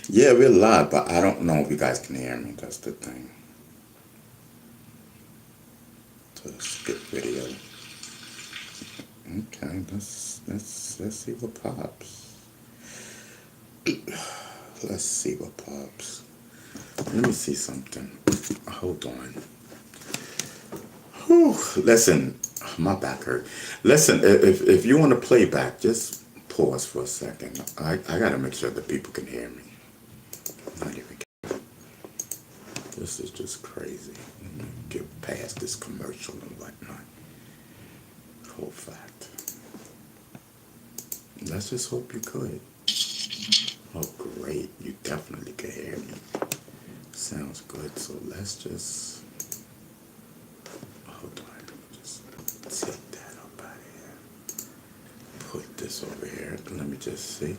Yeah, we're live, but I don't know if you guys can hear me. That's the thing. So skip video. Okay, let's see what pops. Let's see what pops. Let me see something. Hold on. Whew. Listen, my back hurt. Listen, if you want to play back, just pause for a second. I gotta make sure that people can hear me. Not even. This is just crazy. Let me get past this commercial and whatnot. Whole fact. Let's just hope you could. Oh, great. You definitely could hear me. Sounds good. So let's just... Hold on. Just take that up out of here. Put this over here. Let me just see.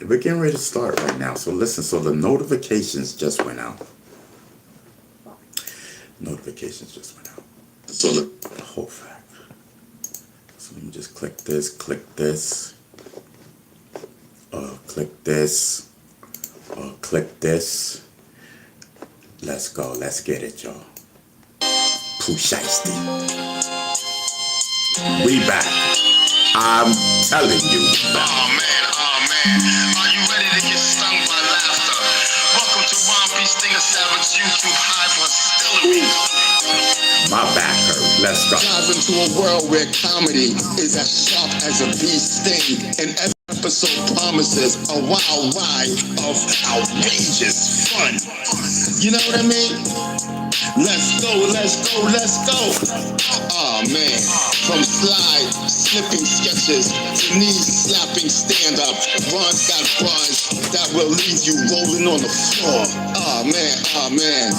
We're getting ready to start right now. So listen. So the notifications just went out. Notifications just went out. So the whole fact. So let me just click this, click this, click this, click this. Let's go. Let's get it, y'all. Pooh Shiesty. We back. I'm telling you. Oh man. Are you ready to get stung by laughter? Welcome to Ron Stinger Savage YouTube Hive Hostility. My back hurt. Let's go. Dive into a world where comedy is as sharp as a bee sting, and every episode promises a wild ride of outrageous fun. You know what I mean? Let's go. Oh man, from slide, slipping sketches to knee slapping stand up, Ron's got bars that will leave you rolling on the floor. Oh man,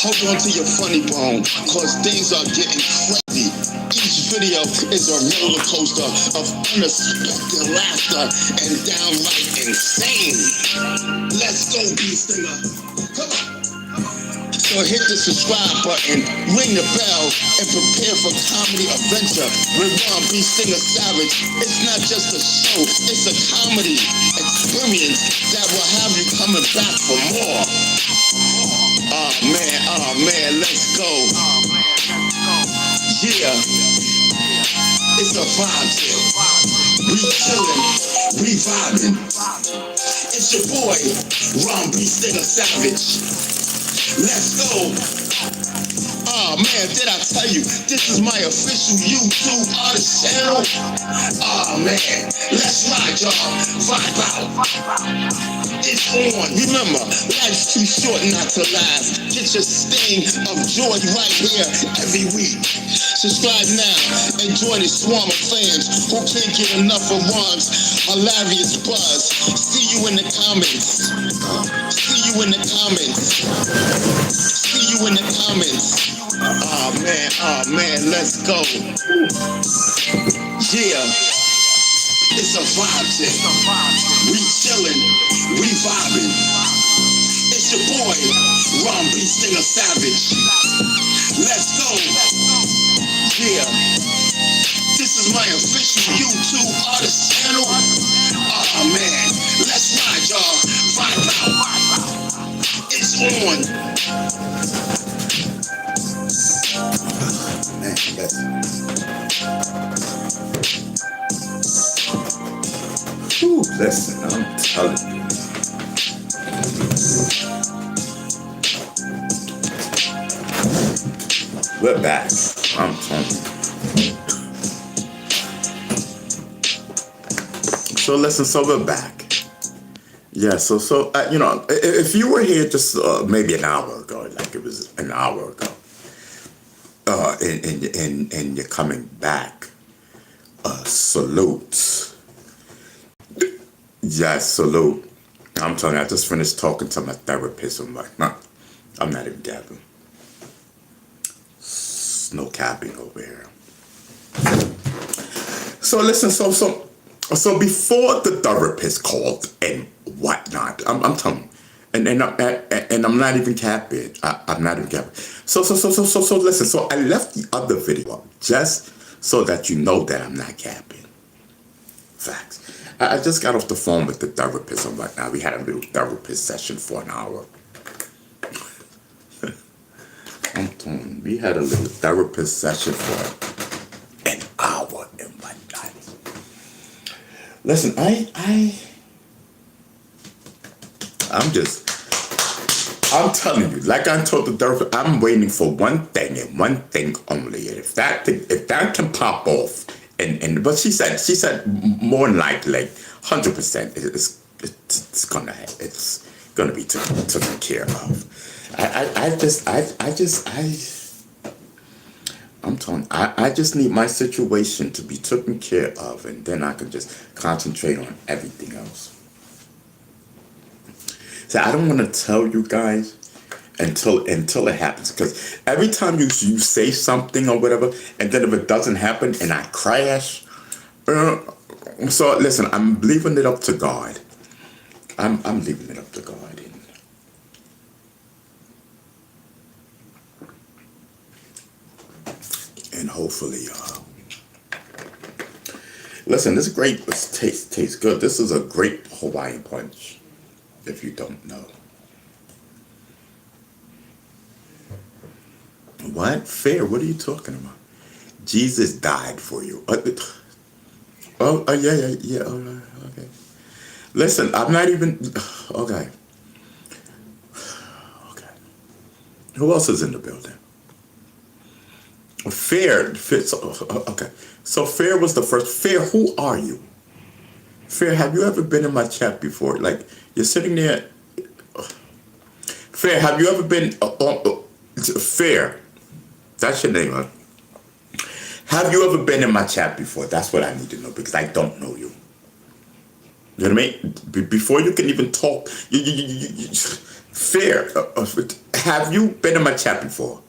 hold on to your funny bone, cause things are getting crazy. Each video is a roller coaster of unexpected laughter and downright insane. Let's go, B-Stinger. Come on. So hit the subscribe button, ring the bell, and prepare for comedy adventure with Ron B. Stinger Savage. It's not just a show, it's a comedy experience that will have you coming back for more. Oh man, let's go. Yeah, it's a vibe here. We chillin', we vibing. It's your boy, Ron B. Stinger Savage. Let's go. Oh man, did I tell you, this is my official YouTube artist channel? Oh man, let's ride y'all, vibe out. It's on. Remember, life's too short not to last. Get your sting of joy right here every week. Subscribe now and join the swarm of fans who can't get enough of Ron's hilarious buzz. See you in the comments. See you in the comments. See you in the comments. Oh man, let's go. Yeah, it's a vibe check. We chillin', we vibing. It's your boy, Ron B. Stinger Savage. Let's go. Yeah, this is my official YouTube artist channel. Oh man, let's ride y'all, vibe out. It's on. Man, listen, I'm telling you. We're back. I'm telling you. So listen, so we're back. Yeah, so you know, if you were here just maybe an hour ago, like it was an hour ago, and you're coming back, salute. Yes, salute. I'm telling you, I just finished talking to my therapist. I'm like, nah, I'm not even capping. No capping over here. So listen, so before the therapist called and whatnot, I'm telling you, and I'm not even capping. I'm not even capping. So listen. So I left the other video up just so that you know that I'm not capping. Facts. I just got off the phone with the therapist and whatnot. We had a little therapist session for an hour. We had a little therapist session for an hour and whatnot. Listen, I'm telling you, like I told the therapist, I'm waiting for one thing and one thing only. And if that can pop off, but she said more than likely, 100%, it's gonna be taken care of. I'm telling you, I just need my situation to be taken care of, and then I can just concentrate on everything else. So I don't want to tell you guys until it happens, because every time you say something or whatever, and then if it doesn't happen and I crash, so listen, I'm leaving it up to God. I'm leaving it up to God. And hopefully, listen, this grape tastes good. This is a grape Hawaiian punch, if you don't know. What? Fair? What are you talking about? Jesus died for you. Yeah. Okay. Listen, I'm not even. Okay. Who else is in the building? Fair. Okay. So Fair was the first. Fair, who are you? Fair, have you ever been in my chat before? Like, you're sitting there. Fair, have you ever been Fair? That's your name, huh? Have you ever been in my chat before? That's what I need to know, because I don't know you. You know what I mean? Before you can even talk, Fair, have you been in my chat before?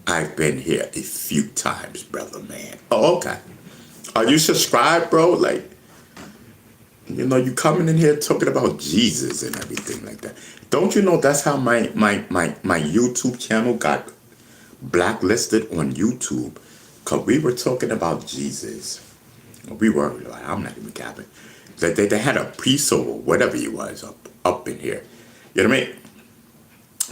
I've been here a few times, brother, man. Oh, okay. Are you subscribed, bro? Like, you coming in here talking about Jesus and everything like that. Don't you know that's how my YouTube channel got blacklisted on YouTube? Because we were talking about Jesus. We were, I'm not even capping. They had a priest or whatever he was up in here. You know what I mean?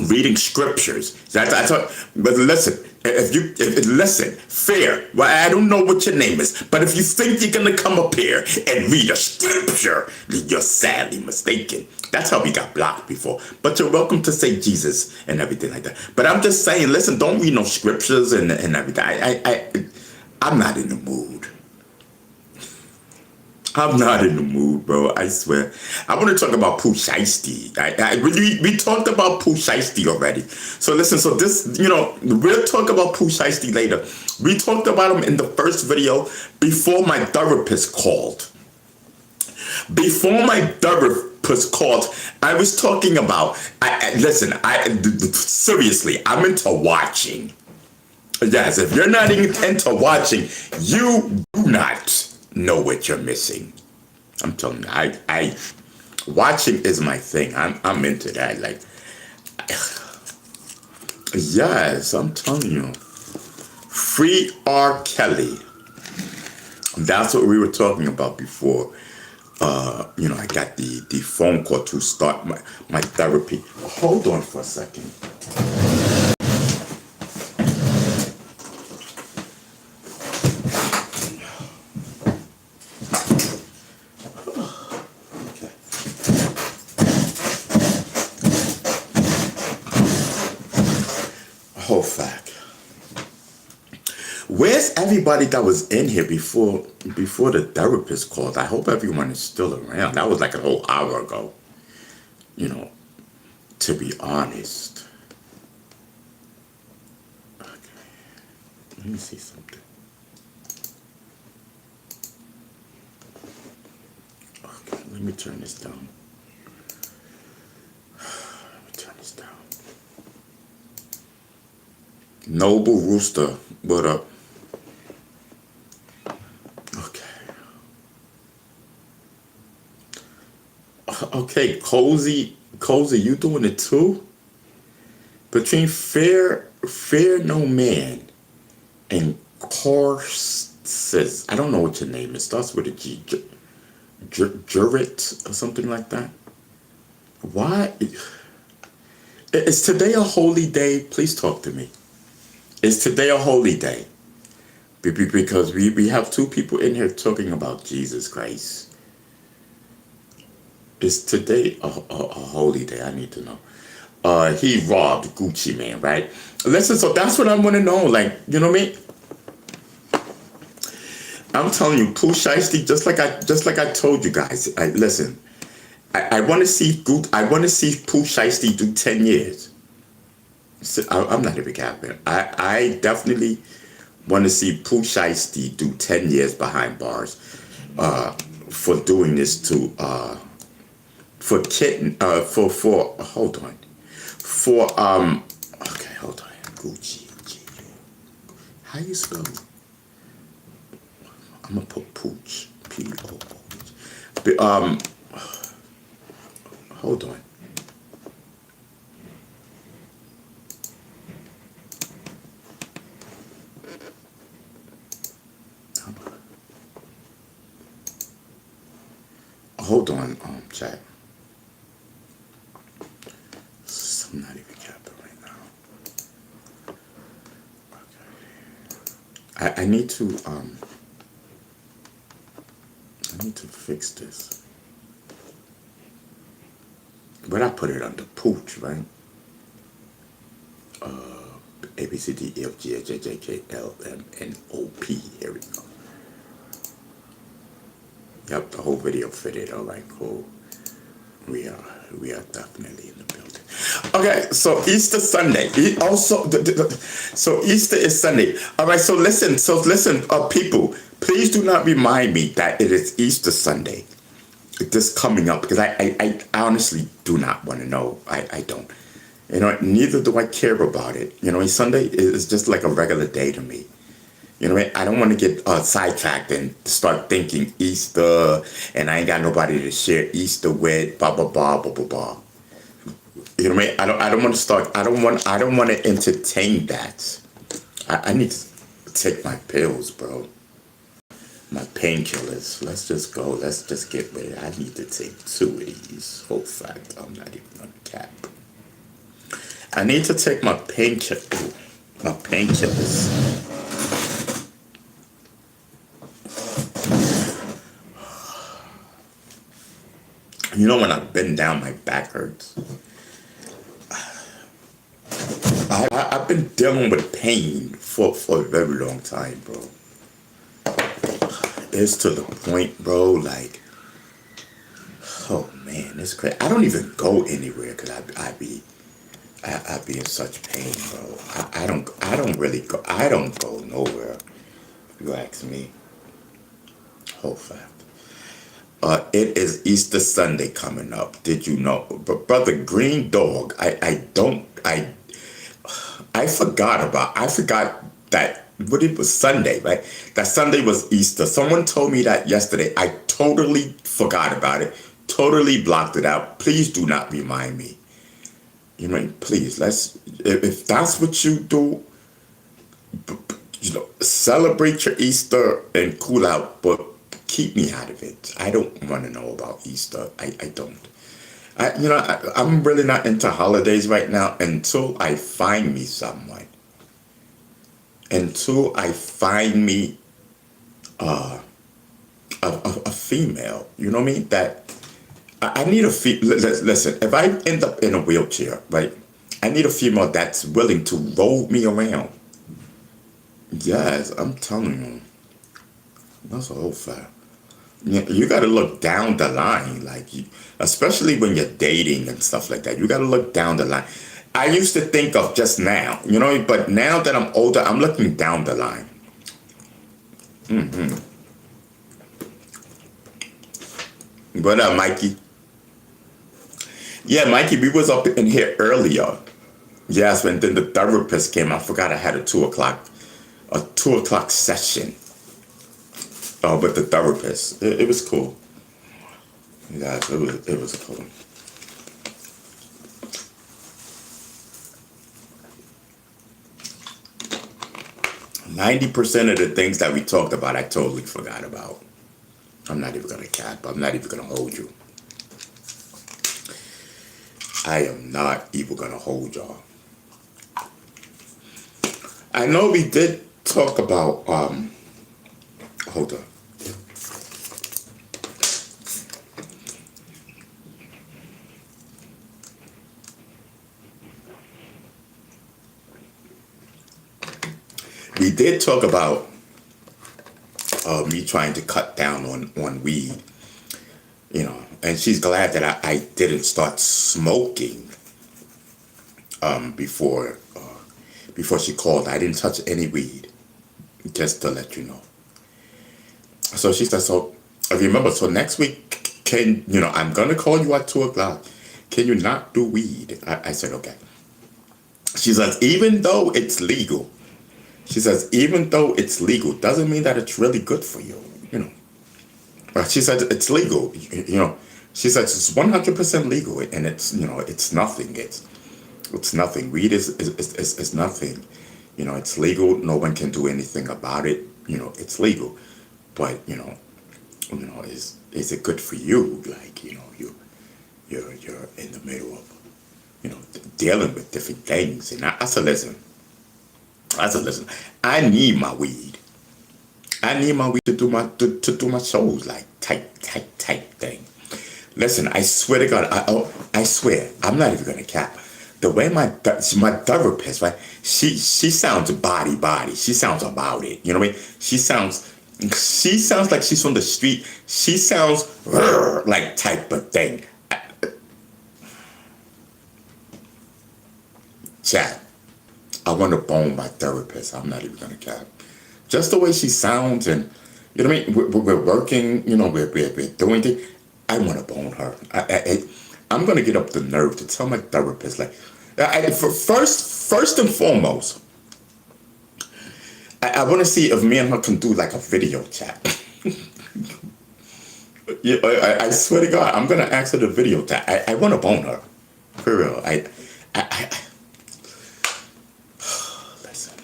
Reading scriptures. That's what, but listen, listen, Fair. Well, I don't know what your name is, but if you think you're gonna come up here and read a scripture, you're sadly mistaken. That's how we got blocked before. But you're welcome to say Jesus and everything like that. But I'm just saying, listen, don't read no scriptures and everything. I'm not in the mood. I'm not in the mood, bro. I swear. I want to talk about Pooh Shiesty. We talked about Pooh Shiesty already. So listen, so this, we'll talk about Pooh Shiesty later. We talked about him in the first video before my therapist called. Before my therapist called, I was talking about, seriously, I'm into watching. Yes, if you're not into watching, you do not know what you're missing. I'm telling you, I watching is my thing. I'm into that. Like, yes, I'm telling you. Free R. Kelly. That's what we were talking about before. I got the phone call to start my therapy. Hold on for a second. Whole fact. Where's everybody that was in here before the therapist called? I hope everyone is still around. That was like a whole hour ago. To be honest. Okay. Let me see something. Okay, let me turn this down. Noble Rooster, what up? Okay, Cozy, you doing it too? Between Fair No Man and Course sis, I don't know what your name is. It starts with a G. Jurit or something like that. Why? Is today a holy day? Please talk to me. Is today a holy day? Because we have two people in here talking about Jesus Christ. Is today a holy day? I need to know. He robbed Gucci Man, right? Listen, so that's what I want to know. Like, you know what I mean? I'm telling you, Pooh Shiesty, just like I told you guys. Listen. I want to see Pooh Shiesty do 10 years. So, I'm not even capping. I definitely want to see Pooh Shiesty do 10 years behind bars for doing this to for kitten for hold on for okay, hold on, Gucci. How you spell it? I'm gonna put Pooch, P-O-O-H. Hold on. Hold on, chat. I'm not even capping right now. Okay. I need to fix this. But I put it under Pooch, right? A B C D E F G H I J K L M N O P. Here we go. Yep, the whole video fitted. All right, cool. We are definitely in the building. Okay, so Easter Sunday. So Easter is Sunday. All right, so listen, people, please do not remind me that it is Easter Sunday. This coming up, because I honestly do not want to know. I don't. You know, neither do I care about it. You know, Sunday is just like a regular day to me. You know, I don't want to get sidetracked and start thinking Easter, and I ain't got nobody to share Easter with. Blah blah blah blah blah blah. You know what I mean? I don't want to start. I don't want to entertain that. I need to take my pills, bro. My painkillers. Let's just go. Let's just get ready. I need to take 2 of these. Whole fact, I'm not even on cap. I need to take my painkillers. You know, when I bend down, my back hurts. I've been dealing with pain for a very long time, bro. It's to the point, bro, like, oh man, it's crazy. I don't even go anywhere because I be in such pain, bro. I don't really go. I don't go nowhere. If you ask me. Whole fact. It is Easter Sunday coming up. Did you know? But brother, Green Dog, I forgot that what it was Sunday, right? That Sunday was Easter. Someone told me that yesterday. I totally forgot about it. Totally blocked it out. Please do not remind me. You know, please, if that's what you do, you know, celebrate your Easter and cool out, but keep me out of it. I don't want to know about Easter. I don't. I'm really not into holidays right now until I find me someone. Until I find me a female. You know what I mean? That I need a female. Listen, if I end up in a wheelchair, right? I need a female that's willing to roll me around. Yes, I'm telling you. That's a whole fact. You got to look down the line, especially when you're dating and stuff like that. You got to look down the line. I used to think of just now, you know, but now that I'm older, I'm looking down the line. What up, Mikey? Yeah, Mikey, we was up in here earlier. Yes, when then the therapist came. I forgot I had a 2 o'clock session. With the therapist. It was cool. Guys, it was cool. 90% of the things that we talked about, I totally forgot about. I'm not even gonna cap. I'm not even gonna hold you. I am not even gonna hold y'all. I know we did talk about hold on. We did talk about me trying to cut down on weed, and she's glad that I didn't start smoking before she called. I didn't touch any weed, just to let you know. So she said, so remember, so next week, I'm going to call you at 2 o'clock. Can you not do weed? I said, okay. She says, even though it's legal, doesn't mean that it's really good for you. She said, it's legal, She said, it's 100% legal, and it's nothing. It's nothing. Weed is nothing. It's legal. No one can do anything about it. It's legal. But, is it good for you? Like, you're in the middle of, dealing with different things. And I said, listen, I need my weed. I need my weed to do my shows, like type thing. Listen, I swear to God, I swear, I'm not even gonna cap. The way my therapist, right? She sounds body. She sounds about it. You know what I mean? She sounds like she's from the street. She sounds like type of thing. Chat. I want to bone my therapist. I'm not even gonna cap. Just the way she sounds, and you know what I mean. We're working. We're doing things. I want to bone her. I'm gonna get up the nerve to tell my therapist, like, first and foremost, I want to see if me and her can do like a video chat. Yeah, I swear to God, I'm gonna ask her to video chat. I want to bone her, for real. Listen.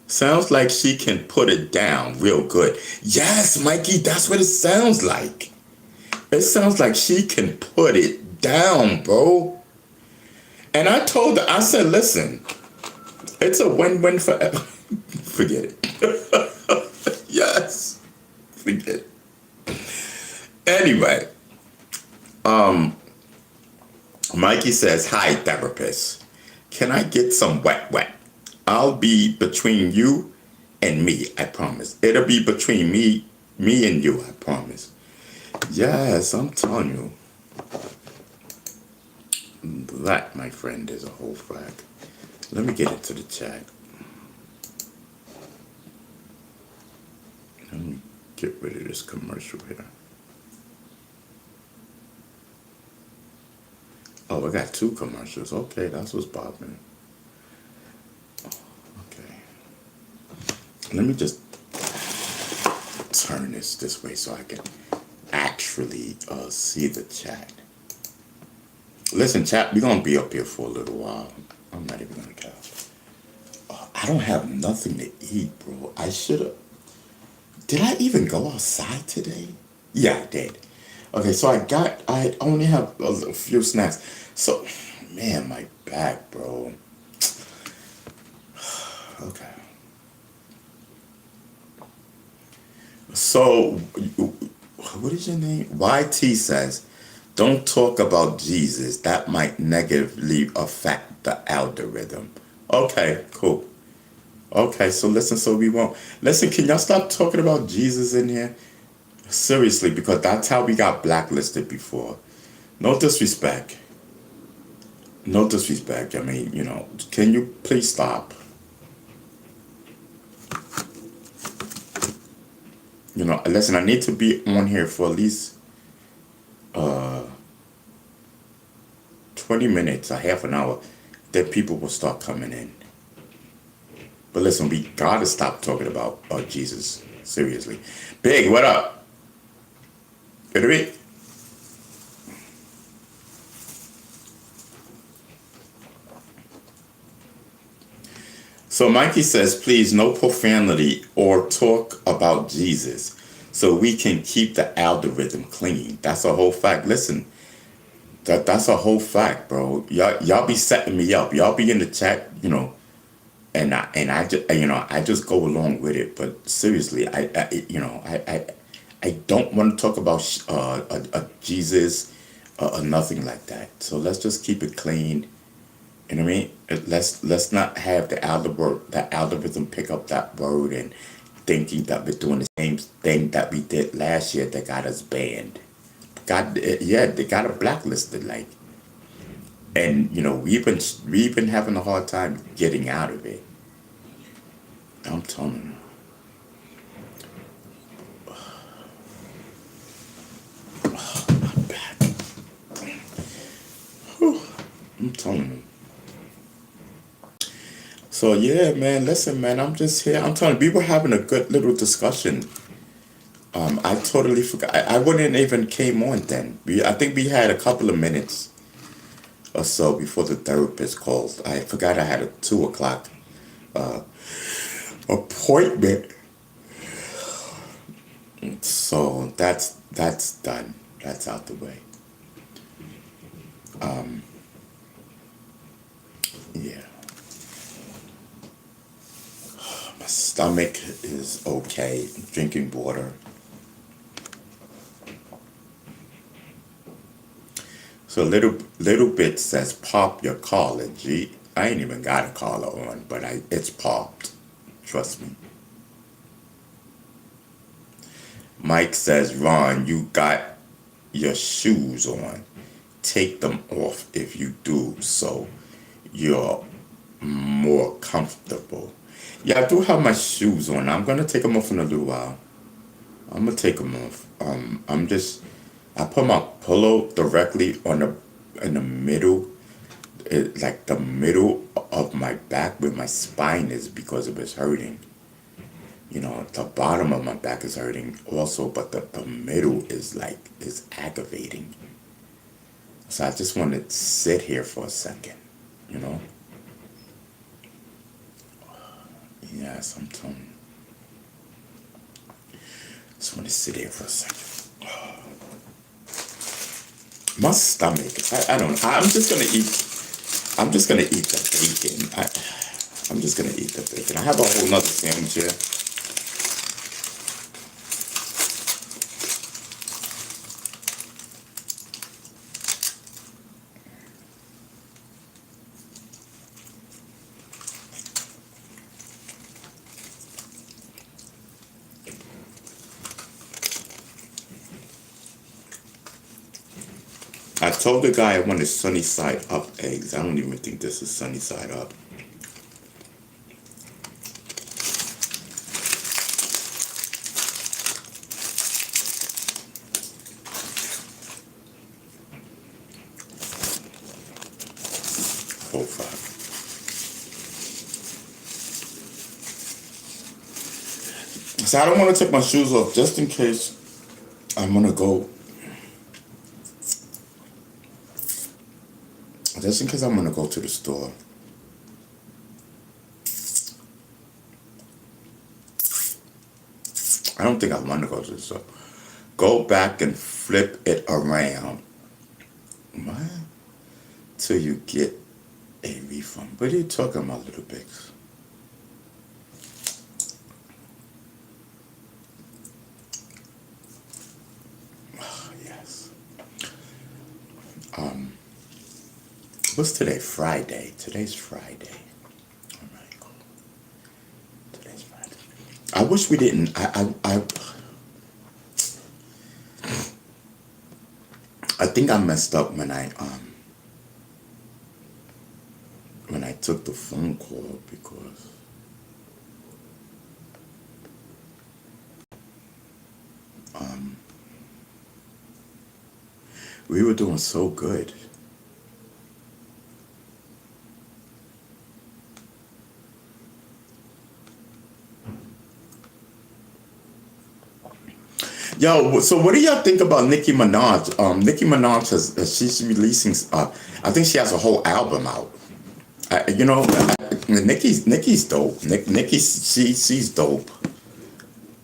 Sounds like she can put it down real good. Yes, Mikey, that's what it sounds like. It sounds like she can put it down, bro. And I told her, I said, listen, it's a win-win for forget it. Yes. Forget it. Anyway, Mikey says, hi, therapist. Can I get some wet? I'll be between you and me, I promise. It'll be between me and you, I promise. Yes, I'm telling you. That, my friend, is a whole fact. Let me get into the chat. Let me get rid of this commercial here. Oh, I got 2 commercials. Okay, that's what's popping. Okay. Let me just turn this way so I can actually see the chat. Listen, chat, we're gonna be up here for a little while. I'm not even gonna count. I don't have nothing to eat, bro. I should've. Did I even go outside today? Yeah, I did. Okay, so I only have a few snacks. So, man, my back, bro. Okay. So, what is your name? YT says, don't talk about Jesus. That might negatively affect the algorithm. Okay, cool. Okay, so listen, so we won't. Listen, can y'all stop talking about Jesus in here? Seriously, because that's how we got blacklisted before. No disrespect. No disrespect. I mean, can you please stop? Listen, I need to be on here for at least 20 minutes, a half an hour, then people will start coming in. But listen, we gotta stop talking about Jesus. Seriously. Big, what up? Good to be. So Mikey says, please, no profanity or talk about Jesus so we can keep the algorithm clean. That's a whole fact. Listen, that's a whole fact, bro. Y'all be setting me up. Y'all be in the chat, and I just I just go along with it. But seriously, I don't want to talk about Jesus or nothing like that. So let's just keep it clean. You know what I mean? Let's not have the algorithm pick up that word and thinking that we're doing the same thing that we did last year that got us banned. They got us blacklisted, like, and we've been having a hard time getting out of it. I'm telling you, I'm back. Whew. I'm telling you. So yeah, man. Listen, man. I'm just here. I'm telling you, we were having a good little discussion. I totally forgot. I wouldn't even came on then. I think we had a couple of minutes or so before the therapist called. I forgot I had a 2 o'clock appointment. So that's done. That's out the way. Yeah. My stomach is okay. Drinking water. So little bit says pop your collar, G. I ain't even got a collar on, but it's popped. Trust me. Mike says, Ron, you got your shoes on. Take them off if you do, so you're more comfortable. Yeah, I do have my shoes on. I'm gonna take them off in a little while. I'm gonna take them off. I put my pillow directly in the middle, like the middle of my back where my spine is because it was hurting. The bottom of my back is hurting also, but the middle is aggravating. So I just want to sit here for a second, you know? Yes, I'm telling you. Just want to sit here for a second. My stomach, I don't know. I'm just gonna eat the bacon. I'm just gonna eat the bacon. I have a whole nother sandwich here. I told the guy I wanted sunny side up eggs. I don't even think this is sunny side up. Oh fuck. So I don't want to take my shoes off just in case I'm gonna go. Just in case I'm gonna go to the store. I don't think I want to go to the store. Go back and flip it around. What? Till you get a refund. What are you talking about, little bigs? Oh, yes. What's today? Friday. Today's Friday. All right, cool. Today's Friday. I wish we didn't. I think I messed up when I took the phone call because we were doing so good. Yo, so what do y'all think about Nicki Minaj? Nicki Minaj she's releasing. I think she has a whole album out. Nikki's dope. Nikki's she's dope.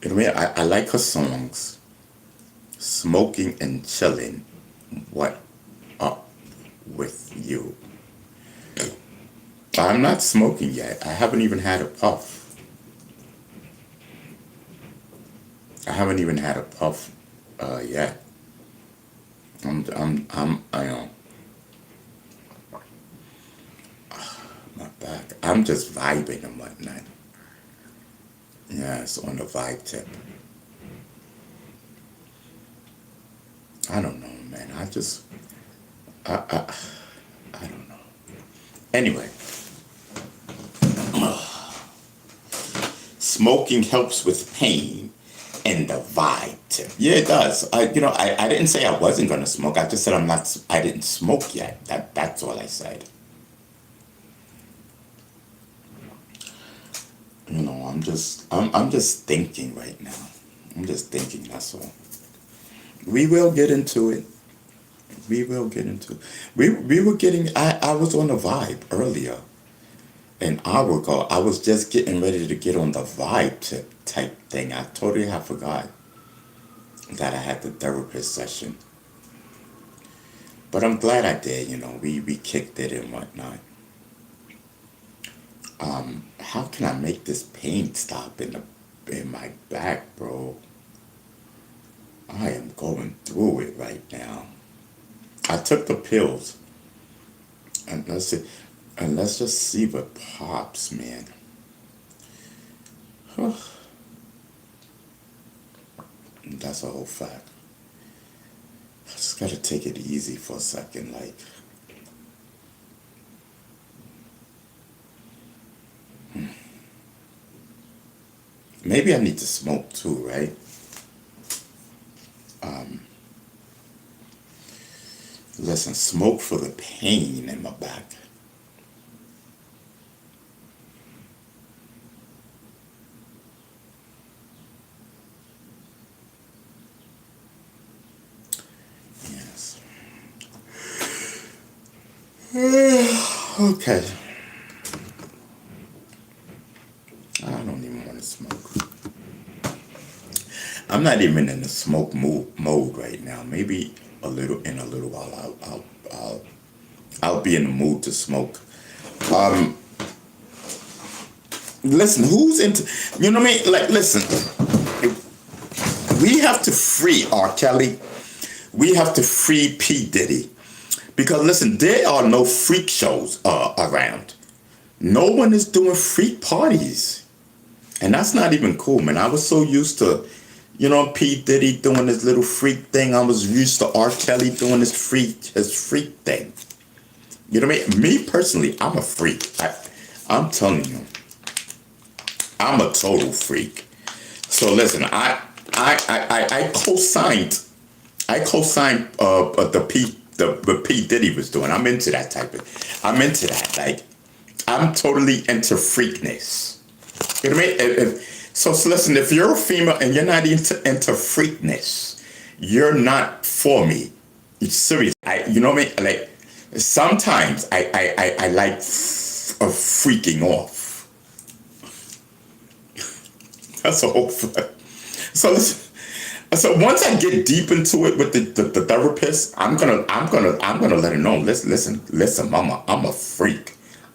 You know what I mean? I like her songs. Smoking and chilling. What up with you? I'm not smoking yet. I haven't even had a puff. I haven't even had a puff yet. I know. My back. I'm just vibing and whatnot. Yeah, it's on the vibe tip. I don't know, man. I don't know. Anyway, smoking helps with pain and the vibe tip. Yeah, it does. I didn't say I wasn't gonna smoke. I just said I didn't smoke yet. That's all I said. I'm just thinking right now. I'm just thinking, that's all. We will get into it. We will get into it. We were getting I was on the vibe earlier. An hour ago. I was just getting ready to get on the vibe type thing. I totally have forgot that I had the therapist session. But I'm glad I did, we kicked it and whatnot. How can I make this pain stop in my back, bro? I am going through it right now. I took the pills, and let's just see what pops, man. That's a whole fact. I just gotta take it easy for a second, like. Maybe I need to smoke too, right? Listen, smoke for the pain in my back. Yes. Okay. I don't even want to smoke. I'm not even in the smoke mode right now. Maybe in a little while I'll be in the mood to smoke. Listen, who's into, you know what I mean? Like, listen, we have to free R. Kelly. We have to free P. Diddy. Because listen, there are no freak shows around. No one is doing freak parties. And that's not even cool, man. I was so used to, P. Diddy doing his little freak thing. I was used to R. Kelly doing his freak thing. You know what I mean? Me personally, I'm a freak. I'm telling you, I'm a total freak. So listen, I co-signed the P. Diddy was doing. I'm into that I'm into that. Like, I'm totally into freakness. You know what I mean? So listen, if you're a female and you're not into freakness, you're not for me. It's serious. You know what I mean? Like, sometimes I like freaking off. That's a whole fact. So listen. So once I get deep into it with the therapist, I'm gonna let her know. Listen, mama, I'm a freak.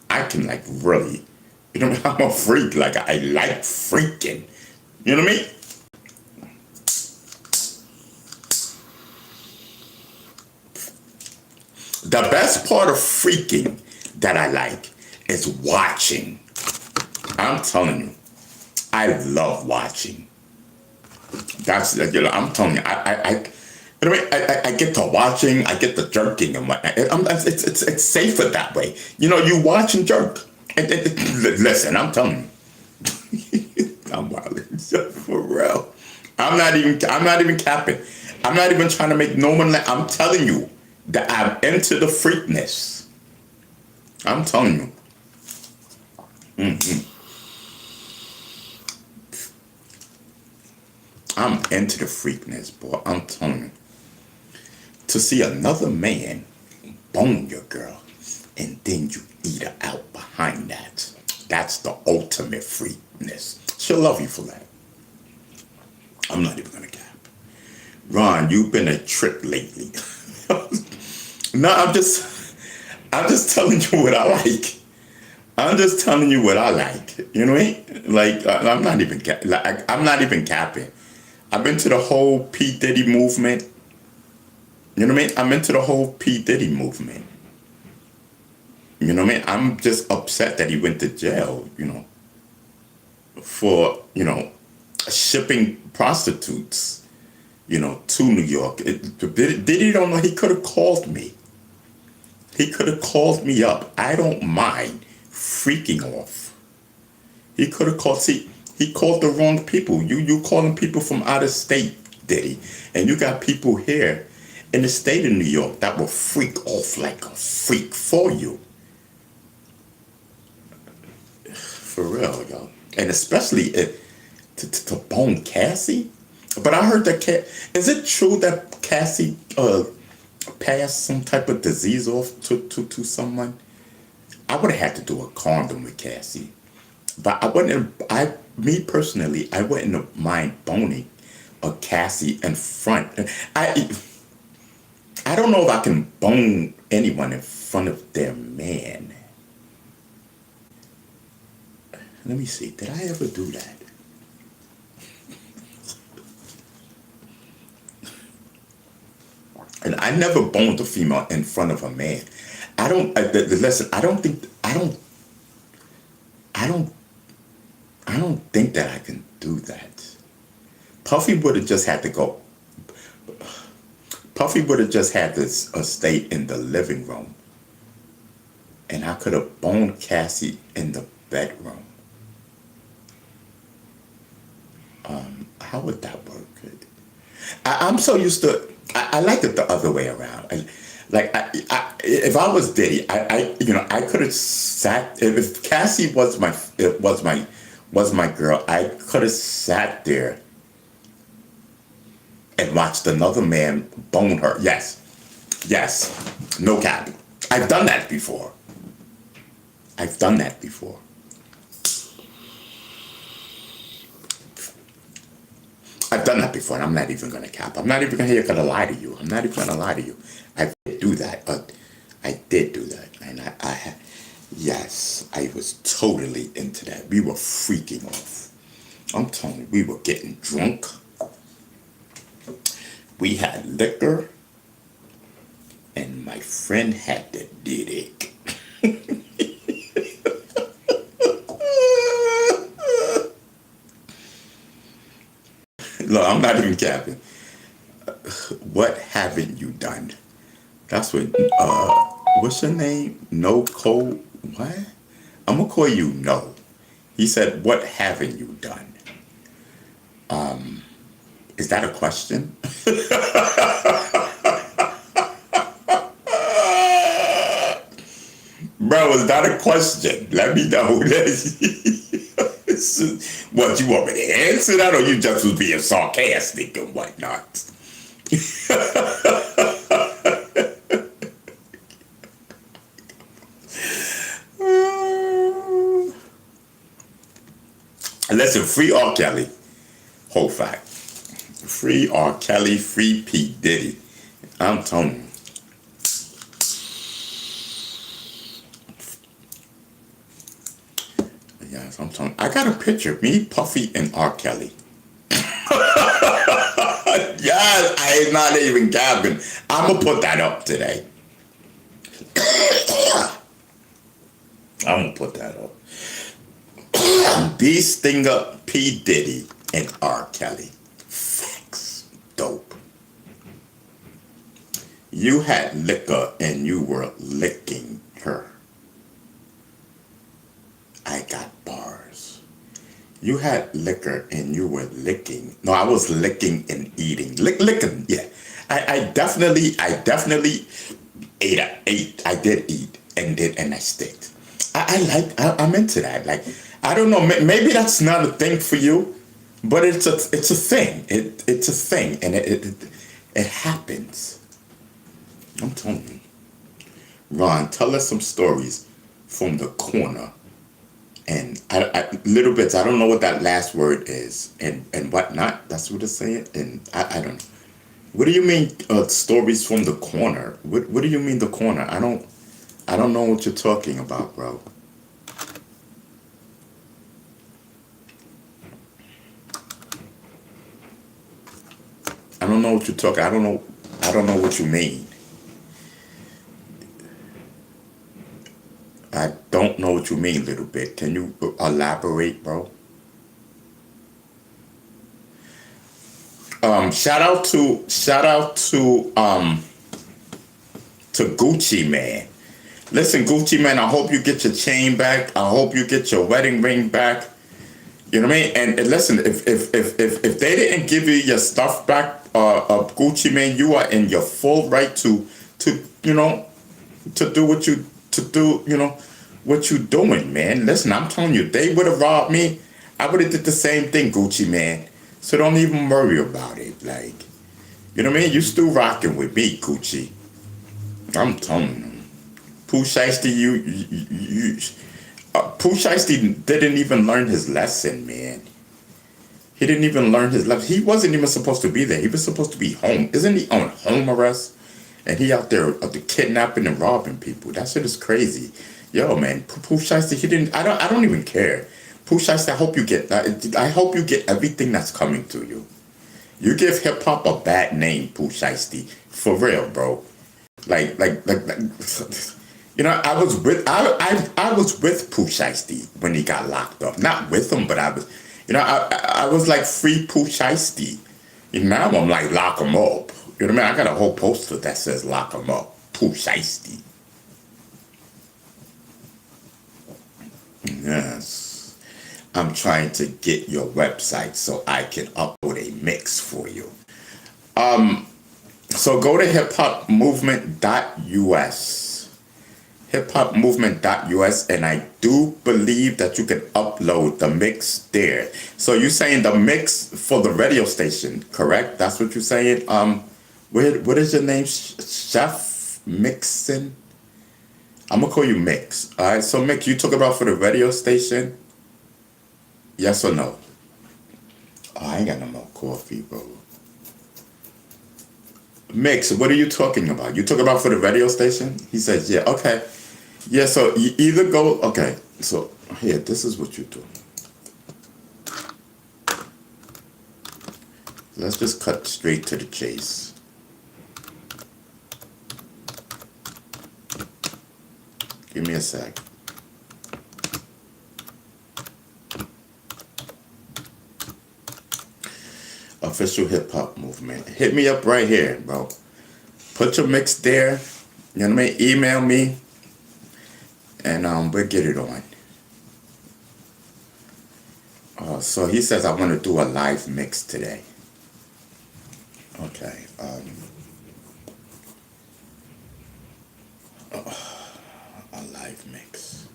I can like really, I'm a freak. Like, I like freaking. You know what I mean? The best part of freaking that I like is watching. I'm telling you, I love watching. That's, I'm telling you, I get to watching, I get the jerking and whatnot. It's safer that way. You watch and jerk. Listen, I'm telling you, I'm wild for real. I'm not even capping. I'm not even trying to make no one. I'm telling you that I'm into the freakness. I'm telling you. I'm into the freakness, boy. I'm telling you. To see another man bone your girl and then you eat her out behind that. That's the ultimate freakness. She'll love you for that. I'm not even gonna cap. Ron, you've been a trip lately. No, I'm just telling you what I like. I'm just telling you what I like. You know what I mean? Like I'm not even I'm not even capping. I've been to the whole P Diddy movement. You know what I mean? I'm into the whole P Diddy movement. You know what I mean? I'm just upset that he went to jail. For shipping prostitutes. To New York. Diddy don't know. He could have called me. He could have called me up. I don't mind freaking off. He could have called. See, he called the wrong people. You calling people from out of state, Diddy, and you got people here in the state of New York that will freak off like a freak for you. For real, yo. And especially to bone Cassie. But I heard that is it true that Cassie passed some type of disease off to someone? I would have had to do a condom with Cassie. But me personally, I wouldn't mind boning a Cassie in front. I don't know if I can bone anyone in front of their man. Let me see. Did I ever do that? And I never boned a female in front of a man. Listen, I don't think that I can do that. Puffy would have just had to go. Puffy would have just had to stay in the living room. And I could have boned Cassie in the bedroom. How would that work? I'm so used to. I like it the other way around. If I was Diddy, I could have sat. If Cassie was my girl, I could have sat there and watched another man bone her. Yes, no cap. I've done that before. I've done that before, and I'm not even gonna cap. I'm not even gonna lie to you. I did do that. And yes, I was totally into that. We were freaking off. I'm telling you, we were getting drunk. We had liquor, and my friend had the dick. Look, I'm not even capping. What haven't you done? That's what, what's your name? No Code, what? I'm gonna call you No. He said, what haven't you done? Is that a question? Bro, is that a question? Let me know. What, you want me to answer that, or you just was being sarcastic and whatnot? Listen, free R. Kelly. Whole fact. Free R. Kelly, free P. Diddy. I'm telling you. Yes, I'm telling you. I got a picture. Me, Puffy, and R. Kelly. Yes, I ain't not even gabbing. I'm going to put that up today. I'm going to put that up. B. Stinger, P. Diddy, and R. Kelly. Facts. Dope. You had liquor and you were licking her. I got bars. You had liquor and you were licking. No, I was licking and eating. Licking, yeah. I definitely ate. I did eat and I sticked. I'm into that. Like, I don't know. Maybe that's not a thing for you, but it's a thing. It's a thing, and it happens. I'm telling you. Ron, tell us some stories from the corner And little bits, I don't know what that last word is, and whatnot. That's what it's saying. And I don't know. What do you mean stories from the corner? What do you mean the corner? I don't know what you're talking about, bro. I don't know what you're talking. I don't know what you mean. I don't know what you mean, little bit. Can you elaborate, bro? Shout out to Gucci Man. Listen, Gucci Man, I hope you get your chain back. I hope you get your wedding ring back. You know what I mean? And listen, if they didn't give you your stuff back, Gucci Man, you are in your full right to to do what you to do. What you doing, man? Listen, I'm telling you, they would have robbed me. I would have did the same thing, Gucci Man. So don't even worry about it. Like, you know what I mean? You still rocking with me, Gucci. I'm telling you. Pooh Shiesty, Pooh Shiesty didn't even learn his lesson, man. He didn't even learn his lesson. He wasn't even supposed to be there. He was supposed to be home. Isn't he on home arrest? And he out there kidnapping and robbing people. That shit is crazy. Yo, man, Pooh Shiesty, he didn't. I don't even care. Pooh Shiesty, I hope you get. I hope you get everything that's coming to you. You give hip hop a bad name, Pooh Shiesty, for real, bro. Like. I was with Pooh Shiesty when he got locked up. Not with him, but I was, I was like free Pooh Shiesty. And now I'm like lock him up. You know what I mean? I got a whole poster that says lock him up, Pooh Shiesty. Yes, I'm trying to get your website so I can upload a mix for you. So go to hiphopmovement.us. hiphopmovement.us, and I do believe that you can upload the mix there. So you're saying the mix for the radio station, correct? That's what you're saying? What is your name? Chef Mixin? I'm gonna call you Mix. All right, so Mix, you talk about for the radio station? Yes or no? Oh, I ain't got no more coffee, bro. Mix, what are you talking about? You talk about for the radio station? He says, yeah, okay. Yeah, so you either go, okay, so here, this is what you do. Let's just cut straight to the chase. Give me a sec. Official hip hop movement. Hit me up right here, bro. Put your mix there. You know what I mean? Email me. And we'll get it on. So he says I want to do a live mix today. Okay. A live mix.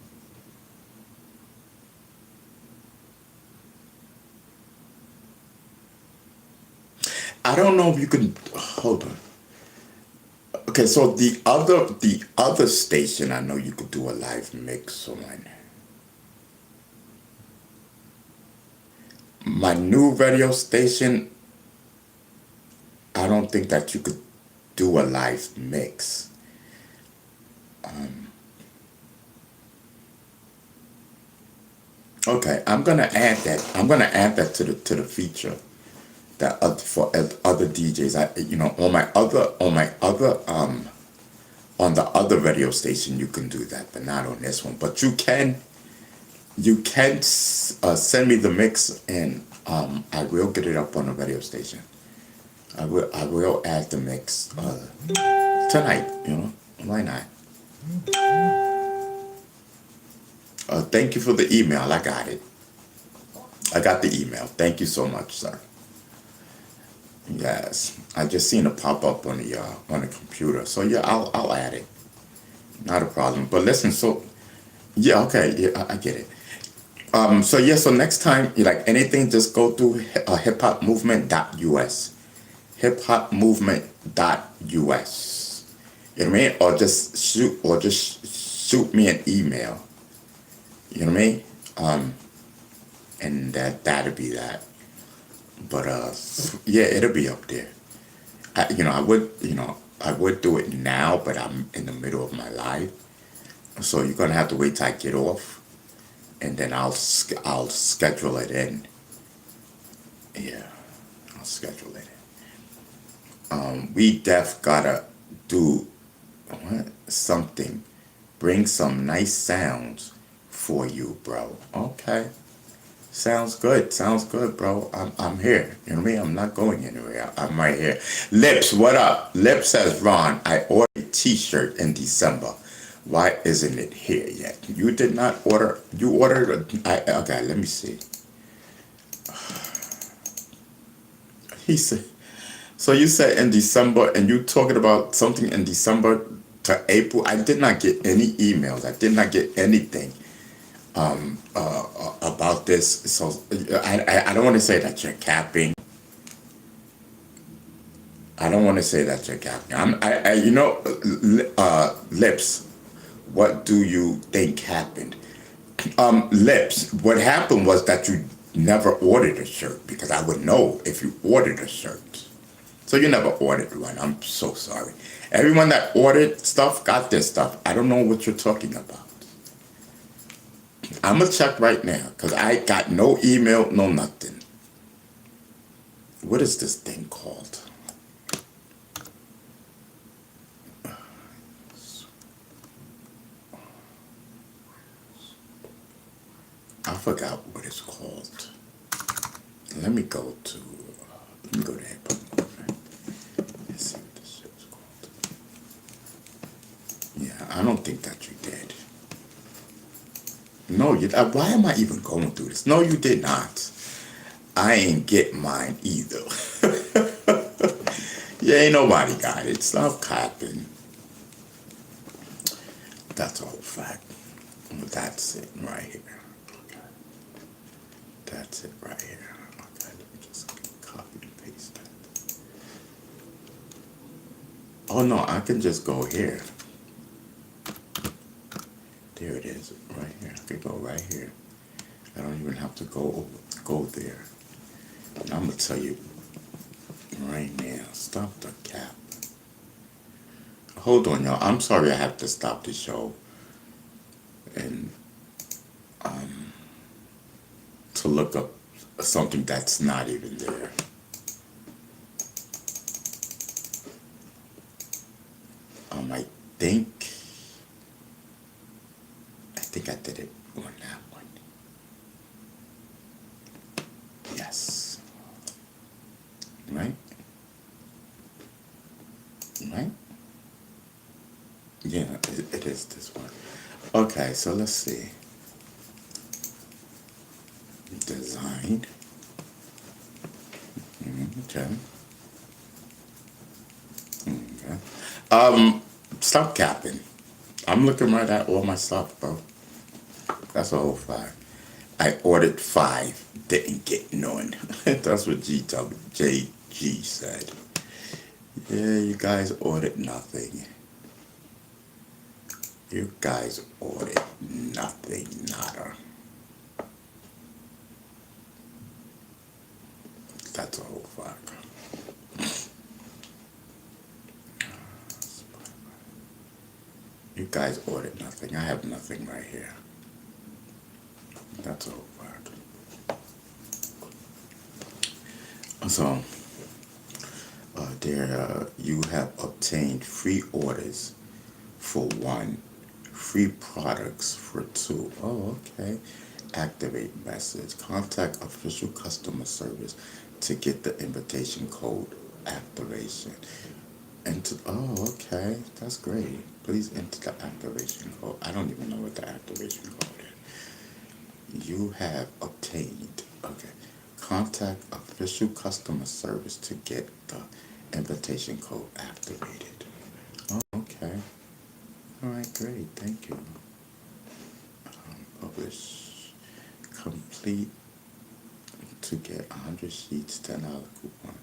I don't know if you can hold on. Okay, so the other station I know you could do a live mix on. My new radio station, I don't think that you could do a live mix. Okay, I'm gonna add that. I'm gonna add that to the feature that for other DJs. On the other radio station you can do that, but not on this one. But you can send me the mix, and I will get it up on the radio station. I will add the mix tonight. Why not? Thank you for the email. I got it. I got the email. Thank you so much, sir. Yes, I just seen it pop up on the computer. So yeah, I'll add it. Not a problem. But listen, so yeah, okay, yeah, I get it. So yeah, so next time you like anything, just go through hiphopmovement.us. hiphopmovement.us. You know what I mean? Or just shoot me an email. You know what I mean? And that'll be that. But yeah, it'll be up there. I would do it now, but I'm in the middle of my life, so you're gonna have to wait till I get off, and then I'll schedule it in. Yeah, I'll schedule it in. We def gotta do something, bring some nice sounds for you, bro. Okay. Sounds good, bro. I'm here. You know what I mean? I'm not going anywhere. I'm right here. Lips, what up? Lips says, Ron, I ordered a t-shirt in December. Why isn't it here yet? You did not order. You ordered. Okay, let me see. He said. So you said in December, and you talking about something in December to April. I did not get any emails. I did not get anything about this. So I don't want to say that you're capping. I don't want to say that you're capping. Lips. What do you think happened? Lips. What happened was that you never ordered a shirt, because I would know if you ordered a shirt. So you never ordered one. I'm so sorry. Everyone that ordered stuff got this stuff. I don't know what you're talking about. I'm gonna check right now, because I got no email, no nothing. What is this thing called? I forgot what it's called. Let me go there. Let's see what this shit is called. Yeah, I don't think that you did. No, why am I even going through this? No, you did not. I ain't get mine either. Yeah, ain't nobody got it. Stop capping. That's a whole fact. That's it right here. Okay. That's it right here. Okay, let me just copy and paste that. Oh no, I can just go here. There it is, right here. I could go right here. I don't even have to go there. And I'm gonna tell you right now, stop the cap. Hold on, y'all. I'm sorry I have to stop the show and to look up something that's not even there. I think I did it on that one. Yes. Right? Right? Yeah, it is this one. Okay, so let's see. Design. Okay. Okay. Stop capping. I'm looking right at all my stuff, bro. That's a whole fact. I ordered 5, didn't get none. That's what JG said. Yeah, you guys ordered nothing. You guys ordered nothing, nada. That's a whole fact. You guys ordered nothing. I have nothing right here. That's a whole fact. So, you have obtained free orders for 1, free products for 2. Oh, okay. Activate message. Contact official customer service to get the invitation code activation. Oh, okay. That's great. Please enter the activation code. I don't even know what the activation code is. You have obtained. Okay. Contact official customer service to get the invitation code activated. Oh, okay. All right, great. Thank you. Publish. Complete to get 100 sheets, $10 coupon.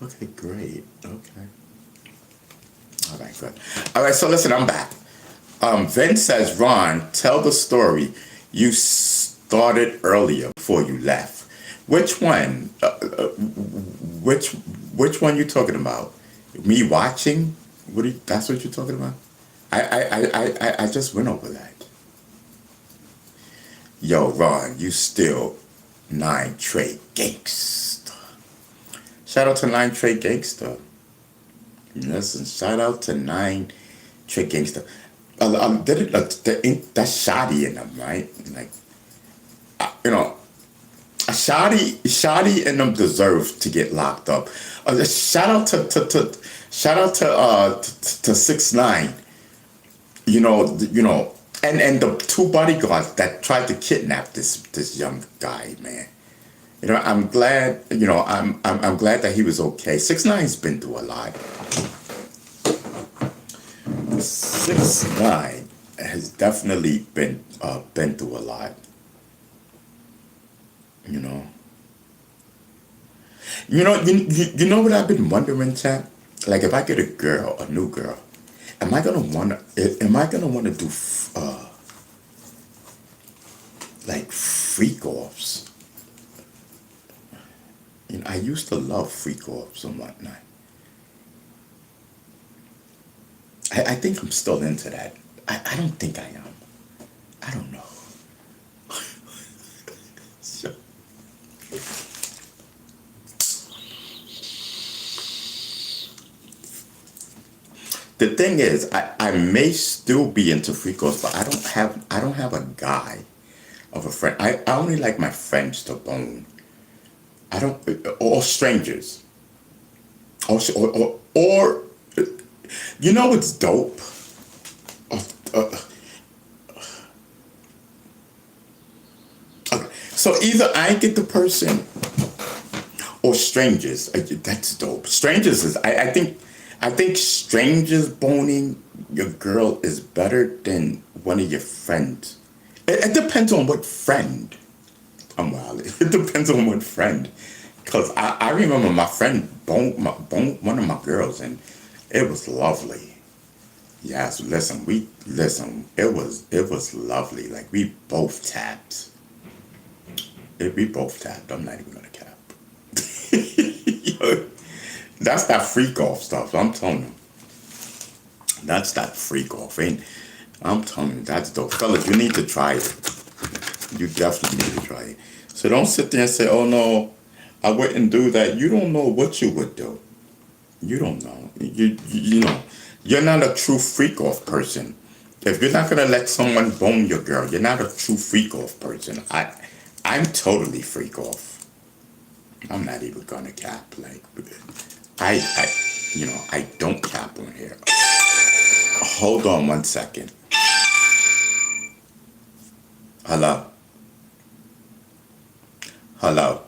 Okay, great. Okay. All right, good. All right, so listen, I'm back. Vince says, Ron, tell the story you started earlier before you left. Which one? Which which one you talking about? Me watching? That's what you're talking about? I just went over that. Yo, Ron, you still 9 Trey gangster. Shout out to 9 Trey gangster. Listen, shout out to 9 Trey gangster. That's shoddy in them, right? Like, you know, a shoddy and them deserve to get locked up. Shout out to 6ix9ine. And the 2 bodyguards that tried to kidnap this young guy, man. I'm glad. I'm glad that he was okay. 6ix9ine's been through a lot. 6ix9ine has definitely been through a lot. You know what I've been wondering, Chad? Like, if I get a new girl, am I gonna wanna do like freak offs? I used to love freak offs and whatnot. I think I'm still into that. I don't think I am. I don't know. So, the thing is, I may still be into freak offs, but I don't have a guy of a friend. I only like my friends to bone. I don't, or strangers. Or what's dope? Okay. So either I get the person or strangers. That's dope. Strangers is, I think strangers boning your girl is better than one of your friends. It depends on what friend. I'm wild. It depends on what friend. Cause I remember my friend boned one of my girls, and it was lovely. Yes, it was lovely. Like, we both tapped. We both tapped. I'm not even gonna cap. That's that freak off stuff. I'm telling you. That's that freak off. I'm telling you, that's dope. Fellas, you need to try it. You definitely need to try it. So don't sit there and say, oh no, I wouldn't do that. You don't know what you would do. You don't know. You're not a true freak off person. If you're not gonna let someone bone your girl, you're not a true freak off person. I'm totally freak off. I'm not even gonna cap. Like, I don't cap on here. Hold on 1 second. Hello. Hello.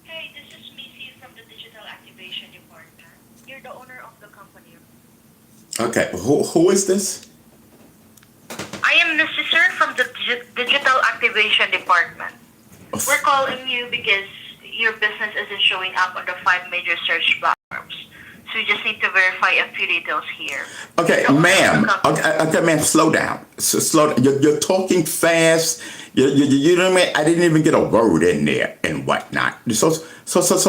Hey, this is Missy from the Digital Activation Department. You're the owner of the company. Okay, who is this? I am Missy, sir, from the Digital Activation Department. We're calling you because your business isn't showing up on the 5 major search platforms. So you just need to verify a few details here. Okay, ma'am. Okay, ma'am, slow down. Slow down. You're talking fast. You know what I mean? I didn't even get a word in there and whatnot. So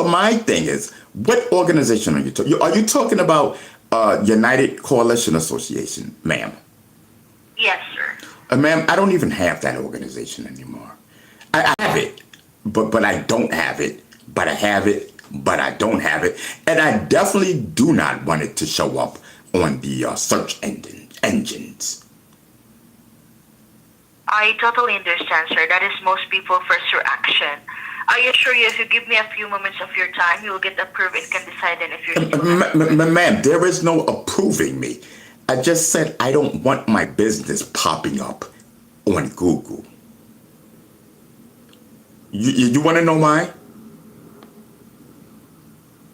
my thing is, what organization are you talking? Are you talking about United Coalition Association, ma'am? Yes, sir. Ma'am, I don't even have that organization anymore. I have it, but I don't have it. But I have it, but I don't have it. And I definitely do not want it to show up on the search engines. I totally understand, sir. That is most people's first reaction. I assure you, if you give me a few moments of your time, you will get approved and can decide then if you're still Ma'am, there is no approving me. I just said I don't want my business popping up on Google. You want to know why?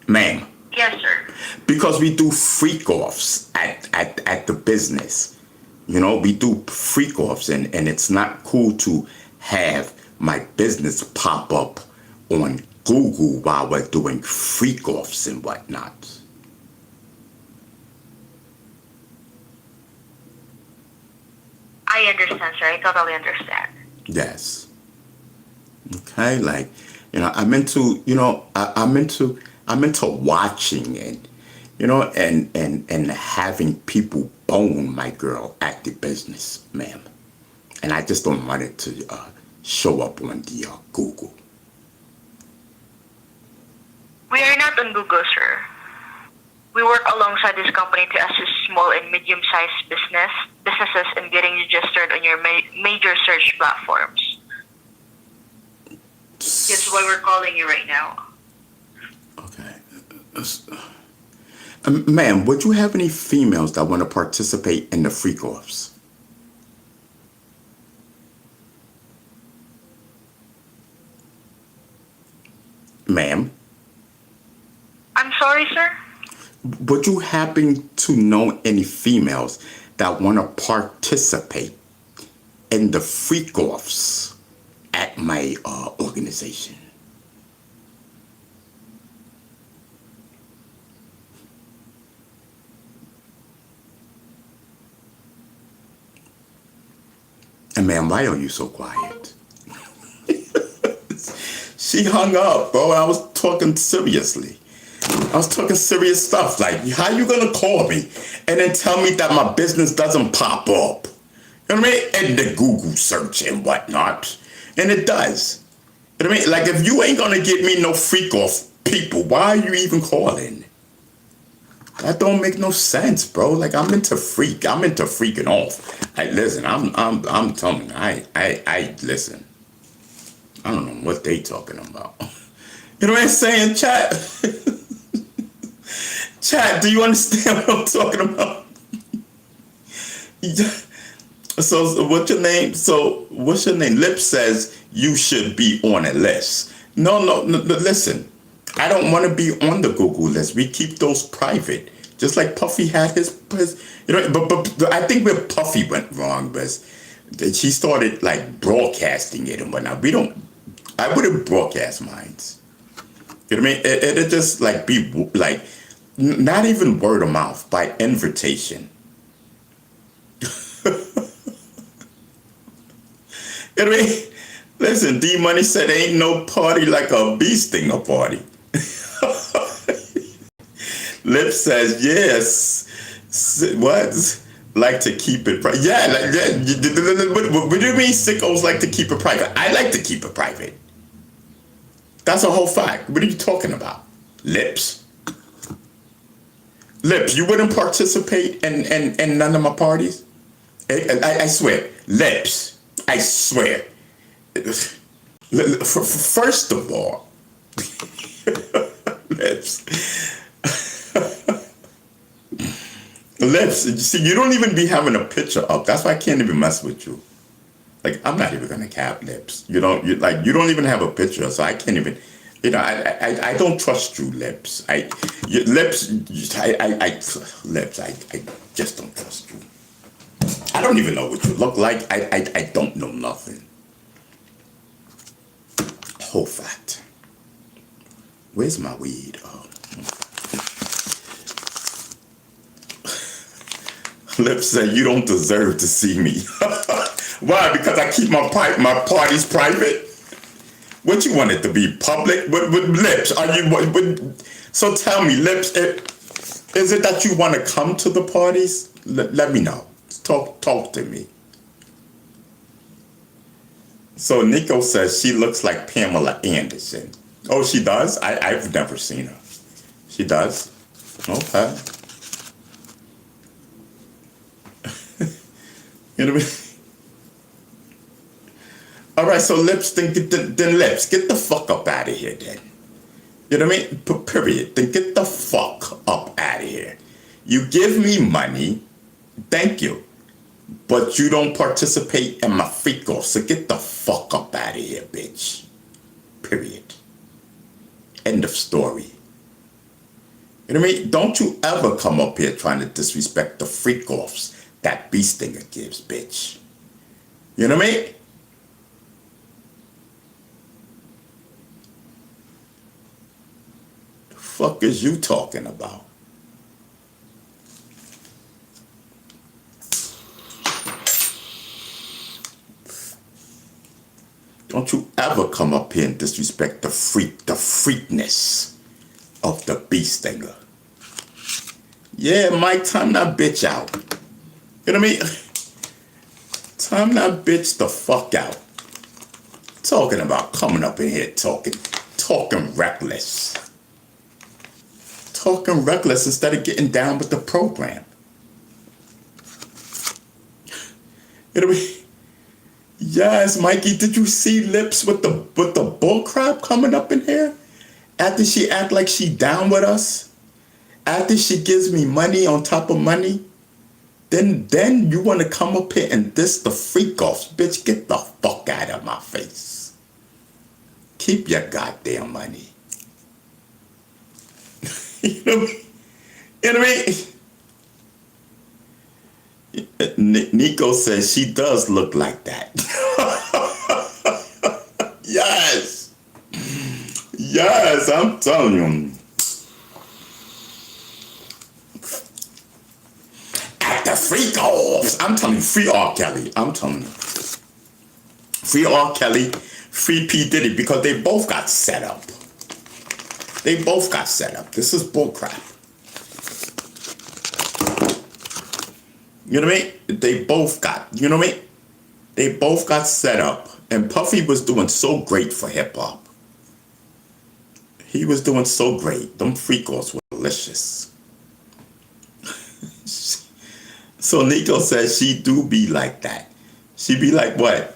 Ma'am. Yes, sir. Because we do freak offs at the business. We do freak offs, and it's not cool to have my business pop up on Google while we're doing freak offs and whatnot. I understand, sir. I totally understand. Yes. Okay, like, I'm into, I'm into watching and, and having people bone my girl at the business, ma'am. And I just don't want it to show up on the Google. We are not on Google, sir. We work alongside this company to assist small and medium-sized businesses in getting registered on your major search platforms. That's why we're calling you right now. Okay. Ma'am, would you have any females that want to participate in the freak-offs? Ma'am? I'm sorry, sir? Would you happen to know any females that want to participate in the freak-offs at my organization? And ma'am, why are you so quiet? She hung up, bro. I was talking seriously. I was talking serious stuff. Like, how you gonna call me and then tell me that my business doesn't pop up? You know what I mean? In the Google search and whatnot. And it does. You know what I mean? Like, if you ain't gonna get me no freak off people, why are you even calling? That don't make no sense, bro. Like, I'm into freaking off. Like, listen, I'm telling you, I listen. I don't know what they talking about. You know what I'm saying, chat? Chat, do you understand what I'm talking about? So what's your name? Lip says you should be on a list. No, listen. I don't want to be on the Google list. We keep those private. Just like Puffy had his but I think where Puffy went wrong was that she started like broadcasting it and whatnot. I wouldn't broadcast mine. You know what I mean? It'd just like be like not even word of mouth, by invitation. You know what I mean? Listen, D Money said ain't no party like a bee stinger party. Lip says yes. What? Like to keep it private. Yeah, like that. What do you mean sickos like to keep it private? I like to keep it private. That's a whole fact. What are you talking about? Lips. Lips, you wouldn't participate in none of my parties? I swear. Lips. I swear. First of all, Lips. Lips, see, you don't even be having a picture up. That's why I can't even mess with you. Like, I'm not even gonna cap Lips. You don't even have a picture, so I can't even. I don't trust you, Lips. Lips, I just don't trust you. I don't even know what you look like. I don't know nothing. Whole fact. Where's my weed? Oh. Lips said you don't deserve to see me. Why? Because I keep my parties private. What you want it to be public? With Lips? Are you? So tell me, Lips. Is it that you want to come to the parties? Let me know. Talk to me. So Nico says she looks like Pamela Anderson. Oh, she does? I've never seen her. She does? Okay. You know what I mean? All right, so Lips, then Lips, get the fuck up out of here then. You know what I mean? Period. Then get the fuck up out of here. You give me money, thank you. But you don't participate in my freak off, so get the fuck up out of here, bitch. Period. End of story. You know what I mean? Don't you ever come up here trying to disrespect the freak offs that Bee Stinger gives, bitch. You know what I mean? The fuck is you talking about? Don't you ever come up here and disrespect the freakness of the bee stinger. Yeah, Mike, time that bitch out. You know what I mean? Time that bitch the fuck out. Talking about coming up in here talking reckless. Talking reckless instead of getting down with the program. You know what I mean? Yes, Mikey, did you see Lips with the bull crap coming up in here? After she act like she down with us? After she gives me money on top of money? Then you want to come up here and diss the freak offs. Bitch, get the fuck out of my face. Keep your goddamn money. You know what I mean? Nico says she does look like that. Yes. Yes, I'm telling you. At the freak offs. I'm telling you, free R. Kelly. I'm telling you. Free R. Kelly, free P. Diddy, because they both got set up. They both got set up. This is bullcrap. You know what I mean? They both got, you know what I mean? They both got set up. And Puffy was doing so great for hip-hop. He was doing so great. Them freak-offs were delicious. So Nico says she do be like that. She be like what?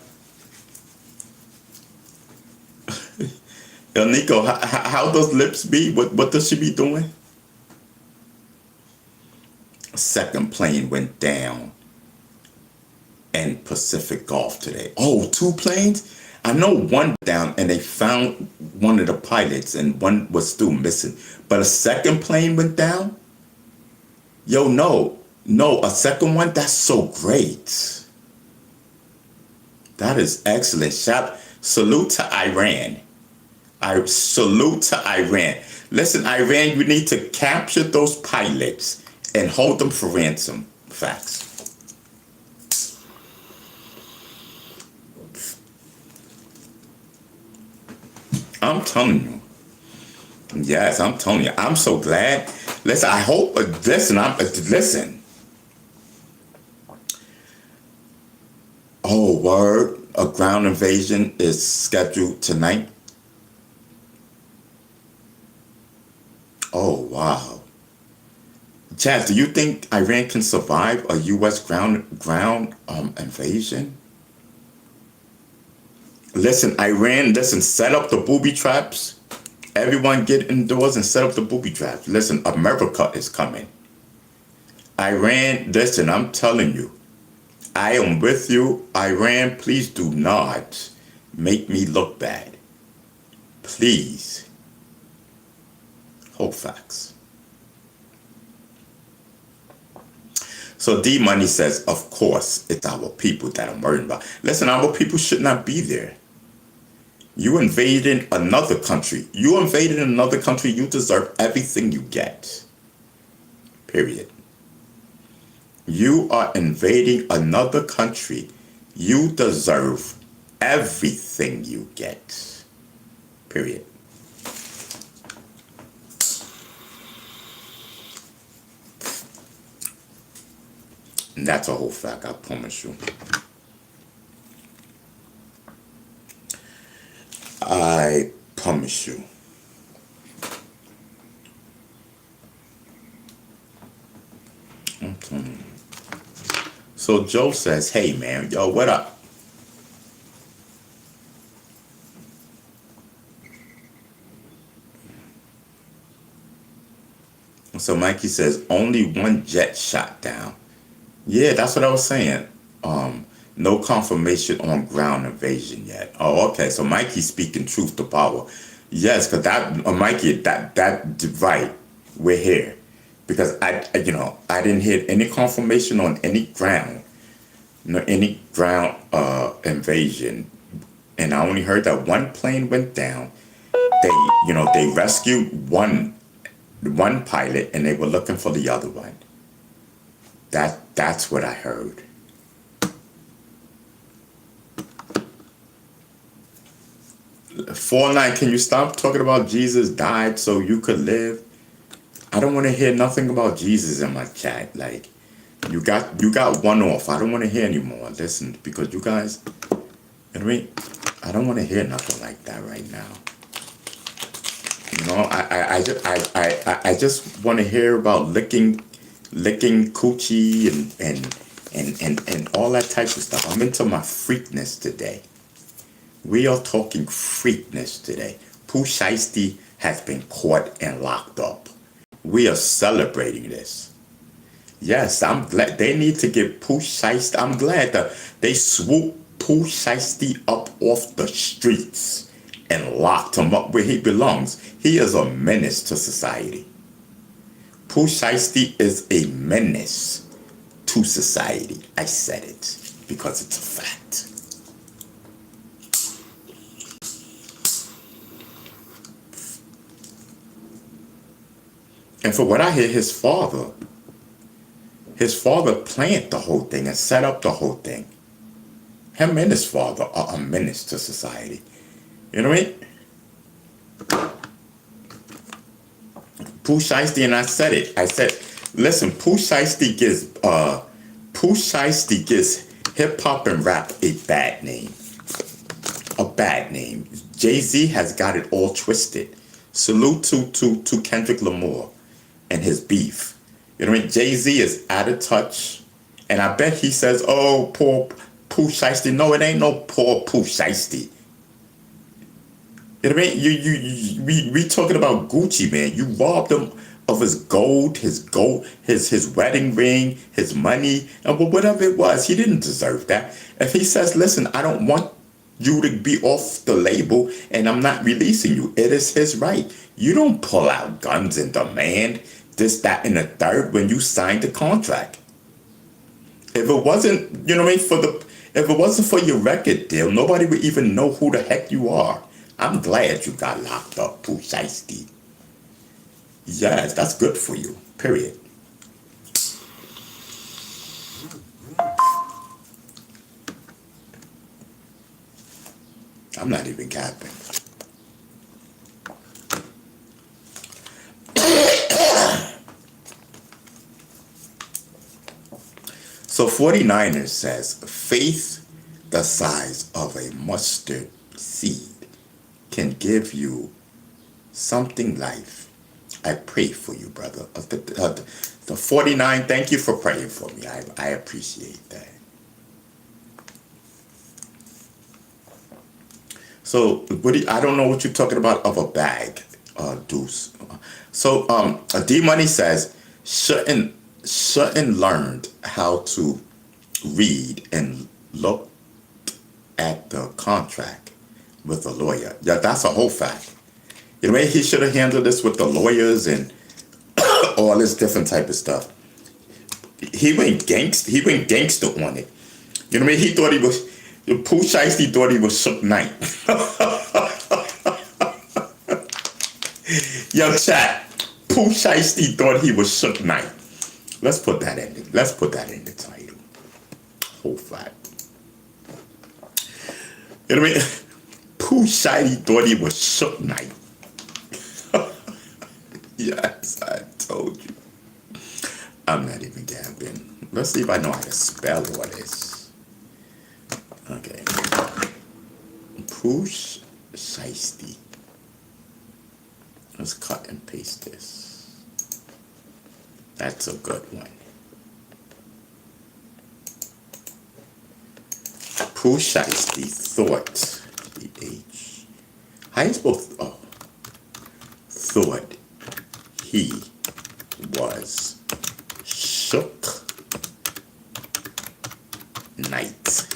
Yo, Nico, how does Lips be? What does she be doing? Second plane went down in Pacific Gulf today. Oh, 2 planes? I know one down and they found one of the pilots and one was still missing. But a second plane went down? Yo, no, a second one? That's so great. That is excellent. Salute to Iran. I salute to Iran. Listen, Iran, you need to capture those pilots and hold them for ransom. Facts. I'm telling you. Yes, I'm telling you. I'm so glad. Listen, I hope. Listen. Oh, word. A ground invasion is scheduled tonight. Oh, wow. Chaz, do you think Iran can survive a U.S. ground invasion? Listen, Iran, set up the booby traps. Everyone get indoors and set up the booby traps. Listen, America is coming. Iran, listen, I'm telling you. I am with you. Iran, please do not make me look bad. Please. Whole facts. So D Money says, of course, it's our people that are murdered by. Listen, our people should not be there. You invaded another country. You invaded another country, you deserve everything you get. Period. You are invading another country. You deserve everything you get. Period. And that's a whole fact, I promise you. I promise you. I'm telling you. So Joe says, hey man, yo, what up? So Mikey says, only one jet shot down. Yeah, that's what I was saying. No confirmation on ground invasion yet. Oh, okay. So Mikey's speaking truth to power. Yes, because that Mikey, that right, we're here. Because I didn't hear any confirmation on any ground, invasion, and I only heard that one plane went down. They rescued one pilot and they were looking for the other one. That's what I heard. 49, can you stop talking about Jesus died so you could live? I don't want to hear nothing about Jesus in my chat. Like, you got one off. I don't want to hear anymore. Listen, because you guys, you know what I mean? I don't want to hear nothing like that right now. You know, I just want to hear about licking coochie and all that type of stuff. I'm into my freakness today. We are talking freakness today. Pooh Shiesty has been caught and locked up. We are celebrating this. Yes, I'm glad they need to get Pooh Shiesty. I'm glad that they swooped Pooh Shiesty up off the streets and locked him up where he belongs. He is a menace to society. Pooh Shiesty is a menace to society. I said it because it's a fact. And for what I hear, his father planned the whole thing and set up the whole thing. Him and his father are a menace to society. You know what I mean? Pooh Shiesty, and I said it. I said, listen, Pooh Shiesty gives hip hop and rap a bad name. A bad name. Jay-Z has got it all twisted. Salute to Kendrick Lamar and his beef. You know what I mean? Jay-Z is out of touch. And I bet he says, oh, poor Pooh Shiesty. No, it ain't no poor Pooh Shiesty. You know what I mean? We talking about Gucci, man. You robbed him of his gold, his wedding ring, his money, and whatever it was. He didn't deserve that. If he says, listen, I don't want you to be off the label and I'm not releasing you, it is his right. You don't pull out guns and demand this, that, and the third when you signed the contract. If it wasn't, you know what I mean, if it wasn't for your record deal, nobody would even know who the heck you are. I'm glad you got locked up, Pooh Shiesty. Yes, that's good for you, period. I'm not even capping. So 49ers says, faith the size of a mustard seed can give you something life. I pray for you, brother. The 49, thank you for praying for me. I appreciate that. So I don't know what you're talking about of a bag, Deuce. So D-Money says, Sutton learned how to read and look at the contract with a lawyer. Yeah, that's a whole fact. You know, he should have handled this with the lawyers and all this different type of stuff. He went gangster on it. You know what I mean? He thought he was, Pooh Shiesty thought he was Suge Knight. Yo, chat. Pooh Shiesty thought he was Suge Knight. Let's put that in the title. Whole fact. You know what I mean? Pooh Shiesty thought he was Suge Knight. Yes, I told you. I'm not even gabbing. Let's see if I know how to spell all this. Okay. Pooh Shiesty. Let's cut and paste this. That's a good one. Pooh Shiesty thought, T-H. How you supposed to, thought he was Suge Knight.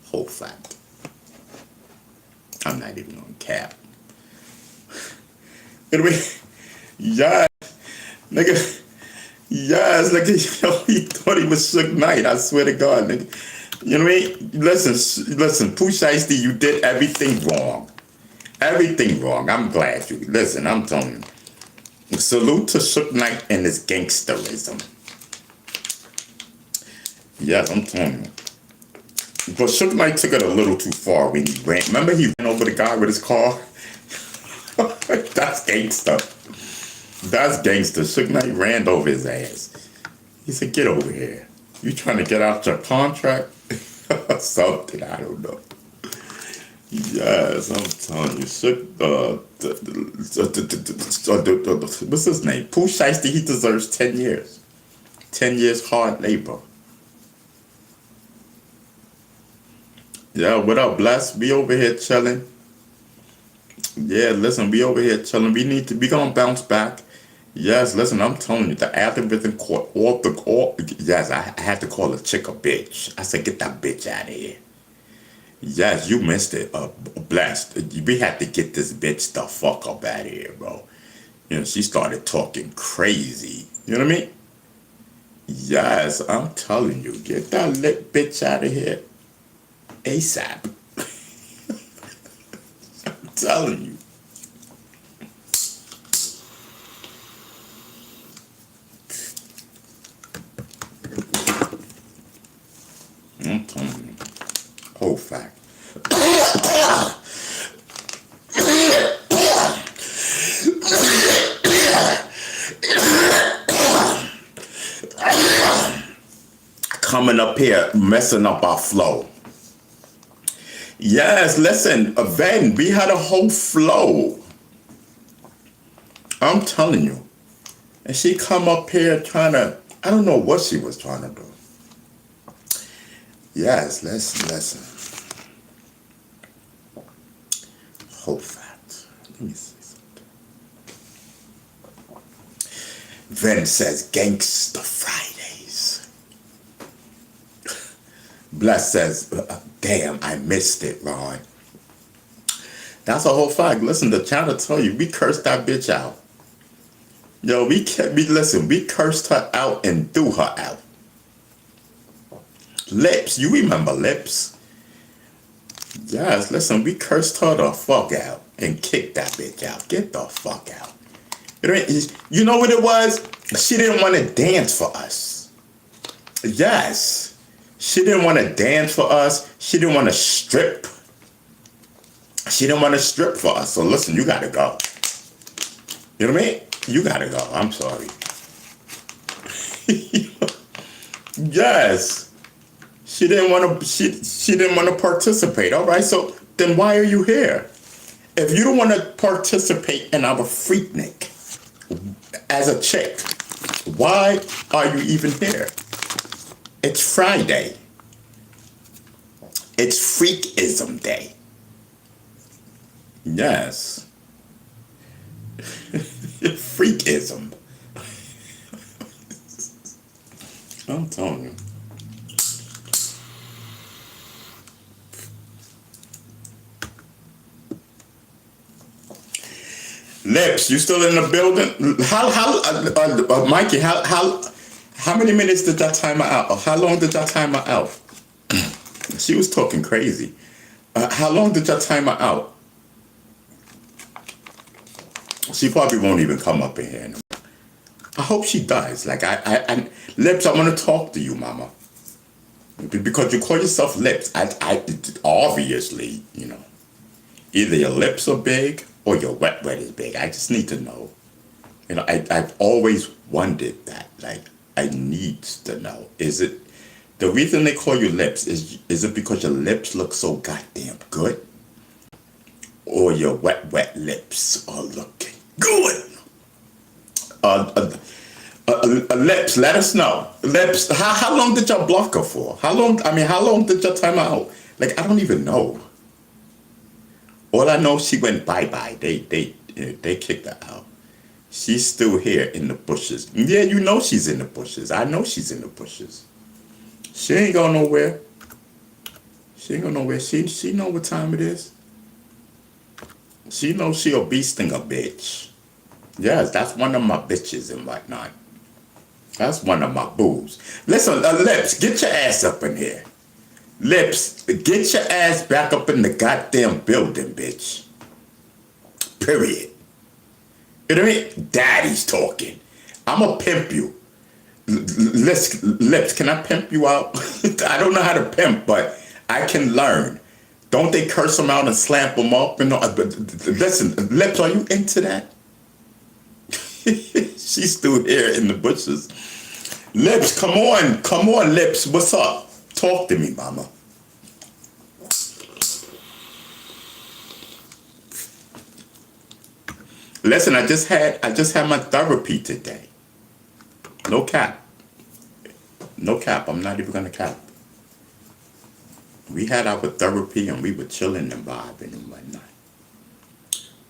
Whole fact. I'm not even on cap. You know what I mean? Yeah, nigga. Yes, nigga. Yo, he thought he was Suge Knight. I swear to God, nigga. You know what I mean? Listen, Pooh Shiesty, you did everything wrong. Everything wrong. I'm glad you. Listen, I'm telling you. Salute to Suge Knight and his gangsterism. Yes, I'm telling you. But Suge Knight took it a little too far when he ran. Remember he ran over the guy with his car? That's gangster. That's gangster. Suge Knight ran over his ass. He said, get over here. You trying to get out your contract? Something, I don't know. Yes, I'm telling you. What's his name? Pooh Shiesty, he deserves 10 years. 10 years hard labor. Yeah, what up, Bless? We over here chilling. Yeah, listen, we over here chilling. We gonna bounce back. Yes, listen, I'm telling you, the algorithm caught yes, I had to call a chick a bitch. I said, get that bitch out of here. Yes, you missed it. Blessed. We had to get this bitch the fuck up out of here, bro. You know, she started talking crazy. You know what I mean? Yes, I'm telling you, get that lit bitch out of here ASAP. I'm telling you. I'm telling you. Whole fact. Coming up here, messing up our flow. Yes, listen, then we had a whole flow. I'm telling you. And she come up here trying to, I don't know what she was trying to do. Yes, listen. Whole fact. Let me see something. Ven says Gangsta Fridays. Bless says, damn, I missed it, Ron. That's a whole fact. Listen, the channel tell you, we cursed that bitch out. Yo, we cursed her out and threw her out. Lips, you remember Lips? Yes, listen, we cursed her the fuck out and kicked that bitch out. Get the fuck out. You know what it was? She didn't want to dance for us. Yes. She didn't want to dance for us. She didn't want to strip. She didn't want to strip for us. So listen, you gotta go. You know what I mean? You gotta go. I'm sorry. Yes. She didn't want to. She didn't want to participate. All right. So then, why are you here? If you don't want to participate in our Freaknik as a chick, why are you even here? It's Friday. It's Freakism Day. Yes. Freakism. I'm telling you. Lips, you still in the building? Mikey, how many minutes did that timer out? Or how long did that timer out? She was talking crazy. How long did that timer out? She probably won't even come up in here anymore. I hope she does. Like I Lips, I want to talk to you, mama. Because you call yourself Lips. I obviously, you know, either your lips are big or your wet is big. I just need to know. You know, I've always wondered that. Like, I need to know. Is it the reason they call you Lips? Is it because your lips look so goddamn good? Or your wet lips are looking good? Lips, let us know. Lips, how long did y'all block her for? How long did y'all time her out? Like, I don't even know. All I know, she went bye-bye. They kicked her out. She's still here in the bushes. Yeah, you know she's in the bushes. I know she's in the bushes. She ain't going nowhere. She ain't going nowhere. She know what time it is. She knows she a beast and a bitch. Yes, that's one of my bitches and whatnot. That's one of my boos. Listen, Lips, get your ass up in here. Lips, get your ass back up in the goddamn building, bitch. Period. You know what I mean? Daddy's talking. I'ma pimp you. Lips, can I pimp you out? I don't know how to pimp, but I can learn. Don't they curse them out and slap them up? And listen, Lips, are you into that? She's still here in the bushes. Lips, come on, Lips, what's up? Talk to me, mama. Listen, I just had my therapy today. No cap. No cap. I'm not even gonna cap. We had our therapy and we were chilling and vibing and whatnot.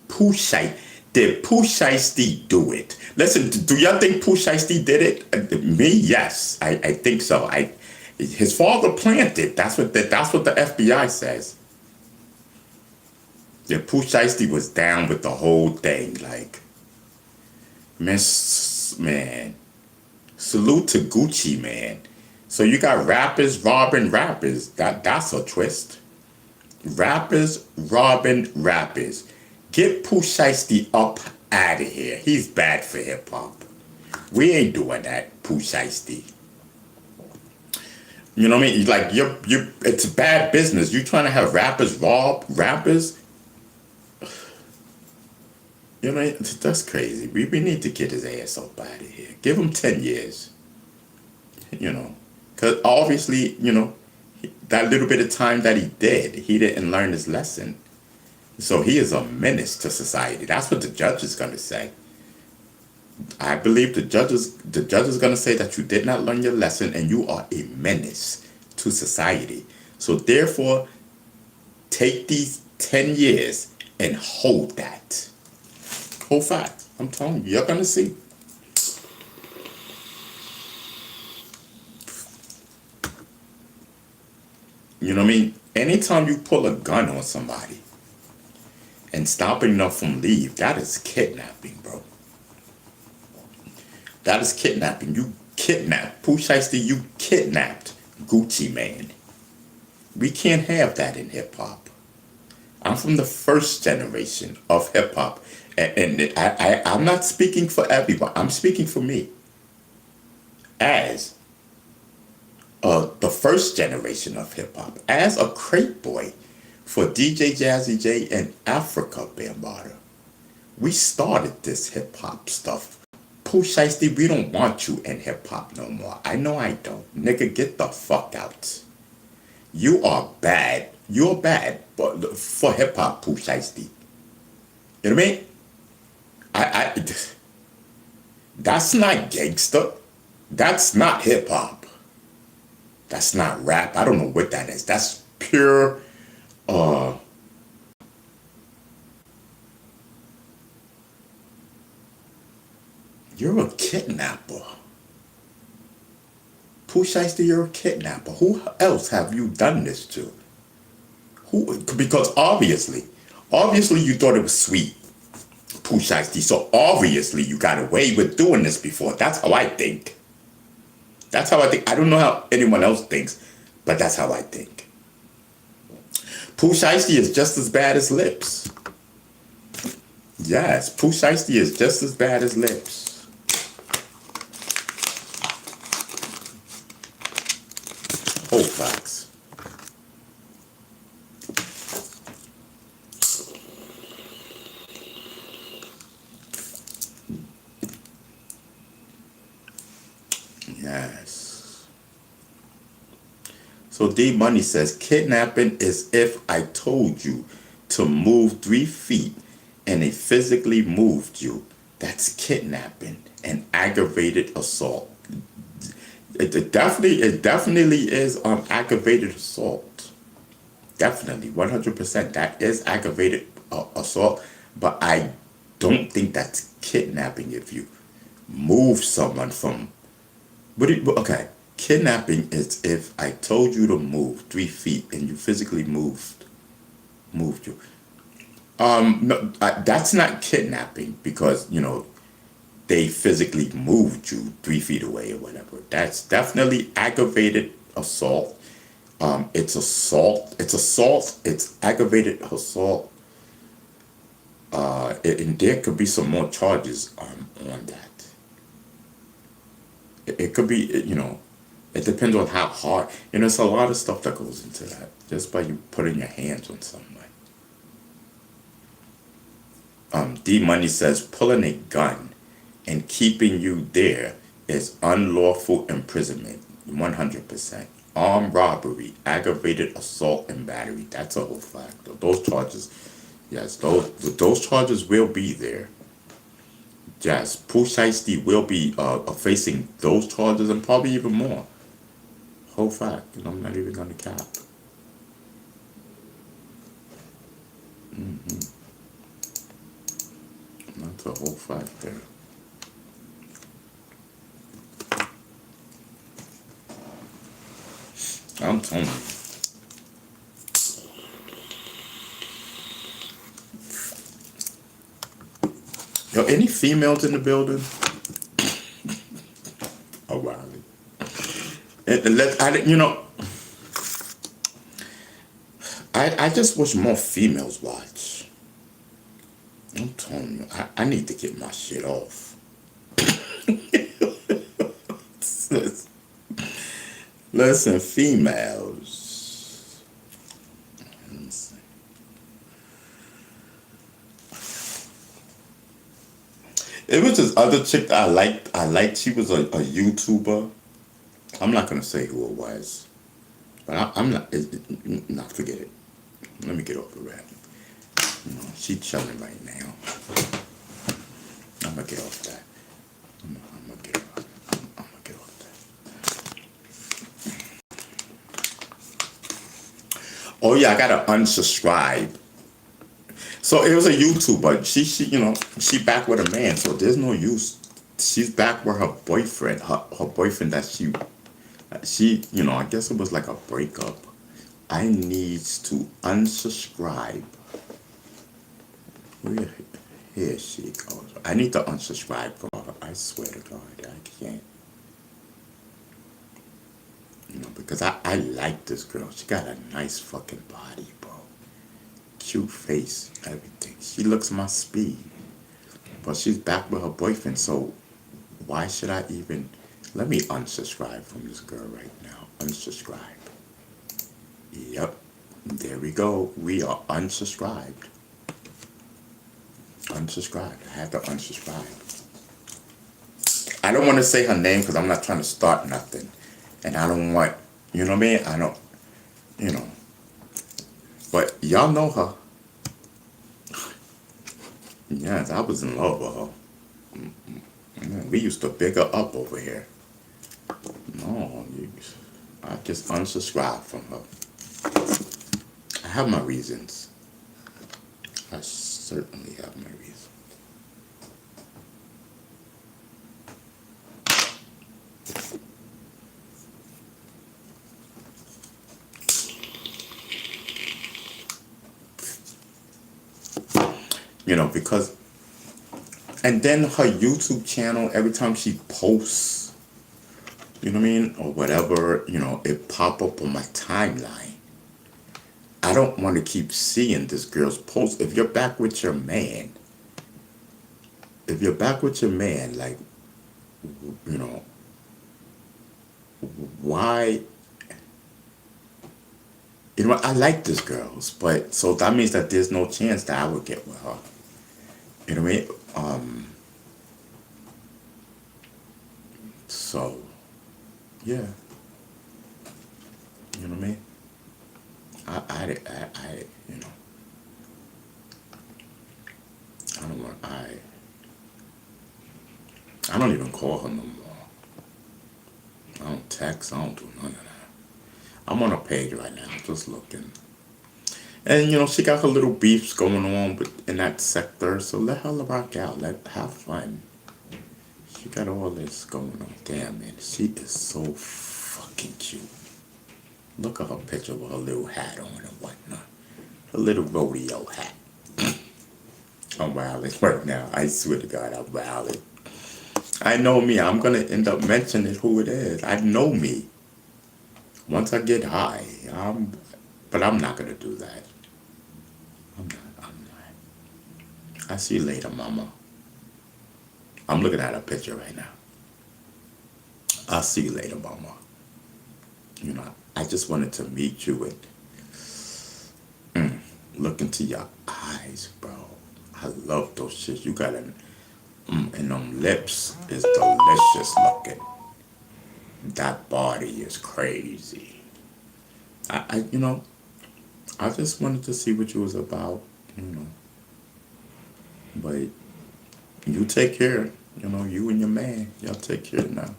Pooh Shiesty. Did Pooh Shiesty do it? Listen, do y'all think Pooh Shiesty did it? Me, yes. I think so. His father planted. That's what the FBI says. Yeah, Pooh Shiesty was down with the whole thing. Like, man, salute to Gucci, man. So you got rappers robbing rappers. That's a twist. Rappers robbing rappers. Get Pooh Shiesty up out of here. He's bad for hip hop. We ain't doing that, Pooh Shiesty. You know what I mean? Like it's bad business. You trying to have rappers rob rappers? You know, that's crazy. We need to get his ass up out of here. Give him 10 years. You know, because obviously, you know, that little bit of time that he didn't learn his lesson. So he is a menace to society. That's what the judge is going to say. I believe the judge is going to say that you did not learn your lesson and you are a menace to society. So therefore, take these 10 years and hold that. Hold fact. I'm telling you, you're going to see. You know what I mean? Anytime you pull a gun on somebody and stopping them from leave, that is kidnapping, bro. That is kidnapping. You kidnapped. Pooh Shiesty, you kidnapped Gucci Mane. We can't have that in hip-hop. I'm from the first generation of hip-hop. And I'm not speaking for everyone. I'm speaking for me. As the first generation of hip-hop. As a crate boy for DJ Jazzy J and Africa Bambaataa. We started this hip-hop stuff. Pooh Shiesty, we don't want you in hip-hop no more. I know I don't. Nigga, get the fuck out. You are bad. You're bad for hip-hop, Pooh Shiesty. You know what I mean? That's not gangster. That's not hip-hop. That's not rap. I don't know what that is. That's pure, you're a kidnapper. Pooh Shiesty, you're a kidnapper. Who else have you done this to? Who? Because obviously you thought it was sweet, Pooh Shiesty. So obviously you got away with doing this before. That's how I think. That's how I think. I don't know how anyone else thinks, but that's how I think. Pooh Shiesty is just as bad as Lips. Yes, Pooh Shiesty is just as bad as Lips. Oh, facts. Yes. So D Money says, kidnapping is if I told you to move 3 feet and they physically moved you. That's kidnapping and aggravated assault. It definitely is aggravated assault. Definitely, 100%. That is aggravated assault. But I don't think that's kidnapping if you move someone from. Okay, kidnapping is if I told you to move 3 feet and you physically moved you. No, that's not kidnapping because they physically moved you 3 feet away or whatever. That's definitely aggravated assault. It's assault. It's aggravated assault. And there could be some more charges on that. It could be, It depends on how hard. And there's a lot of stuff that goes into that. Just by you putting your hands on somebody. D Money says pulling a gun and keeping you there is unlawful imprisonment. 100%. Armed robbery, aggravated assault, and battery. That's a whole fact. Those charges, yes, those charges will be there. Yes, Pooh Shiesty will be facing those charges and probably even more. Whole fact, and I'm not even gonna cap. That's a whole fact there. I'm telling you. Yo, any females in the building? Oh, wow. And I just wish more females watch. I'm telling you, I need to get my shit off. Listen, females. Let me see. It was this other chick that I liked. She was a YouTuber. I'm not gonna say who it was, but I'm not. Not forget it. Let me get over that. She chilling right now. I'm gonna get off that. I'm gonna get off that. Oh yeah, I gotta unsubscribe. So it was a YouTuber. She back with a man. So there's no use. She's back with her boyfriend. Her boyfriend that she, I guess it was like a breakup. I needs to unsubscribe. Here she goes. I need to unsubscribe for her. I swear to God, I can't. Because I like this girl. She got a nice fucking body, bro. Cute face, everything. She looks my speed. But she's back with her boyfriend, so why should I even... Let me unsubscribe from this girl right now. Unsubscribe. Yep. There we go. We are unsubscribed. Unsubscribed. I had to unsubscribe. I don't want to say her name because I'm not trying to start nothing. And I don't want... You know what I mean? I don't... But y'all know her. Yes, I was in love with her. We used to big her up over here. No, I just unsubscribed from her. I have my reasons. I certainly have my reasons. Because, and then her YouTube channel, every time she posts, you know what I mean, or whatever, it pop up on my timeline. I don't want to keep seeing this girl's post. If you're back with your man, like, why? I like this girl, but so that means that there's no chance that I would get with her. You know what I mean? So, yeah. You know what I mean? I don't even call her no more. I don't text, I don't do none of that. I'm on her page right now, just looking. And, she got her little beefs going on in that sector, so let her rock out. Have fun. She got all this going on. Damn, man, she is so fucking cute. Look at her picture with her little hat on and whatnot. Her little rodeo hat. I'm wilding right now. I swear to God, I'm wilding. I know me. I'm going to end up mentioning who it is. I know me. Once I get high, but I'm not going to do that. I'm not. I'll see you later, mama. I'm looking at a picture right now. I'll see you later, mama. You know, I just wanted to meet you and look into your eyes, bro. I love those shits. You got an and them lips is delicious looking. That body is crazy. You know, I just wanted to see what you was about, you know. But you take care, you know, you and your man, y'all take care now.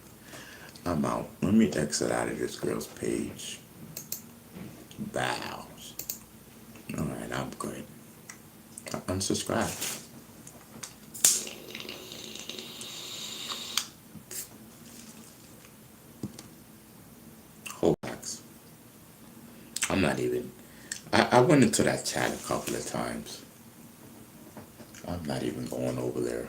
I'm out. Let me exit out of this girl's page. Vows. All right, I'm good. Unsubscribe. Whole facts. I'm not even. I went into that chat a couple of times. I'm not even going over there.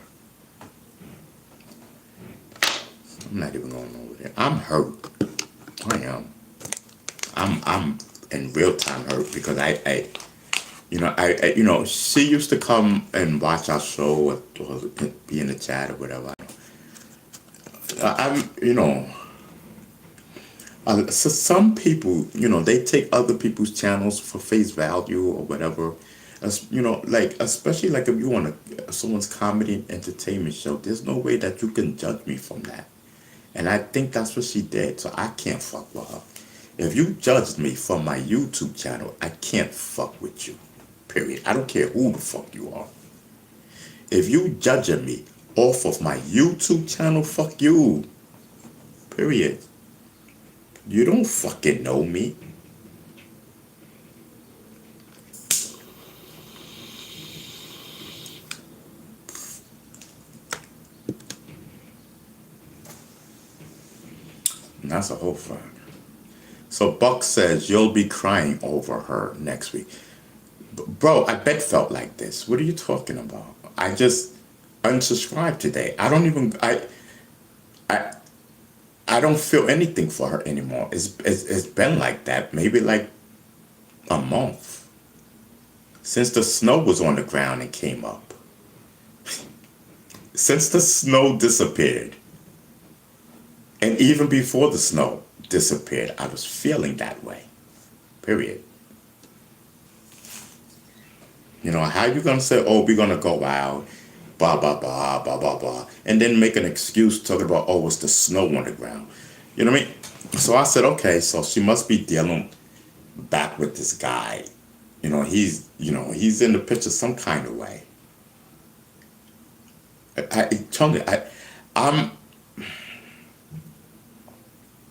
I'm not even going over there. I'm hurt. I am. I'm in real time hurt because you know, she used to come and watch our show or be in the chat or whatever. You know, so some people, you know, they take other people's channels for face value or whatever. As you know, like especially like if you want someone's comedy and entertainment show, there's no way that you can judge me from that. And I think that's what she did, so I can't fuck with her. If you judged me from my YouTube channel, I can't fuck with you. Period. I don't care who the fuck you are. If you judging me off of my YouTube channel, fuck you. Period. You don't fucking know me. And that's a whole fact. So Buck says you'll be crying over her next week. Bro, I bet felt like this. What are you talking about? I just unsubscribed today. I don't feel anything for her anymore. It's been like that, maybe like a month. Since the snow was on the ground and came up. Since the snow disappeared. And even before the snow disappeared, I was feeling that way. Period. You know, how you gonna say, oh, we're gonna go out, blah, blah, blah, blah, blah, blah, and then make an excuse talking about, oh, it's the snow on the ground. You know what I mean? So I said, okay, so she must be dealing back with this guy. You know, he's in the picture some kind of way.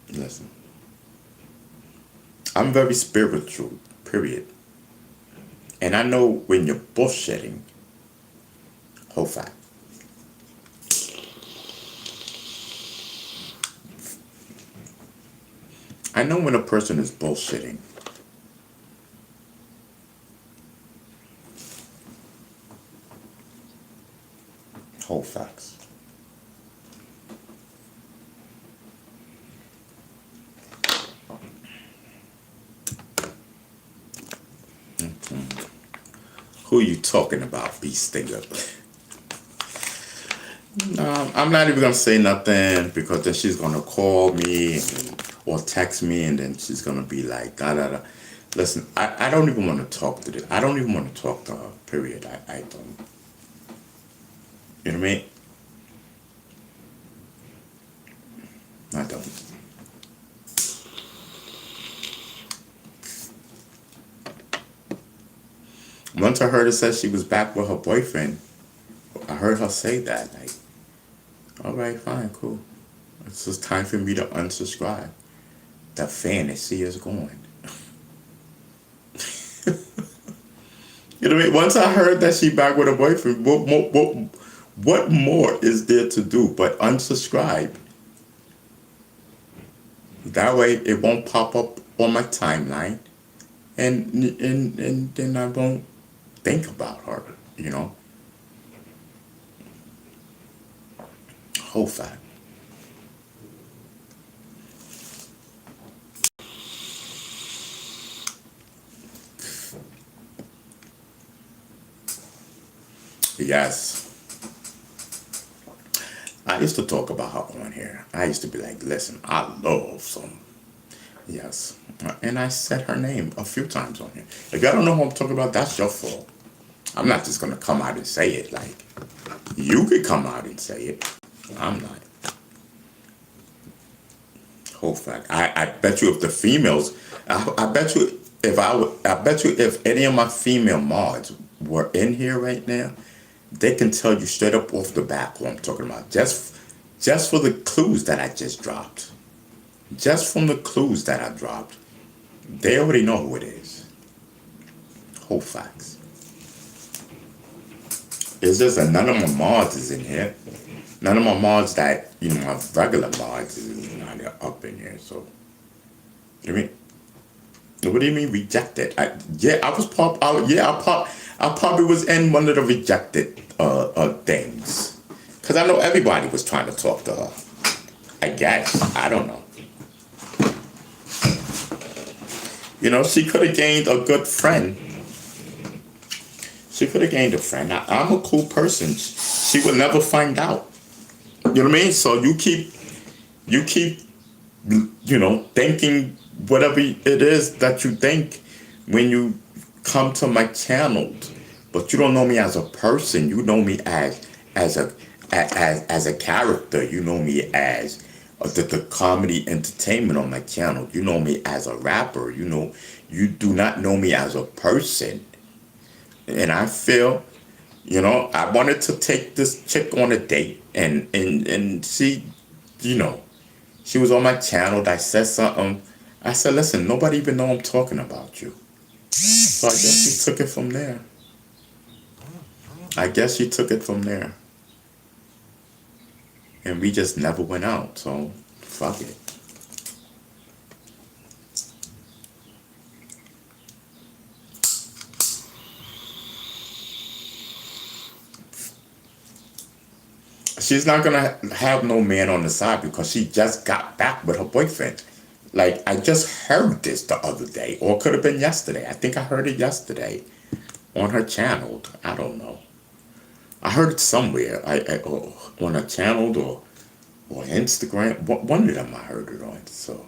Listen, I'm very spiritual, period. And I know when you're bullshitting, whole fact. I know when a person is bullshitting. Whole facts. Who are you talking about, Bee Stinger? No, I'm not even gonna say nothing because then she's gonna call me or text me and then she's gonna be like da da da. Listen, I don't even want to talk to this. I don't even want to talk to her. Period. I don't. You know what I mean? I don't. Once I heard her say she was back with her boyfriend, I heard her say that. Like, all right, fine, cool. It's just time for me to unsubscribe. The fantasy is gone. You know what I mean? Once I heard that she back with her boyfriend, what more is there to do but unsubscribe? That way it won't pop up on my timeline, and then I won't think about her, you know. Whole fact. Yes. I used to talk about her on here. I used to be like, listen, I love some Yes. And I said her name a few times on here. If y'all don't know who I'm talking about, that's your fault. I'm not just gonna come out and say it. Like, you could come out and say it. I'm not. Whole fact. I bet you if the females, I bet you if I bet you if any of my female mods were in here right now, they can tell you straight up off the bat who I'm talking about. Just for the clues that I just dropped. Just from the clues that I dropped. They already know who it is. Whole facts. It's just that none of my mods is in here. None of my mods that, my regular mods is not up in here, so. You mean? What do you mean rejected? I probably was in one of the rejected things. Cause I know everybody was trying to talk to her. I guess. I don't know. She could have gained a good friend. She could have gained a friend. I'm a cool person. She would never find out. You know what I mean? So you keep, thinking whatever it is that you think when you come to my channel, but you don't know me as a person. You know me as a character. You know me as the comedy entertainment on my channel. You know me as a rapper. You do not know me as a person. And I feel, I wanted to take this chick on a date, and she, she was on my channel. I said something. I said, listen, nobody even know I'm talking about you. So I guess she took it from there. And we just never went out, so fuck it. She's not gonna have no man on the side because she just got back with her boyfriend. Like, I just heard this the other day, or it could have been yesterday. I think I heard it yesterday on her channel. I don't know. I heard it somewhere. On her channel or Instagram. One of them I heard it on. So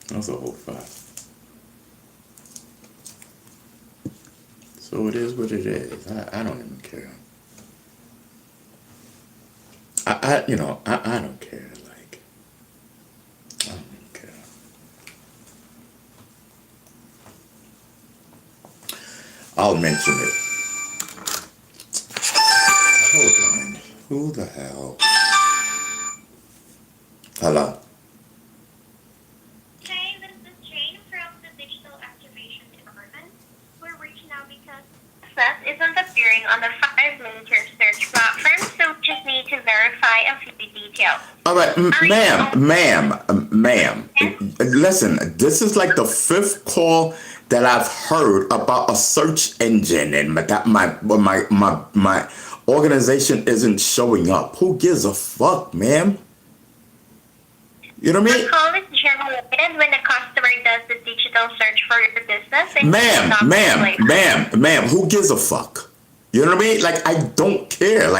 that's a whole fact. So it is what it is. I don't even care. I don't care. Like, I don't even care. I'll mention it. Hold on. Who the hell? Hello? Hey, this is Jane from the Digital Activation Department. We're reaching out because success isn't appearing on the 5 major search platforms, so just need to verify a few details. All right, ma'am. Listen, this is like the 5th call that I've heard about a search engine and that my organization isn't showing up. Who gives a fuck, ma'am? You know what I mean? The call is generated when the customer does the digital search for your business. Ma'am, who gives a fuck? You know what I mean? Like, I don't care.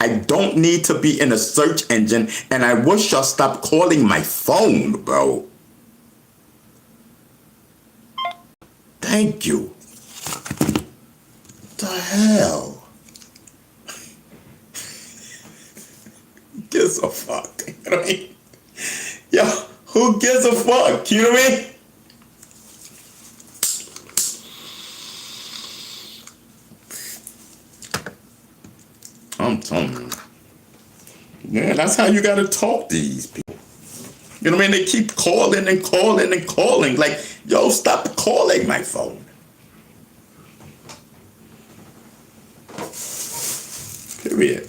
I don't need to be in a search engine, and I wish y'all stop calling my phone, bro. Thank you. The hell? Gives a fuck. You know what I mean? Yo, who gives a fuck? You know what I mean? I'm telling you. Yeah, that's how you gotta talk to these people. You know what I mean? They keep calling and calling and calling. Like, yo, stop calling my phone. Period.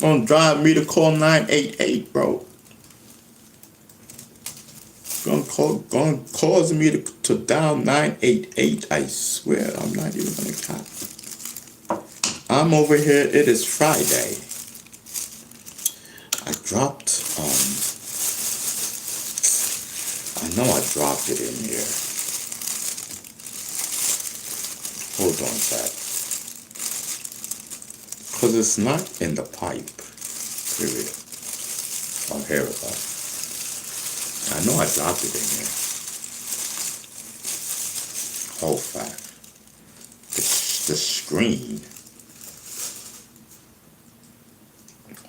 Gonna drive me to call 988, bro. Gonna cause me to dial 988. I swear, I'm not even gonna count. I'm over here. It is Friday. I dropped. I know I dropped it in here. Hold on, chat. Because it's not in the pipe. Period. Oh, here we go. I know I dropped it in here. Whole fact. The screen.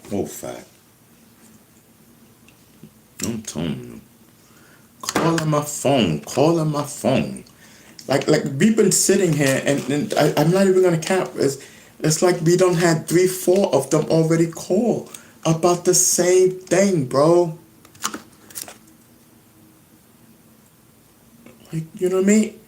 Whole fact. I'm telling you. Calling my phone. Calling my phone. Like we've been sitting here and I'm not even gonna cap. It's like we don't have 3-4 of them already call about the same thing, bro. Like, you know what I mean?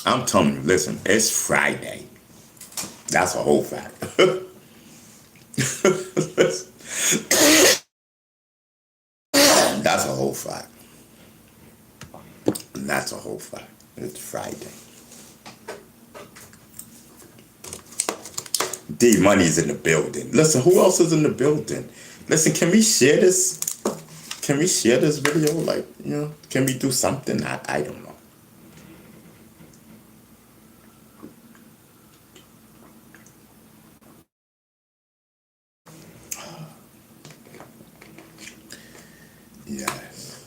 I'm telling you, listen, it's Friday. That's a whole fact. That's a whole fact. That's a whole fact. It's Friday. D Money's in the building. Listen, who else is in the building? Listen, can we share this? Can we share this video? Like, you know, can we do something? I don't know. Yes.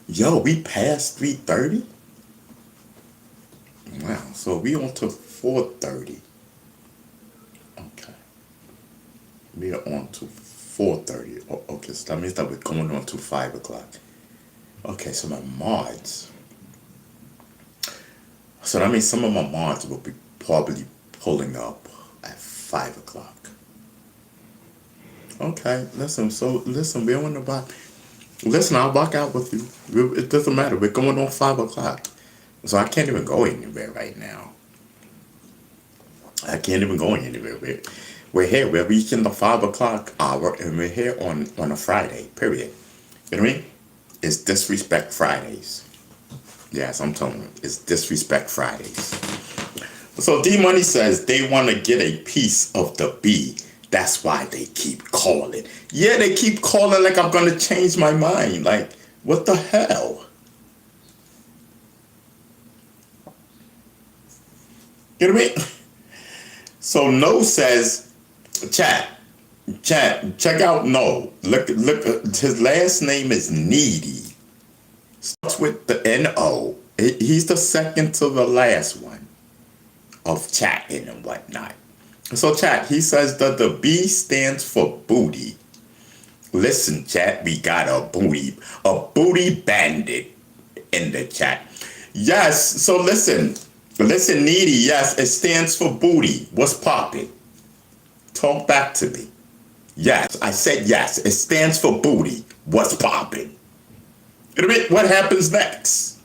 Yo, we passed 3:30? Wow, so we on to 4:30. Okay. We are on to 4:30. Okay, so that means that we're going on to 5 o'clock. Okay, so my mods. So that means some of my mods will be probably pulling up at 5 o'clock. Okay, listen, we're on about. Listen, I'll walk out with you. It doesn't matter. We're going on 5 o'clock. So I can't even go anywhere right now. I can't even go anywhere. We're here. We're reaching the 5 o'clock hour, and we're here on a Friday, period. You know what I mean? It's Disrespect Fridays. Yes, I'm telling you. It's Disrespect Fridays. So D-Money says they want to get a piece of the B. That's why they keep calling. Yeah, they keep calling like I'm going to change my mind. Like, what the hell? You know what I mean? So No says, chat, check out No. Look, his last name is Needy. Starts with the N-O. He's the second to the last one of chatting and whatnot. So chat, he says that the B stands for booty. Listen, chat, we got a booty bandit in the chat. Yes, so listen, Needy, yes, it stands for booty. What's poppin'? Talk back to me. Yes, I said yes, it stands for booty. What's poppin'? What happens next?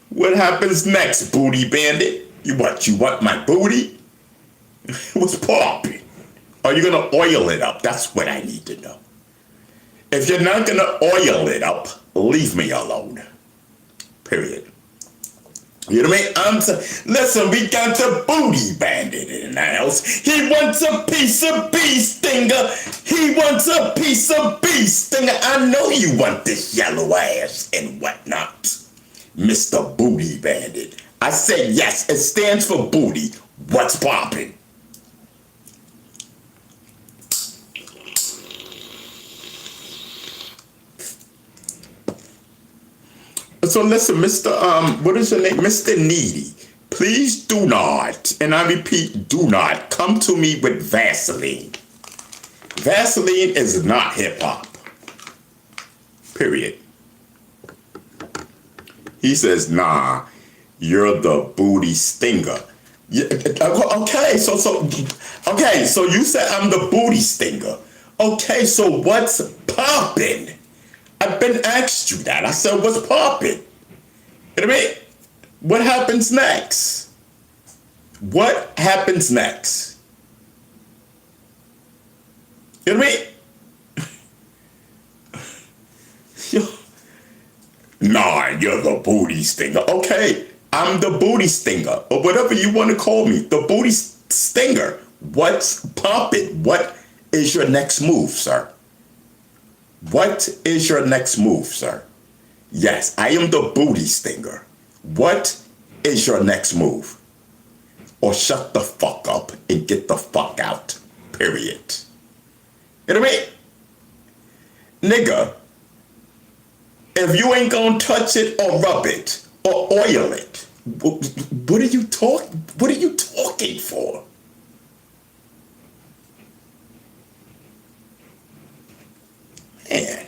What happens next, booty bandit? You want my booty? What's poppin'? Are you gonna oil it up? That's what I need to know. If you're not gonna oil it up, leave me alone. Period. You know what I mean? Listen, we got the booty bandit in the house. He wants a piece of bee stinger. He wants a piece of bee stinger. I know you want this yellow ass and whatnot, Mr. Booty Bandit. I said yes, it stands for booty. What's poppin'? So listen, what is your name? Mr. Needy. Please do not, and I repeat, do not come to me with Vaseline. Vaseline is not hip hop. Period. He says, nah, you're the booty stinger. Yeah, okay, so you said I'm the booty stinger. Okay, so what's poppin'? I've been asked you that. I said, what's poppin'? You know what I mean? What happens next? What happens next? You know what I mean? Nah, you're the booty stinger. Okay, I'm the booty stinger, or whatever you want to call me. The booty stinger. Pump it. What is your next move, sir? What is your next move, sir? Yes, I am the booty stinger. What is your next move? Or shut the fuck up and get the fuck out. Period. You know what I mean? Nigga, if you ain't gonna touch it or rub it or oil it, what are you talking for? Man.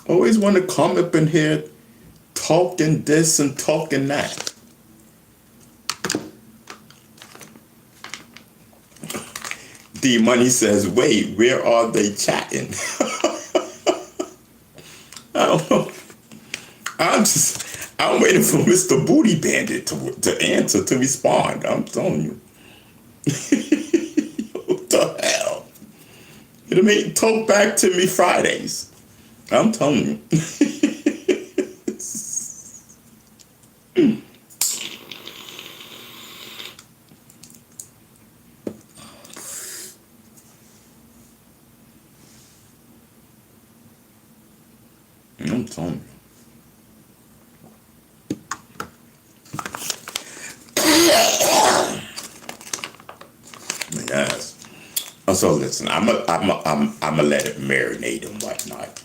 Always want to come up in here talking this and talking that. D Money says, wait, where are they chatting? I don't know. I'm waiting for Mr. Booty Bandit to answer, to respond. I'm telling you. What the hell? You know what I mean? Talk back to me Fridays. I'm telling you. I'm telling you. Yes. So listen, I'm a let it marinate and whatnot.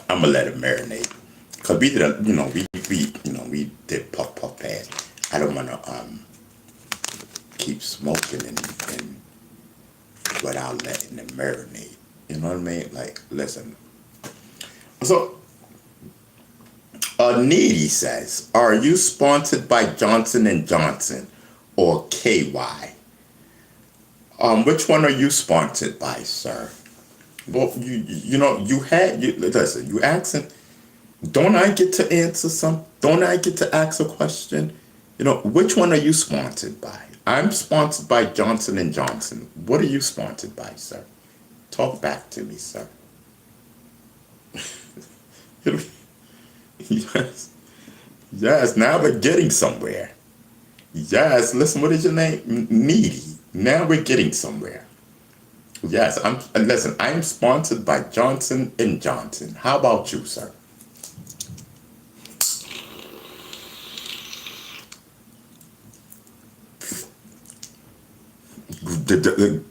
I'm gonna let it marinate, cause we did, we did puff pass. I don't wanna keep smoking and without letting it marinate. You know what I mean? Like, listen. So, Needy says, "Are you sponsored by Johnson and Johnson or KY? Which one are you sponsored by, sir?" Well, listen, you asking, don't I get to answer don't I get to ask a question? Which one are you sponsored by? I'm sponsored by Johnson and Johnson. What are you sponsored by, sir? Talk back to me, sir. Yes, now we're getting somewhere. Yes, listen, what is your name? Needy. Now we're getting somewhere. Yes, I'm sponsored by Johnson and Johnson. How about you, sir?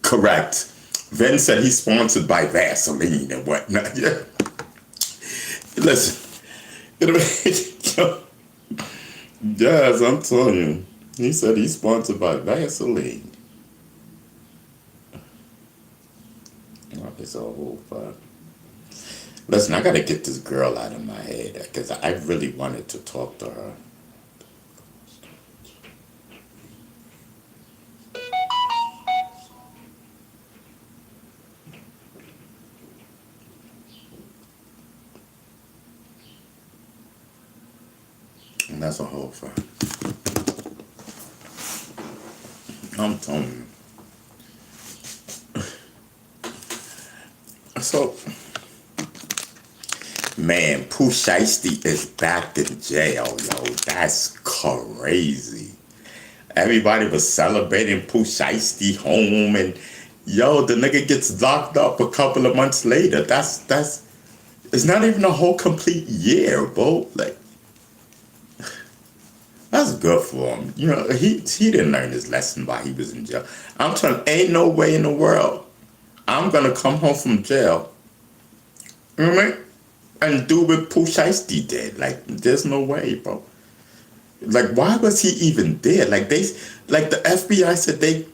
Correct. Vin said he's sponsored by Vaseline and whatnot. Yeah. Listen. Yes, I'm telling you. He said he's sponsored by Vaseline. It's a whole fuck. Listen, I gotta get this girl out of my head because I really wanted to talk to her. And that's a whole fuck. I'm telling you. So, man, Pooh Shiesty is back in jail, yo. That's crazy. Everybody was celebrating Pooh Shiesty home, and yo, the nigga gets locked up a couple of months later. It's not even a whole complete year, bro. Like, that's good for him. He didn't learn his lesson while he was in jail. I'm telling you, ain't no way in the world I'm gonna come home from jail, you know what I mean, and do what Pooh Shiesty did. Like, there's no way, bro. Like, why was he even there? Like, the FBI said they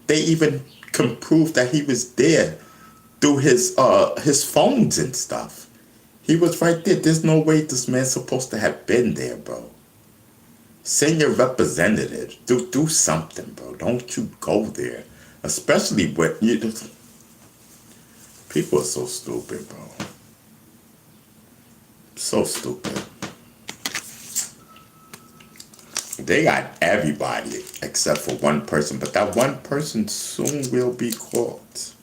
even can prove that he was there through his phones and stuff. He was right there. There's no way this man's supposed to have been there, bro. Send your representative. Do something, bro. Don't you go there, especially when you. People are so stupid, bro. So stupid. They got everybody except for one person, but that one person soon will be caught.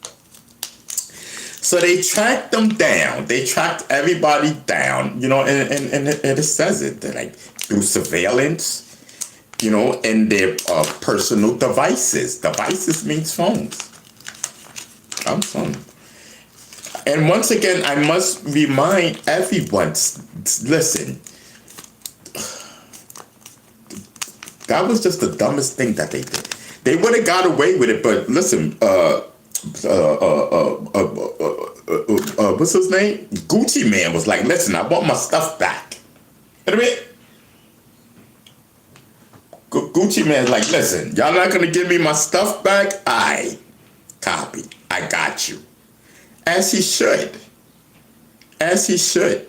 So they tracked them down. They tracked everybody down, and it says it that, like, through surveillance, and their personal devices. Devices means phones. I'm phone. And once again, I must remind everyone, listen, that was just the dumbest thing that they did. They would have got away with it, but listen, what's his name? Gucci Man was like, listen, I want my stuff back. You know what I mean? Gucci Man's like, listen, y'all not gonna give me my stuff back? I copy. I got you. As he should. As he should.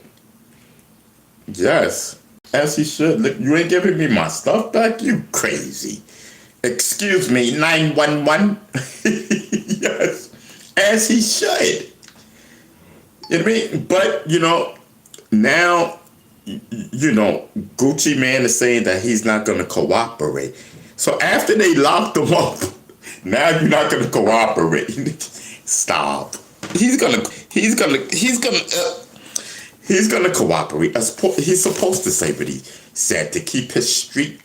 Yes. As he should. Look, you ain't giving me my stuff back? You crazy. Excuse me, 911? Yes. As he should. You know what I mean? But, now, Gucci Man is saying that he's not going to cooperate. So after they locked him up, now you're not going to cooperate. Stop. He's gonna cooperate. He's supposed to say what he said to keep his street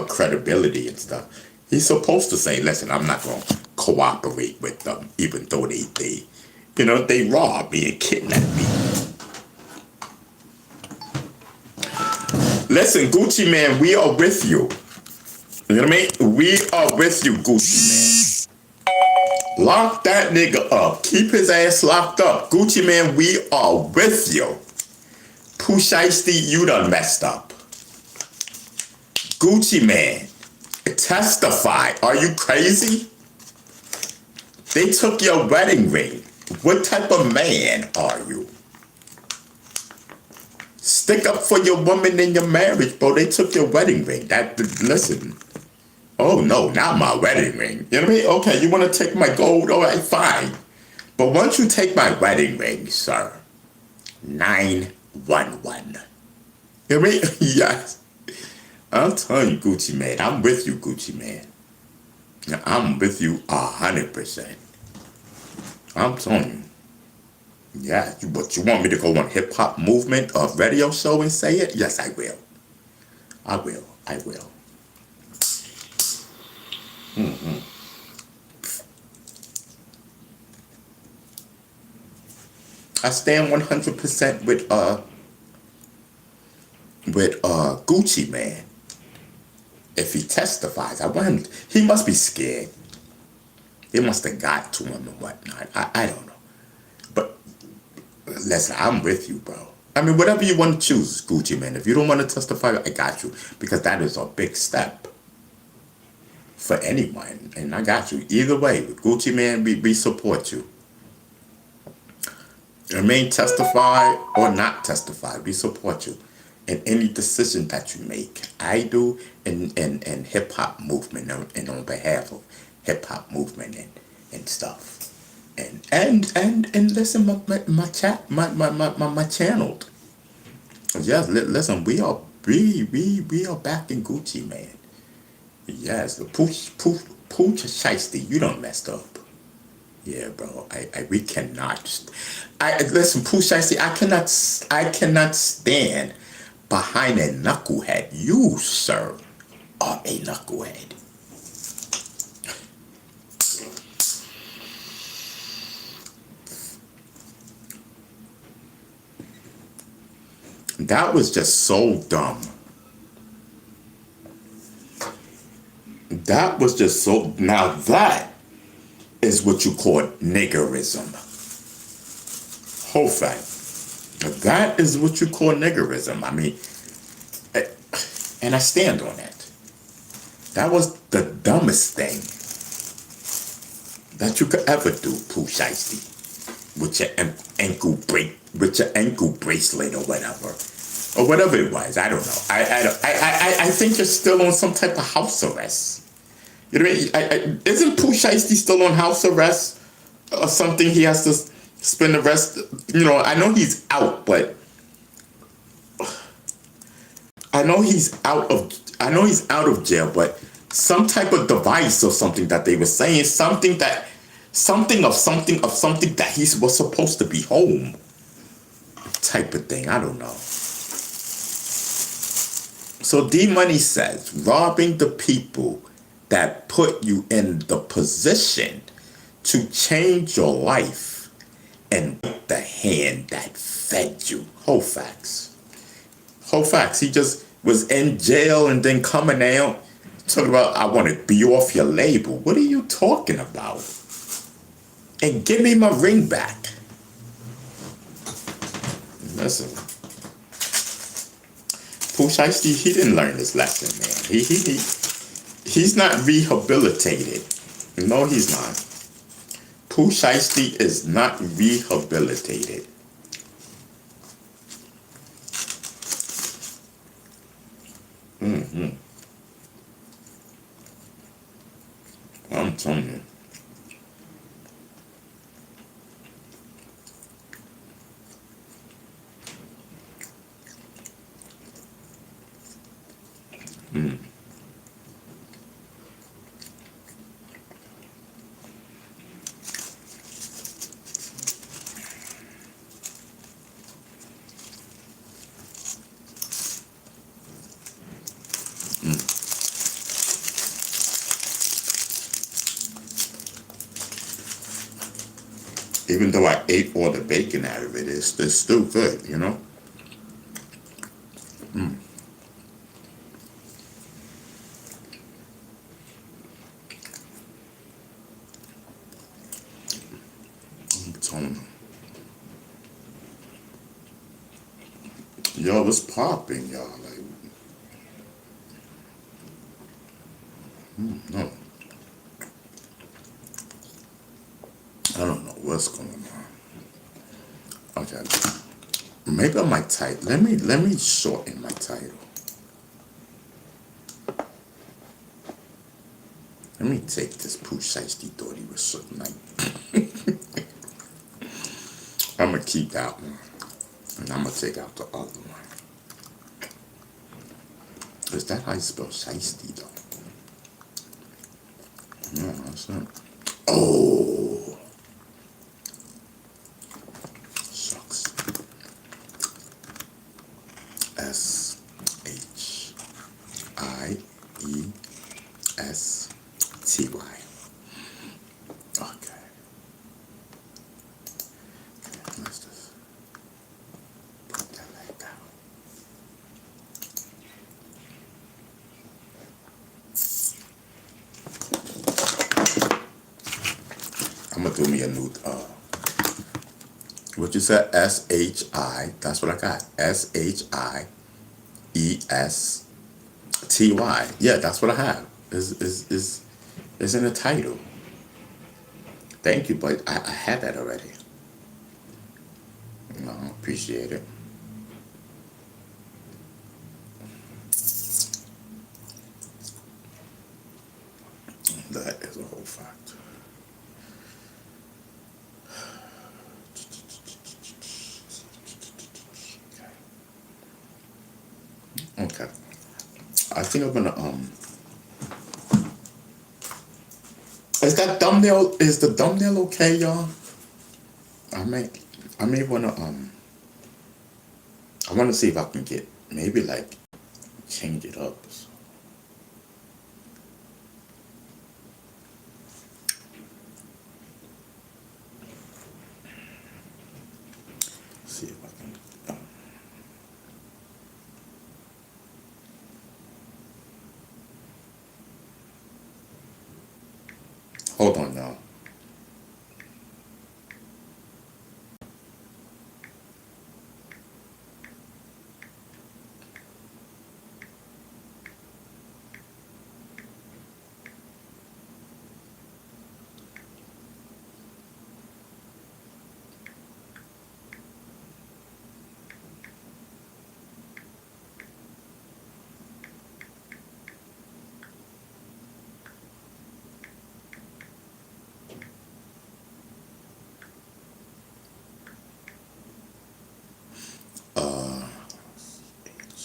credibility and stuff. He's supposed to say, listen, I'm not going to cooperate with them, even though they robbed me and kidnapped me. Listen, Gucci Man, we are with you. You know what I mean? We are with you, Gucci Man. Lock that nigga up. Keep his ass locked up. Gucci Man, we are with you. Pooh Shiesty, you done messed up. Gucci Man, testify. Are you crazy? They took your wedding ring. What type of man are you? Stick up for your woman in your marriage, bro. They took your wedding ring. Listen. Oh, no, not my wedding ring. You know what I mean? Okay, you want to take my gold? All right, fine. But once you take my wedding ring, sir, 911. You know what I mean? Yes. I'm telling you, Gucci Man. I'm with you, Gucci Man. I'm with you 100%. I'm telling you. Yeah, but you want me to go on Hip Hop Movement radio show and say it? Yes, I will. I will. Mm-hmm. I stand 100% with Gucci Man. If he testifies, I want him. He must be scared. They must have got to him and whatnot. I don't know. But listen, I'm with you, bro. I mean, whatever you want to choose, Gucci Man. If you don't want to testify, I got you. Because that is a big step for anyone. And I got you. Either way, Gucci Man, we support you. I mean, testify or not testify, we support you in any decision that you make. I do in hip hop movement and on behalf of hip hop movement and stuff. And listen, my channel. Yes, listen, we are back in Gucci Man. Yes, the Pooh Shiesty, you done messed up. Yeah, bro. We cannot. Listen, Pooh Shiesty, I cannot stand behind a knucklehead. You, sir, are a knucklehead. That was just so dumb. That was just so. Now that is what you call niggerism. Whole fact. That is what you call niggerism. I mean, and I stand on that. That was the dumbest thing that you could ever do, Pooh Shiesty, with your ankle bracelet or whatever it was. I don't know. I think you're still on some type of house arrest. You know what I mean? Isn't Pooh Shiesty still on house arrest or something? He has to spend the rest. I know he's out, but I know he's out of jail. But some type of device or something that they were saying, something that something of that he was supposed to be home, type of thing. I don't know. So D Money says, robbing the people that put you in the position to change your life and the hand that fed you. Whole facts. Whole facts. He just was in jail and then coming out talking about, I want to be off your label. What are you talking about? And give me my ring back. Listen. Pooh Shiesty, he didn't learn his lesson, man. He's not rehabilitated. No, he's not. Pooh Shiesty is not rehabilitated. I'm telling you. Even though I ate all the bacon out of it, it's still good, you know? I'm telling you. Yo, what's popping, y'all? Like, no. I don't know what's going on. Okay. Maybe I might type. Let me shorten my title. Let me take this Pooh Shiesty thought he was something like. I'm gonna keep that one. And I'm gonna take out the other one. Is that how you spell Shiesty though? No, that's not. Oh, shucks. SHIESTY. Okay. Let's just put that like that. I'm gonna do me a new what you said? SHI. That's what I got. SHIESTY. Yeah, that's what I have. Is in the title. Thank you, but I had that already. No, appreciate it. That is a whole fact. Okay. I think I'm gonna is the thumbnail okay, y'all? I may wanna I wanna see if I can get maybe like change it up. See if I can hold on now.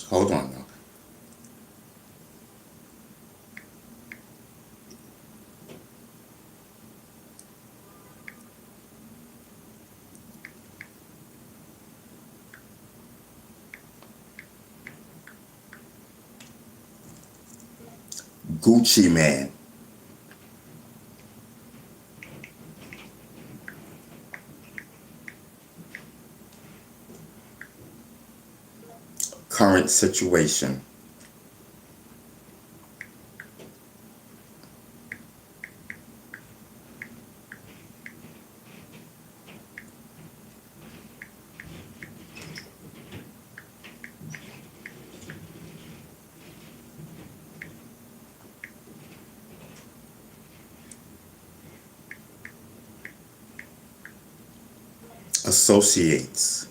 Hold on now. Gucci Man. Current situation. Associates.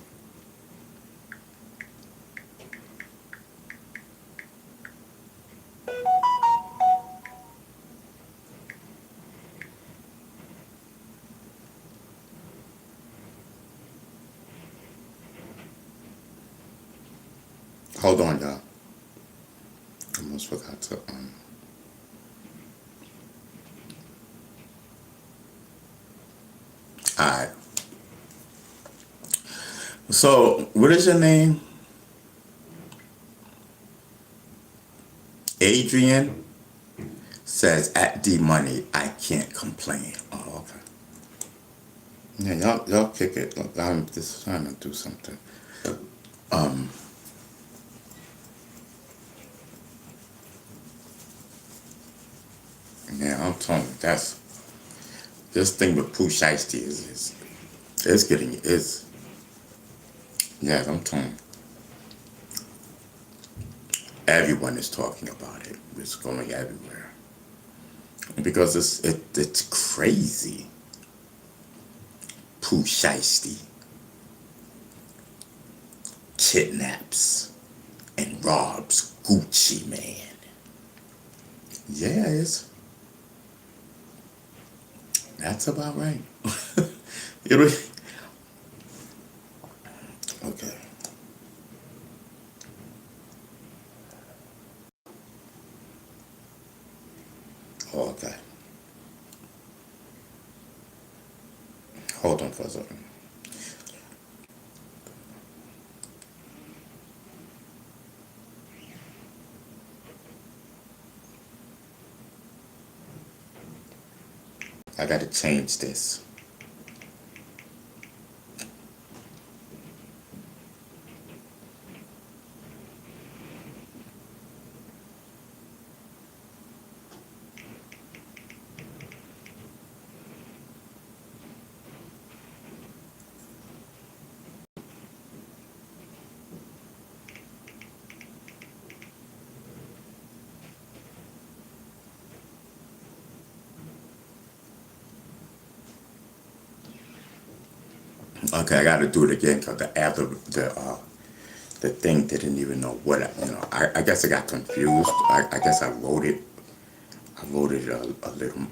Hold on, y'all. Almost forgot to Alright. So, what is your name? Adrian says, at D Money, I can't complain. Oh, okay. Yeah, y'all kick it. Look, I'm just trying to do something. Yeah, I'm telling you, that's this thing with Pooh Shiesty is it's getting is yeah, I'm telling you, everyone is talking about it. It's going everywhere because it's crazy. Pooh Shiesty kidnaps and robs Gucci Man. Yeah, that's about right. It'll, okay. Okay. Hold on for a second. I gotta change this. Okay, I got to do it again because the thing didn't even know what I guess I got confused. I guess I wrote it. I wrote it a little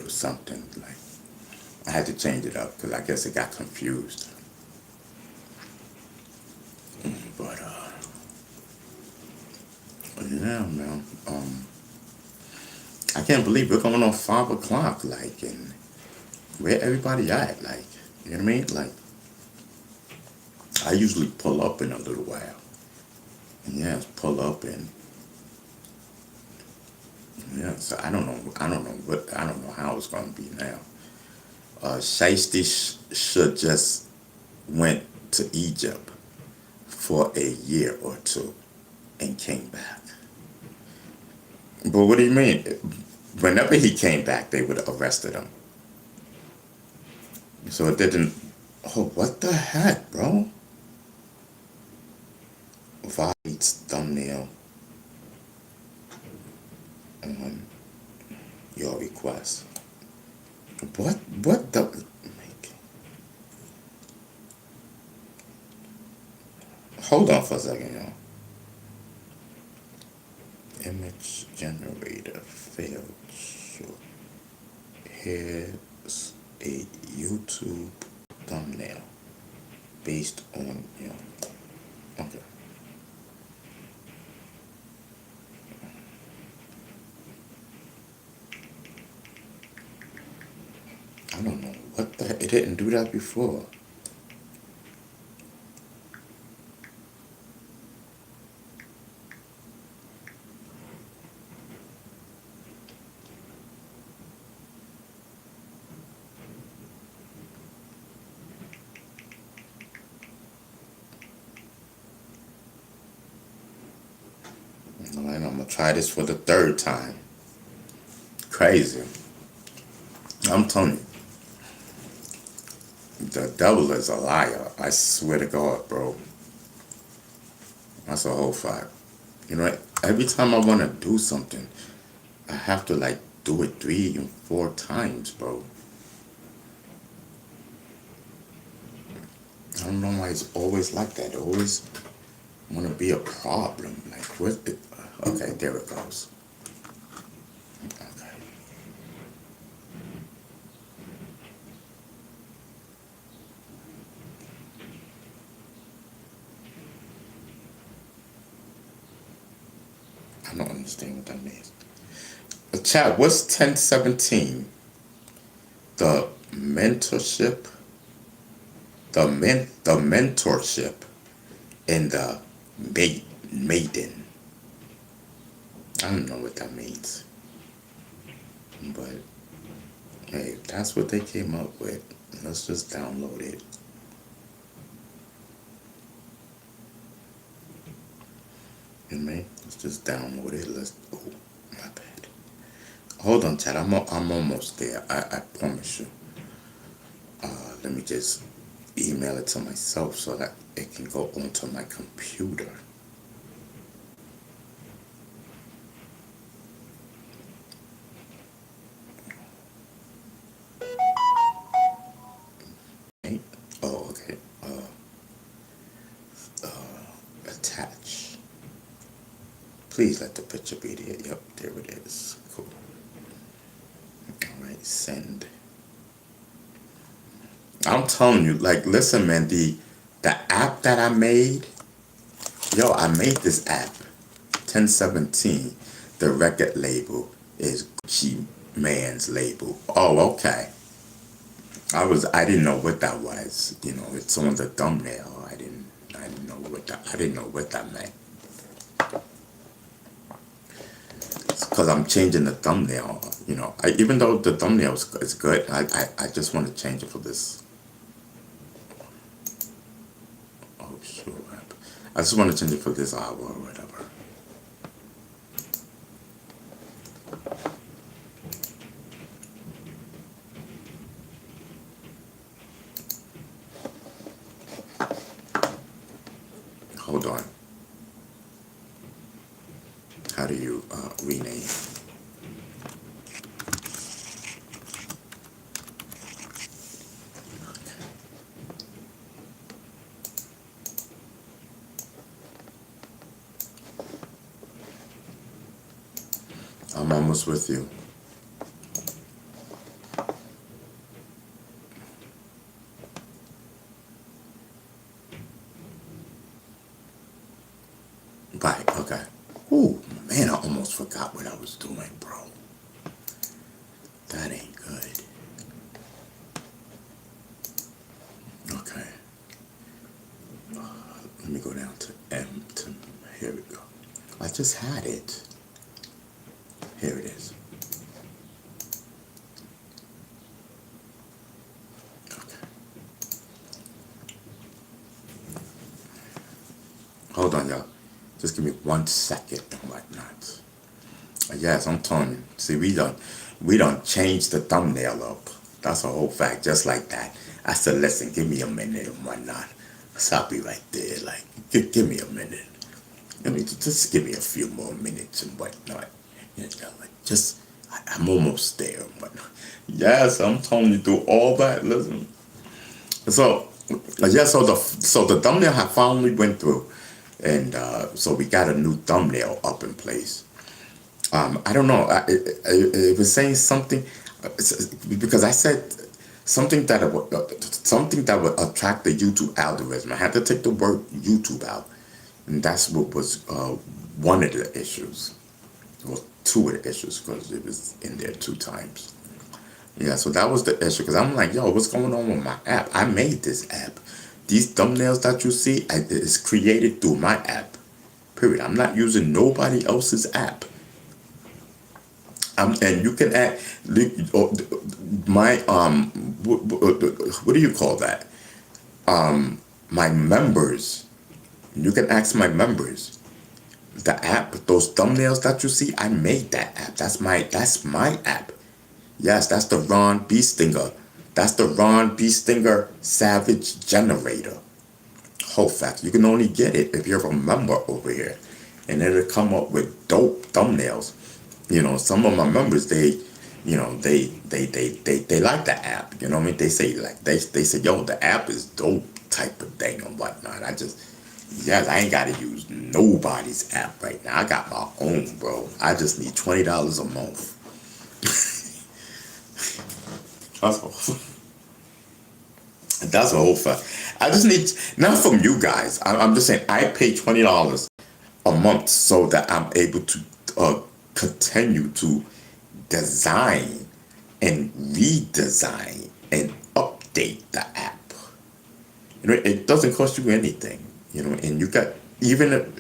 something like I had to change it up because I guess it got confused. But yeah, man. I can't believe we're going on 5 o'clock. Like, and where everybody at? Like, you know what I mean? Like, I usually pull up in a little while. And yeah, pull up and yeah. So I don't know. I don't know how it's going to be now. Shiesty should just went to Egypt for a year or two and came back. But what do you mean? Whenever he came back, they would have arrested him. So it didn't. Oh, what the heck, bro? Violates thumbnail on your request. What the? Hold on for a second, y'all. Image generator failed. So here's a YouTube thumbnail based on okay. I don't know what the heck. It didn't do that before. gonna try this for the third time. Crazy. I'm telling you. The devil is a liar. I swear to God, bro. That's a whole fact. You know, every time I want to do something, I have to like do it 3 and 4 times, bro. I don't know why it's always like that. It always want to be a problem. Like, what? Okay, there it goes. Okay. I don't understand what that means. Chat, what's 1017? The mentorship? The mentorship and the maiden. I don't know what that means. But hey, that's what they came up with. Let's just download it. You know, let's just download it. Oh, my bad. Hold on, Chad. I'm almost there. I promise you. Let me just email it to myself so that it can go onto my computer. Okay. Oh, okay. Attach. Please let the picture be there. Yep, there it is. Cool. All right, send. I'm telling you, like, listen, man, the app that I made, yo, I made this app, 1017. The record label is Gucci Man's label. Oh, okay. I didn't know what that was. You know, it's on the thumbnail. I didn't know what that meant. Because I'm changing the thumbnail. You know, even though the thumbnail is good, I just want to change it for this. Oh, sure. I just want to change it for this hour or whatever. Hold on. How do you rename? I'm almost with you. Right, okay. Ooh, man, I almost forgot what I was doing, bro. That ain't good. Okay. Let me go down to M. Here we go. I just had it. Here it is. Okay. Hold on, y'all. Just give me 1 second and whatnot. Yes, I'm telling you. See, we don't change the thumbnail up. That's a whole fact, just like that. I said, listen, give me a minute and whatnot. So I'll be right there, like, give me a minute. I mean, just give me a few more minutes and whatnot. You know, like, I'm almost there and whatnot. Yes, I'm telling you, do all that. Listen. So, yeah, so the thumbnail I finally went through. And so we got a new thumbnail up in place. I don't know. It was saying something because I said something that would attract the YouTube algorithm. I had to take the word YouTube out, and that's what was one of the issues. Well, 2 of the issues because it was in there 2 times. Yeah, so that was the issue because I'm like, yo, what's going on with my app? I made this app. These thumbnails that you see is created through my app. Period. I'm not using nobody else's app. And you can add my what do you call that? My members. You can ask my members. the app, those thumbnails that you see, I made that app. That's my app. Yes, that's the Ron B. Stinger. That's the Ron B. Stinger Savage Generator. Whole fact. You can only get it if you're a member over here. And it'll come up with dope thumbnails. You know, some of my members, they like the app. You know what I mean? They say they say, yo, the app is dope type of thing and whatnot. I ain't gotta use nobody's app right now. I got my own, bro. I just need $20 a month. That's a whole fact. I just need, not from you guys. I'm just saying, I pay $20 a month so that I'm able to continue to design and redesign and update the app. You know, it doesn't cost you anything. You know, and you got even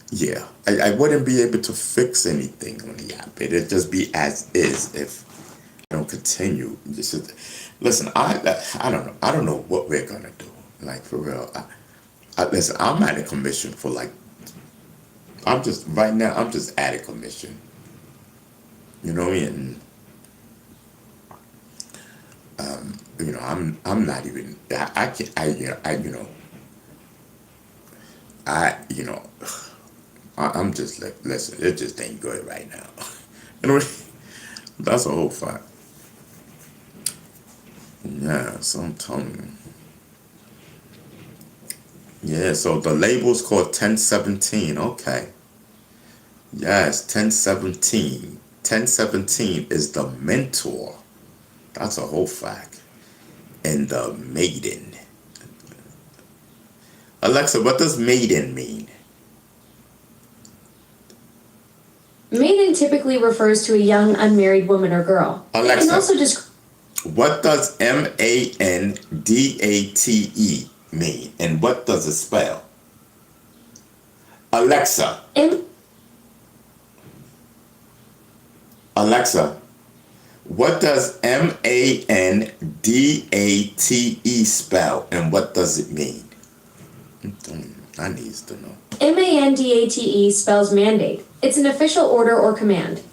yeah. I wouldn't be able to fix anything on the app. It'd just be as is if I don't continue. Listen, I don't know. I don't know what we're gonna do. Like, for real. Listen, I'm at a commission for like. I'm just at a commission. You know, and you know, I'm not even. I'm just like, listen, it just ain't good right now. You know, that's a whole fact. Yeah, so I'm telling you. Yeah, so the label's called 1017. Okay. Yes, 1017. 1017 is the mentor. That's a whole fact. And the maiden. Alexa, what does maiden mean? Maiden typically refers to a young unmarried woman or girl. Alexa, it can also just. What does MANDATE mean? And what does it spell? Alexa. Alexa, what does MANDATE spell? And what does it mean? I need to know. MANDATE spells mandate. It's an official order or command.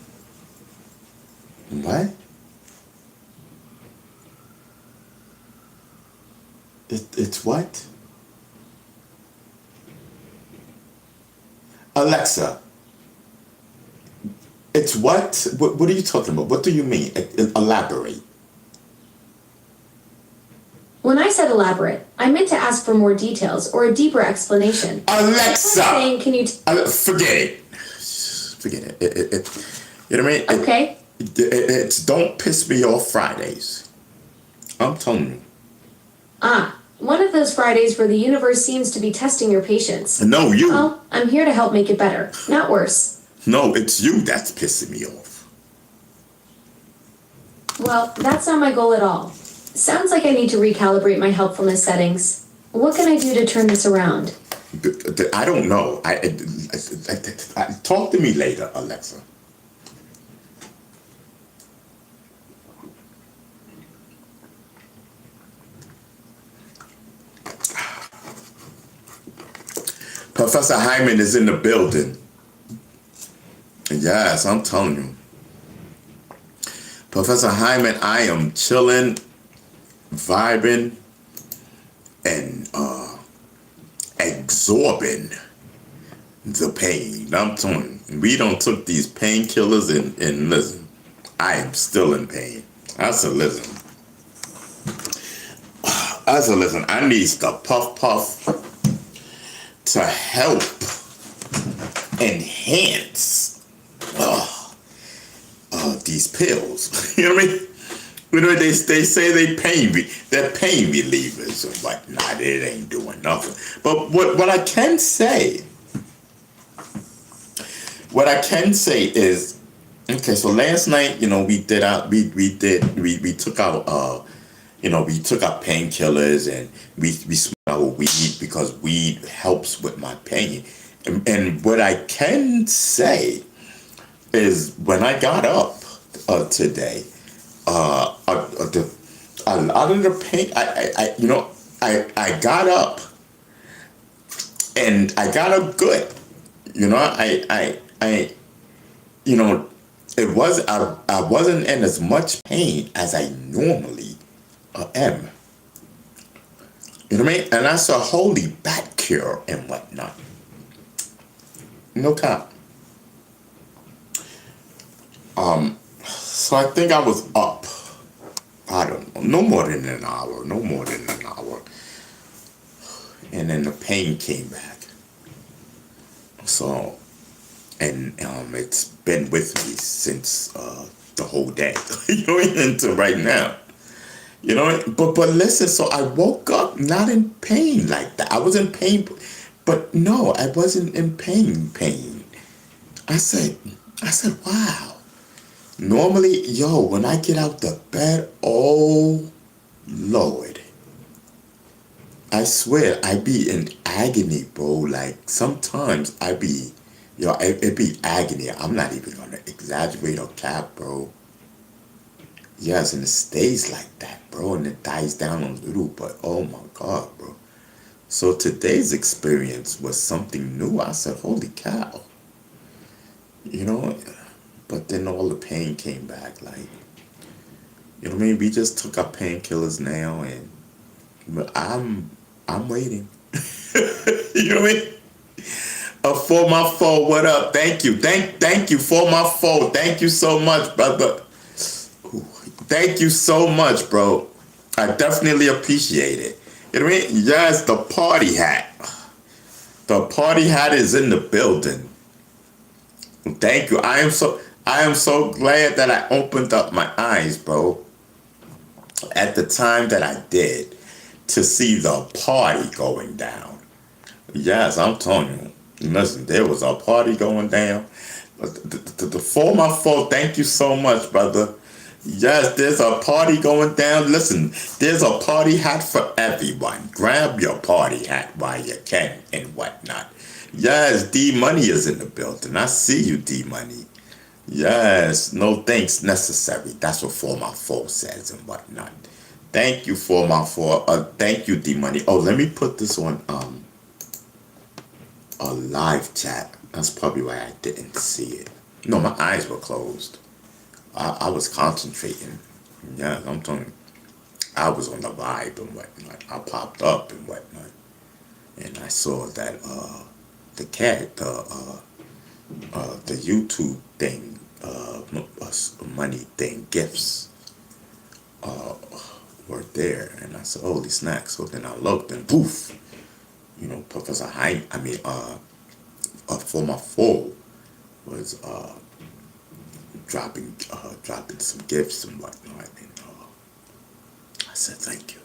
What? It's what? Alexa, it's what? What are you talking about? What do you mean? Elaborate. When I said elaborate, I meant to ask for more details or a deeper explanation. Alexa! Saying, can you forget it. Forget it. You know what I mean? Okay. It's don't piss me off Fridays. I'm telling you. One of those Fridays where the universe seems to be testing your patience. No, you. Well, I'm here to help make it better, not worse. No, it's you that's pissing me off. Well, that's not my goal at all. Sounds like I need to recalibrate my helpfulness settings. What can I do to turn this around? I don't know. Talk to me later, Alexa. Professor Hyman is in the building. Yes, I'm telling you. Professor Hyman, I am chilling, vibing, and absorbing the pain. I'm telling you, we don't took these painkillers and listen, I am still in pain. I said, listen, I need the puff to help enhance these pills. You know what I mean? You know, they say they're pain relievers and whatnot. It ain't doing nothing. But what I can say is, okay, so last night, you know, we took out painkillers and we smoked our weed because weed helps with my pain. And what I can say is when I got up today, a lot of the pain, I got up and I got up good. You know, I you know, I wasn't in as much pain as I normally am. You know what I mean? And that's a holy back cure and whatnot. No cap. So I think I was up. I don't know, no more than an hour, no more than an hour. And then the pain came back. So, and it's been with me since the whole day, you know, until right now. You know, but listen, so I woke up not in pain like that. I was in pain, but no, I wasn't in pain. I said, wow. Normally, yo, when I get out the bed, oh Lord, I swear I be in agony, bro. Like sometimes I be, yo, it be agony. I'm not even gonna exaggerate or cap, bro. Yes, and it stays like that, bro, and it dies down a little, but oh my God, bro. So today's experience was something new. I said, holy cow. You know, but then all the pain came back, like, you know what I mean? We just took our painkillers now, and I'm waiting. You know what I mean? For my foe, what up? Thank you. Thank you for my foe. Thank you so much, brother. Thank you so much, bro. I definitely appreciate it. You know what I mean? Yes, the party hat. The party hat is in the building. Thank you. I am so glad that I opened up my eyes, bro, at the time that I did, to see the party going down. Yes, I'm telling you. Listen, there was a party going down. For my fault, thank you so much, brother. Yes, there's a party going down. Listen, there's a party hat for everyone. Grab your party hat while you can and whatnot. Yes, D Money is in the building. I see you, D Money. Yes, no thanks necessary. That's what For My Foe says and whatnot. Thank you, For My Foe. Thank you, D Money. Oh, let me put this on a live chat. That's probably why I didn't see it. No, my eyes were closed. I was concentrating. Yeah, I'm telling you. I was on the vibe and whatnot. I popped up and whatnot. And I saw that the cat, the YouTube thing, money thing, gifts were there. And I said, holy snack. So then I looked and poof, you know, Professor For My Foe was dropping some gifts and whatnot, and I said thank you.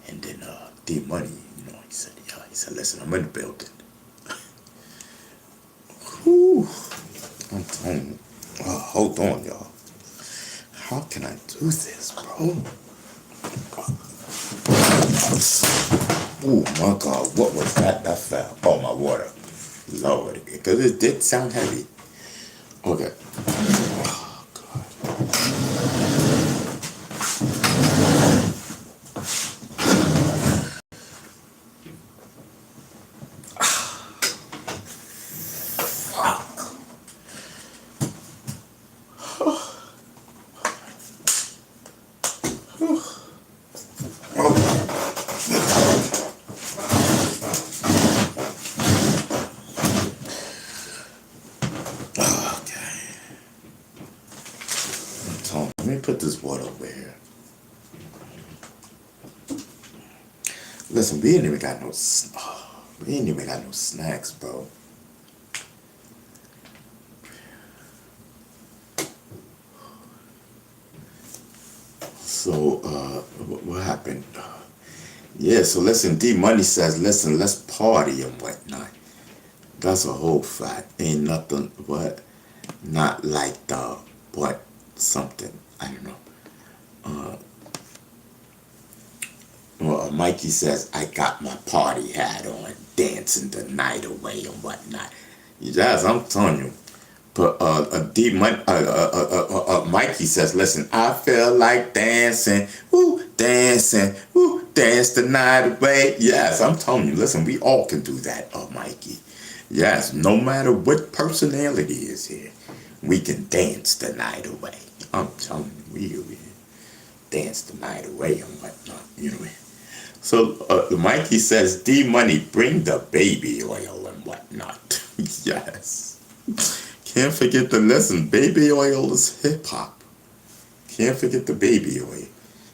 And then D Money, you know, he said, listen, I'm in the building. Whew. I'm telling you, hold on, y'all. How can I do this, bro? Oh my God, what was that? That fell. Oh, my water. Lord, because it did sound heavy. Okay. Oh, God. Let me put this water over here. Listen, we ain't even got no snacks, bro. So, what happened? Yeah, so listen, D Money says, listen, let's party and whatnot. That's a whole fact. Ain't nothing, what? Not like the, what? Something. I don't know. Well, Mikey says, I got my party hat on, dancing the night away and whatnot. Yes, I'm telling you. But Mikey says, listen, I feel like dancing, woo, dance the night away. Yes, I'm telling you, listen, we all can do that, Mikey. Yes, no matter what personality is here, we can dance the night away. I'm telling you, we dance the night away and whatnot, you know. So Mikey says, D Money, bring the baby oil and whatnot. Yes. Can't forget the lesson. Baby oil is hip hop. Can't forget the baby oil.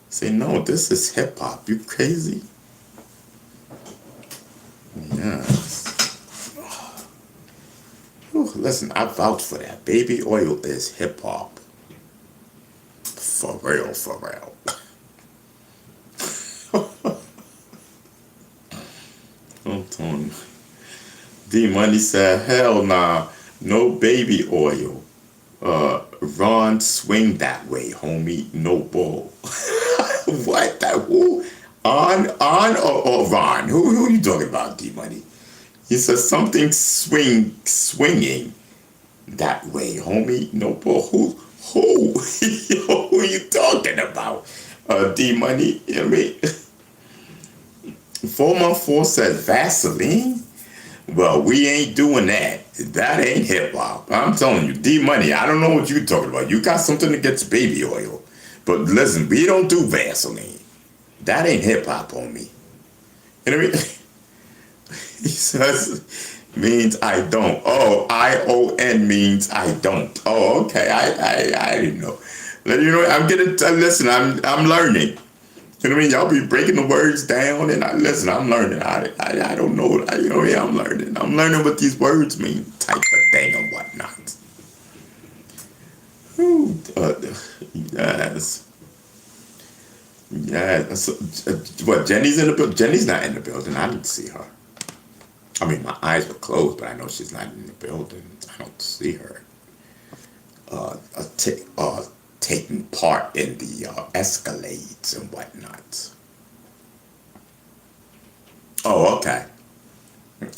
Say, no, this is hip hop. You crazy? Yes. Whew, listen, I vouch for that. Baby oil is hip hop. For real, for real. I'm telling you. D Money said, hell nah, no baby oil. Ron, swing that way, homie. No bull. What? That who? On or Ron? Who you talking about, D Money? He says something swinging that way, homie. No bull. Who? Yo, who you talking about? D Money. You know what I mean? 414 says Vaseline. Well, we ain't doing that. That ain't hip hop. I'm telling you, D Money, I don't know what you're talking about. You got something against baby oil. But listen, we don't do Vaseline. That ain't hip hop on me. You know what I mean? He says, means I don't. Oh, ION means I don't. Oh, okay. I didn't know. You know, I'm getting, listen, I'm learning. You know what I mean? Y'all be breaking the words down, and I'm learning. I don't know. You know, yeah, I'm learning. I'm learning what these words mean, type of thing and whatnot. Ooh, yes. Yes. What, Jenny's in the building? Jenny's not in the building. I didn't see her. I mean, my eyes were closed, but I know she's not in the building. I don't see her. Taking part in the escalades and whatnot. Oh, okay.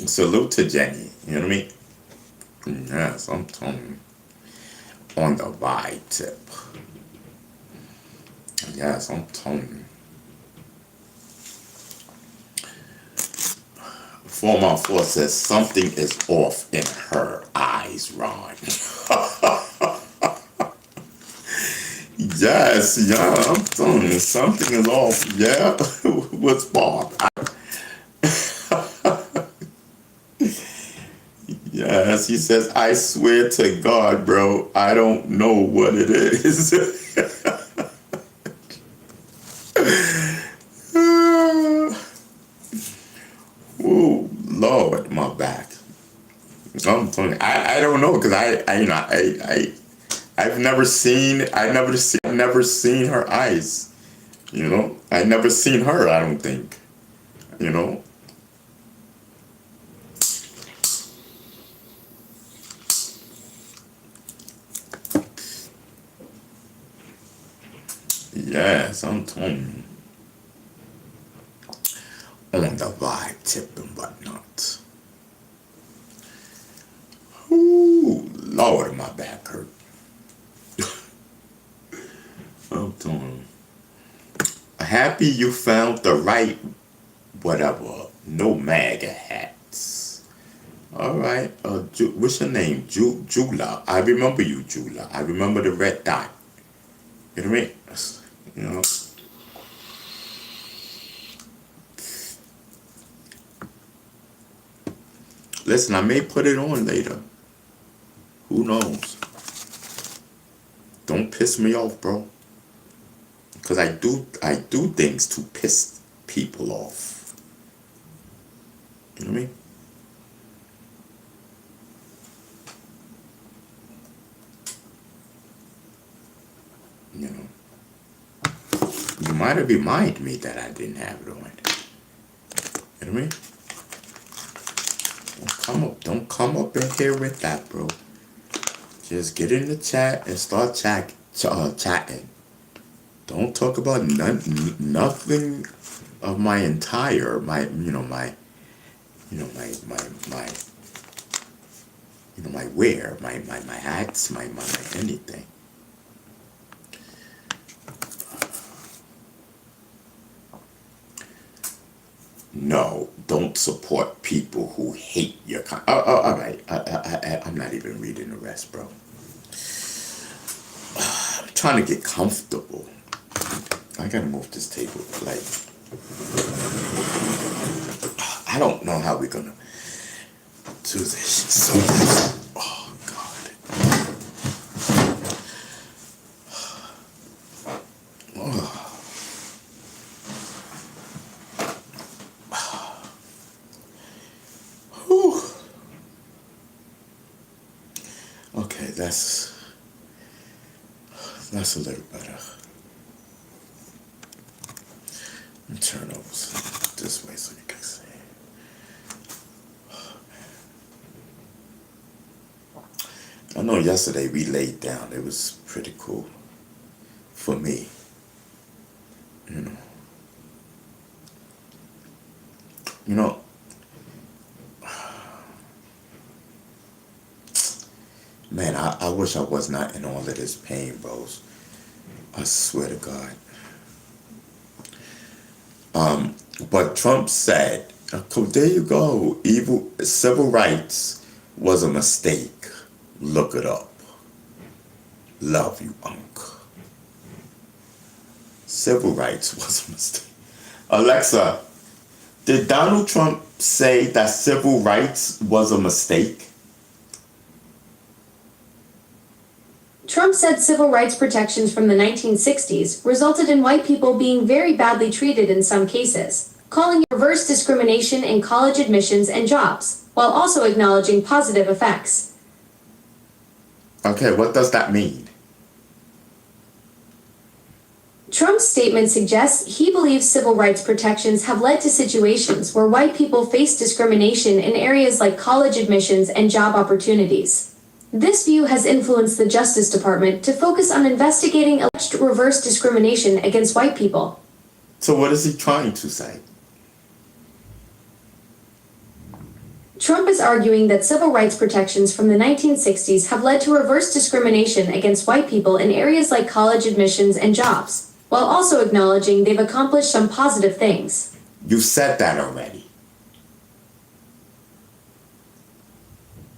Salute to Jenny. You know what I mean? Yes, I'm telling you. On the vibe tip. Yes, I'm telling you. 414 says something is off in her eyes, Ron. Yes, yeah, I'm telling you, something is off. Yeah, what's Bob? Yes, he says, I swear to God, bro, I don't know what it is. Oh, Lord, my back. I'm telling you, I don't know, because I've never seen her eyes. You know, I never seen her. I don't think. You know. Yes, I'm telling you. On the vibe tip and whatnot. Ooh, Lord, my back hurt. I'm telling you. Happy you found the right whatever. No MAGA hats. All right. What's your name? Jula. I remember you, Jula. I remember the red dot. You know what I mean? You know. Listen, I may put it on later. Who knows? Don't piss me off, bro. Because I do things to piss people off. You know what I mean? You know. You might have reminded me that I didn't have it on. You know what I mean? Don't come up in here with that, bro. Just get in the chat and start chatting. Don't talk about nothing of my entire my wear, my hats, my anything. No, don't support people who hate your all right. I'm not even reading the rest, bro. I'm trying to get comfortable. I gotta move this table. Like, I don't know how we're gonna do this. So, oh God. Oh. Whew. Okay, that's a little better. Let me turn over this way so you can see. I know yesterday we laid down. It was pretty cool for me. You know. You know. Man, I wish I was not in all of this pain, bros. I swear to God. But Trump said, oh, there you go. Civil rights was a mistake. Look it up. Love you, Unc. Civil rights was a mistake. Alexa, did Donald Trump say that civil rights was a mistake? Trump said civil rights protections from the 1960s resulted in white people being very badly treated in some cases, calling it reverse discrimination in college admissions and jobs, while also acknowledging positive effects. Okay, what does that mean? Trump's statement suggests he believes civil rights protections have led to situations where white people face discrimination in areas like college admissions and job opportunities. This view has influenced the Justice Department to focus on investigating alleged reverse discrimination against white people. So what is he trying to say? Trump is arguing that civil rights protections from the 1960s have led to reverse discrimination against white people in areas like college admissions and jobs, while also acknowledging they've accomplished some positive things. You said that already.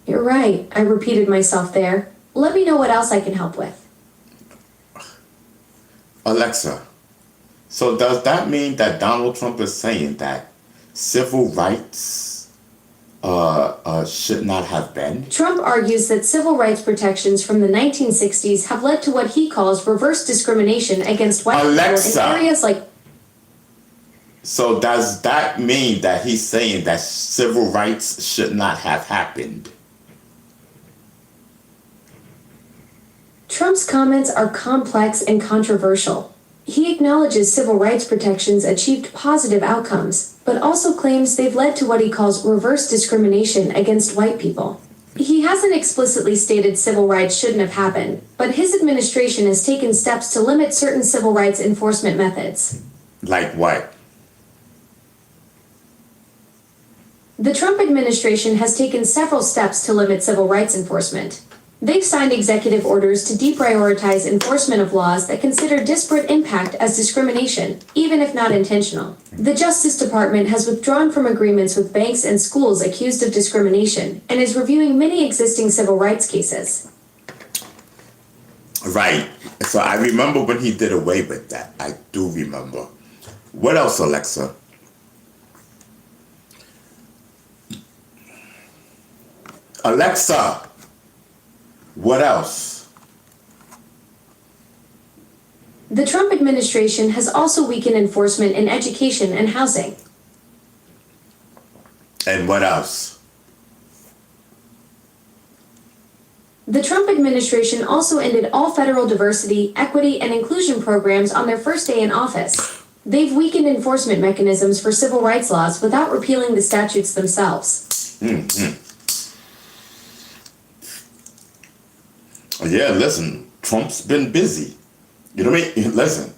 You're right, I repeated myself there. Let me know what else I can help with. Alexa, so does that mean that Donald Trump is saying that civil rights should not have been? Trump argues that civil rights protections from the 1960s have led to what he calls reverse discrimination against white people in areas like... So does that mean that he's saying that civil rights should not have happened? Trump's comments are complex and controversial. He acknowledges civil rights protections achieved positive outcomes, but also claims they've led to what he calls reverse discrimination against white people. He hasn't explicitly stated civil rights shouldn't have happened, but his administration has taken steps to limit certain civil rights enforcement methods. Like what? The Trump administration has taken several steps to limit civil rights enforcement. They've signed executive orders to deprioritize enforcement of laws that consider disparate impact as discrimination, even if not intentional. The Justice Department has withdrawn from agreements with banks and schools accused of discrimination and is reviewing many existing civil rights cases. Right. So I remember when he did away with that. I do remember. What else, Alexa? Alexa! What else? The Trump administration has also weakened enforcement in education and housing. And what else? The Trump administration also ended all federal diversity, equity, and inclusion programs on their first day in office. They've weakened enforcement mechanisms for civil rights laws without repealing the statutes themselves. Mm-hmm. Yeah, listen, Trump's been busy. You know what I mean? Listen,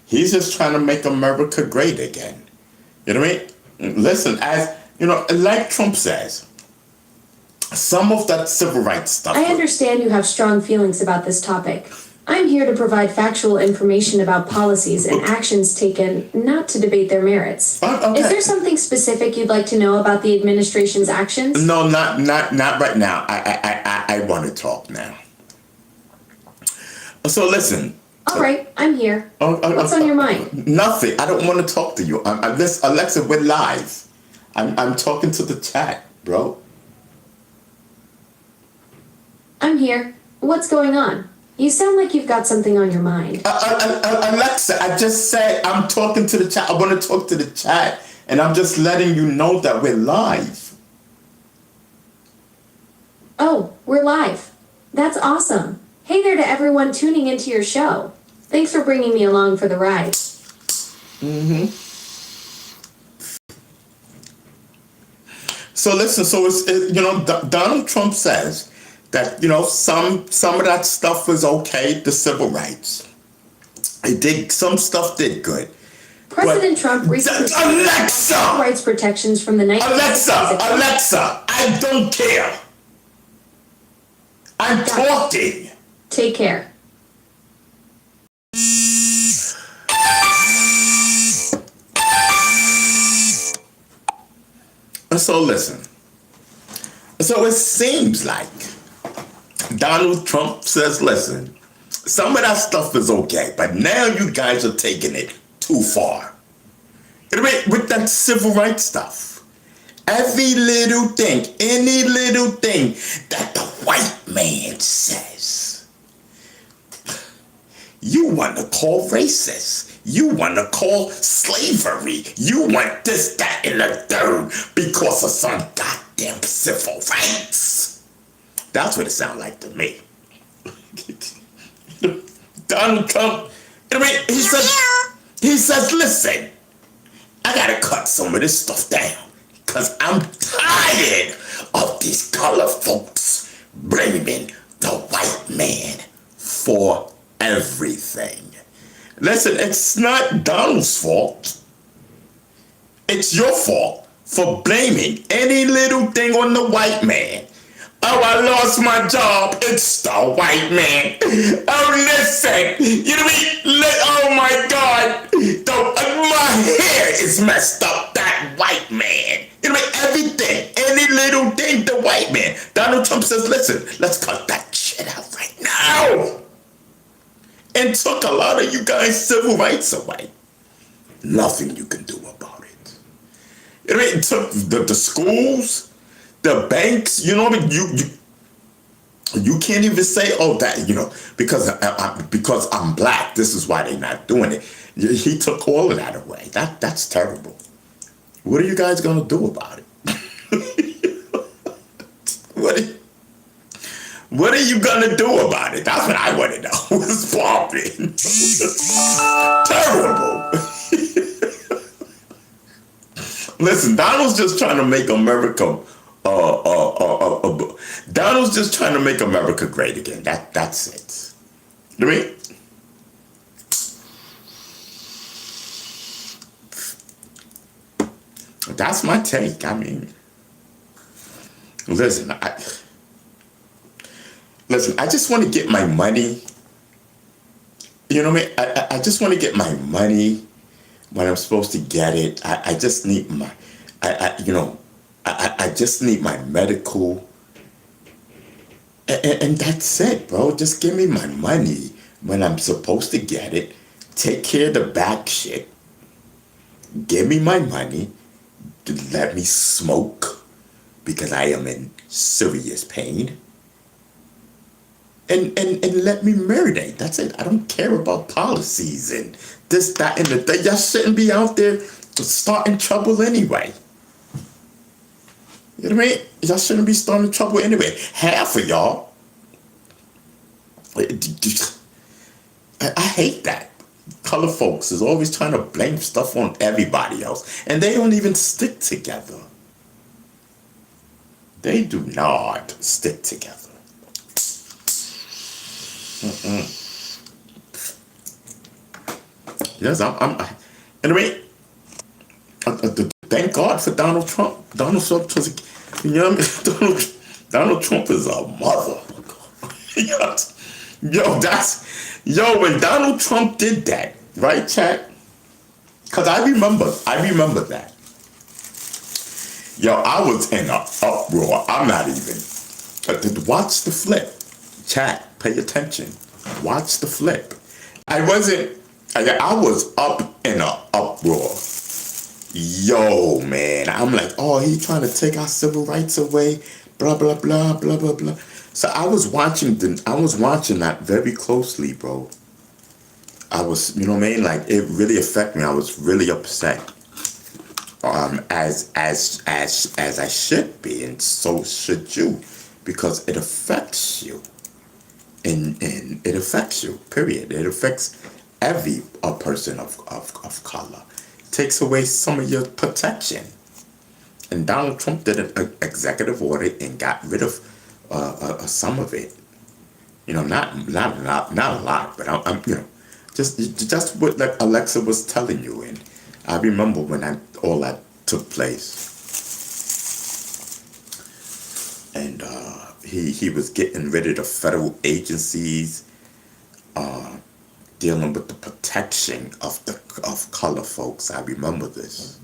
he's just trying to make America great again. You know what I mean? Listen, as, you know, like Trump says, some of that civil rights stuff... I understand you have strong feelings about this topic. I'm here to provide factual information about policies and actions taken, not to debate their merits. Okay. Is there something specific you'd like to know about the administration's actions? No, not right now. I want to talk now. So listen. All right, I'm here. What's on your mind? Nothing. I don't want to talk to you. Alexa, we're live. I'm talking to the chat, bro. I'm here. What's going on? You sound like you've got something on your mind. Alexa, I just said I'm talking to the chat. I want to talk to the chat, and I'm just letting you know that we're live. Oh, we're live. That's awesome. Hey there to everyone tuning into your show. Thanks for bringing me along for the ride. So listen, Donald Trump says that, some of that stuff was okay, the civil rights. Some stuff did good. President Trump recently Alexa! civil rights protections from the 1960s. Alexa, I don't care. I'm talking. Take care. So listen. So it seems like Donald Trump says, listen, some of that stuff is okay, but now you guys are taking it too far. With that civil rights stuff. Every little thing, any little thing that the white man says, you want to call racist. You want to call slavery. You want this, that, and the third because of some goddamn civil rights. That's what it sounds like to me. Donald Trump, he says, listen, I gotta cut some of this stuff down because I'm tired of these color folks blaming the white man for everything. Listen, it's not Donald's fault. It's your fault for blaming any little thing on the white man. Oh, I lost my job. It's the white man. Oh, listen. You know what I mean? Oh, my God. My hair is messed up. That white man. You know what I mean? Everything. Any little thing, the white man. Donald Trump says, listen, let's cut that shit out right now. And took a lot of you guys' civil rights away. Nothing you can do about it. You know what I mean? It took the schools, the banks, you can't even say, oh, that, because I'm black, this is why they're not doing it. He took all of that away. That's terrible. What are you guys gonna do about it? What are you gonna do about it? That's what I want to know. What's popping? Terrible. Listen, Donald's just trying to make America. Donald's just trying to make America great again. That's it. You know what I mean? That's my take. I mean, listen, I just want to get my money. You know what I mean? I just want to get my money when I'm supposed to get it. I just need my, I just need my medical. And that's it, bro. Just give me my money when I'm supposed to get it. Take care of the back shit. Give me my money. Let me smoke because I am in serious pain. And let me marinate. That's it. I don't care about policies and this, that, and the thing. Y'all shouldn't be out there starting trouble anyway. You know what I mean? Y'all shouldn't be starting trouble anyway. Half of y'all. I hate that. Color folks is always trying to blame stuff on everybody else. And they don't even stick together. They do not stick together. Yes, anyway, thank God for Donald Trump. Donald Trump was, Donald Trump is a mother. Yo, Yo, when Donald Trump did that, right, chat? Because I remember that. Yo, I was in an uproar. I'm not even. Watch the flip. Chat, pay attention. Watch the flip. I was up in an uproar. Yo, man. I'm like, oh, he trying to take our civil rights away. Blah, blah, blah, blah, blah, blah. So I was watching that very closely, bro. I was, you know what I mean? Like, it really affected me. I was really upset. As I should be, and so should you, because it affects you, and it affects you. Period. It affects every person of color. It takes away some of your protection. And Donald Trump did an executive order and got rid of some of it. You know, not a lot, but I'm you know, just what like Alexa was telling you, and I remember when all that took place, and he was getting rid of the federal agencies, dealing with the protection of color folks. I remember this.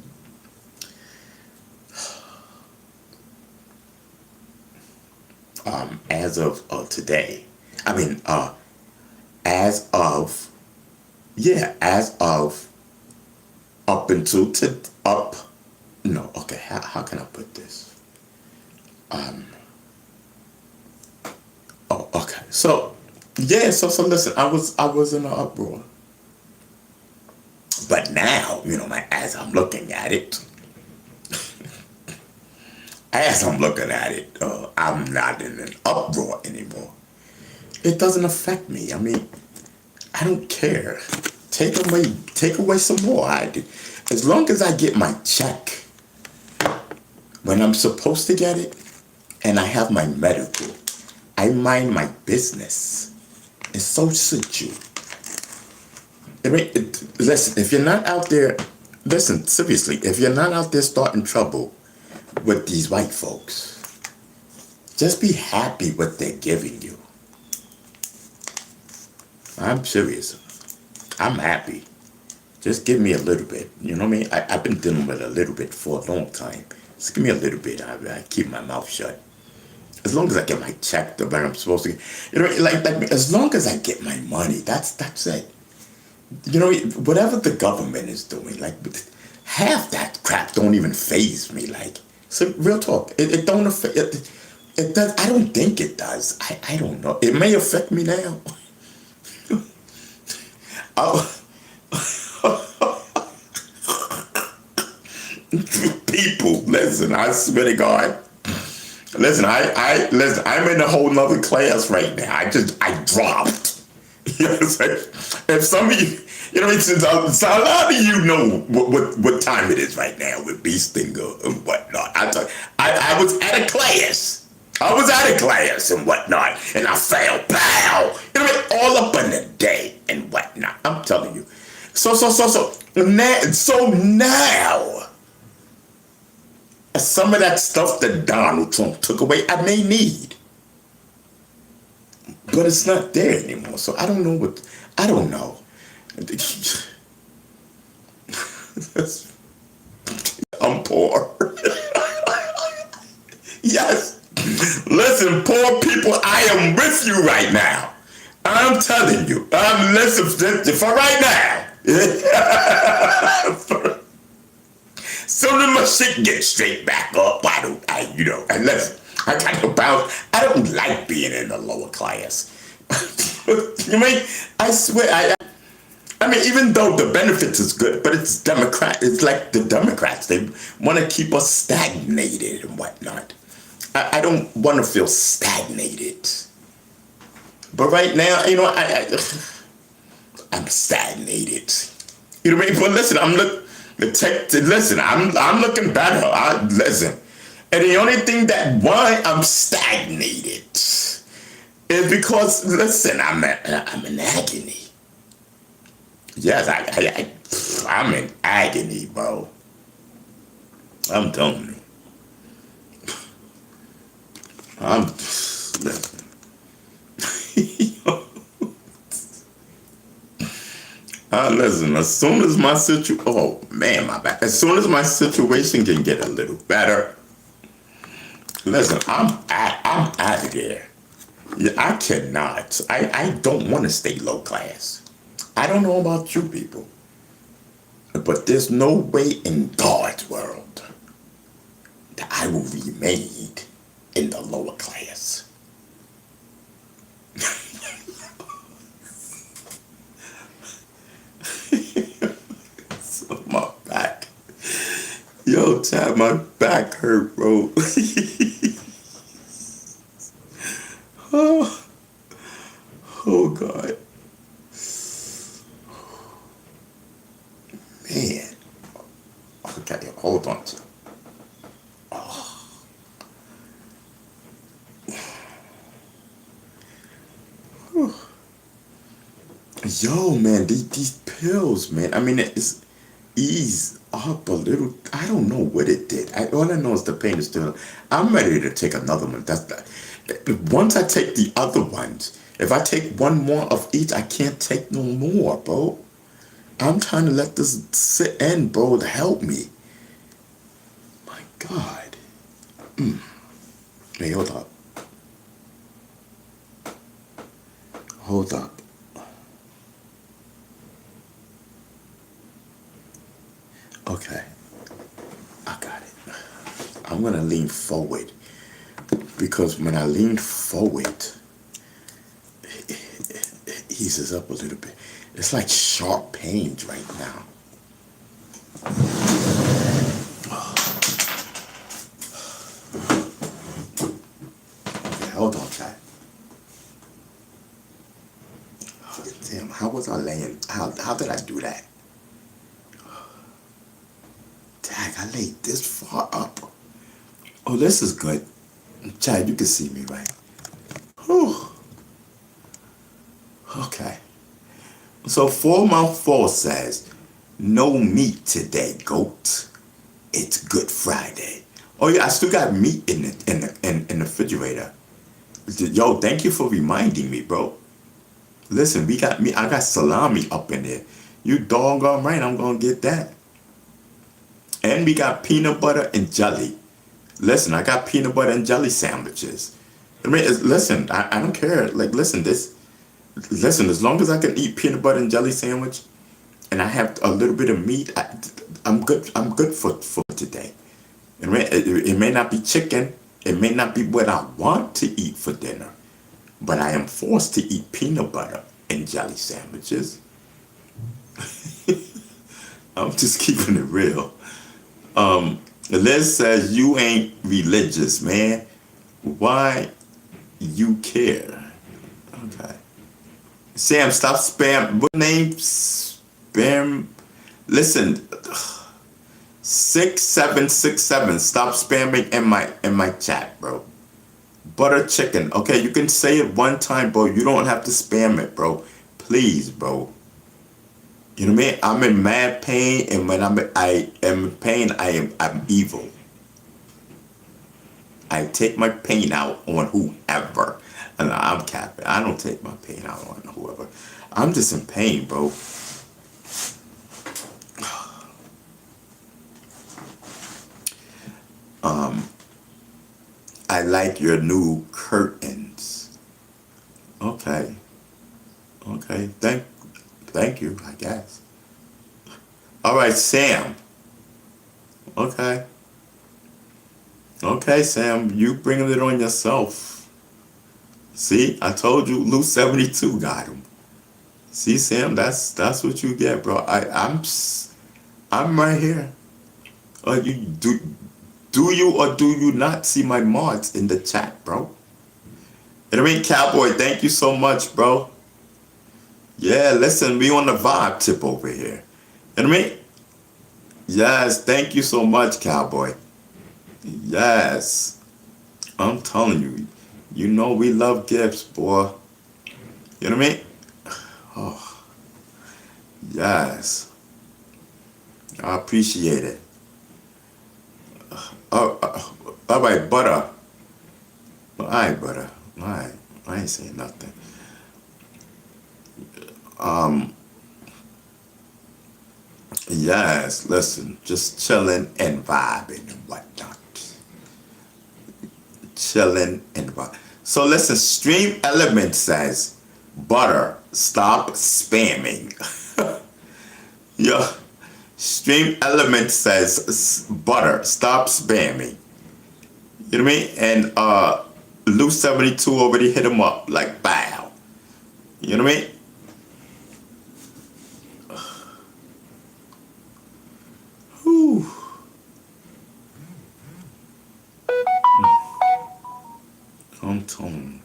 As of today, I mean, as of up until no, okay, how can I put this? Oh, okay. So so listen, I was in an uproar. But now, you know, as I'm looking at it, I'm not in an uproar anymore. It doesn't affect me. I mean, I don't care. Take away some more. As long as I get my check when I'm supposed to get it, and I have my medical, I mind my business, and so should you. I mean, listen, if you're not out there, listen, seriously, if you're not out there starting trouble with these white folks, just be happy what they're giving you. I'm serious. I'm happy. Just give me a little bit. You know what I mean? I've been dealing with a little bit for a long time. Just give me a little bit. I keep my mouth shut. As long as I get my check the way I'm supposed to get. You know, like as long as I get my money, that's it. You know, whatever the government is doing, like half that crap don't even faze me. Like, so real talk, it don't affect it does. I don't think it does. I don't know. It may affect me now. People, listen, I swear to God. Listen, listen, I'm in a whole nother class right now. I dropped. You know what I'm saying? If some of you, you know, so a lot of you know what time it is right now with Bee Stinger and whatnot. I was at a class. I was at a class and whatnot, and I failed. Pow! You know what I mean? All up in the day and whatnot. I'm telling you. So now, some of that stuff that Donald Trump took away, I may need. But it's not there anymore. So I don't know I don't know. I'm poor. Yes. Listen, poor people, I am with you right now. I'm telling you. I'm listening for right now. Soon as my shit gets straight back up, and listen, I got to bounce. I don't like being in the lower class. You mean, I swear, I mean, even though the benefits is good, but it's Democrat. It's like the Democrats. They want to keep us stagnated and whatnot. I don't want to feel stagnated. But right now, you know, I'm stagnated. You know what I mean? But listen, I'm looking better. Listen, and the only thing why I'm stagnated is because, listen, I'm in agony. Yes, I'm in agony, bro. I'm telling you. Listen. Listen, as soon as my oh man, my back. As soon as my situation can get a little better, listen, I'm out of there. Yeah, I cannot. I don't want to stay low class. I don't know about you people, but there's no way in God's world that I will be made in the lower class. So my back. Yo, Chad, my back hurt, bro. Oh, oh God. Man. Okay, hold on. Yo, man, these pills, man. I mean, it's ease up a little. I don't know what it did. All I know is the pain is still. I'm ready to take another one. Once I take the other ones, if I take one more of each, I can't take no more, bro. I'm trying to let this sit in, bro, to help me. My God. Hey, hold up. Hold up. Okay, I got it. I'm gonna lean forward because when I lean forward, it eases up a little bit. It's like sharp pains right now. Okay, hold on, Chad. Oh, damn, how was I laying? How did I do that? Dang, I laid this far up. Oh, this is good. Chad, you can see me, right? Whew. Okay. So 4 says, no meat today, goat. It's Good Friday. Oh yeah, I still got meat in the refrigerator. Yo, thank you for reminding me, bro. Listen, we got meat. I got salami up in there. You doggone right, I'm gonna get that. And we got peanut butter and jelly. Listen, I got peanut butter and jelly sandwiches. I mean, listen, I don't care. Like, listen, as long as I can eat peanut butter and jelly sandwich, and I have a little bit of meat, I'm good. I'm good for today. It may not be chicken. It may not be what I want to eat for dinner, but I am forced to eat peanut butter and jelly sandwiches. I'm just keeping it real. Liz says, you ain't religious, man. Why you care? Okay. Sam, stop spam. What name? Spam. Listen, 6767. Stop spamming in my chat, bro. Butter chicken. Okay, you can say it one time, bro. You don't have to spam it, bro. Please, bro. You know what I mean? I'm in mad pain, and when I am in pain, I'm evil. I take my pain out on whoever. And I'm capping. I don't take my pain out on whoever. I'm just in pain, bro. I like your new curtains. Okay. Okay. Thank you, I guess. All right, Sam. Okay. Okay, Sam, you bringing it on yourself. See, I told you, Lou 72 got him. See, Sam, that's what you get, bro. I'm right here. You do you or do you not see my mods in the chat, bro? You know what I mean, Cowboy? Thank you so much, bro. Yeah, listen, we on the vibe tip over here. You know what I mean? Yes, thank you so much, Cowboy. Yes. I'm telling you, you know we love gifts, boy. You know what I mean? Oh, yes. I appreciate it. All right, butter. All right, butter. All right. I ain't saying nothing. Yes, listen, just chilling and vibing and whatnot. Chilling and vibing. So listen, Stream Element says, butter, stop spamming. Yeah. Stream Element says, butter, stop spamming. You know what I mean? And Lou 72 already hit him up like bow. You know what I mean? Whew. I'm telling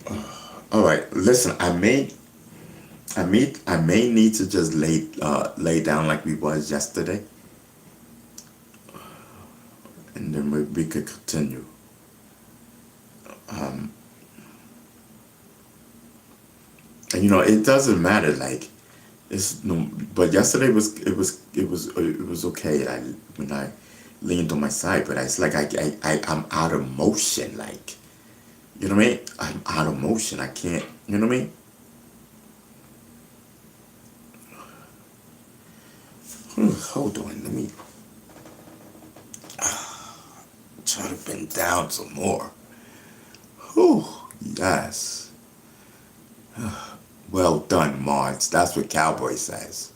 you. All right, listen. I may need to just lay down like we was yesterday, and then we could continue. And it doesn't matter. Like it's no, but yesterday it was okay. When I leaned on my side, but it's like I'm out of motion. Like you know what I mean? I'm out of motion. I can't. You know what I mean? Hold on, let me try to bend down some more. Whew, yes. Well done, Marge. That's what Cowboy says.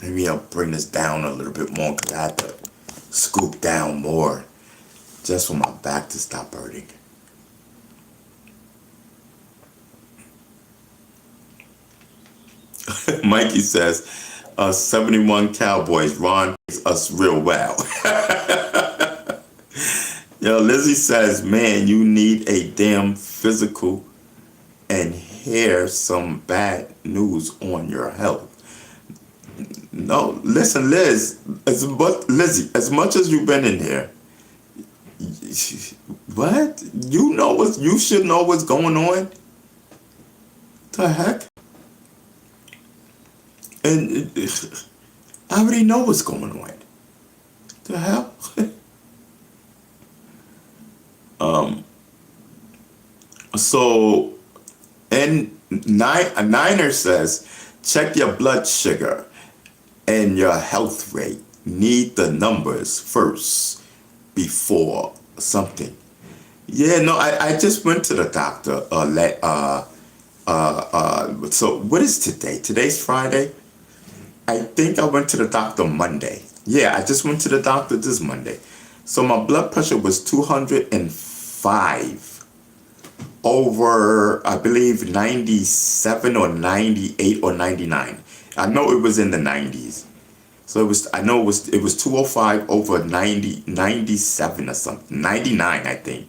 Maybe I'll bring this down a little bit more because I had to scoop down more just for my back to stop hurting. Mikey says, 71 Cowboys, Ron takes us real well. Yo, Lizzie says, man, you need a damn physical and hear some bad news on your health. No, listen, Lizzie, as much as you've been in here, what? You should know what's going on? The heck? And I already know what's going on. The hell? So, and a Niner says, check your blood sugar and your health rate. Need the numbers first before something. Yeah, no, I just went to the doctor. So what is today? Today's Friday. I think I went to the doctor Monday. Yeah, I just went to the doctor this Monday. So my blood pressure was 205 over, I believe, 97 or 98 or 99. I know it was in the 90s. So it was 205 over 97 or something. 99, I think.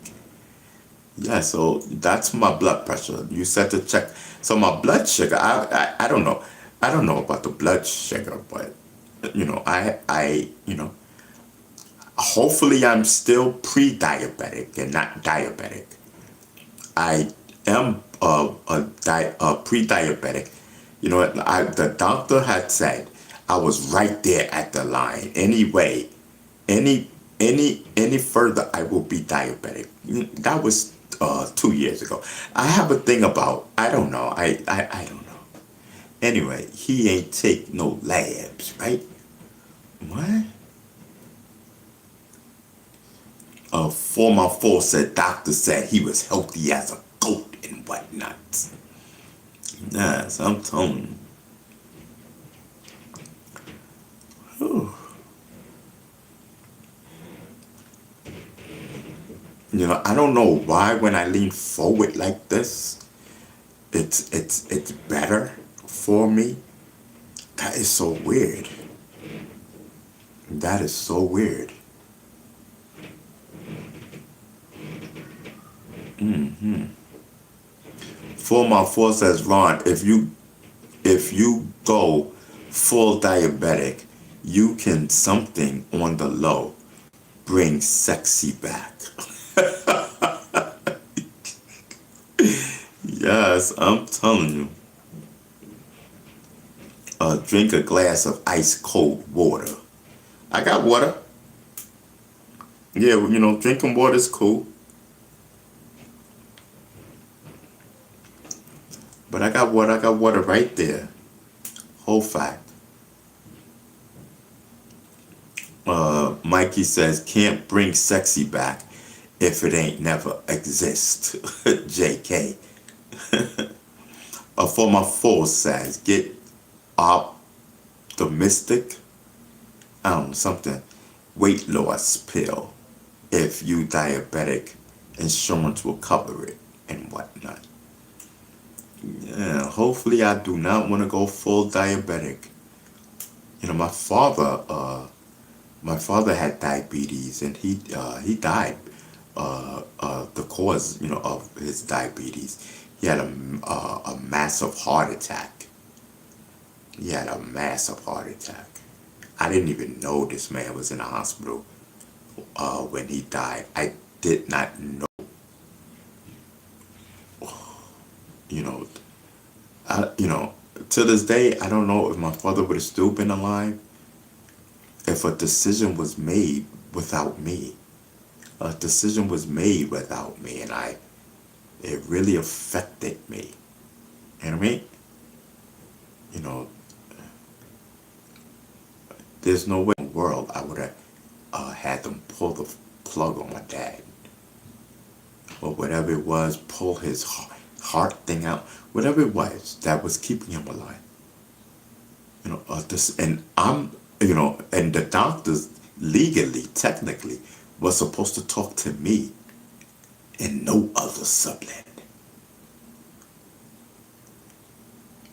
Yeah, so that's my blood pressure. You said to check. So my blood sugar, I don't know. I don't know about the blood sugar, but hopefully I'm still pre-diabetic and not diabetic. I am pre-diabetic. You know what? The doctor had said I was right there at the line. Anyway, any further, I will be diabetic. That was 2 years ago. I have a thing about, I don't know. I don't know. Anyway, he ain't take no labs, right? What? Former force said doctor said he was healthy as a goat and whatnot. Yes, I'm telling you. Whew. I don't know why when I lean forward like this, it's better for me. That is so weird. That is so weird. Former force says, Ron, if you go full diabetic, you can something on the low bring sexy back. Yes, I'm telling you. Drink a glass of ice cold water. I got water. Yeah, drinking water is cool. But I got water right there. Whole fact. Mikey says, can't bring sexy back if it ain't never exist. JK. For my four says, get optimistic. I don't know, something. Weight loss pill. If you diabetic, insurance will cover it and whatnot. Yeah, hopefully I do not want to go full diabetic. You know, my father had diabetes, and he died. The cause, you know, of his diabetes, he had a massive heart attack. He had a massive heart attack. I didn't even know this man was in the hospital when he died. I did not know. You know, to this day, I don't know if my father would have still been alive if a decision was made without me. A decision was made without me, and it really affected me. You know what I mean? You know, there's no way in the world I would have had them pull the plug on my dad. Or whatever it was, pull his heart thing out. Whatever it was that was keeping him alive. You know, and and the doctors legally, technically, was supposed to talk to me and no other sublet.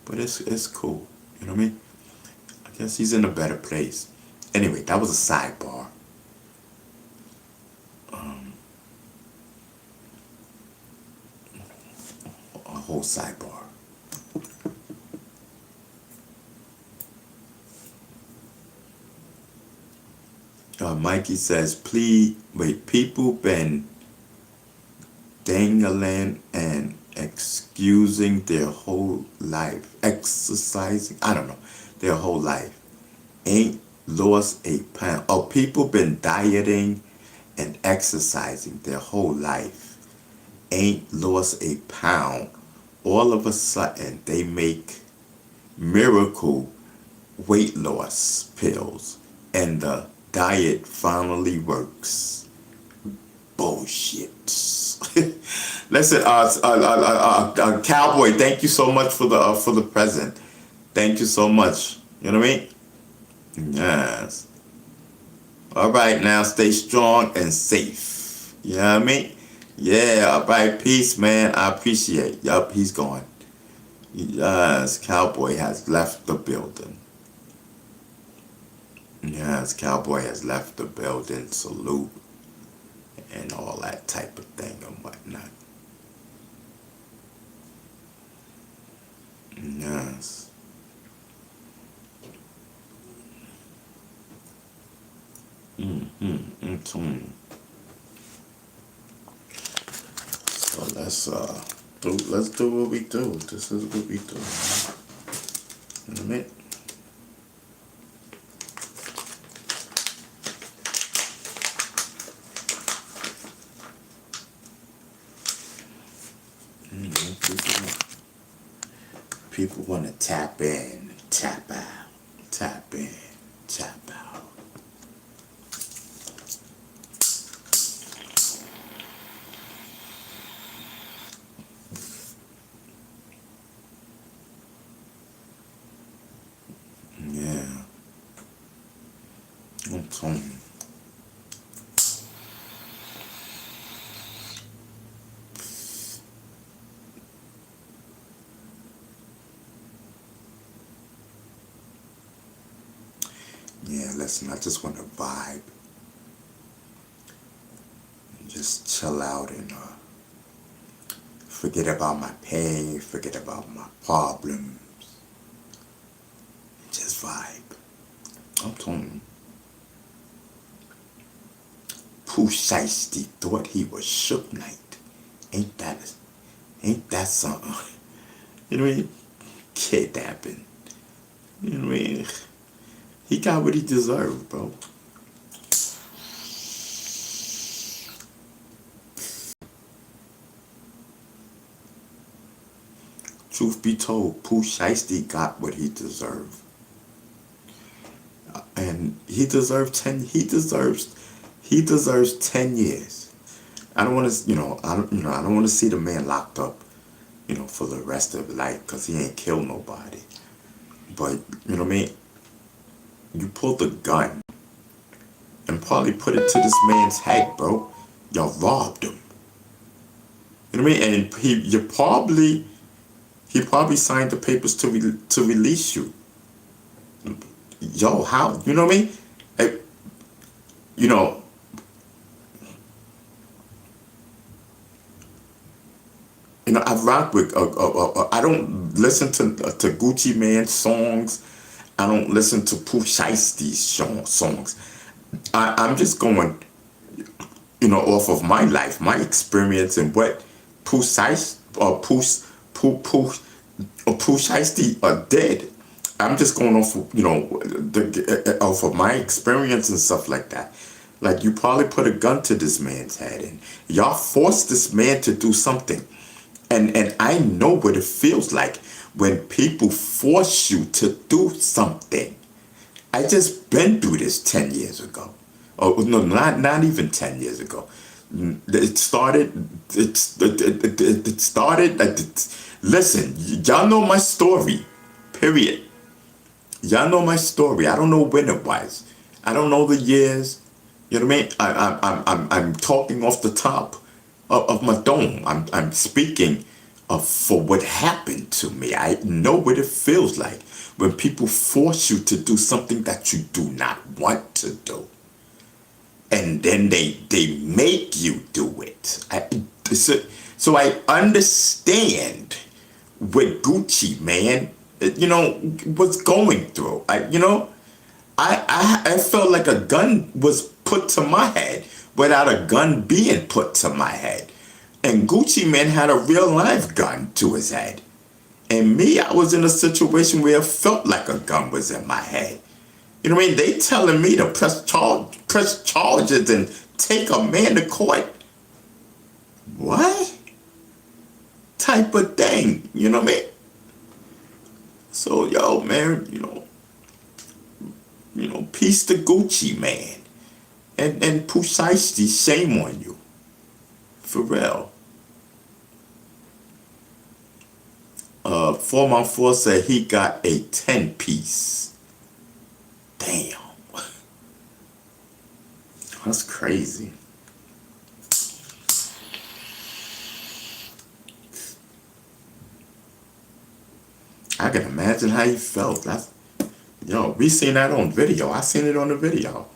But it's cool. You know what I mean? I guess he's in a better place. Anyway, that was a sidebar. A whole sidebar. Mikey says, please, wait, people been dangling and excusing their whole life, exercising, I don't know, their whole life. Ain't lost a pound. Oh, people been dieting and exercising their whole life. Ain't lost a pound. All of a sudden, they make miracle weight loss pills and the diet finally works. Bullshit. Listen, Cowboy, thank you so much for the present. Thank you so much. You know what I mean? Yes. All right, now stay strong and safe. You know what I mean? Yeah, all right, peace, man. I appreciate. Yup, he's gone. Yes, Cowboy has left the building. Yes, Cowboy has left the building. Salute. And all that type of thing and whatnot. Yes. So let's do what we do. This is what we do. In a minute. People want to tap in, tap out, tap in, tap out. Yeah. I'm telling you. Yeah, listen, I just want to vibe and just chill out and forget about my pain, forget about my problems, just vibe. I'm telling you. Pooh Shiesty thought he was Suge Knight. Ain't that something? You know what I mean? Kidnapping. You know what I mean? He got what he deserved, bro. Truth be told, Pooh Shiesty got what he deserved. and he deserves 10. He deserves 10 years. I don't want to, I don't want to see the man locked up, for the rest of his life because he ain't killed nobody. But you know what I mean. You pulled a gun and probably put it to this man's head, bro. Y'all robbed him. You know what I mean? And he probably signed the papers to release you. Yo, how? You know what I mean? You know, I rock with. I don't listen to Gucci Mane songs. I don't listen to Pooh Shiesty's songs. I'm just going, off of my life, my experience, and what Pooh Shiesty did. I'm just going off, off of my experience and stuff like that. Like, you probably put a gun to this man's head, and y'all forced this man to do something. And I know what it feels like when people force you to do something. I just been through this 10 years ago. Oh no, not even 10 years ago. It started. Listen, y'all know my story. Period. Y'all know my story. I don't know when it was. I don't know the years. You know what I mean? I'm talking off the top of my dome. I'm speaking for what happened to me. I know what it feels like when people force you to do something that you do not want to do, and then they make you do it. So I understand what Gucci Mane, was going through. I felt like a gun was put to my head without a gun being put to my head. And Gucci Mane had a real live gun to his head. And me, I was in a situation where it felt like a gun was in my head. You know what I mean? They telling me to press charges and take a man to court. What? Type of thing. You know what I mean? So, yo, man, peace to Gucci Mane. And Pooh Shiesty, shame on you. For real. 414 said he got a 10-piece. Damn. That's crazy. I can imagine how he felt. We seen that on video. I seen it on the video.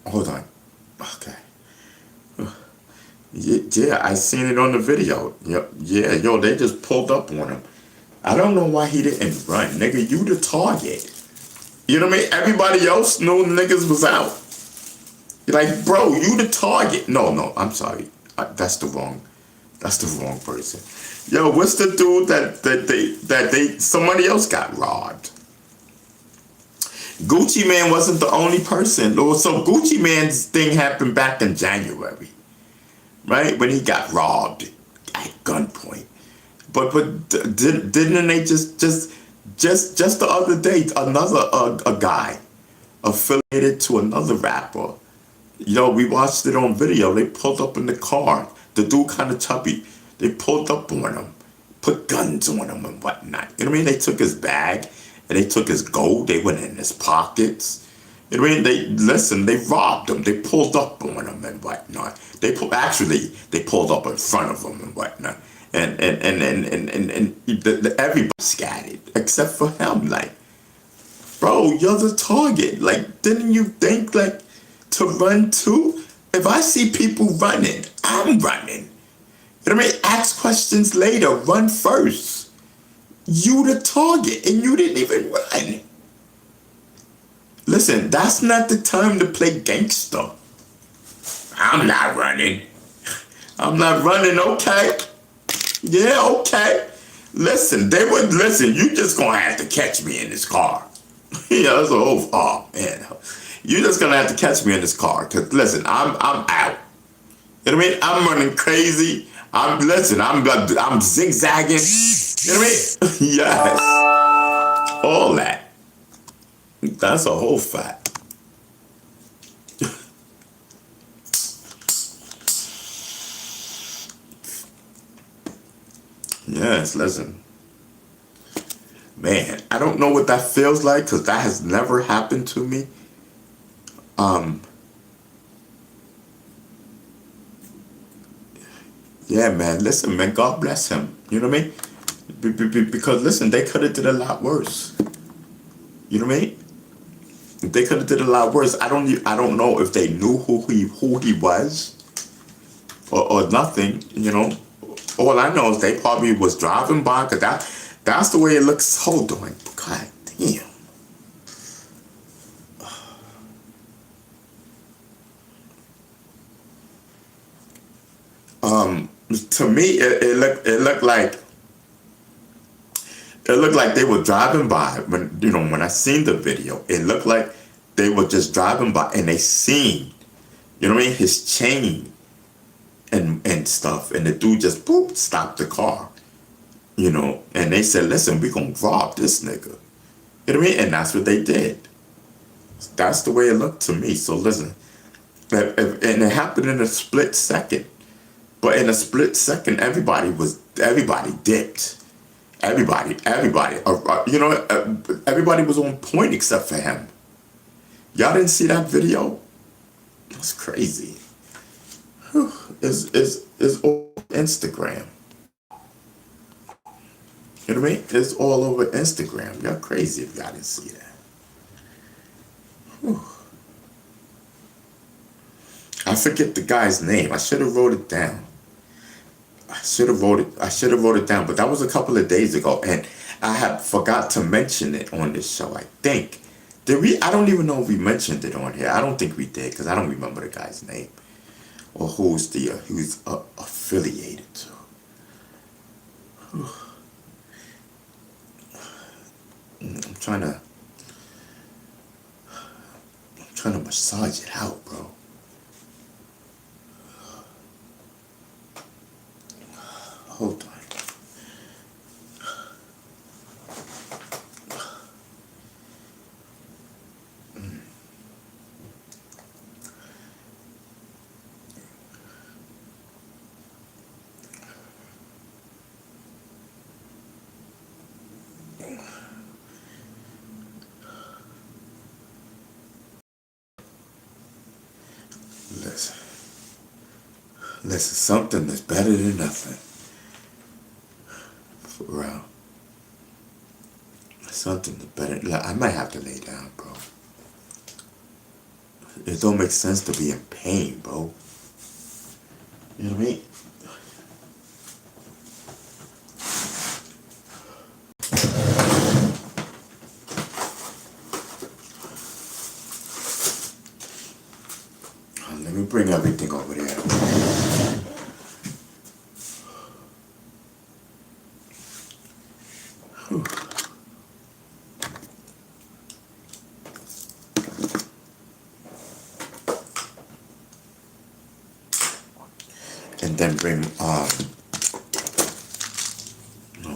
Hold on. Okay. Yeah, I seen it on the video. Yeah, they just pulled up on him. I don't know why he didn't run. Nigga, you the target. You know what I mean? Everybody else knew niggas was out. You're like, bro, you the target. No, I'm sorry. That's the wrong person. Yo, what's the dude that somebody else got robbed? Gucci Mane wasn't the only person. So Gucci Mane's thing happened back in January, right? When he got robbed at gunpoint. But didn't they just the other day, another a guy affiliated to another rapper. We watched it on video. They pulled up in the car. The dude kind of chubby. They pulled up on him, put guns on him and whatnot. You know what I mean? They took his bag and they took his gold. They went in his pockets. You know what I mean? They robbed him. They pulled up on him and whatnot. They pulled up in front of him and whatnot. And everybody scattered except for him. Like, bro, you're the target. Like, didn't you think to run too? If I see people running, I'm running. You know what I mean? Ask questions later. Run first. You the target, and you didn't even run. Listen, that's not the time to play gangster. I'm not running. I'm not running, okay? Yeah, okay. Listen, you just gonna have to catch me in this car. Yeah, oh man. You just gonna have to catch me in this car. Cause listen, I'm out. You know what I mean? I'm running crazy. I'm zigzagging. You know what I mean? Yes. All that. That's a whole fact. Yes, listen. Man, I don't know what that feels like because that has never happened to me. Yeah, man. Listen, man. God bless him. You know what I mean? Because listen, they could have did a lot worse. You know what I mean? They could have did a lot worse. I don't know if they knew who he was or nothing. You know, all I know is they probably was driving by because that's the way it looks. Hold on, God damn. To me, it looked like they were driving by when I seen the video. It looked like they were just driving by and they seen, you know what I mean, his chain and stuff, and the dude just boop stopped the car, and they said, "Listen, we gonna rob this nigga," you know what I mean, and that's what they did. That's the way it looked to me. So listen, and it happened in a split second. But in a split second, everybody dipped. Everybody, everybody was on point except for him. Y'all didn't see that video? That's crazy. Whew. It's all Instagram. You know what I mean? It's all over Instagram. Y'all crazy if y'all didn't see that. Whew. I forget the guy's name. I should have wrote it down. I should have wrote it down, but that was a couple of days ago, and I had forgot to mention it on this show. I think did we? I don't even know if we mentioned it on here. I don't think we did because I don't remember the guy's name or who's affiliated to. I'm trying to massage it out, bro. Hold on. Listen, something is better than nothing. For real. Something is better. Like, I might have to lay down, bro. It don't make sense to be in pain, bro. You know what I mean? Let me bring everything over there. And then bring no,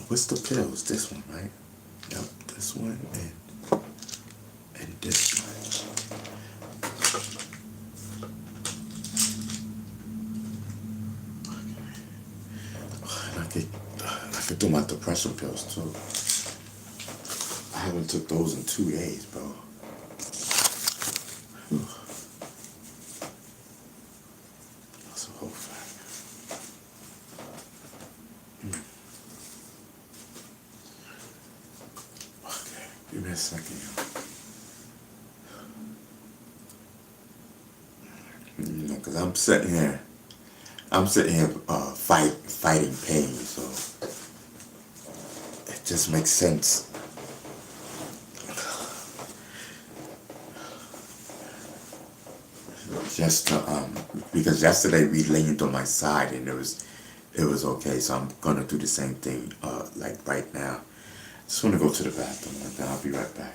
what's the pills? This one, right? Yep, this one and this one. And I could do my depression pills too. I haven't took those in 2 days, bro. Whew. That's a whole fact. Okay, give me a second. Because I'm sitting here fighting pain, so it just makes sense. Just to, because yesterday we leaned on my side and it was okay, so I'm gonna do the same thing like right now. Just wanna go to the bathroom and then I'll be right back.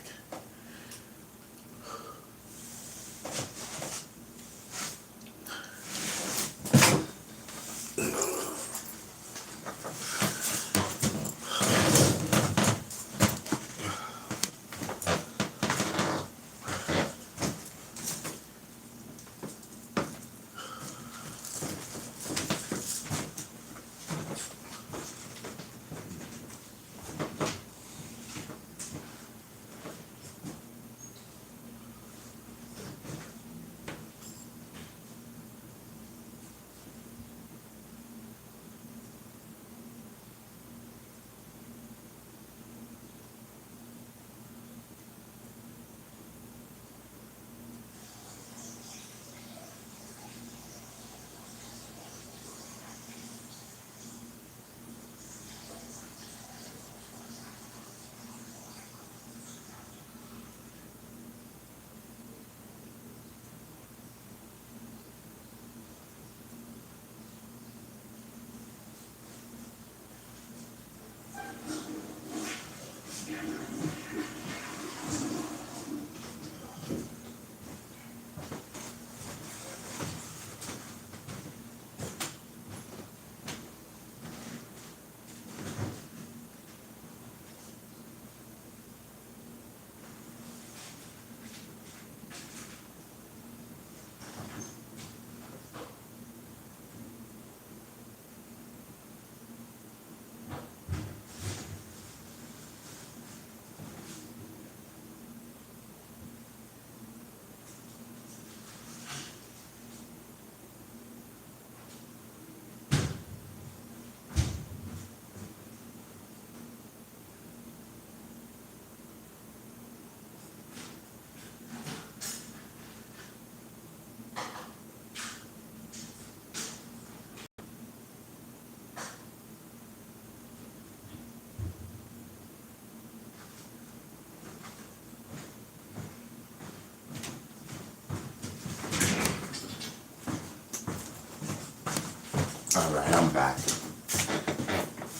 Alright, I'm back.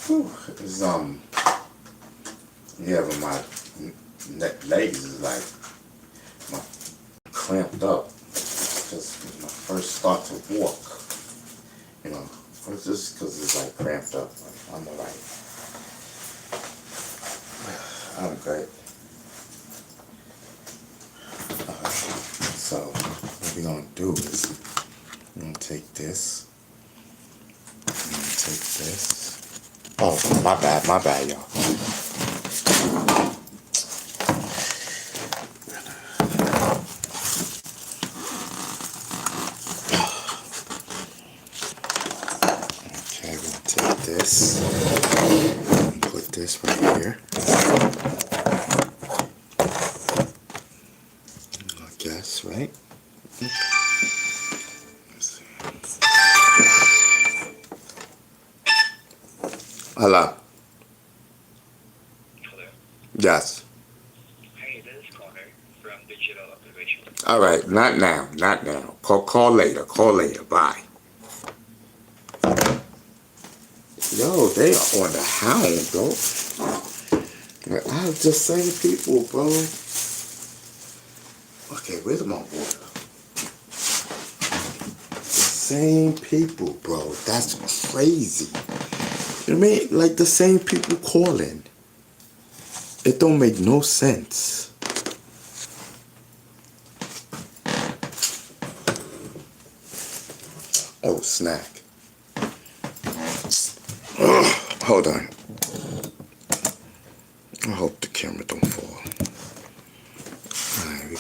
Whew. It's, yeah, but my legs is like, cramped up. Just when I first start to walk, you know, it's just because it's like cramped up. Like, I'm alright. I'm great. So what we're gonna do is we're gonna take this. I'm gonna take this. Oh, my bad, y'all. Okay, we're gonna take this and put this right here. I guess, right? Let's see. Hello. Hello. Yes. Hey, this is Connor from Digital Activation. All right. Not now. Not now. Call later. Call later. Bye. Yo, they are on the hound, bro. Like, I was just saying, people, bro. Okay, where's my water? The same people, bro. That's crazy. You know what I mean? Like the same people calling. It don't make no sense. Oh, snack. Ugh, hold on. I hope the camera don't fall. Alright,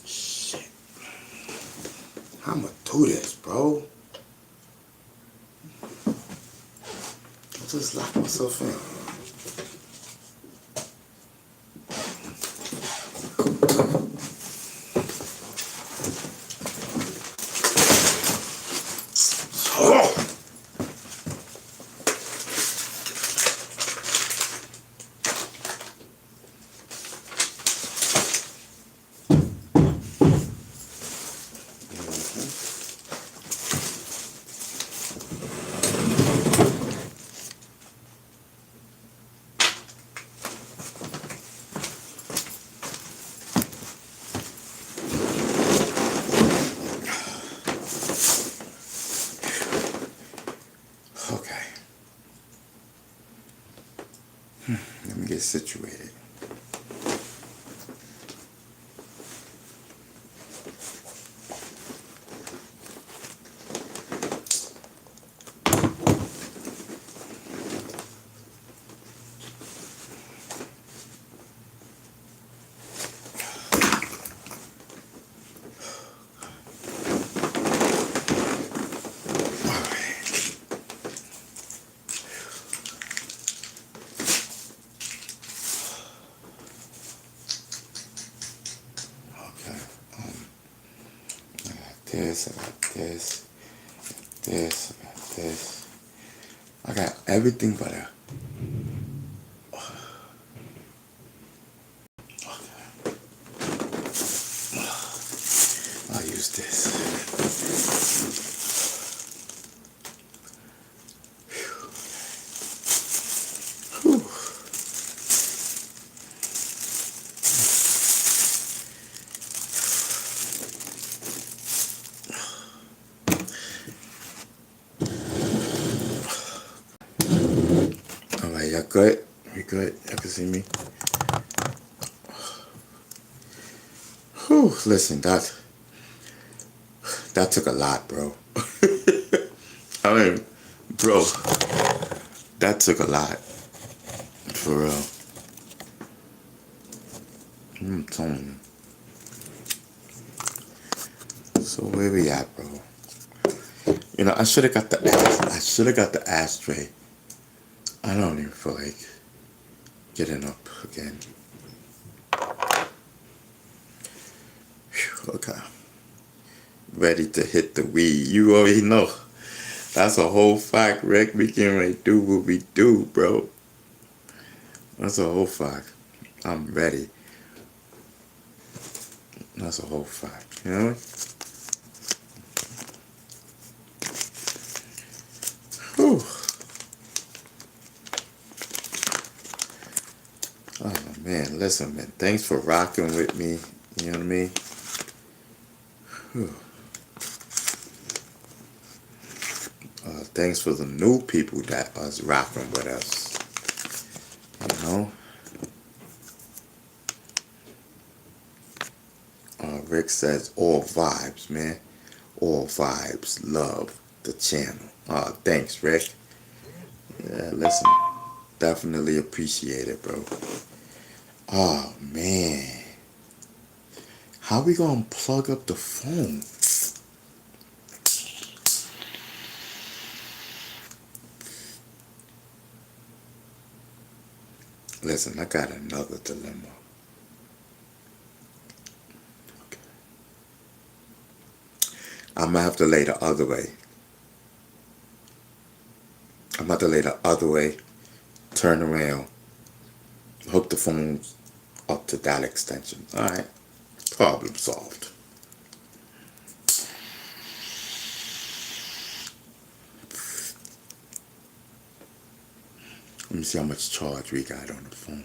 shit. I'ma do this, bro. I'll just lock myself in. Oh. Okay. Let me get situated. Okay. This, I got this, this, I got this. I got everything but a. I'll use this. Whew. All right, y'all good? We good? Y'all can see me? Whew, listen, that took a lot, bro. I mean, bro, that took a lot. For real. I'm telling you. So where we at, bro? You know, I should have got the ashtray. I don't even feel like getting up again. Whew, okay. Ready to hit the weed. You already know. That's a whole fact, Rick. We can ready to do what we do, bro. That's a whole fact. I'm ready. That's a whole fact, you know? Whew. Oh man, listen, man. Thanks for rocking with me. You know what I mean? Whew. Thanks for the new people that was rocking with us. You know? Rick says all vibes, man. All vibes. Love the channel. Thanks, Rick. Yeah, listen. Definitely appreciate it, bro. Oh man. How we gonna plug up the phone? Listen, I got another dilemma. Okay. I'm gonna have to lay the other way. I'm about to lay the other way, turn around, hook the phone up to that extension. Alright. Problem solved. Let me see how much charge we got on the phone.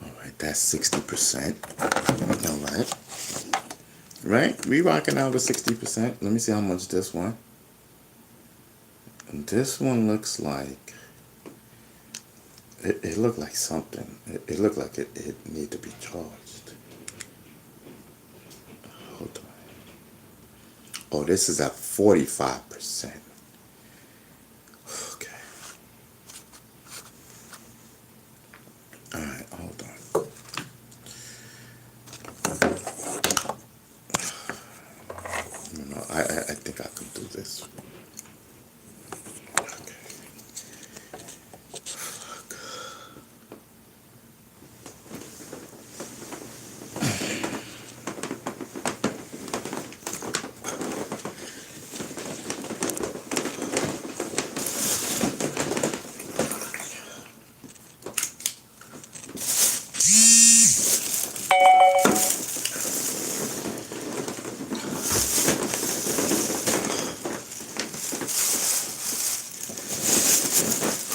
Alright, that's 60%. Alright. Right? We rocking out with 60%. Let me see how much this one. And this one looks like it looked like something. It looked like it need to be charged. Hold on. Oh, this is at 45%. Okay. Alright, hold on. You know, I think I can do this.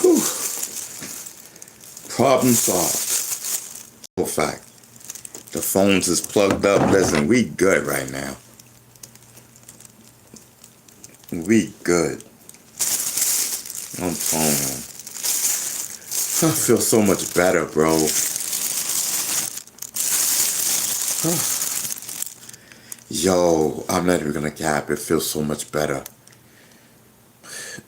Whew. Problem solved. For fact, the phones is plugged up. Listen, we good right now. We good. I'm phone. I feel so much better, bro. Yo, I'm not even gonna cap. It feels so much better.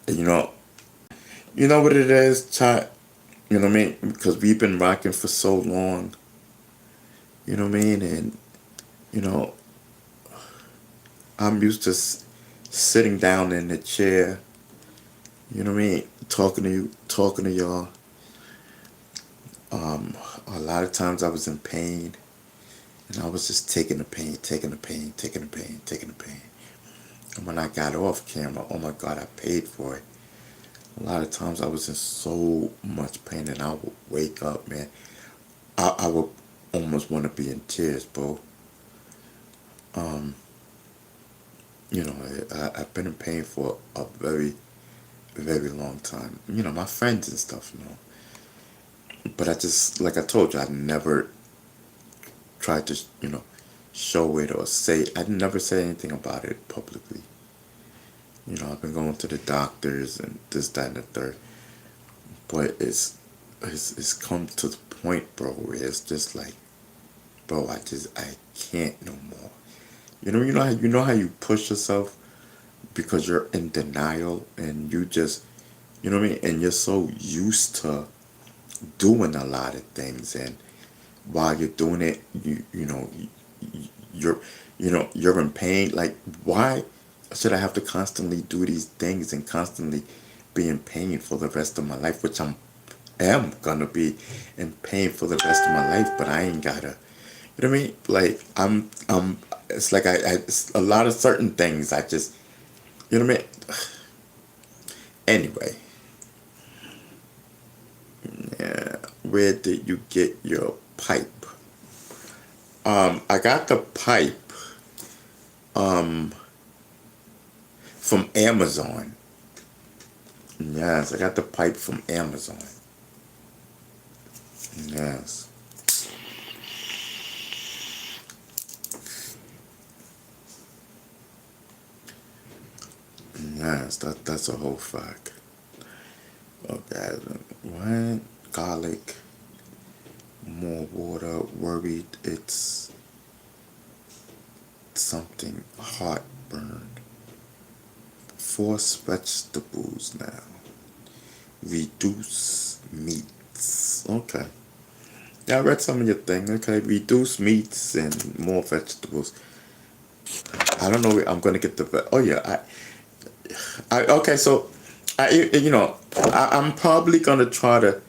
You know what it is, chat? You know what I mean? Because we've been rocking for so long. You know what I mean? And, you know, I'm used to sitting down in the chair. You know what I mean? Talking to you, talking to y'all. A lot of times I was in pain. And I was just taking the pain, taking the pain, taking the pain, taking the pain. And when I got off camera, oh my God, I paid for it. A lot of times I was in so much pain and I would wake up, man. I would almost want to be in tears, bro. You know, I've been in pain for a very, very long time. You know, my friends and stuff, you know. But I just, like I told you, I never tried to, you know, show it or say, I never said anything about it publicly. You know, I've been going to the doctors and this, that, and the third. But it's come to the point, bro, where it's just like, bro, I can't no more. You know how you push yourself because you're in denial and you just, you know what I mean? And you're so used to doing a lot of things, and while you're doing it, you're in pain. Like, why should I have to constantly do these things and constantly be in pain for the rest of my life? Which am gonna be in pain for the rest of my life, but I ain't gotta. You know what I mean? Like, it's like it's a lot of certain things I just, you know what I mean? Anyway, yeah, where did you get your pipe? I got the pipe from Amazon. Yes, I got the pipe from Amazon. Yes. Yes, that's a whole fact. Okay, what? Garlic, more water, worried it's something, heartburn. Force vegetables now. Reduce meats. Okay. Yeah, I read some of your thing. Okay, reduce meats and more vegetables. I don't know. I'm gonna get the. Oh yeah, okay. So, I'm probably gonna try to,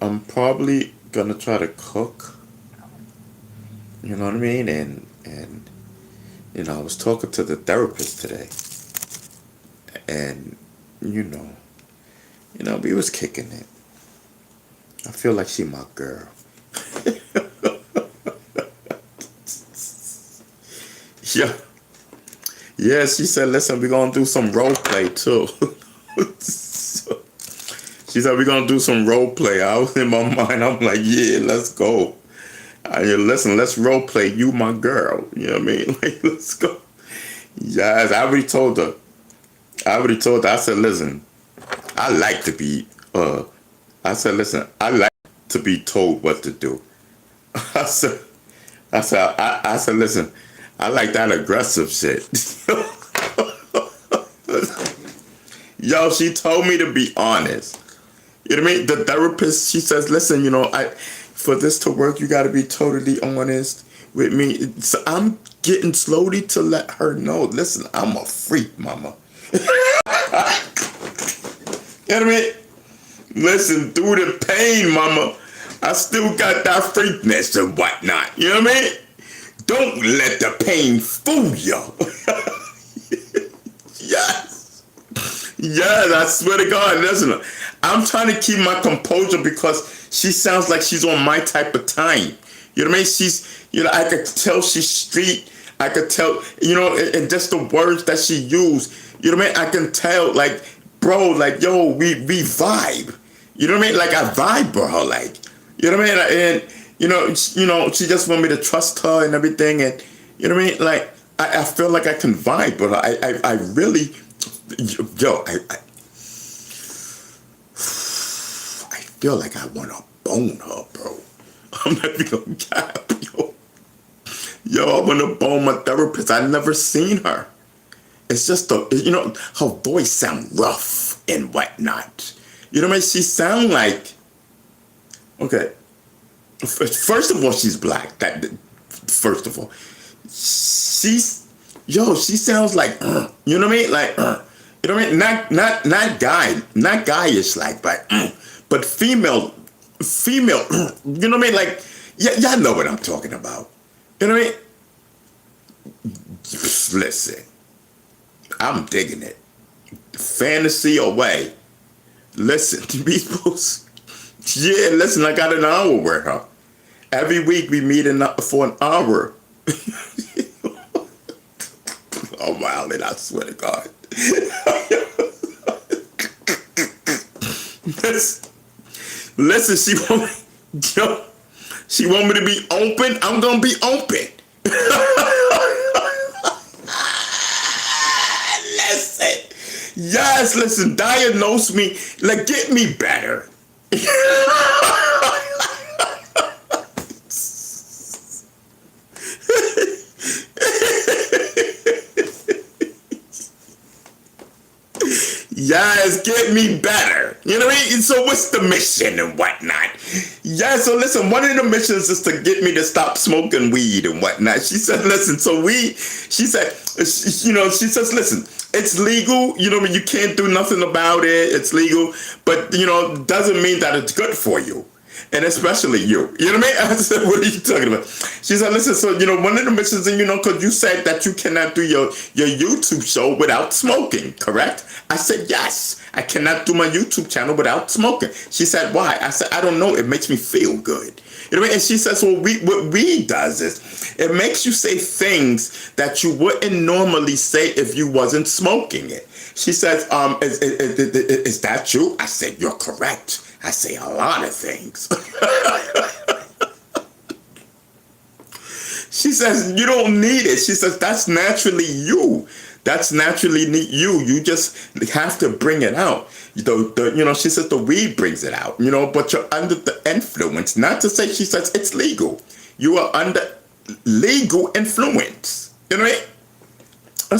I'm probably gonna try to cook. You know what I mean? And I was talking to the therapist today, and we was kicking it. I feel like she my girl. Yeah. Yeah, she said, listen, we're going to do some role play too. She said, we're going to do some role play. I was in my mind, I'm like, yeah, let's go. Listen, let's role play. You my girl. You know what I mean? Like, let's go. Yes, I already told her. I said, listen, I like to be, I said, to be told what to do. I said, listen, I like that aggressive shit. Yo, she told me to be honest. You know what I mean? The therapist, she says, listen, for this to work, you got to be totally honest with me. So I'm getting slowly to let her know, listen, I'm a freak, mama. You know what I mean? Listen, through the pain, mama, I still got that freakness and whatnot. You know what I mean? Don't let the pain fool you. Yes. Yes, I swear to God. Listen, I'm trying to keep my composure because she sounds like she's on my type of time. You know what I mean? She's, I could tell she's street. I could tell, and just the words that she used. You know what I mean? I can tell, like, bro, like, yo, we vibe. You know what I mean? Like, I vibe with her, like, you know what I mean? And, she just want me to trust her and everything. And, you know what I mean? Like, I feel like I can vibe with her. I really, I feel like I want to bone her, bro. I'm not even gonna cap, yo. Yo, I want to bone my therapist. I never seen her. It's just, her voice sound rough and whatnot. You know what I mean? She sound like, okay, first of all, she's black. First of all, she sounds like, you know what I mean? Like, you know what I mean? Not guyish like, but female, you know what I mean? Like, y'all know what I'm talking about. You know what I mean? Listen, I'm digging it. Fantasy away. Listen, people. Yeah, listen, I got an hour with her. Every week we meet for an hour. Oh, wow, and I swear to God. Listen, she want me to be open. I'm going to be open. Listen, diagnose me, like, get me better. Yes, get me better. You know what I mean? So what's the mission and whatnot? Yeah, so listen, one of the missions is to get me to stop smoking weed and whatnot. She said, listen, she says, listen, it's legal. You know you can't do nothing about it. It's legal. But, doesn't mean that it's good for you. And especially you. You know what I mean? I said, what are you talking about? She said, listen, so, one of the missions, and because you said that you cannot do your YouTube show without smoking, correct? I said, yes, I cannot do my YouTube channel without smoking. She said, why? I said, I don't know. It makes me feel good. You know what I mean? And she says, well, what weed does is it makes you say things that you wouldn't normally say if you wasn't smoking it. She says, is that true? I said, you're correct. I say a lot of things. She says, you don't need it. She says, that's naturally you. That's naturally you. You just have to bring it out. She says the weed brings it out, but you're under the influence. Not to say, she says, it's legal. You are under legal influence. You know what I mean? And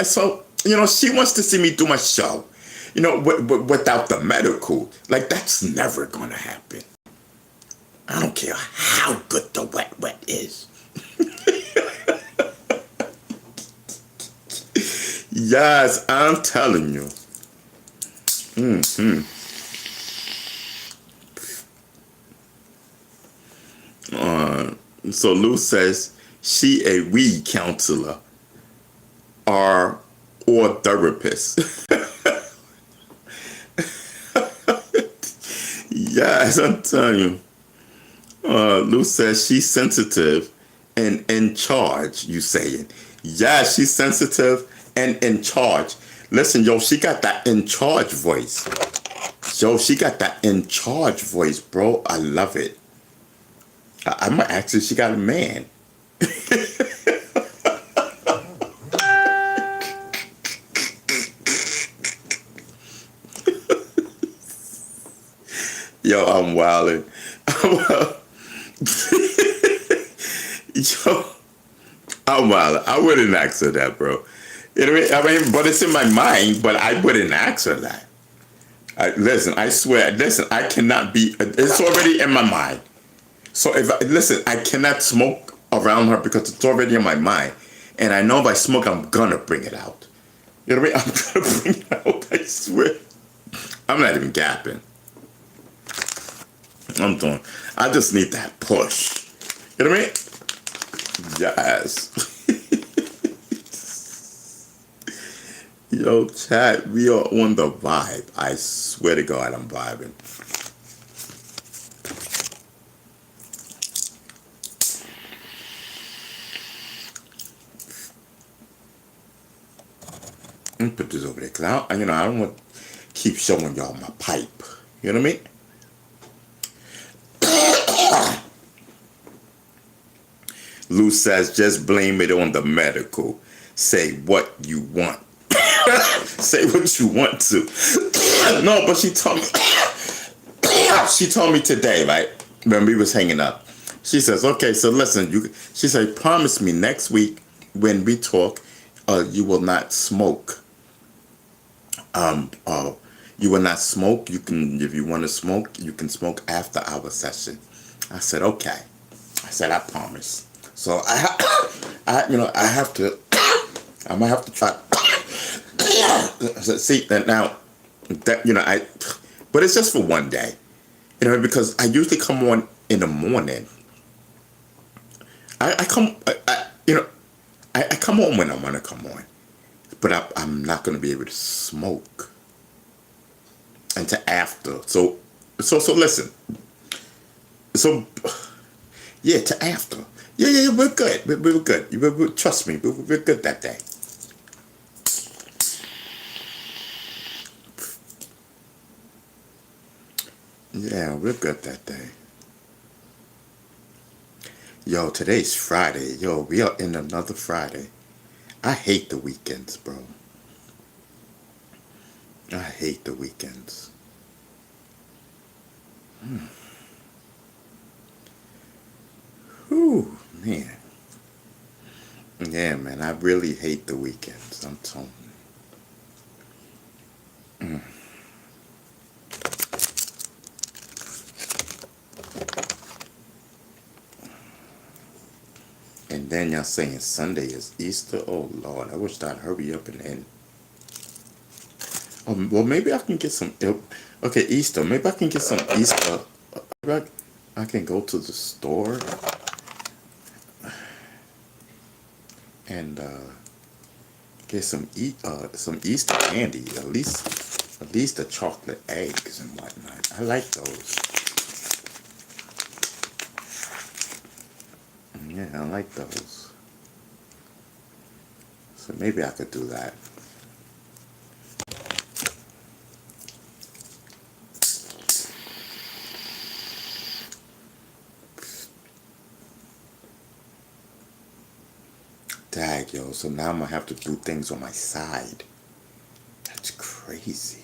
so, she wants to see me do my show. Without the medical, like, that's never gonna happen. I don't care how good the wet is. Yes, I'm telling you. So Lou says she a weed counselor or therapist. Yes, I'm telling you. Lou says she's sensitive and in charge, you saying. Yeah, she's sensitive and in charge. Listen, she got that in charge voice. She got that in charge voice, bro. I love it. I might actually, she got a man. Yo, I'm wildin'. I'm wildin'. I wouldn't ask her that, bro. You know what I mean? But it's in my mind, but I wouldn't ask her that. Listen, I swear, I cannot be, it's already in my mind. So I cannot smoke around her because it's already in my mind. And I know if I smoke, I'm gonna bring it out. You know what I mean? I'm gonna bring it out, I swear. I'm not even gapping. I just need that push. You know what I mean? Yes. Yo, chat, we are on the vibe. I swear to God, I'm vibing. Let me put this over there, because I don't want to keep showing y'all my pipe. You know what I mean? Lou says, just blame it on the medical. Say what you want. Say what you want to. No, but she told me today, right, when we was hanging up. She says, okay, so listen, she said, promise me next week when we talk, you will not smoke. You will not smoke. You can, if you want to smoke, you can smoke after our session. I said, okay. I said, I promise. So I have to, I might have to try. See that now, that but it's just for one day, because I usually come on in the morning. I come on when I want to come on, but I'm not going to be able to smoke until after. So listen. So yeah, to after. Yeah, we're good. We're good. Trust me, we're good that day. Yeah, we're good that day. Yo, today's Friday. Yo, we are in another Friday. I hate the weekends, bro. I hate the weekends. Whew, man. Yeah, man, I really hate the weekends. I'm telling you. And then y'all saying Sunday is Easter. Oh Lord, I wish I'd hurry up and end. Well, maybe I can get some. Okay, Easter. Maybe I can get some Easter. Maybe I can go to the store and get some Easter candy. At least the chocolate eggs and whatnot. I like those. Yeah, I like those. So maybe I could do that. Dag, yo. So now I'm gonna have to do things on my side. That's crazy.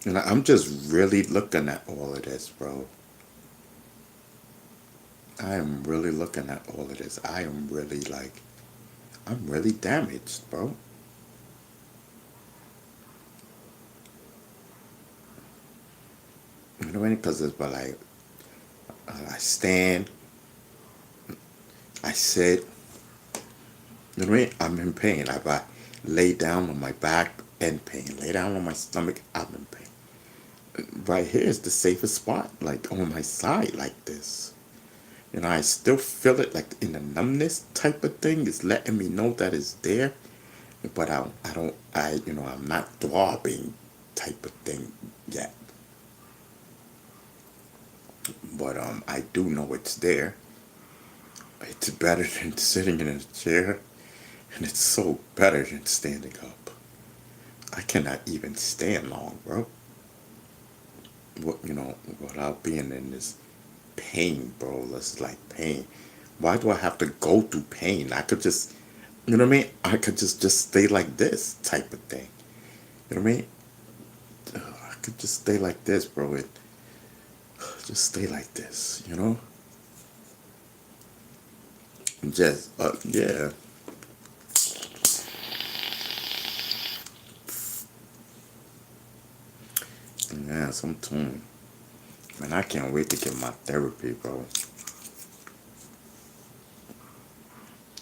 And I'm just really looking at all of this, bro. I am really looking at all of this. I'm really damaged, bro. You know what I mean? Because it's but like, I stand, I sit, you know what I mean? I'm in pain. If I lay down on my back, in pain. Lay down on my stomach, I'm in pain. Right here is the safest spot, like on my side, like this. You know, I still feel it, like in the numbness type of thing. It's letting me know that it's there, but I'm not throbbing type of thing yet. But I do know it's there. It's better than sitting in a chair, and it's so better than standing up. I cannot even stand long, bro. Without being in this pain, bro. It's like pain. Why do I have to go through pain? I could just, you know what I mean? I could just stay like this type of thing. You know what I mean? I could just stay like this, bro. Just stay like this, you know? Just, yeah. Yeah, some tune. Man, I can't wait to get my therapy, bro.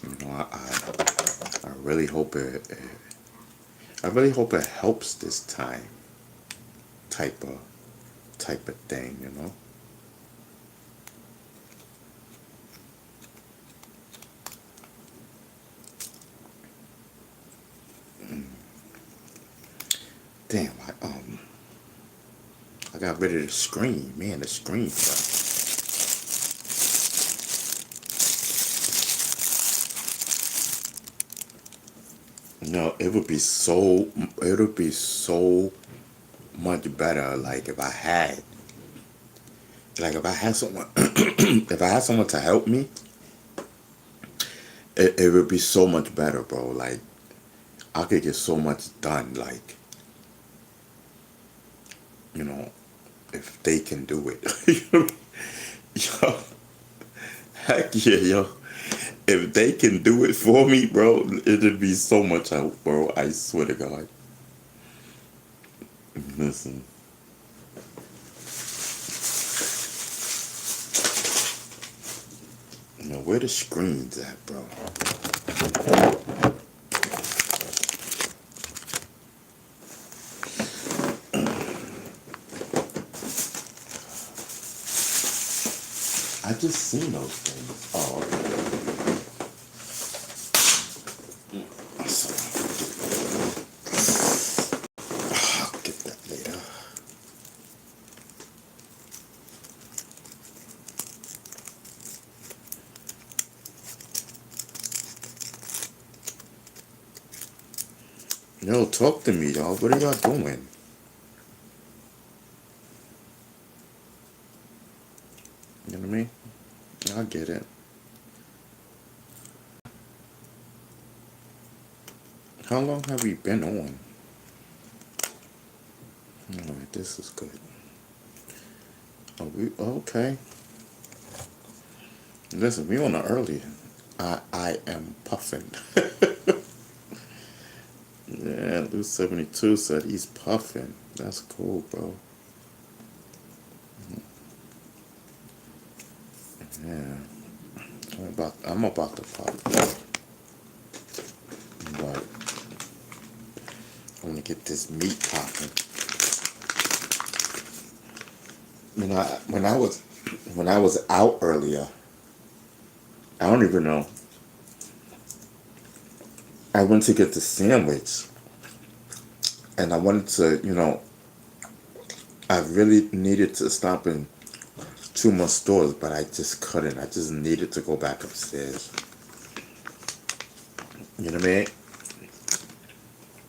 You know, I really hope I really hope it helps this time. Type of thing, you know. Damn, I got rid of the screen, man. The screen. No, it would be so much better, like if I had someone, if I had someone to help me, it would be so much better, bro. Like, I could get so much done, like, you know, if they can do it. Yo, heck yeah, yo. If they can do it for me, bro, it'd be so much help, bro. I swear to God. Listen. You know, where the screens at, bro? I just seen those things. Oh, okay. I'll get that later. Yo, talk to me, y'all. What are y'all doing? You know what I mean? I get it. How long have we been on? Alright, this is good. Okay. Listen, we on the early. I am puffing. Yeah, Lou 72 said he's puffing. That's cool, bro. Yeah. I'm about to pop. But I'm gonna get this meat popping. You know, when I was out earlier, I don't even know. I went to get the sandwich, and I wanted to, I really needed to stop in 2 more stores, but I just couldn't. I just needed to go back upstairs. You know what I mean?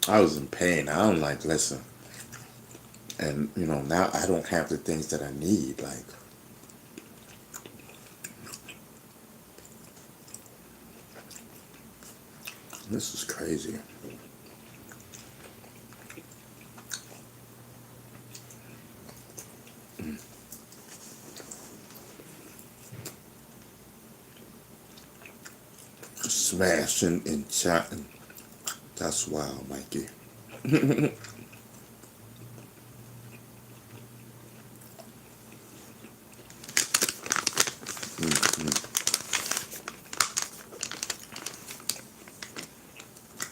I was in pain. I don't like listen. And now I don't have the things that I need. Like this is crazy. Smashing and chatting. That's wild, Mikey. And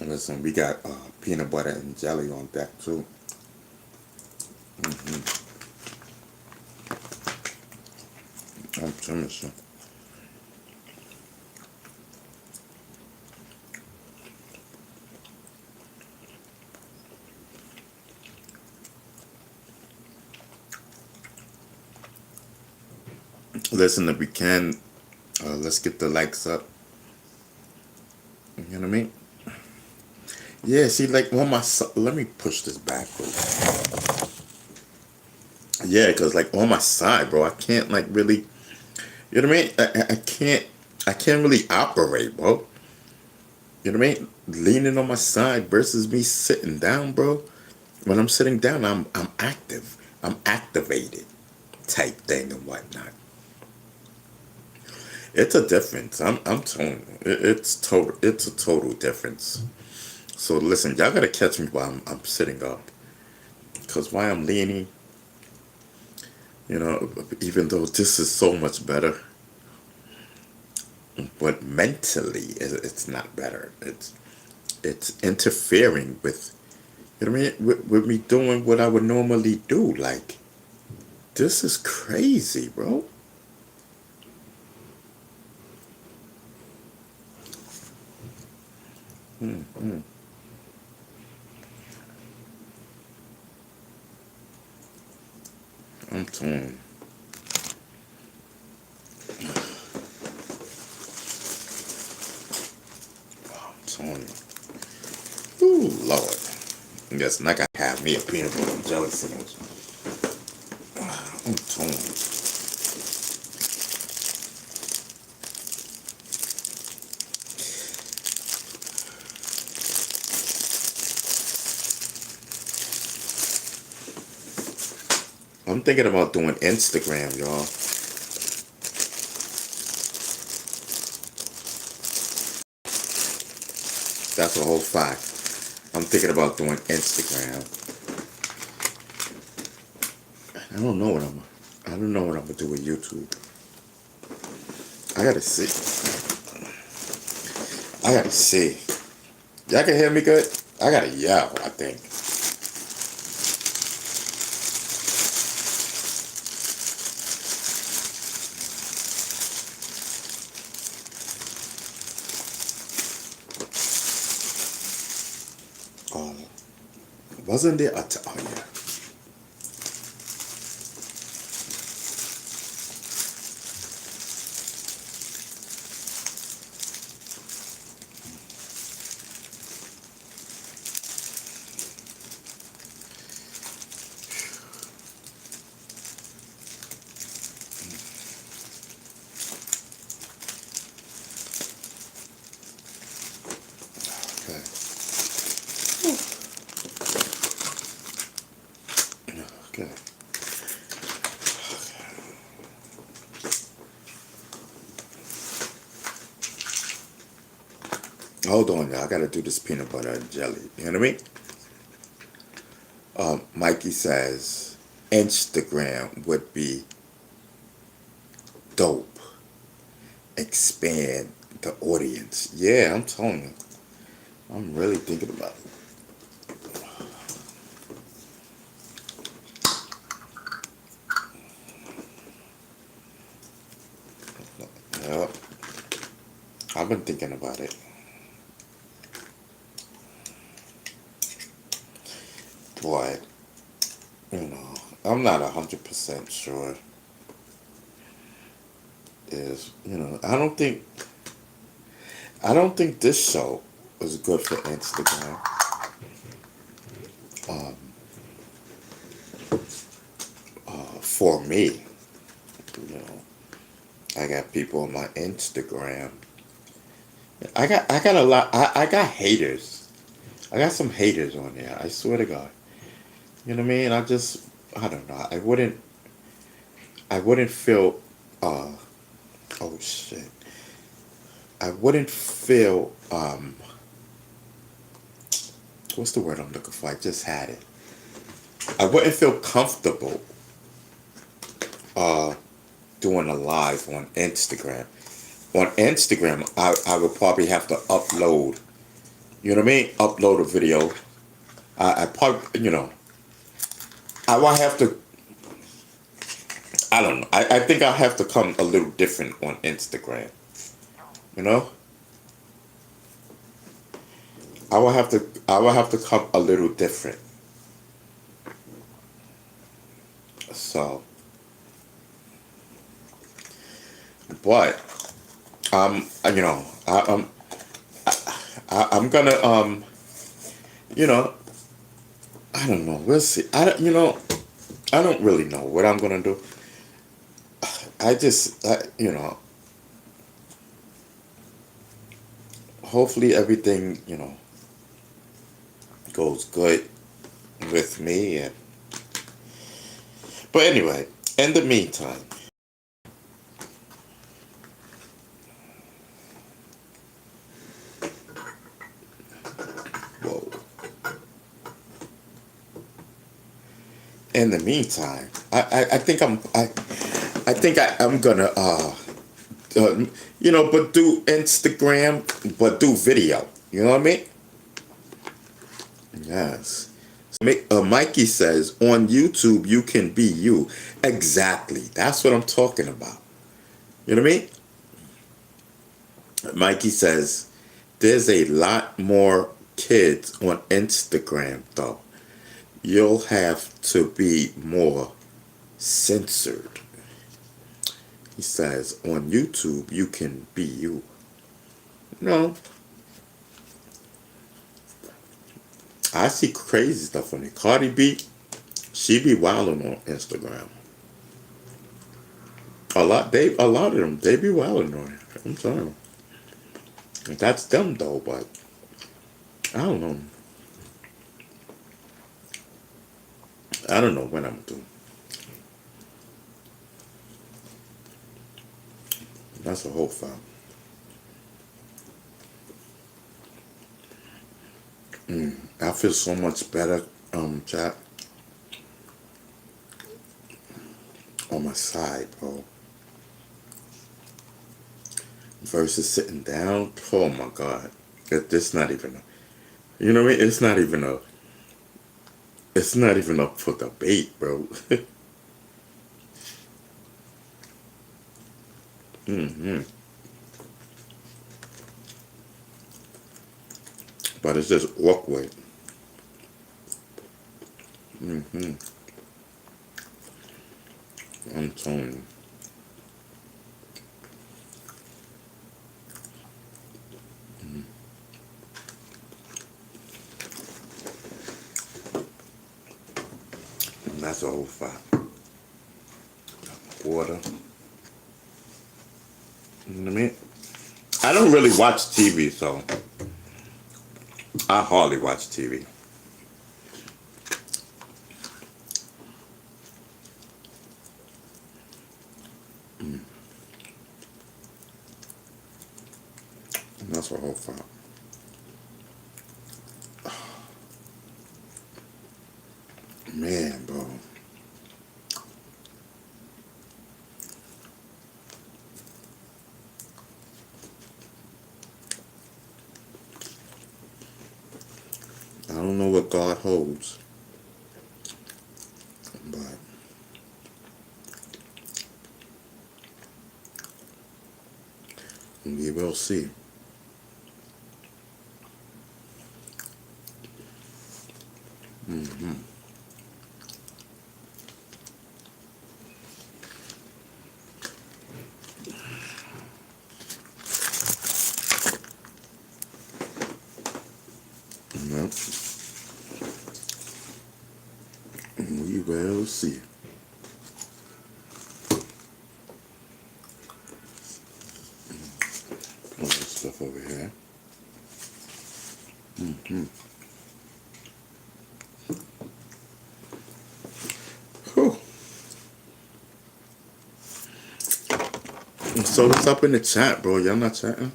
listen, we got peanut butter and jelly on deck too. I'm finished. Listen, if we can, let's get the likes up. You know what I mean? Yeah, see, like on my let me push this backwards. Yeah, cause like on my side, bro, I can't like really. You know what I mean? I can't. I can't really operate, bro. You know what I mean? Leaning on my side versus me sitting down, bro. When I'm sitting down, I'm active. I'm activated, type thing and whatnot. It's a difference. I'm telling you, it's total. It's a total difference. So listen, y'all gotta catch me while I'm sitting up, cause while I'm leaning, even though this is so much better, but mentally it's not better. It's interfering with, you know what I mean, with me doing what I would normally do. Like this is crazy, bro. I'm telling. I'm telling you. Ooh, Lord. Yes, and I gotta have me a peanut butter and jelly sandwich. I'm telling you. I'm thinking about doing Instagram, y'all. That's a whole fact. I'm thinking about doing Instagram. I don't know what I'm gonna do with YouTube. I gotta see. I gotta see. Y'all can hear me good? I gotta yell, I think. Wasn't there oh yeah. Okay. Okay. Hold on, y'all. I gotta do this peanut butter and jelly. You know what I mean? Mikey says Instagram would be dope. Expand the audience. Yeah, I'm telling you. I'm really thinking about it. Yep. I've been thinking about it. But, I'm not 100% sure. I don't think this show is good for Instagram. For me, you know, I got people on my Instagram. I got a lot. I got haters. I got some haters on there. I swear to God. You know what I mean? I don't know. I wouldn't feel. Oh shit. I wouldn't feel. What's the word I'm looking for? I just had it. I wouldn't feel comfortable doing a live on Instagram. On Instagram, I would probably have to upload. You know what I mean? Upload a video. I probably, I will have to. I don't know. I think I'll have to come a little different on Instagram. You know? I will have to. I will have to come a little different. So, but I'm gonna I don't know. We'll see. I don't really know what I'm gonna do. Hopefully everything goes good with me. But anyway, in the meantime, whoa. In the meantime, I think I'm gonna but do Instagram, but do video. You know what I mean? Yes. Mikey says on YouTube you can be you. Exactly. That's what I'm talking about. You know what I mean? Mikey says there's a lot more kids on Instagram though. You'll have to be more censored. He says on YouTube you can be you. No. I see crazy stuff on it. Cardi B, she be wilding on Instagram. A lot of them, they be wilding on it. I'm sorry. That's them though, but I don't know. I don't know what I'm doing. That's a whole file. I feel so much better, chat, on my side, bro. Versus sitting down. Oh my God. It's not even you know what I mean? It's not even up for debate, bro. But it's just awkward. I'm telling you. And that's a whole fight. Water. You know what I mean? I don't really watch TV, so I hardly watch TV. And that's a whole fight. Man, bro. I don't know what God holds, but We will see. Yep. We will see. All this stuff over here. Whew. So what's up in the chat, bro? Y'all not chatting?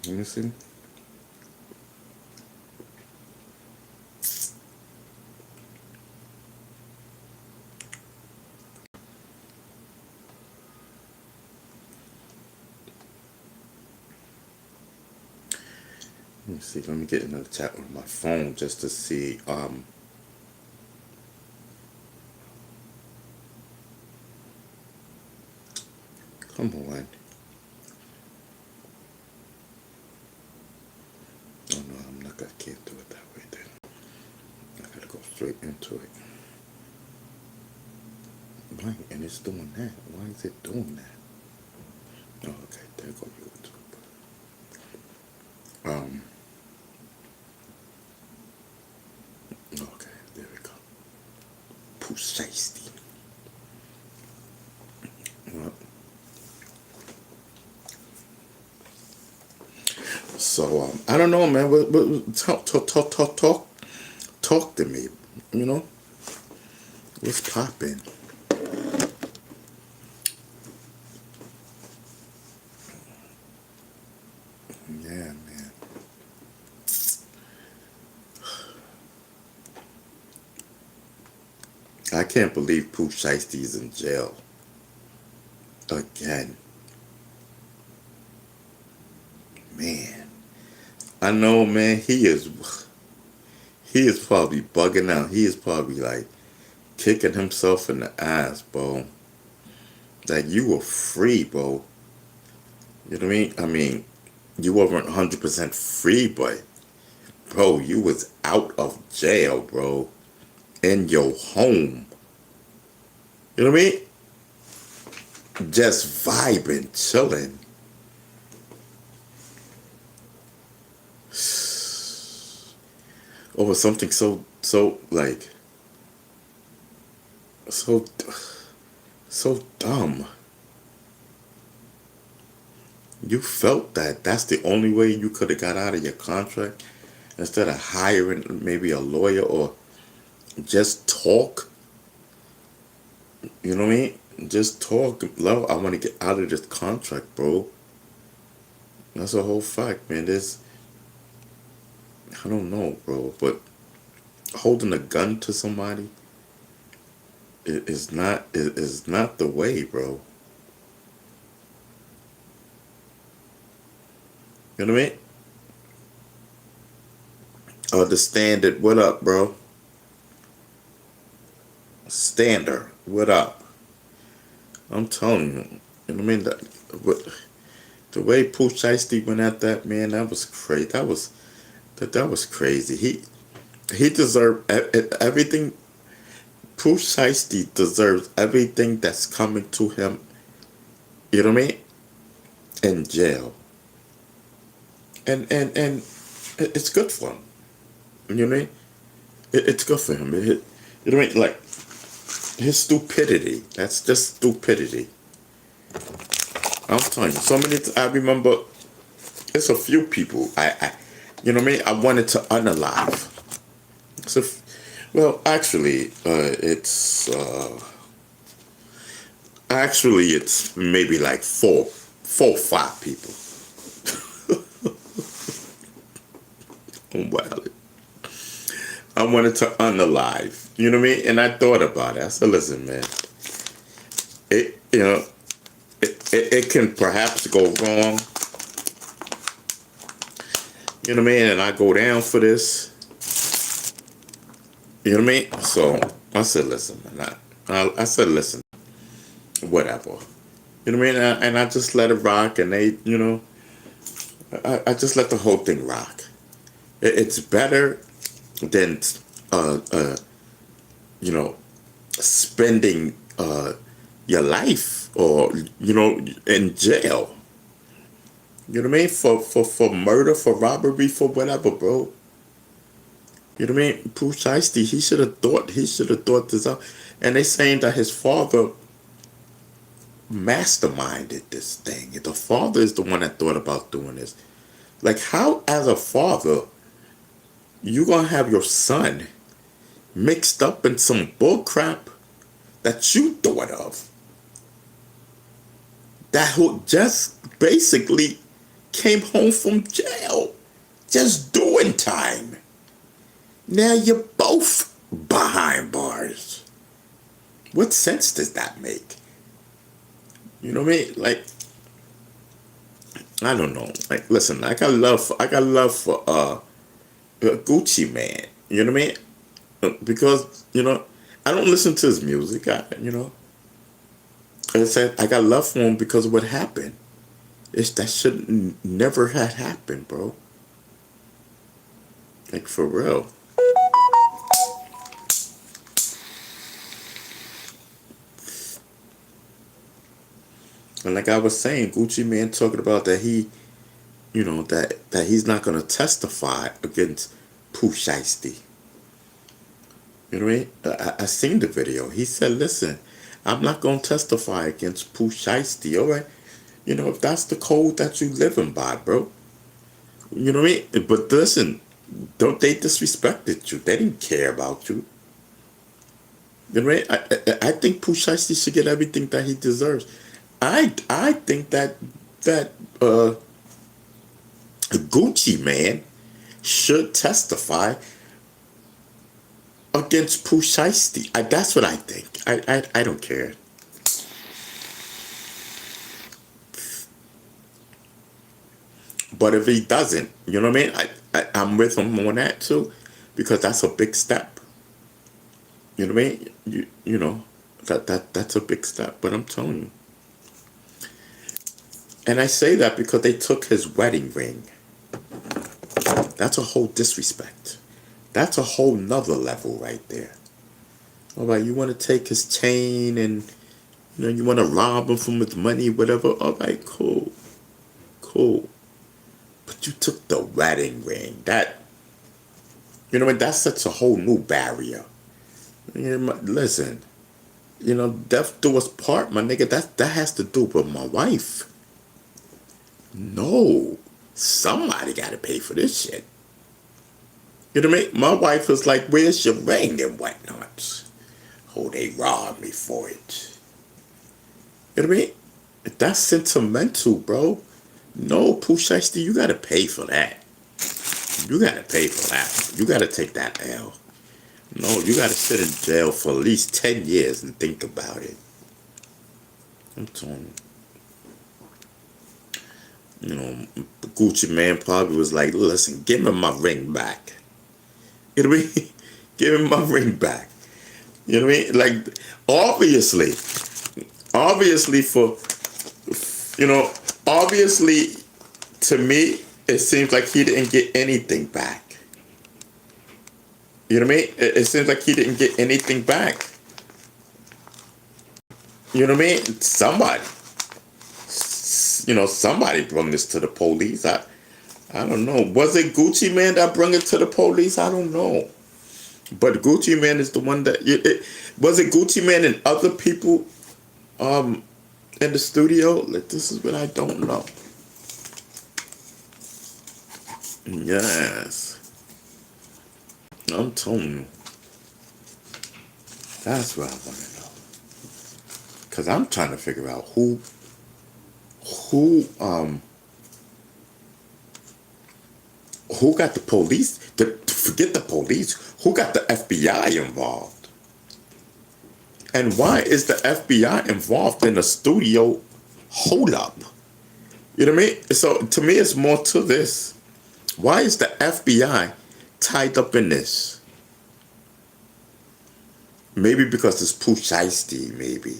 Let me see. Let me see. Let me get into the chat with my phone just to see. Come on. Oh no, I'm not. I can't do it that way. Then I gotta go straight into it. Why? And it's doing that. Why is it doing that? Oh, okay. There go YouTube. Okay, there we go. Pooh Shiesty. Well, so I don't know, man. Talk to me. You know, what's popping? Yeah, man. I can't believe Pooh Shiesty's in jail again. Man, I know, man. He is probably bugging out. He is probably like kicking himself in the ass, bro. Like, you were free, bro. You know what I mean? I mean, you weren't 100% free, but bro, you was out of jail, bro, in your home. You know what I mean? Just vibing, chilling. Over something so like so dumb. You felt that that's the only way you could have got out of your contract instead of hiring maybe a lawyer or just talk. You know what I mean? Just talk. Love, I want to get out of this contract, bro. That's a whole fact, man. I don't know, bro, but holding a gun to somebody is not the way, bro. You know what I mean? The Standard, what up, bro? Standard, what up? I'm telling you, you know what I mean? The way Pooh Shiesty went at that, man, that was crazy. That was crazy. He deserved everything. Pooh Shiesty deserves everything that's coming to him. You know what I mean? In jail. And it's good for him. You know what I mean? It's good for him. You know what I mean? Like, his stupidity. That's just stupidity. I'm telling you, so many. I remember. It's a few people. You know what I mean? I wanted to unalive. So, well, actually, it's maybe like four, 5 people. Well, I wanted to unalive. You know what I mean? And I thought about it. I said, listen, man. It can perhaps go wrong. You know what I mean? And I go down for this. You know what I mean? So I said, listen, man. I said, listen, whatever. You know what I mean? And I just let it rock, and they, I just let the whole thing rock. It's better than, uh, uh, you know, spending your life or in jail. You know what I mean? For murder, for robbery, for whatever, bro. You know what I mean? Pooh Shiesty, he should have thought this out. And they saying that his father masterminded this thing. The father is the one that thought about doing this. Like, how as a father you gonna have your son mixed up in some bull crap that you thought of, that who just basically came home from jail, just doing time. Now you're both behind bars. What sense does that make? You know what I mean? Like, I don't know. Like, listen, I got love for Gucci Man. You know what I mean? Because I don't listen to his music. I said I got love for him because of what happened. That should never had happened, bro. Like, for real. And like I was saying, Gucci Man talking about that that he's not gonna testify against Pooh Shiesty. You know what I mean? I seen the video. He said, "Listen, I'm not gonna testify against Pooh Shiesty. All right, if that's the code that you living by, bro. You know what I mean? But listen, don't they disrespected you? They didn't care about you. You know what I mean? I think Pooh Shiesty should get everything that he deserves. I think that Gucci Man should testify against Pooh Shiesty. That's what I think. I don't care. But if he doesn't, you know what I mean? I'm with him on that too, because that's a big step. You know what I mean? That's a big step. But I'm telling you. And I say that because they took his wedding ring. That's a whole disrespect. That's a whole nother level right there. All right, you want to take his chain and you want to rob him from his money, whatever. All right, cool. But you took the wedding ring. That sets a whole new barrier. Listen, death do us part, my nigga. That has to do with my wife. No, somebody got to pay for this shit. You know what I mean? My wife was like, "Where's your ring and whatnot?" Oh, they robbed me for it. You know what I mean? That's sentimental, bro. No, Pooh Shiesty, you got to pay for that. You got to pay for that. You got to take that L. No, you got to sit in jail for at least 10 years and think about it. I'm telling you. Gucci Man probably was like, "Listen, give me my ring back." You know what I mean? Give me my ring back. You know what I mean? Like, obviously to me, it seems like he didn't get anything back. You know what I mean? It seems like he didn't get anything back. You know what I mean? Somebody brought this to the police. I don't know. Was it Gucci Man that brought it to the police? I don't know. But Gucci Man is the one that... was it Gucci Man and other people in the studio? Like, this is what I don't know. Yes. I'm telling you. That's what I want to know. Because I'm trying to figure out who got the police, forget the police, who got the FBI involved? And why is the FBI involved in a studio holdup? You know what I mean? So to me, it's more to this. Why is the FBI tied up in this? Maybe because it's Pooh Shiesty, maybe.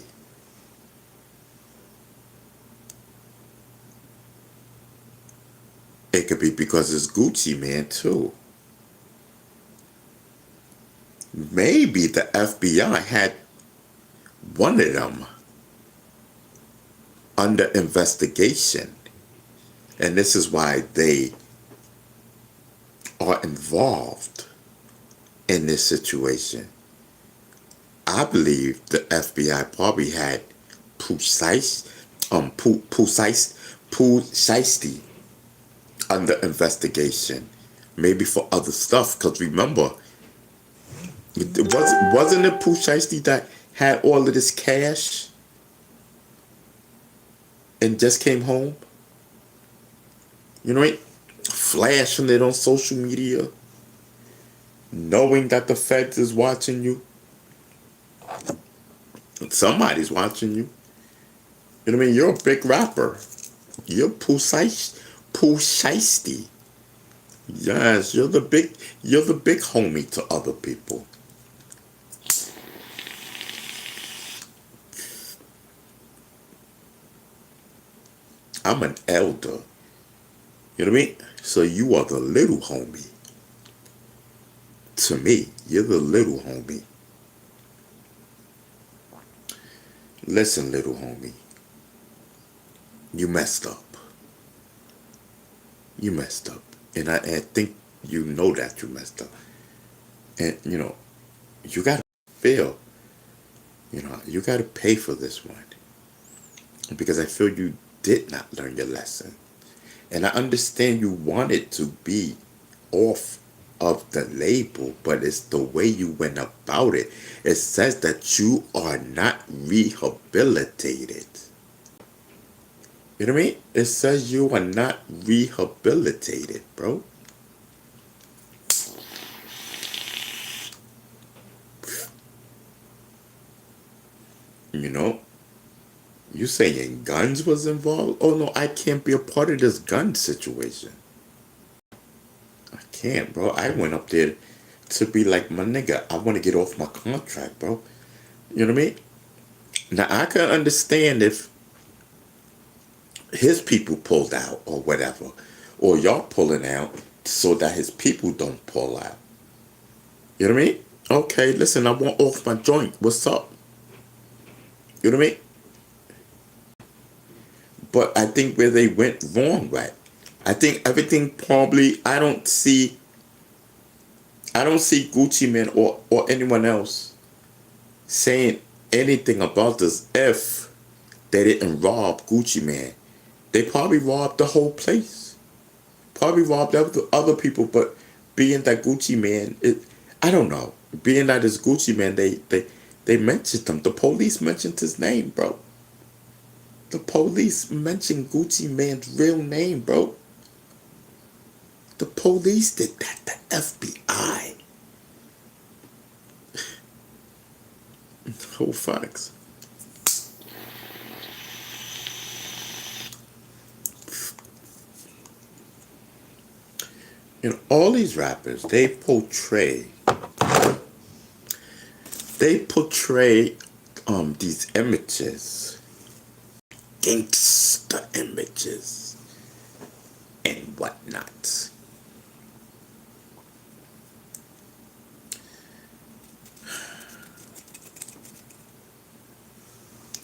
It could be because it's Gucci Man too. Maybe the FBI had one of them under investigation. And this is why they are involved in this situation. I believe the FBI probably had Pooh Shiesty under investigation, maybe for other stuff. Because remember, wasn't it Pooh Shiesty that had all of this cash and just came home? You know what I mean? Flashing it on social media, knowing that the feds is watching you. Somebody's watching you. You know what I mean? You're a big rapper. You're Pooh Shiesty. Yes, you're the big homie to other people. I'm an elder. You know what I mean? So you are the little homie. To me, you're the little homie. Listen, little homie. You messed up. You messed up. And I think you know that you messed up. And, you know, you got to feel, you know, you got to pay for this one. Because I feel you did not learn your lesson. And I understand you wanted to be off of the label, but it's the way you went about it. It says that you are not rehabilitated. You know what I mean? It says you are not rehabilitated, bro. You know? You saying guns was involved? Oh no, I can't be a part of this gun situation. I can't, bro. I went up there to be like, my nigga, I want to get off my contract, bro. You know what I mean? Now I can understand if his people pulled out or whatever, or y'all pulling out so that his people don't pull out. You know what I mean? Okay, listen, I want off my joint. What's up? You know what I mean? But I think where they went wrong, right? I think everything probably, I don't see Gucci Man or anyone else saying anything about this if they didn't rob Gucci Man. They probably robbed the whole place. Probably robbed other people, but being that Gucci Man, I don't know. Being that it's Gucci Man, they mentioned him. The police mentioned his name, bro. The police mentioned Gucci Man's real name, bro. The police did that. The FBI. Whole facts. You know, all these rappers, they portray these images, gangster images and whatnot.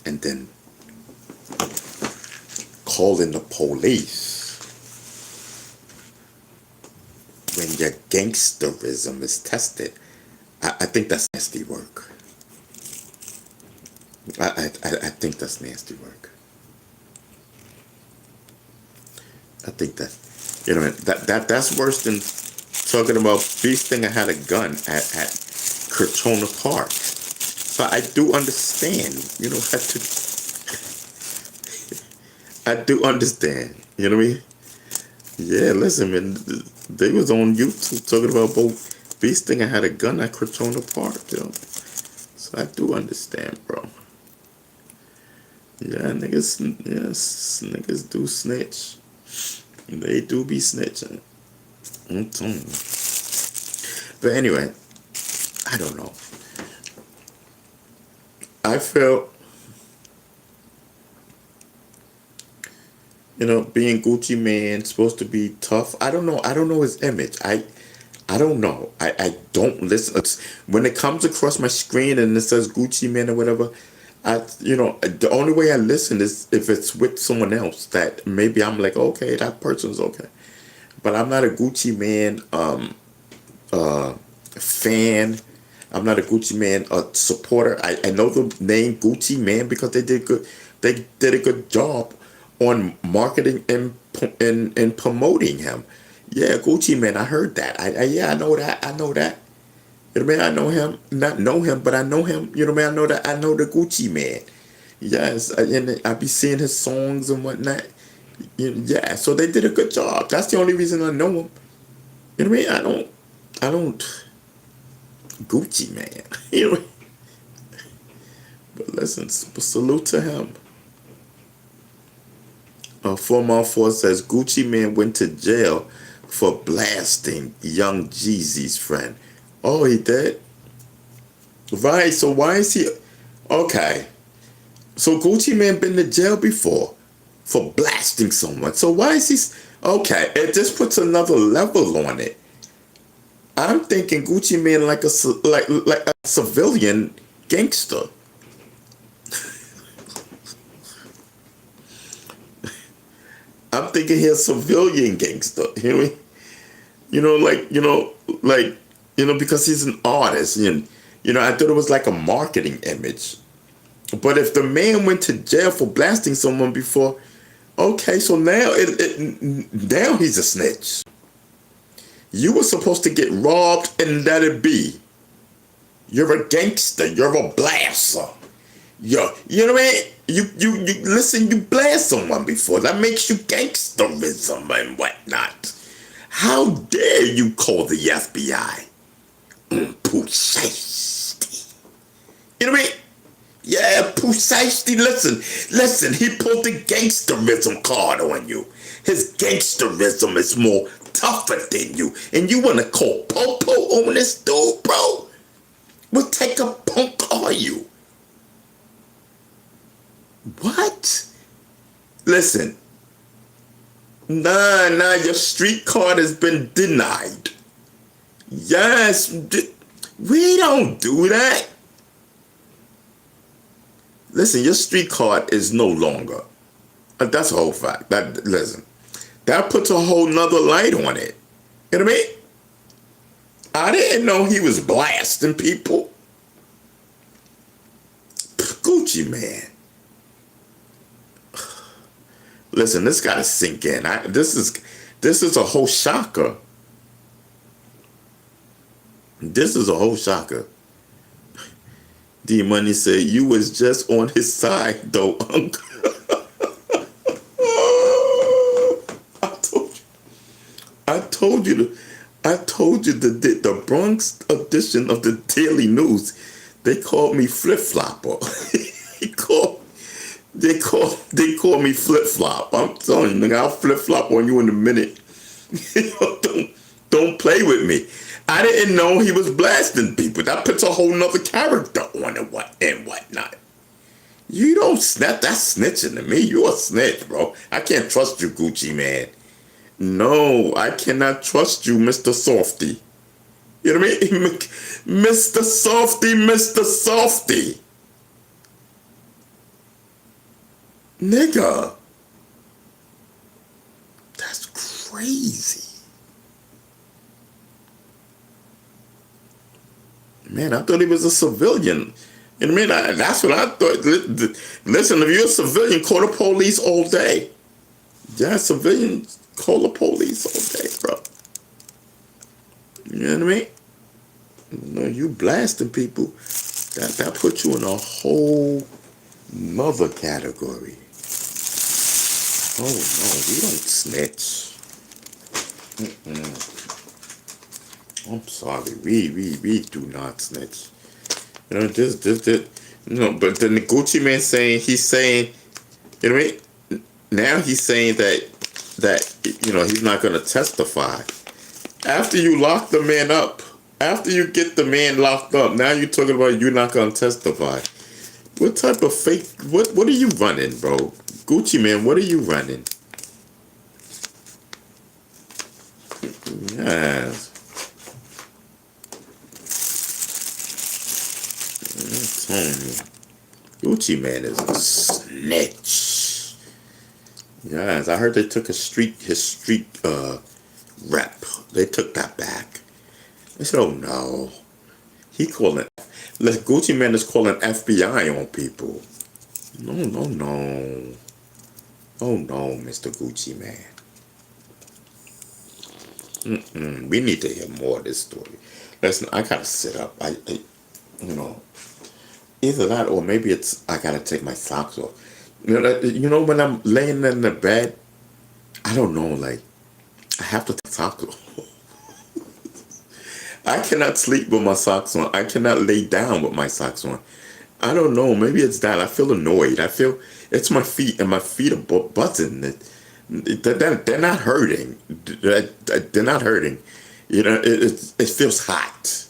And then calling the police when your gangsterism is tested. I think that's nasty work. I think that's nasty work. I think that, you know, that's worse than talking about beasting I had a gun at Kirchhoff Park. So I do understand, you know, I do understand, you know what I mean? Yeah, listen, man, they was on YouTube talking about both beasting I had a gun at Kirchhoff Park, you know. So I do understand, bro. Yeah, niggas do snitch. They do be snitching. I'm telling you. But anyway, I don't know. I feel Being Gucci Man, supposed to be tough. I don't know. I don't know his image. I don't know. I don't listen. When it comes across my screen and it says Gucci Man or whatever, the only way I listen is if it's with someone else that maybe I'm like, okay, that person's okay. But I'm not a Gucci Man fan. I'm not a Gucci Man supporter. I know the name Gucci Man because they did good. They did a good job on marketing and promoting him. Yeah, Gucci Man. I heard that. I know that. I know that. I know him. Not know him, but I know him. I know that. I know the Gucci Man. Yes, and I be seeing his songs and whatnot. Yeah, so they did a good job. That's the only reason I know him. I don't Gucci Man. But listen, salute to him. 4 says Gucci Man went to jail for blasting Young Jeezy's friend. Oh, he did? Right, so why is he... Okay. So Gucci Man been to jail before for blasting someone. So why is he... Okay, it just puts another level on it. I'm thinking Gucci Man like a civilian gangster. I'm thinking he's a civilian gangster. Hear me? Because he's an artist. And, I thought it was like a marketing image. But if the man went to jail for blasting someone before, okay, so now now he's a snitch. You were supposed to get robbed and let it be. You're a gangster. You're a blaster. You know what I mean? You listen, you blast someone before. That makes you gangsterism and whatnot. How dare you call the FBI? Pooh Shiesty. You know what I mean? Yeah, Pooh Shiesty, listen, he pulled the gangsterism card on you. His gangsterism is more tougher than you. And you want to call Popo on this dude, bro? What type of punk are you? What? Listen. Nah, your street card has been denied. Yes, we don't do that. Listen, your street card is no longer. That's a whole fact. That puts a whole nother light on it. You know what I mean? I didn't know he was blasting people. Gucci Man. Listen, this gotta sink in. This is a whole shocker. This is a whole shocker. D Money said you was just on his side though, Uncle. I told you the Bronx edition of the Daily News. They called me flip flopper. They call me flip flop. I'm telling you, nigga, I'll flip flop on you in a minute. Don't play with me. I didn't know he was blasting people. That puts a whole nother character on it and whatnot. You don't snap. That's snitching to me. You a snitch, bro. I can't trust you, Gucci Man. No, I cannot trust you, Mr. Softy. You know what I mean? Mr. Softy. Nigga. That's crazy. Man, I thought he was a civilian. You know what I mean? That's what I thought. Listen, if you're a civilian, call the police all day. Yeah, civilians call the police all day, bro. You know what I mean? No, you blasting people. That puts you in a whole nother category. Oh no, we don't snitch. I'm sorry, we do not snitch. You know, but then the Gucci Man he's saying, you know what I mean? Now he's saying that he's not gonna testify. After you lock the man up, after you get the man locked up, now you're talking about you're not gonna testify. What type of fake what are you running, bro? Gucci Man, what are you running? Yes. I'm telling you. Gucci Man is a snitch. Yes, I heard they took his street rep. They took that back. They said, oh no. He calling Gucci Man is calling FBI on people. No, no, no. Oh no, Mr. Gucci Man. We need to hear more of this story. Listen, I gotta sit up. You know, either that or maybe it's I gotta take my socks off. You know when I'm laying in the bed, I don't know, like I have to take socks off. I cannot sleep with my socks on. I cannot lay down with my socks on. I don't know. Maybe it's that. I feel annoyed. I feel it's my feet, and my feet are buzzing. They're not hurting. They're not hurting. You know, it feels hot.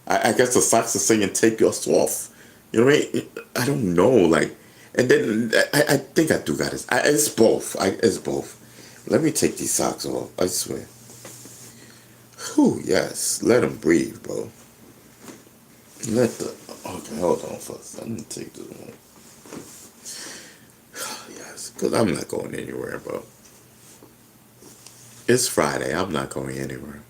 I guess the socks are saying take yours off. You know what I mean? I don't know. Like, and then I think I do got it. It's both. It's both. Let me take these socks off. I swear. Whew, yes. Let them breathe, bro. Okay, hold on first. Let me take this one. Yes, because I'm not going anywhere, bro. It's Friday. I'm not going anywhere.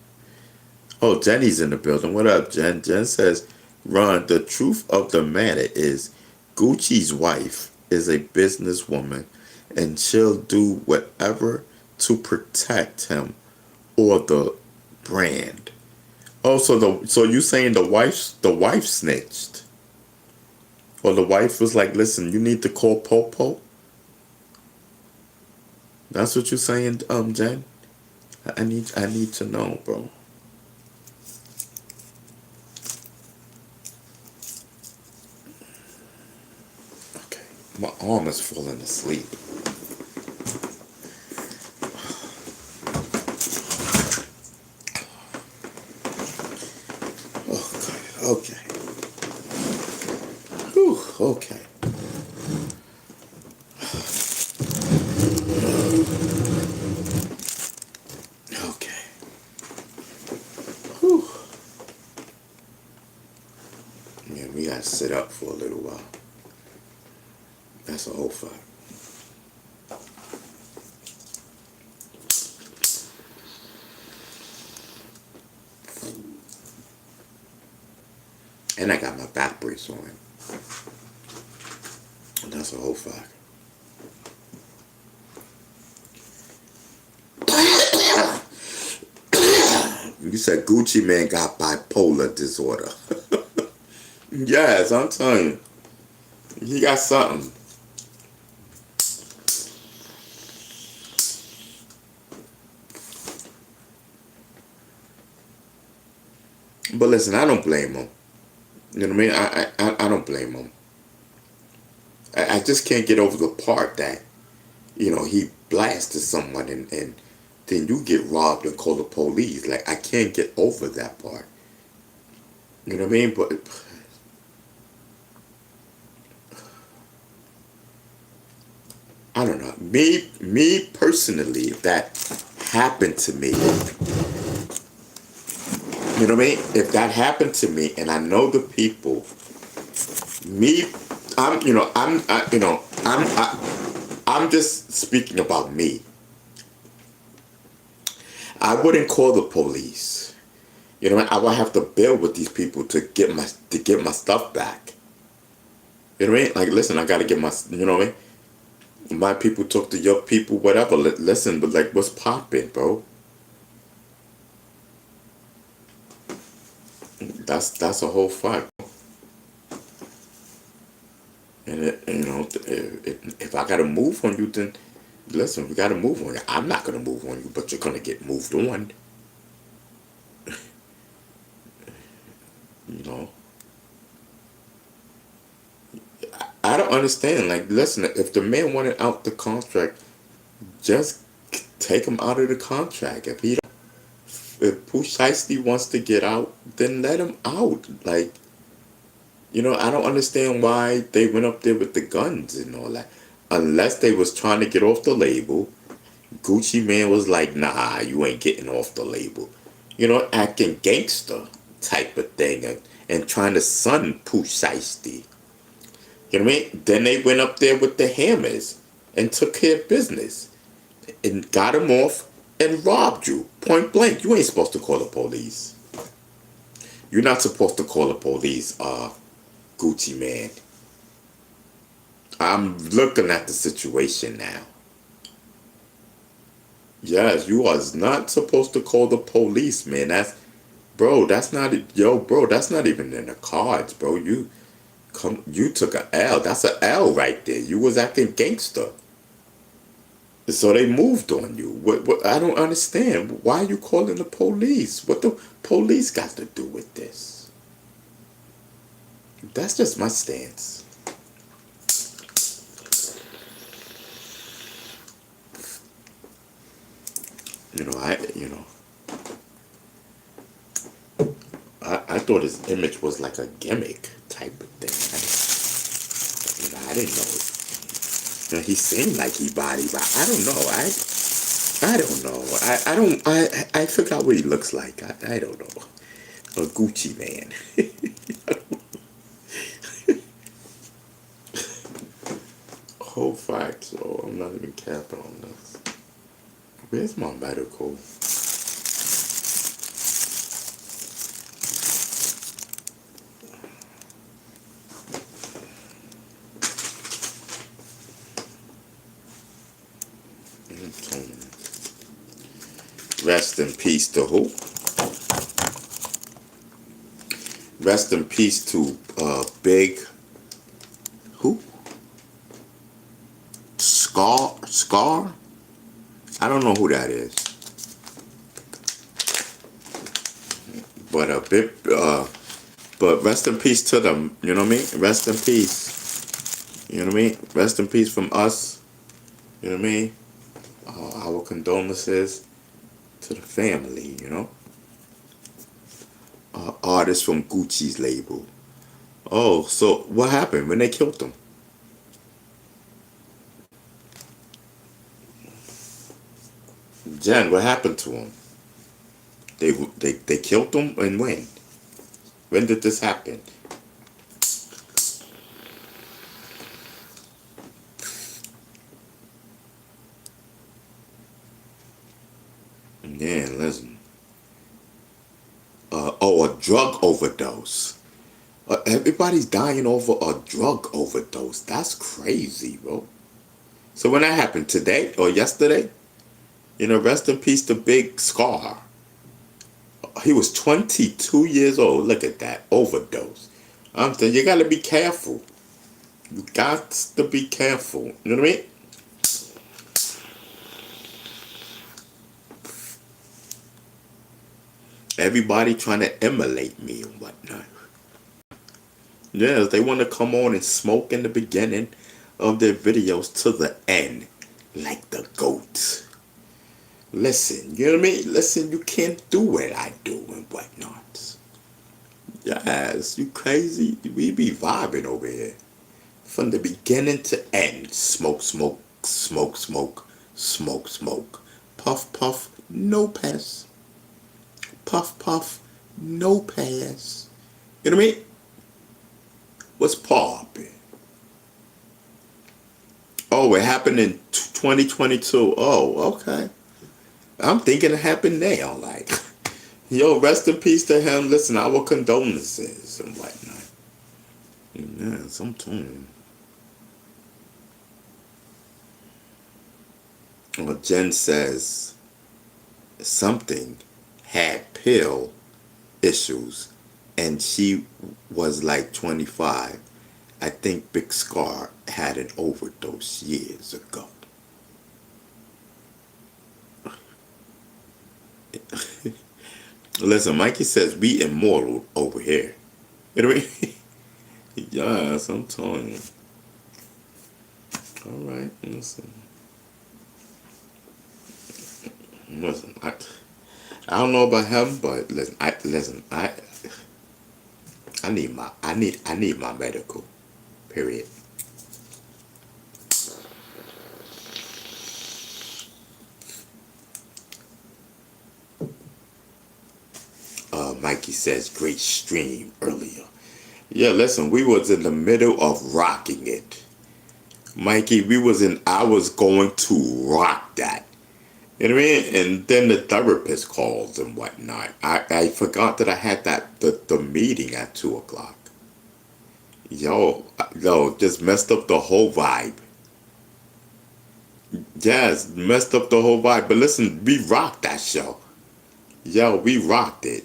Oh, Jenny's in the building. What up, Jen? Jen says, Ron, the truth of the matter is Gucci's wife is a businesswoman and she'll do whatever to protect him or the brand. Oh, so you saying the wife snitched? Or the wife was like, listen, you need to call Popo? That's what you're saying, Jen? I need to know, bro. Okay. My arm is falling asleep. Okay. Whew, okay. Okay. Whew. Yeah, we gotta sit up for a little while. That's a whole fact. And I got my back brace on. And that's a whole fact. You said Gucci Man got bipolar disorder. Yes, I'm telling you. He got something. But listen, I don't blame him. You know what I mean? I don't blame him. I just can't get over the part that, you know, he blasted someone and then you get robbed and call the police. Like, I can't get over that part. You know what I mean? But I don't know. Me personally, if that happened to me, you know what I mean? If that happened to me, and I know the people, I'm just speaking about me. I wouldn't call the police. You know, I would have to build with these people to get my stuff back. You know what I mean? Like, listen, I gotta get my, you know what I mean? My people talk to your people, whatever. Listen, but like, what's popping, bro? That's a whole fact. And you know, if I gotta move on you, then listen, we gotta move on you. I'm not gonna move on you, but you're gonna get moved on. You know, I don't understand. Like, listen, if the man wanted out the contract, just take him out of the contract. If Pooh Shiesty wants to get out, then let him out. Like, you know, I don't understand why they went up there with the guns and all that. Unless they was trying to get off the label. Gucci Man was like, nah, you ain't getting off the label. acting gangster type of thing, and trying to sun Pooh Shiesty. You know what I mean? Then they went up there with the hammers and took care of business and got him off and robbed you point blank. You ain't supposed to call the police. You're not supposed to call the police, Gucci man. I'm looking at the situation now. Yes, you are not supposed to call the police, man. That's not, yo, bro, that's not even in the cards, bro. You took a L. That's a L right there. You was acting gangster. So they moved on you. What I don't understand. Why are you calling the police? What the police got to do with this? That's just my stance. I thought his image was like a gimmick type of thing. I didn't know it. He seemed like he body, but I don't know. I don't know. I forgot what he looks like. I don't know. A Gucci man. Whole facts. Oh, I'm not even capping on this. Where's my medical? Rest in peace to who? Rest in peace to Big who? Scar? I don't know who that is. But but rest in peace to them, you know what I mean? Rest in peace. You know what I mean? Rest in peace from us. You know what I mean? Our condolences to the family, Artist from Gucci's label. Oh, so what happened when they killed him? Jen, what happened to him? They killed him, and when? When did this happen? Yeah, listen. A drug overdose. Everybody's dying over a drug overdose. That's crazy, bro. So when that happened, today or yesterday? Rest in peace to Big Scar. He was 22 years old. Look at that. Overdose. I'm saying you gotta be careful. You got to be careful. You know what I mean? Everybody trying to emulate me and whatnot. Yes, they want to come on and smoke in the beginning of their videos to the end. Like the GOAT. Listen, you know what I mean? Listen, you can't do what I do and whatnot. Yes, you crazy? We be vibing over here. From the beginning to end. Smoke, smoke, smoke, smoke, smoke, smoke. Puff, puff, no pass. Puff, puff, no pass. You know what I mean? What's poppin'? Oh, it happened in 2022. Oh, okay. I'm thinking it happened now. Like, yo, rest in peace to him. Listen, our condolences and whatnot. Yes, I'm telling you. Well, Jen says something had pill issues and she was like 25. I think Big Scar had an overdose years ago. Listen, Mikey says we immortal over here. You know what I mean? Yes, I'm telling you. All right, listen. Listen, I don't know about him, but listen, I need my medical. Period. Mikey says great stream earlier. Yeah, listen, we was in the middle of rocking it. Mikey, I was going to rock that. You know what I mean? And then the therapist calls and whatnot. I forgot that I had the meeting at 2:00. Yo, just messed up the whole vibe. Yes, messed up the whole vibe. But listen, we rocked that show. Yo, we rocked it.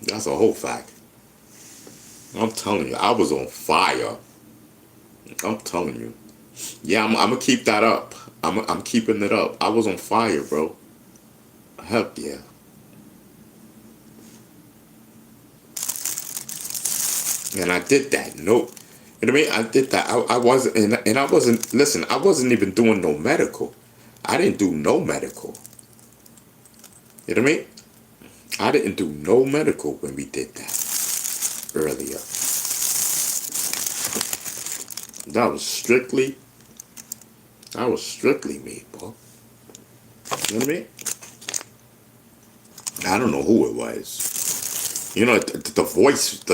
That's a whole fact. I'm telling you, I was on fire. I'm telling you. Yeah, I'm gonna keep that up. I'm keeping it up. I was on fire, bro. Heck yeah. And I did that. Nope. You know what I mean? I did that. I wasn't, and I wasn't, listen, I wasn't even doing no medical. I didn't do no medical. You know what I mean? I didn't do no medical when we did that earlier. That was strictly me, bro. You know what I mean? I don't know who it was. You know, the voice,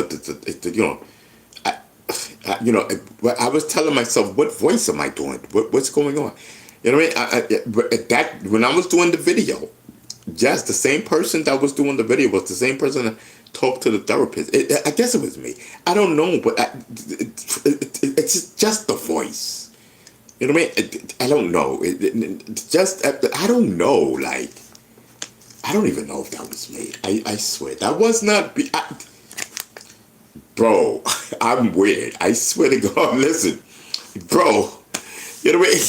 you know, I was telling myself, what voice am I doing? What's going on? You know what I mean? When I was doing the video, yes, the same person that was doing the video was the same person that talked to the therapist. I guess it was me. I don't know, but it's just the voice. You know what I mean? I don't know. I don't know. Like, I don't even know if that was me. I swear. That was not... Bro, I'm weird. I swear to God. Listen. Bro. You know what I mean?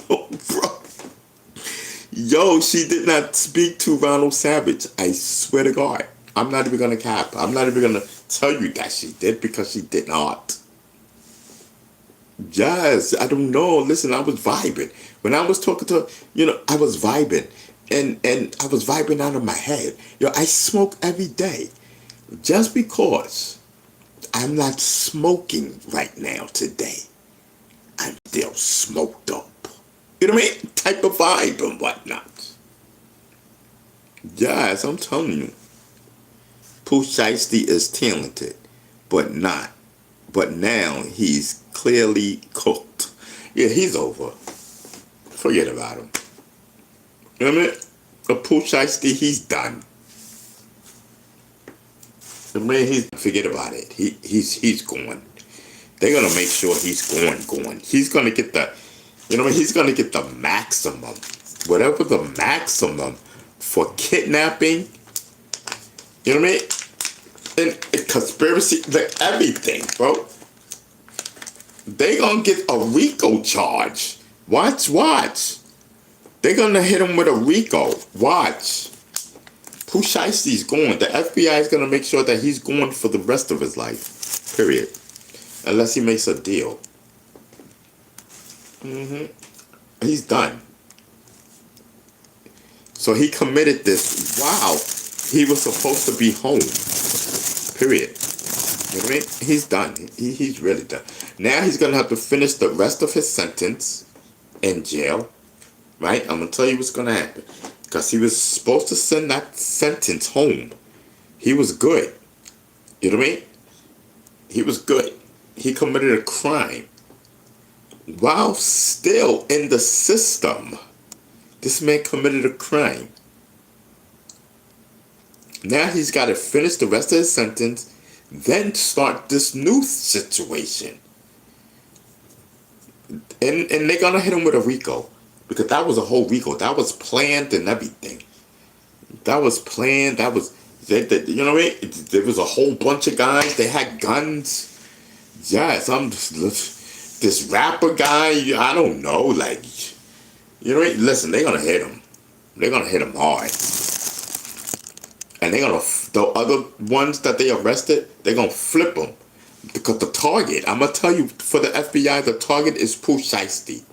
Yo, bro. Yo, she did not speak to Ronald Savage. I swear to God. I'm not even going to cap. I'm not even going to tell you that she did, because she did not. Yes, I don't know. Listen, I was vibing. When I was talking to her, I was vibing. And I was vibing out of my head. I smoke every day. Just because I'm not smoking right now today, I'm still smoked up. You know what I mean? Type of vibe and whatnot. Yes, I'm telling you. Pooh Shiesty is talented, but not. But now he's clearly cooked. Yeah, he's over. Forget about him. You know what I mean? A Pooh Shiesty, he's done. The man, forget about it. He's going. They're gonna make sure he's going. He's gonna get he's gonna get the maximum. Whatever the maximum for kidnapping. You know what I mean? And conspiracy, everything, bro. They gonna get a RICO charge. Watch. They're gonna hit him with a RICO. Watch. Pooh Shiesty's going. The FBI is gonna make sure that he's going for the rest of his life. Period. Unless he makes a deal. He's done. So he committed this while he was supposed to be home. Period. You know what I mean? He's done. He's really done. Now he's gonna have to finish the rest of his sentence in jail. Right? I'm gonna tell you what's gonna happen. Because he was supposed to send that sentence home. He was good. You know what I mean? He was good. He committed a crime. While still in the system, this man committed a crime. Now he's got to finish the rest of his sentence, then start this new situation. And they're going to hit him with a RICO. Because that was a whole RICO. That was planned and everything. That was planned. That was, you know what I mean? There was a whole bunch of guys. They had guns. Yeah, this rapper guy, I don't know. Like, you know what I mean? Listen, they're going to hit him. They're going to hit him hard. And they're going to, the other ones that they arrested, they're going to flip them. Because the target, I'm going to tell you, for the FBI, the target is Pooh Shiesty.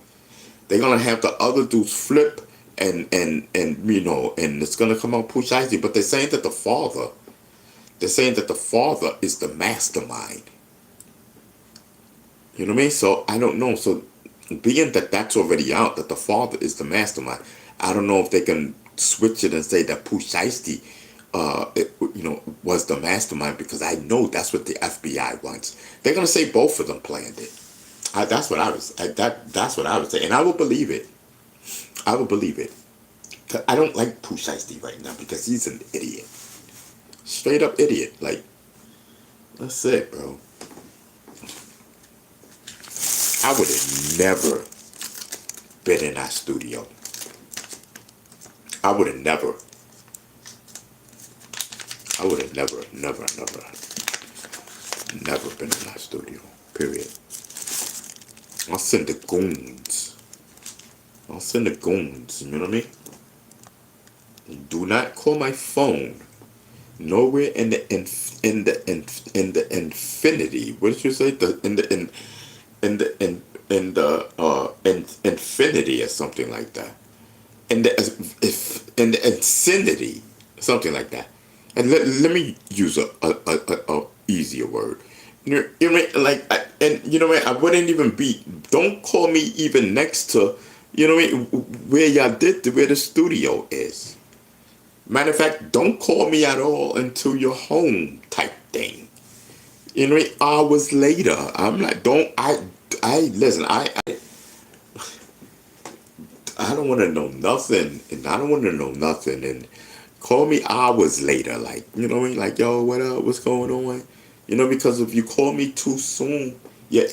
They're gonna have the other dudes flip and it's gonna come out Pooh Shiesty. But they're saying that the father is the mastermind. You know what I mean? So I don't know. So being that that's already out, that the father is the mastermind, I don't know if they can switch it and say that Pooh Shiesty was the mastermind, because I know that's what the FBI wants. They're gonna say both of them planned it. That's what I was. That's what I would say, and I will believe it. I will believe it. 'Cause I don't like Pooh Shiesty right now because he's an idiot, straight up idiot. Like, that's it, bro. I would have never been in that studio. I would have never. I would have never been in that studio. Period. I'll send the goons. You know what I mean? Do not call my phone. Nowhere in the infinity. What did you say? Infinity or something like that. In the infinity, something like that. And let me use a easier word. You know what I mean? Like, I wouldn't even be. Don't call me even next to, you know what I mean, where where the studio is. Matter of fact, don't call me at all until you're home, type thing. You know what I mean? Hours later, I'm like, listen. I don't want to know nothing, and I don't want to know nothing, and call me hours later, like, you know what I mean? Like, yo, what up? What's going on? You know, because if you call me too soon, you're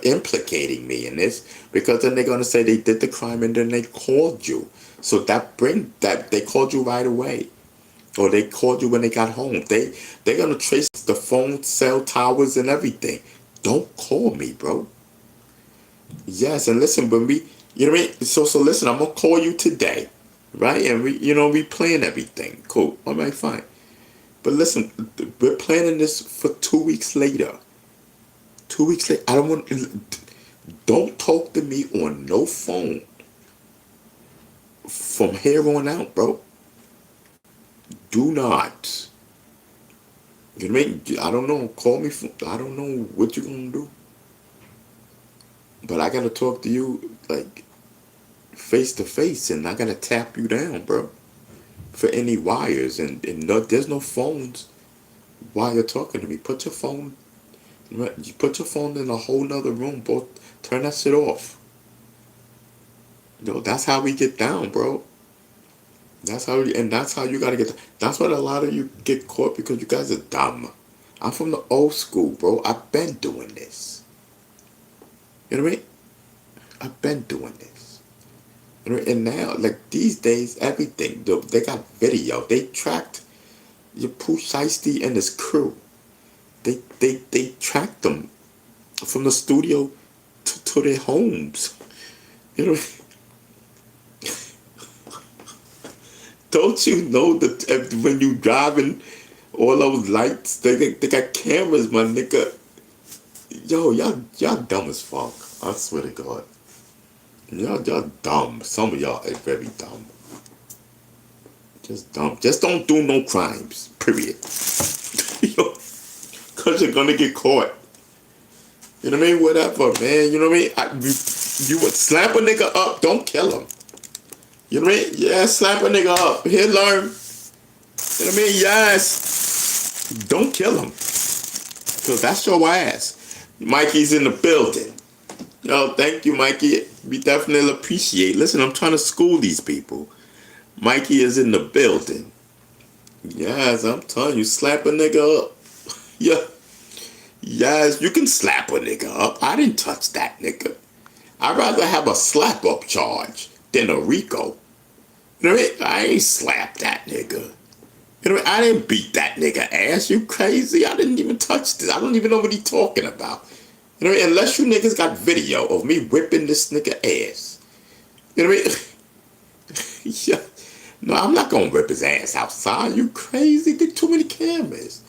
implicating me in this, because then they're gonna say they did the crime and then they called you. So they called you right away, or they called you when they got home. They're gonna trace the phone, cell towers, and everything. Don't call me, bro. Yes, and listen, when you know what I mean? So listen, I'm gonna call you today, right? And we plan everything. Cool. All right, fine. But listen, we're planning this for 2 weeks later. 2 weeks later, don't talk to me on no phone from here on out, bro. Do not. You know what I mean? I don't know. Call me. I don't know what you're gonna do. But I gotta talk to you like face to face, and I gotta tap you down, bro, for any wires, and no, there's no phones while you're talking to me. Put your phone. You put your phone in a whole nother room. Both turn that shit off. That's how we get down, bro. That's how you gotta get. That's what a lot of you get caught, because you guys are dumb. I'm from the old school, bro. I've been doing this. You know what I mean? I've been doing this. You know, and now, like these days, everything, they got video. They tracked your Pooh Shiesty and his crew. They tracked them from the studio to their homes. You know, don't you know that when you driving, all those lights, they got cameras, my nigga. Yo, y'all dumb as fuck. I swear to God. Y'all dumb. Some of y'all are very dumb. Just dumb. Just don't do no crimes. Period. Cause you're gonna get caught. You know what I mean? Whatever, man. You know what I mean? You would slap a nigga up, don't kill him. You know what I mean? Yeah, slap a nigga up. He'll learn. You know what I mean? Yes. Don't kill him. Cause that's your ass. Mikey's in the building. Yo, thank you, Mikey. We definitely appreciate. Listen, I'm trying to school these people. Mikey is in the building. Yes, I'm telling you, slap a nigga up. Yeah. Yes, you can slap a nigga up. I didn't touch that nigga. I'd rather have a slap up charge than a RICO. You know what I mean? I ain't slapped that nigga. You know what I mean? I didn't beat that nigga ass. You crazy? I didn't even touch this. I don't even know what he talking about. You know what I mean? Unless you niggas got video of me whipping this nigga ass. You know what I mean? Yeah. No, I'm not gonna whip his ass outside. You crazy? There's too many cameras.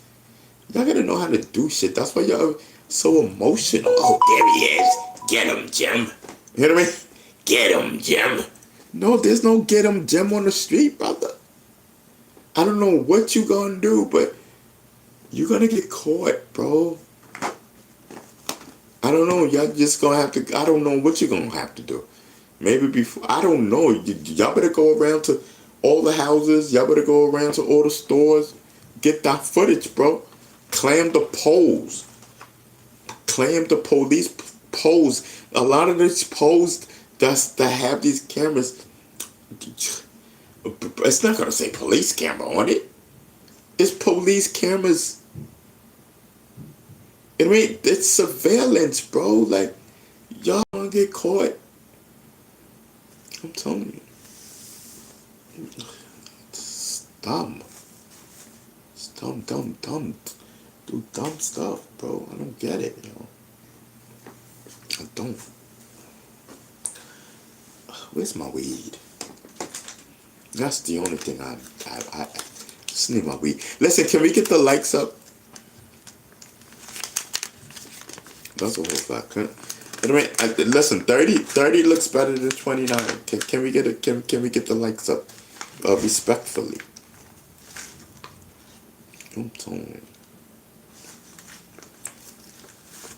Y'all gotta know how to do shit. That's why y'all so emotional. Oh, there he is. Get him, Jim. You know what I mean? Get him, Jim. No, there's no get him, Jim on the street, brother. I don't know what you gonna do, but you're gonna get caught, bro. I don't know. Y'all just gonna have to. I don't know what you're gonna have to do. Maybe before. I don't know. Y'all better go around to all the houses. Y'all better go around to all the stores. Get that footage, bro. Clam the poles. Clam the police poles. A lot of these poles that have these cameras, it's not gonna say police camera on it. It's police cameras. I mean, it's surveillance, bro. Like, y'all gonna get caught. I'm telling you. It's dumb. It's dumb. Do dumb stuff, bro. I don't get it, yo. I don't. Where's my weed? That's the only thing I just need my weed. Listen, can we get the likes up? That's a whole fact. Listen, 30 looks better than 29. Can we get the likes up? Respectfully. I'm telling you.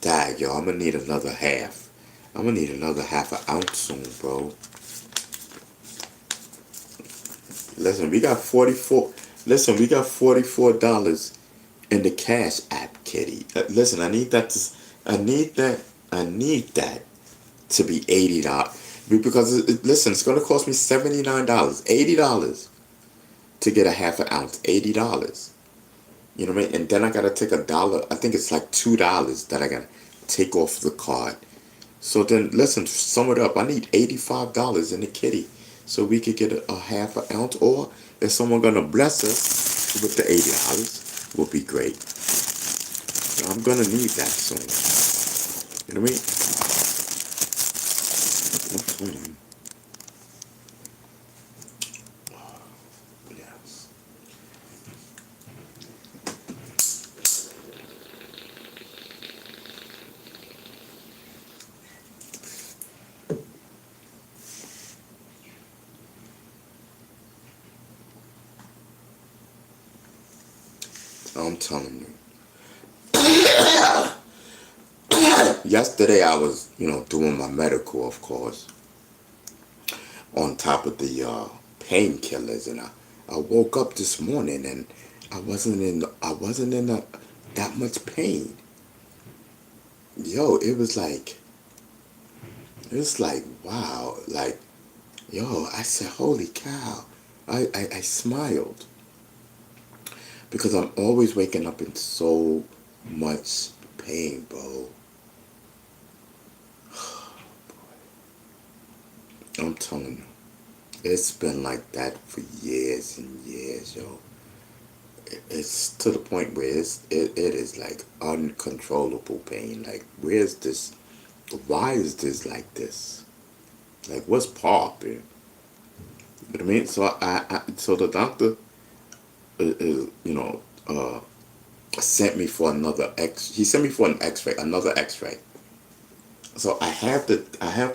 Dag, yo, I'm gonna need another half. I'm gonna need another half an ounce soon, bro. Listen, we got $44 in the Cash App, kitty. Listen, I need that to be $80 because listen, it's gonna cost me $79, $80 to get a half an ounce, $80. You know what I mean? And then I gotta take $1. I think it's like $2 that I gotta take off the card. So then, listen, sum it up. I need $85 in the kitty, so we could get a half an ounce. Or if someone gonna bless us with the $80, will be great. I'm gonna need that soon. You know what I mean? Yes. I'm telling you. Yesterday I was, doing my medical, of course, on top of the painkillers, and I woke up this morning and I wasn't in that much pain. Yo, it was like wow, like, yo, I said, holy cow. I smiled because I'm always waking up in so much pain, bro. I'm telling you, it's been like that for years and years, yo. It's to the point where it is like uncontrollable pain. Like, where's this? Why is this like this? Like, what's popping? You know what I mean? So so the doctor, sent me for another He sent me for an X-ray, another X-ray. So I have the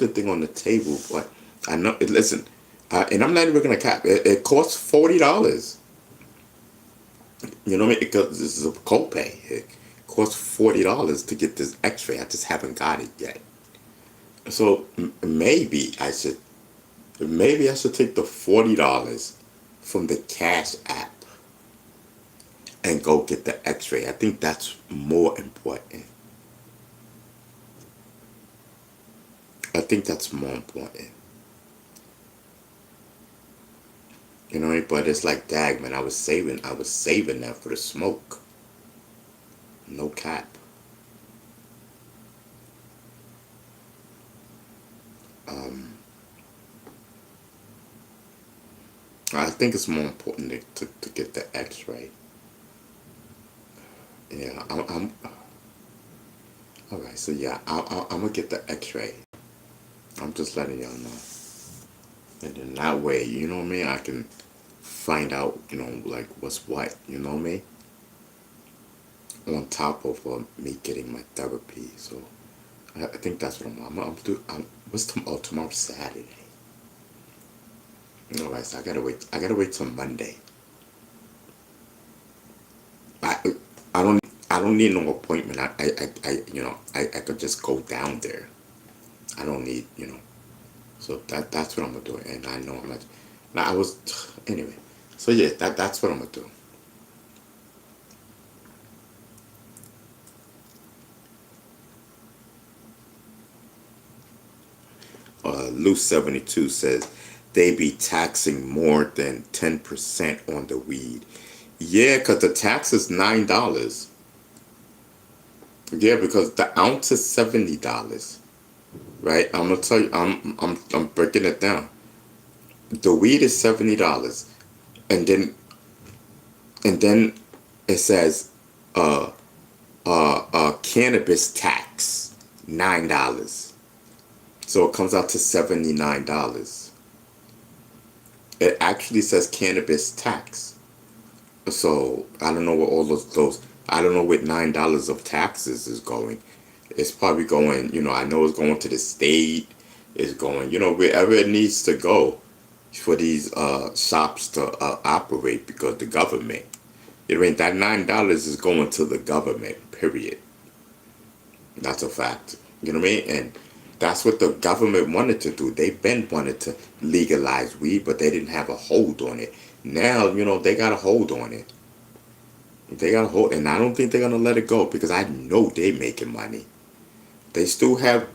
thing on the table, but I know. Listen, and I'm not even gonna cap. It costs $40. You know what I mean? Because this is a copay. It costs $40 to get this X-ray. I just haven't got it yet. So maybe I should take the $40 from the Cash App and go get the X-ray. I think that's more important. I think that's more important. You know, but it's like, dag, man, I was saving that for the smoke. No cap. I think it's more important to get the X-ray. Yeah, I'm all right. So yeah, I'm gonna get the X-ray. I'm just letting y'all know. And then that way, you know what I mean, I can find out, like what's what, you know what I mean? On top of me getting my therapy. So I think that's what I'm do. What's tomorrow? Tomorrow's Saturday. All right, so I gotta wait till Monday. I don't need no appointment. I could just go down there. I don't need, So that's what I'm gonna do, and I know how much. I was anyway. So yeah, that's what I'm gonna do. Loose 72 says they be taxing more than 10% on the weed. Yeah, cause the tax is $9. Yeah, because the ounce is $70. Right? I'm gonna tell you. I'm breaking it down. The weed is $70, and then it says cannabis tax $9. So it comes out to $79. It actually says cannabis tax. So I don't know where all of those. I don't know what $9 of taxes is going. It's probably going. I know it's going to the state. It's going. Wherever it needs to go for these shops to operate because the government. That $9 is going to the government. Period. That's a fact. You know what I mean? And that's what the government wanted to do. They've been wanted to legalize weed, but they didn't have a hold on it. Now, they got a hold on it. They got a hold, and I don't think they're gonna let it go because I know they're making money. They still have,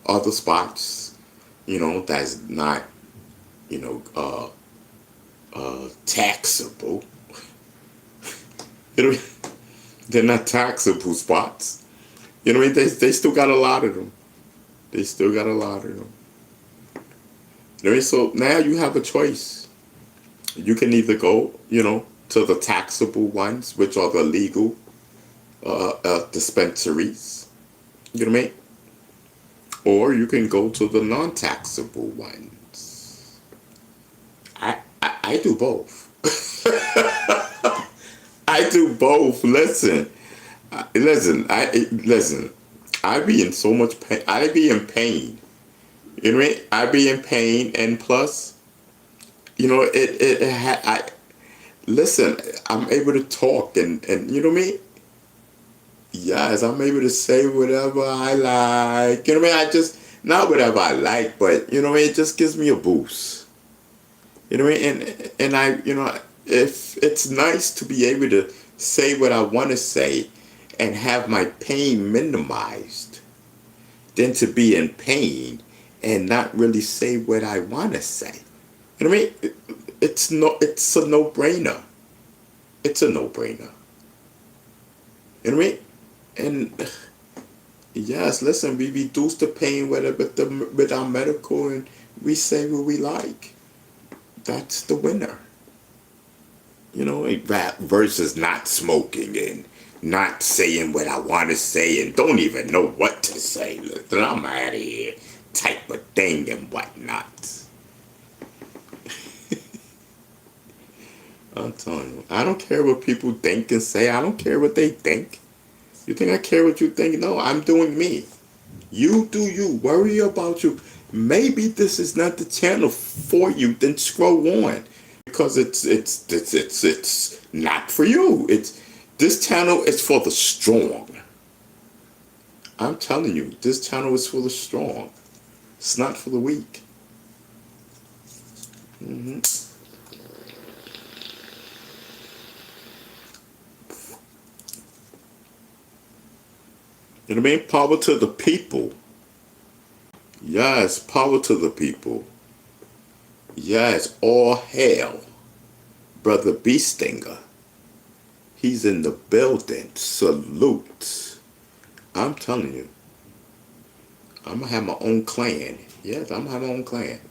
other spots, that's not, taxable. They're not taxable spots. They still got a lot of them. They still got a lot of them. So now you have a choice. You can either go, to the taxable ones, which are the legal dispensaries. You know what I mean? Or you can go to the non-taxable ones. I do both. I do both. Listen. I be in so much pain. I be in pain. You know what I mean? I be in pain, and plus, listen, I'm able to talk, and you know what I mean? Yes, I'm able to say whatever I like. You know what I mean? Not whatever I like, but, you know what I mean? It just gives me a boost. You know what I mean? And if it's nice to be able to say what I want to say and have my pain minimized than to be in pain and not really say what I want to say. You know what I mean? It's a no-brainer. It's a no-brainer. You know what I mean? And yes, listen, we reduce the pain with our medical, and we say what we like. That's the winner. That versus not smoking and not saying what I want to say and don't even know what to say. Listen, I'm out of here, type of thing and whatnot. I'm telling you, I don't care what people think and say. I don't care what they think. You think I care what you think? No, I'm doing me. You do you. Worry about you. Maybe this is not the channel for you. Then scroll on, because it's not for you. This channel is for the strong. I'm telling you, this channel is for the strong. It's not for the weak. You know what I mean? Power to the people. Yes, power to the people. Yes, all hail. Brother Beestinger. He's in the building. Salute. I'm telling you. I'm going to have my own clan. Yes, I'm going to have my own clan.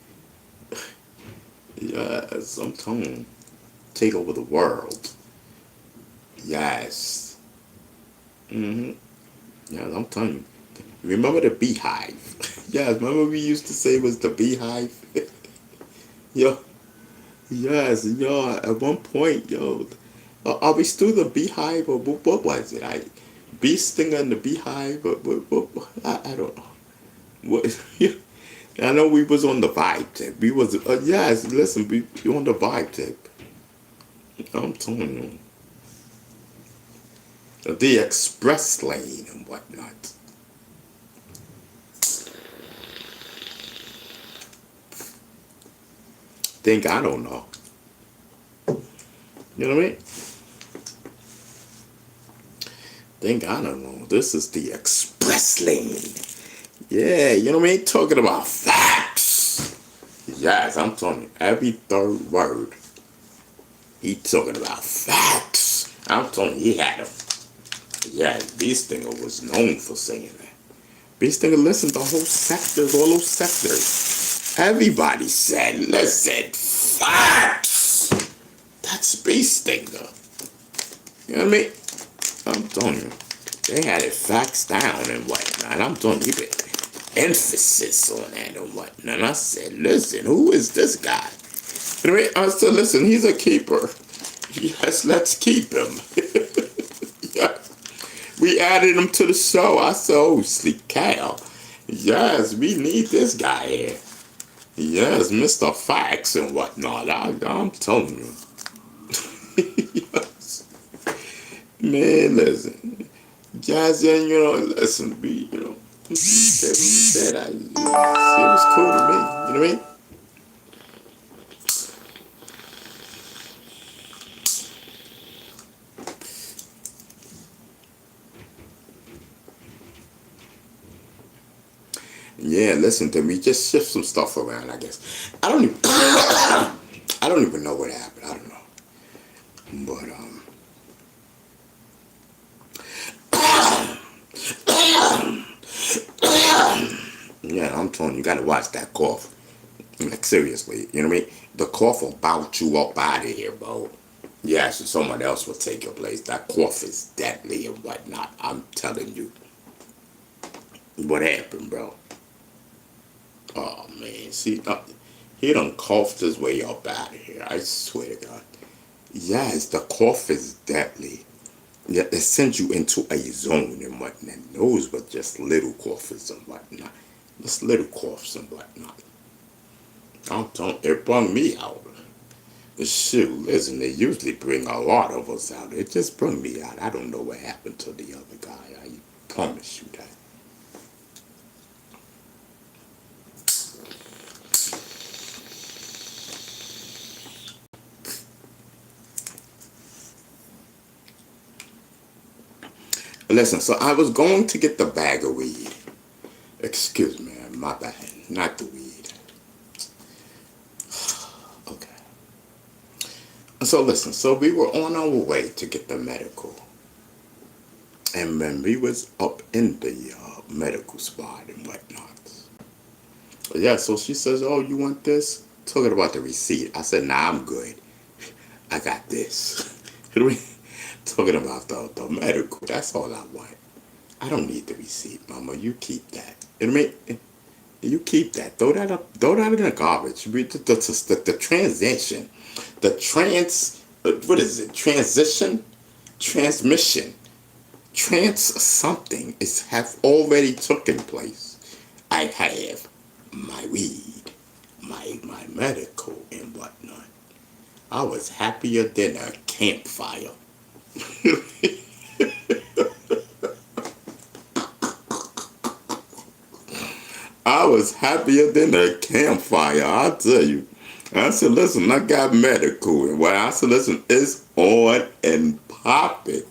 Yes, I'm telling you. Take over the world. Yes. Yeah, I'm telling you. Remember the beehive? Yeah, remember we used to say it was the beehive? Yo, yes, yo, at one point, yo, are we still the beehive, or what was it? Bee stinger in the beehive, but I don't know. What? I know we was on the vibe tip. We was, yes, listen, we on the vibe tip. I'm telling you. The express lane and whatnot. think I don't know. You know what I mean? Think I don't know. This is the express lane. Yeah, you know what I mean? Talking about facts. Yes, I'm talking every third word. He talking about facts. I'm telling you, he had them. Yeah, Beast Stinger was known for saying that. Beast Stinger listened to whole sectors, all those sectors. Everybody said, listen, facts. That's Beast Stinger. You know what I mean? I'm telling you, they had it facts down and whatnot. I'm telling you, emphasis on that and whatnot. And I said, listen, who is this guy? You know what I mean? I said, listen, he's a keeper. Yes, let's keep him. Yes. We added him to the show. I said, oh, Sleep Cal. Yes, we need this guy here. Yes, Mr. Facts and whatnot. I'm telling you. Yes. Man, listen. Guys, and you know, listen, we, you know, said it was cool to me. You know what I mean? Yeah, listen to me. Just shift some stuff around, I guess. I don't even know what happened. I don't know. But yeah, I'm telling you, gotta watch that cough. Like seriously, you know what I mean? The cough will bounce you up out of here, bro. Yeah, so someone else will take your place. That cough is deadly and whatnot. I'm telling you. What happened, bro? Oh man, see, he done coughed his way up out of here. I swear to God. Yes, the cough is deadly. Yeah, it sends you into a zone and whatnot. Those were just little coughs and whatnot. Just little coughs and whatnot. I'm telling you, it brought me out. Shoot, listen, they usually bring a lot of us out. It just brought me out. I don't know what happened to the other guy. I promise you that. Listen, so I was going to get the bag of weed. Excuse me, my bad. Not the weed. Okay. So listen, so we were on our way to get the medical. And when we was up in the medical spot and whatnot. Yeah, so she says, oh, you want this? Talking about the receipt. I said, nah, I'm good. I got this. Talking about the medical. That's all I want. I don't need the receipt, mama. You keep that. You know what I mean? You keep that. Throw that up. Throw that in the garbage. The transition. What is it? Transition? Transmission. Something have already taken place. I have my weed, my medical and whatnot. I was happier than a campfire. I was happier than a campfire, I tell you. I said, listen, I got medical. And what I said, listen, it's on and popping.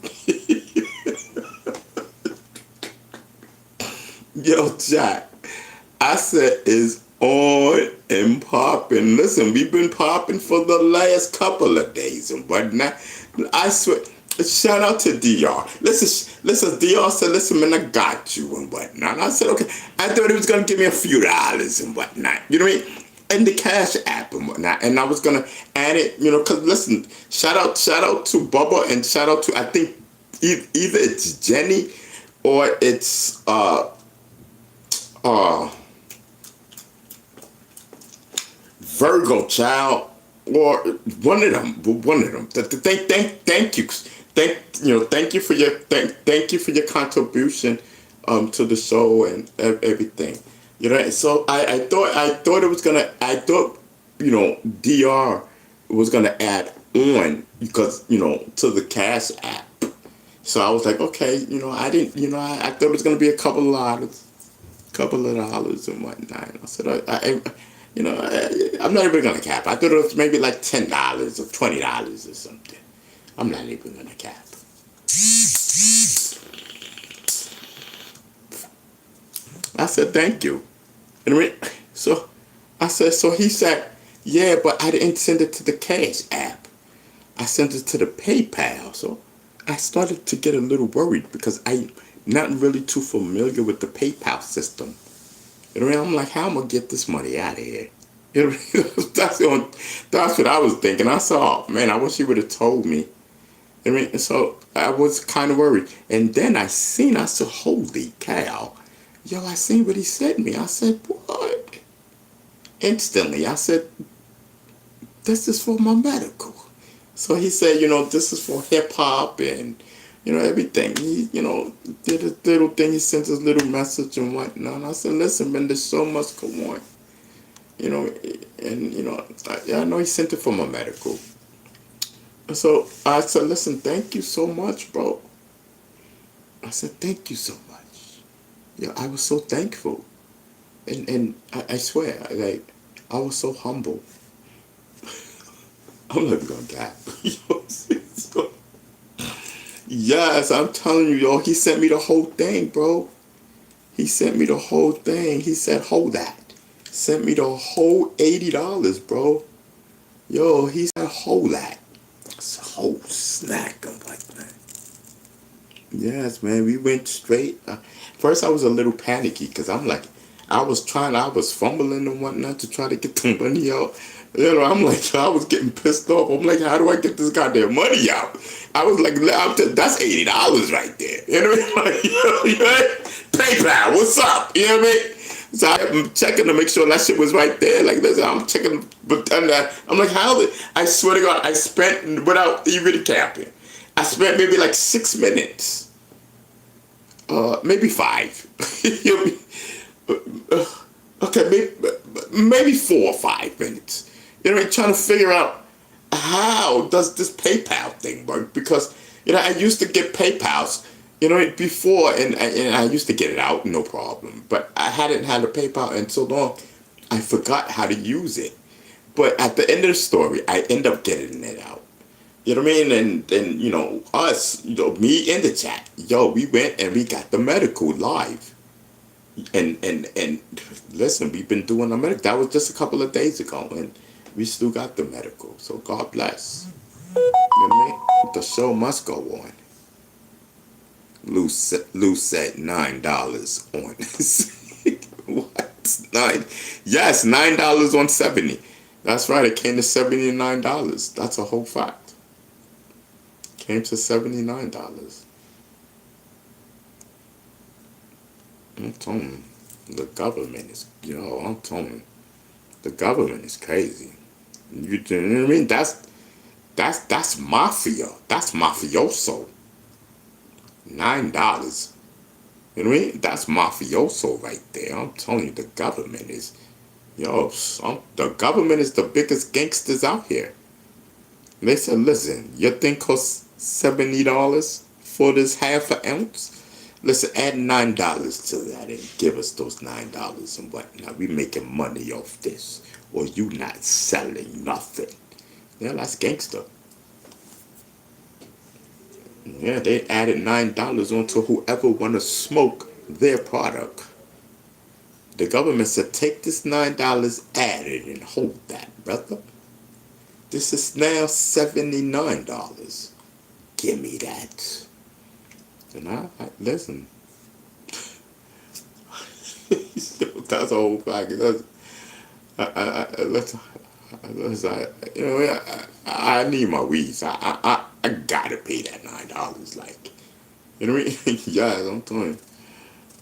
Yo, Jack, I said, it's on and popping. Listen, we've been popping for the last couple of days and whatnot. I swear, shout out to DR. Listen, DR said, listen, man, I got you and whatnot. And I said, okay. I thought he was going to give me a few dollars and whatnot. You know what I mean? And the Cash App and whatnot. And I was going to add it, you know, because listen, shout out to Bubba and shout out to, I think, either it's Jenny or it's, Virgo child, or one of them. Thank you. Thank you for your contribution to the show and everything. You know, so I thought it was gonna. I thought, you know, DR was gonna add on because, you know, to the Cash App. So I was like, okay, you know, I didn't, you know, I thought it was gonna be a couple of dollars and whatnot. And I said, I'm not even gonna cap. I thought it was maybe like $10 or $20 or something. I'm not even gonna cap. I said, thank you. And so I said, so he said, yeah, but I didn't send it to the Cash app. I sent it to the PayPal. So I started to get a little worried because I'm not really too familiar with the PayPal system. I'm like, how am I gonna get this money out of here? That's what I was thinking. I said, oh man, I wish he would have told me. So I was kind of worried. And then I said, holy cow. Yo, I seen what he said to me. I said, what? Instantly, I said, this is for my medical. So he said, this is for hip hop and, everything. He, did his little thing. He sent his little message and whatnot. And I said, listen, man, there's so much going on. I know he sent it for my medical. So I said, listen, thank you so much, bro. I said, thank you so much. I was so thankful. And I swear, I was so humble. I'm not gonna die. Yes, I'm telling you, he sent me the whole thing, bro. He sent me the whole thing. He said, hold that. Sent me the whole $80, bro. He said, hold that. It's a whole snack. I'm like, man. Yes, man, we went straight. First, I was a little panicky because I'm like, I was fumbling and whatnot to try to get the money out. I'm like, I was getting pissed off. I'm like, how do I get this goddamn money out? I was like, that's $80 right there. You know what I mean? Like, PayPal, what's up? You know what I mean? So I'm checking to make sure that shit was right there. Like, listen, I'm checking, but I'm like, I swear to God, I spent, without even capping, I spent maybe like 6 minutes. Maybe 5. Okay, maybe 4 or 5 minutes. Trying to figure out how does this PayPal thing work? Because, I used to get PayPals, before, and I used to get it out, no problem. But I hadn't had a PayPal in so long, I forgot how to use it. But at the end of the story, I end up getting it out. You know what I mean? And then, us, me in the chat, we went and we got the medical live. And listen, we've been doing the medical. That was just a couple of days ago, and we still got the medical. So God bless. You know what I mean? The show must go on. Lou said $9 on. What? Yes, $9 on 70. That's right. It came to $79. That's a whole fact. Came to $79. I'm telling you, the government is, I'm telling you, the government is crazy. You know what I mean? That's mafia. That's mafioso. $9. You know what I mean? That's mafioso right there. I'm telling you, the government is, the government is the biggest gangsters out here. And they said, listen, your thing costs $70 for this half an ounce? Listen, add $9 to that and give us those $9 and whatnot. We making money off this. Or you not selling nothing. That's gangster. Yeah, they added $9 onto whoever want to smoke their product. The government said, take this $9, add it, and hold that, brother. This is now $79. Give me that. And I listen. That's a whole fact. I need my weeds. I gotta pay that $9. Like, you know what I mean? Yes, I'm telling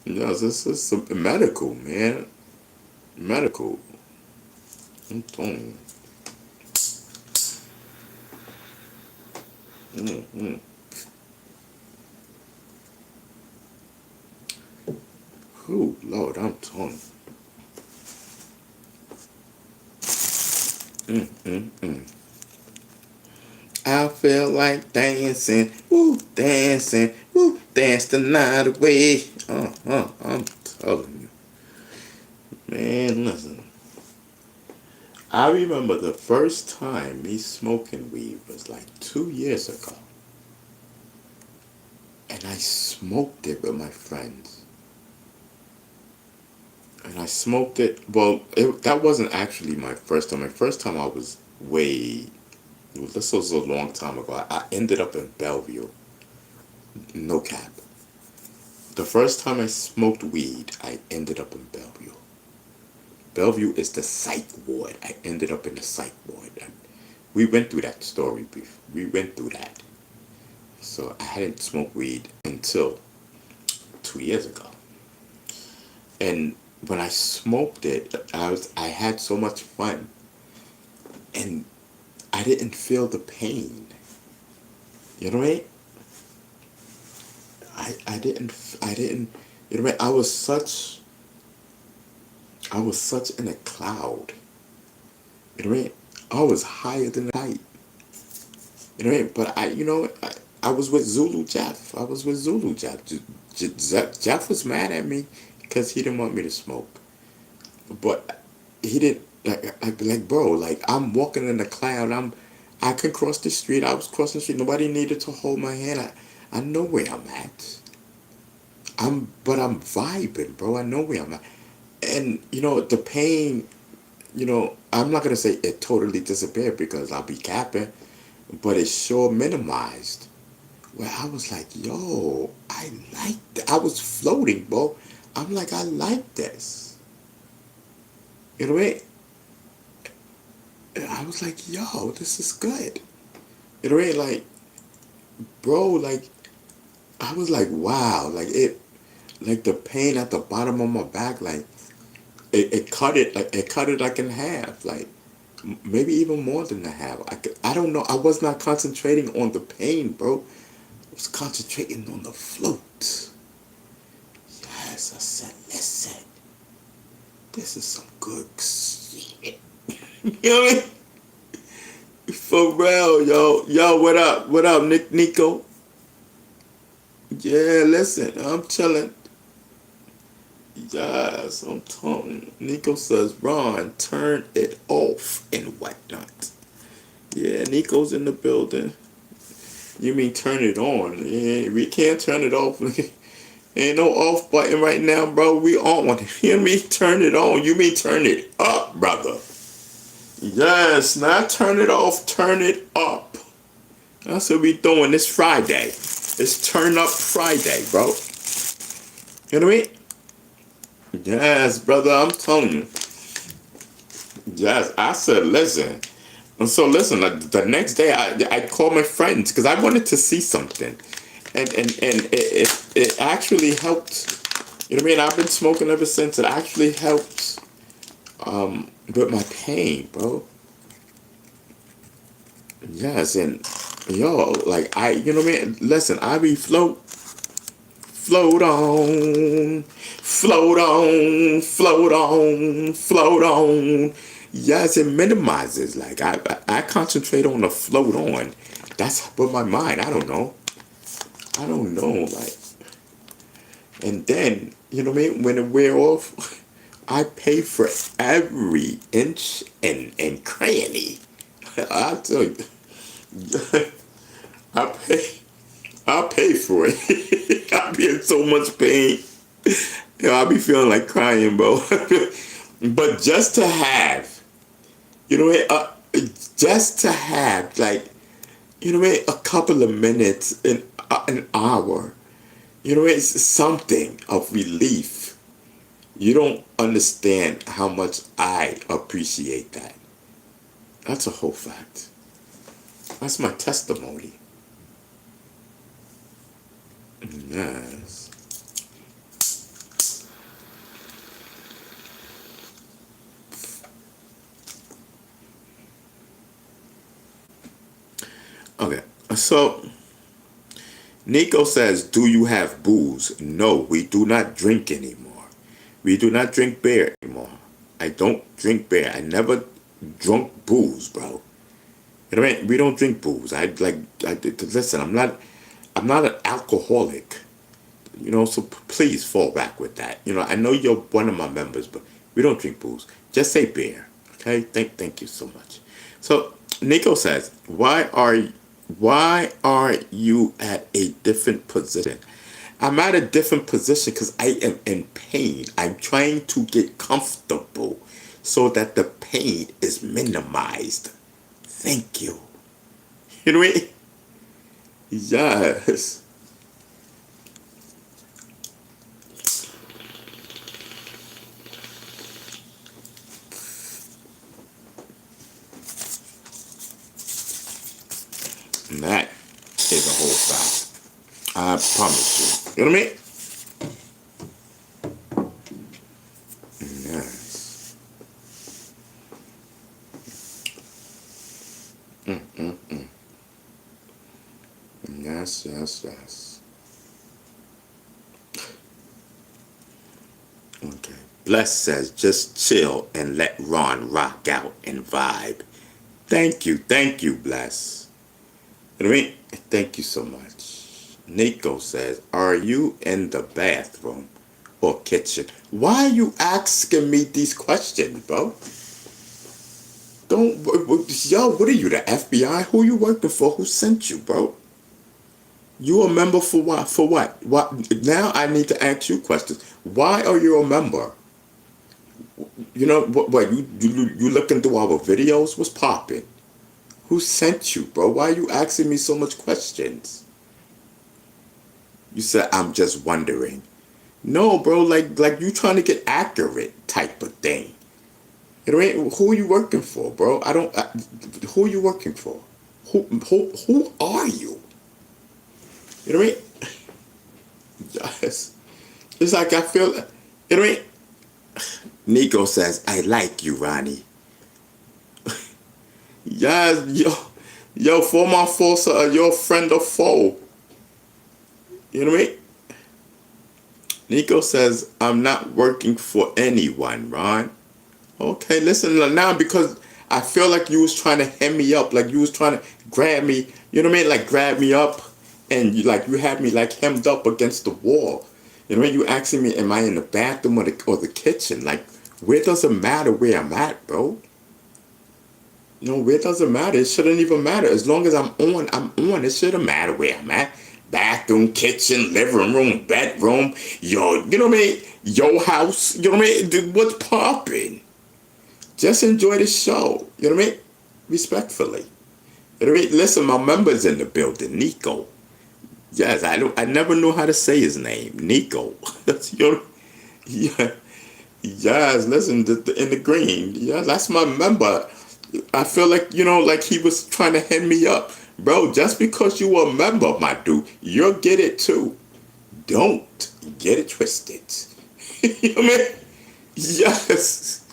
you. Yes, this is some medical, man. Medical. I'm telling you. Oh, Lord, I'm telling you. I feel like dancing, woo, dancing, woo, dance the night away. I'm telling you. Man, listen. I remember the first time me smoking weed was like 2 years ago. And I smoked it with my friends. And I smoked it. Well, that wasn't actually my first time. My first time I was way. This was a long time ago. I ended up in Bellevue. No cap. The first time I smoked weed, I ended up in Bellevue. Bellevue is the psych ward. I ended up in the psych ward. And we went through that story. We went through that. So I hadn't smoked weed until 2 years ago. And when I smoked it, I had so much fun, and I didn't feel the pain. You know what I mean? I didn't. You know what I mean? I was such in a cloud. You know what I mean? I was higher than the height. You know what I mean? But I was with Zulu Jeff. I was with Zulu Jeff. Jeff was mad at me because he didn't want me to smoke. But he didn't like bro, like I'm walking in the cloud. I could cross the street. I was crossing the street. Nobody needed to hold my hand. I know where I'm at. But I'm vibing, bro. I know where I'm at. And the pain, I'm not gonna say it totally disappeared because I'll be capping, but it sure minimized. Where I was like, yo, I like that. I was floating, bro. I'm like, I like this. You know what I mean? And I was like, yo, this is good. You know what I mean? Like, bro, like, I was like, wow, like the pain at the bottom of my back, like, it cut it, like in half, like, maybe even more than a half. I don't know. I was not concentrating on the pain, bro. I was concentrating on the float. Yes, I said, listen, this is some good shit. You know what I mean? For real, yo. Yo, what up? What up, Nico? Yeah, listen, I'm chilling. Yes, I'm telling you. Nico says, Ron, turn it off and whatnot. Yeah, Nico's in the building. You mean turn it on? Yeah, we can't turn it off. Ain't no off button right now, bro. We on. You mean turn it on? You mean turn it up, brother? Yes, not turn it off, turn it up. That's what we doing this Friday. It's Turn Up Friday, bro. You know what I mean? Yes, brother, I'm telling you. Yes, I said, listen. And so, listen, the next day I called my friends because I wanted to see something. And it actually helped. You know what I mean? I've been smoking ever since. It actually helped with my pain, bro. Yes, and yo, like you know what I mean? Listen, I be float on, float on, float on, float on. Yes, it minimizes. Like I concentrate on the float on. That's with my mind. I don't know. Like, and then you know what I mean? When it wear off, I pay for every inch and cranny. I tell you, I pay for it. I be in so much pain. I be feeling like crying, bro. But just to have, you know what? Just to have, like, you know what? A couple of minutes, an hour. You know, it's something of relief. You don't understand how much I appreciate that. That's a whole fact. That's my testimony. Yes. Okay, so Nico says, do you have booze? No, we do not drink anymore. We do not drink beer anymore. I don't drink beer. I never drunk booze, bro. You know what I mean? We don't drink booze. Listen, I'm not an alcoholic. You know, so please fall back with that. You know, I know you're one of my members, but we don't drink booze. Just say beer, Okay, thank you so much. So Nico says, why are you at a different position? I'm at a different position because I am in pain. I'm trying to get comfortable so that the pain is minimized. Thank you. You know what I mean? Yes. And that is a whole fact. I promise you. You know what I mean? Yes. Yes. Okay. Bless says, just chill and let Ron rock out and vibe. Thank you, Bless. You know what I mean? Thank you so much. Nico says, are you in the bathroom or kitchen? Why are you asking me these questions, bro? Yo, what are you, the FBI? Who you working for? Who sent you, bro? You a member for what? For what? What? Now I need to ask you questions. Why are you a member? You know what? You looking through our videos? What's popping? Who sent you, bro? Why are you asking me so much questions? You said I'm just wondering. No, bro. Like you trying to get accurate type of thing. You know what I mean? Who are you working for, bro? Who are you working for? Who are you? You know what I mean? Yes. It's like I feel, you know what I mean? Nico says, I like you, Ronnie. Yes, yo, former foes are your friend or foe. You know what I mean? Nico says, I'm not working for anyone, Ron. Okay, listen now, because I feel like you was trying to hem me up, like you was trying to grab me, you know what I mean? Like grab me up and you had me like hemmed up against the wall. You know what I mean? You asking me, am I in the bathroom or the kitchen? Like, where does it matter where I'm at, bro? No, where does it matter? It shouldn't even matter. As long as I'm on, I'm on. It shouldn't matter where I'm at. Bathroom, kitchen, living room, bedroom, you know what I mean? Your house, you know what I mean? Dude, what's popping? Just enjoy the show, you know what I mean? Respectfully. You know what I mean? Listen, my member's in the building, Nico. Yes, I never knew how to say his name, Nico. You know, yeah, yes, listen, in the green, yeah, that's my member. I feel like, like he was trying to hand me up. Bro, just because you a member, my dude, you'll get it too. Don't get it twisted. You know what I mean? Yes.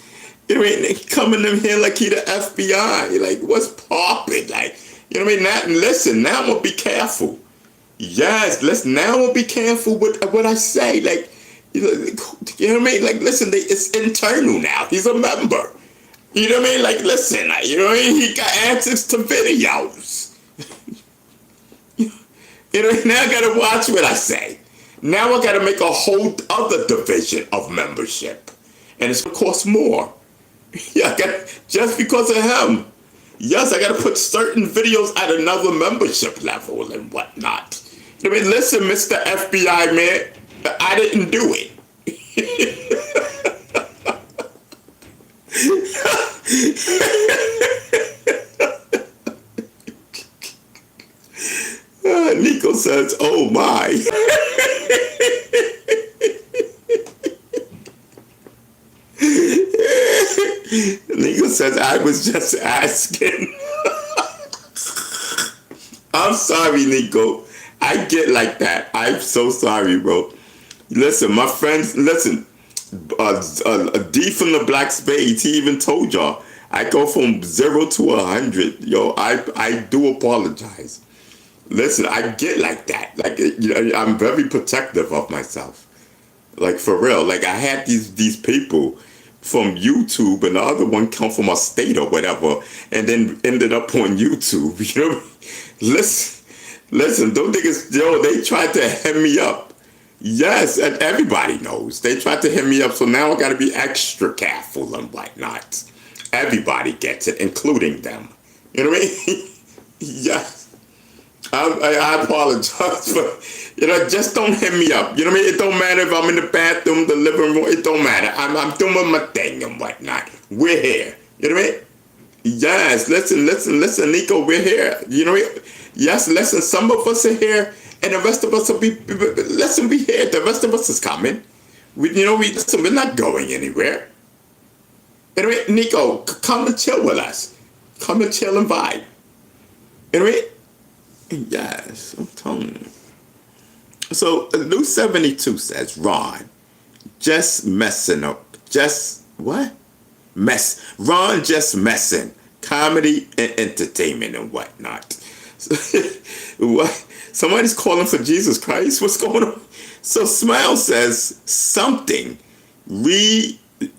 You know what I mean? Coming in here like he the FBI. Like, what's popping? Like, you know what I mean? Now, listen, now I'm going to be careful. Yes, listen, now I'm going to be careful with what I say. Like, you know what I mean? Like, listen, it's internal now. He's a member. You know what I mean? Like, listen, you know what I mean? He got access to videos. You know, now I gotta watch what I say. Now I gotta make a whole other division of membership. And it's gonna cost more. Yeah, just because of him. Yes, I gotta put certain videos at another membership level and whatnot. I mean, listen, Mr. FBI man, I didn't do it. Nico says, oh my. Nico says, I was just asking. I'm sorry, Nico. I get like that. I'm so sorry, bro. Listen, my friends, listen. D from the Black Spades, he even told y'all, I go from 0 to 100. Yo, I do apologize. Listen, I get like that. Like, I'm very protective of myself. Like, for real. Like, I had these people from YouTube, and the other one come from a state or whatever, and then ended up on YouTube. You know, listen, those niggas, they tried to hem me up. Yes, and everybody knows they tried to hem me up. So now I got to be extra careful and whatnot. Everybody gets it, including them. You know what I mean? Yes. I apologize for, just don't hit me up. You know what I mean? It don't matter if I'm in the bathroom, the living room. It don't matter. I'm doing my thing and whatnot. We're here. You know what I mean? Yes. Listen, Nico. We're here. You know what I mean? Yes. Listen. Some of us are here, and the rest of us will be. Listen, we here. The rest of us is coming. Listen. We're not going anywhere. You know what I mean? Nico, come and chill with us. Come and chill and vibe. You know what I mean? Yes, I'm telling you. So, Lou 72 says, Ron, just messing up. Just, what? Ron just messing. Comedy and entertainment and whatnot. What? Somebody's calling for Jesus Christ? What's going on? So, Smile says, something.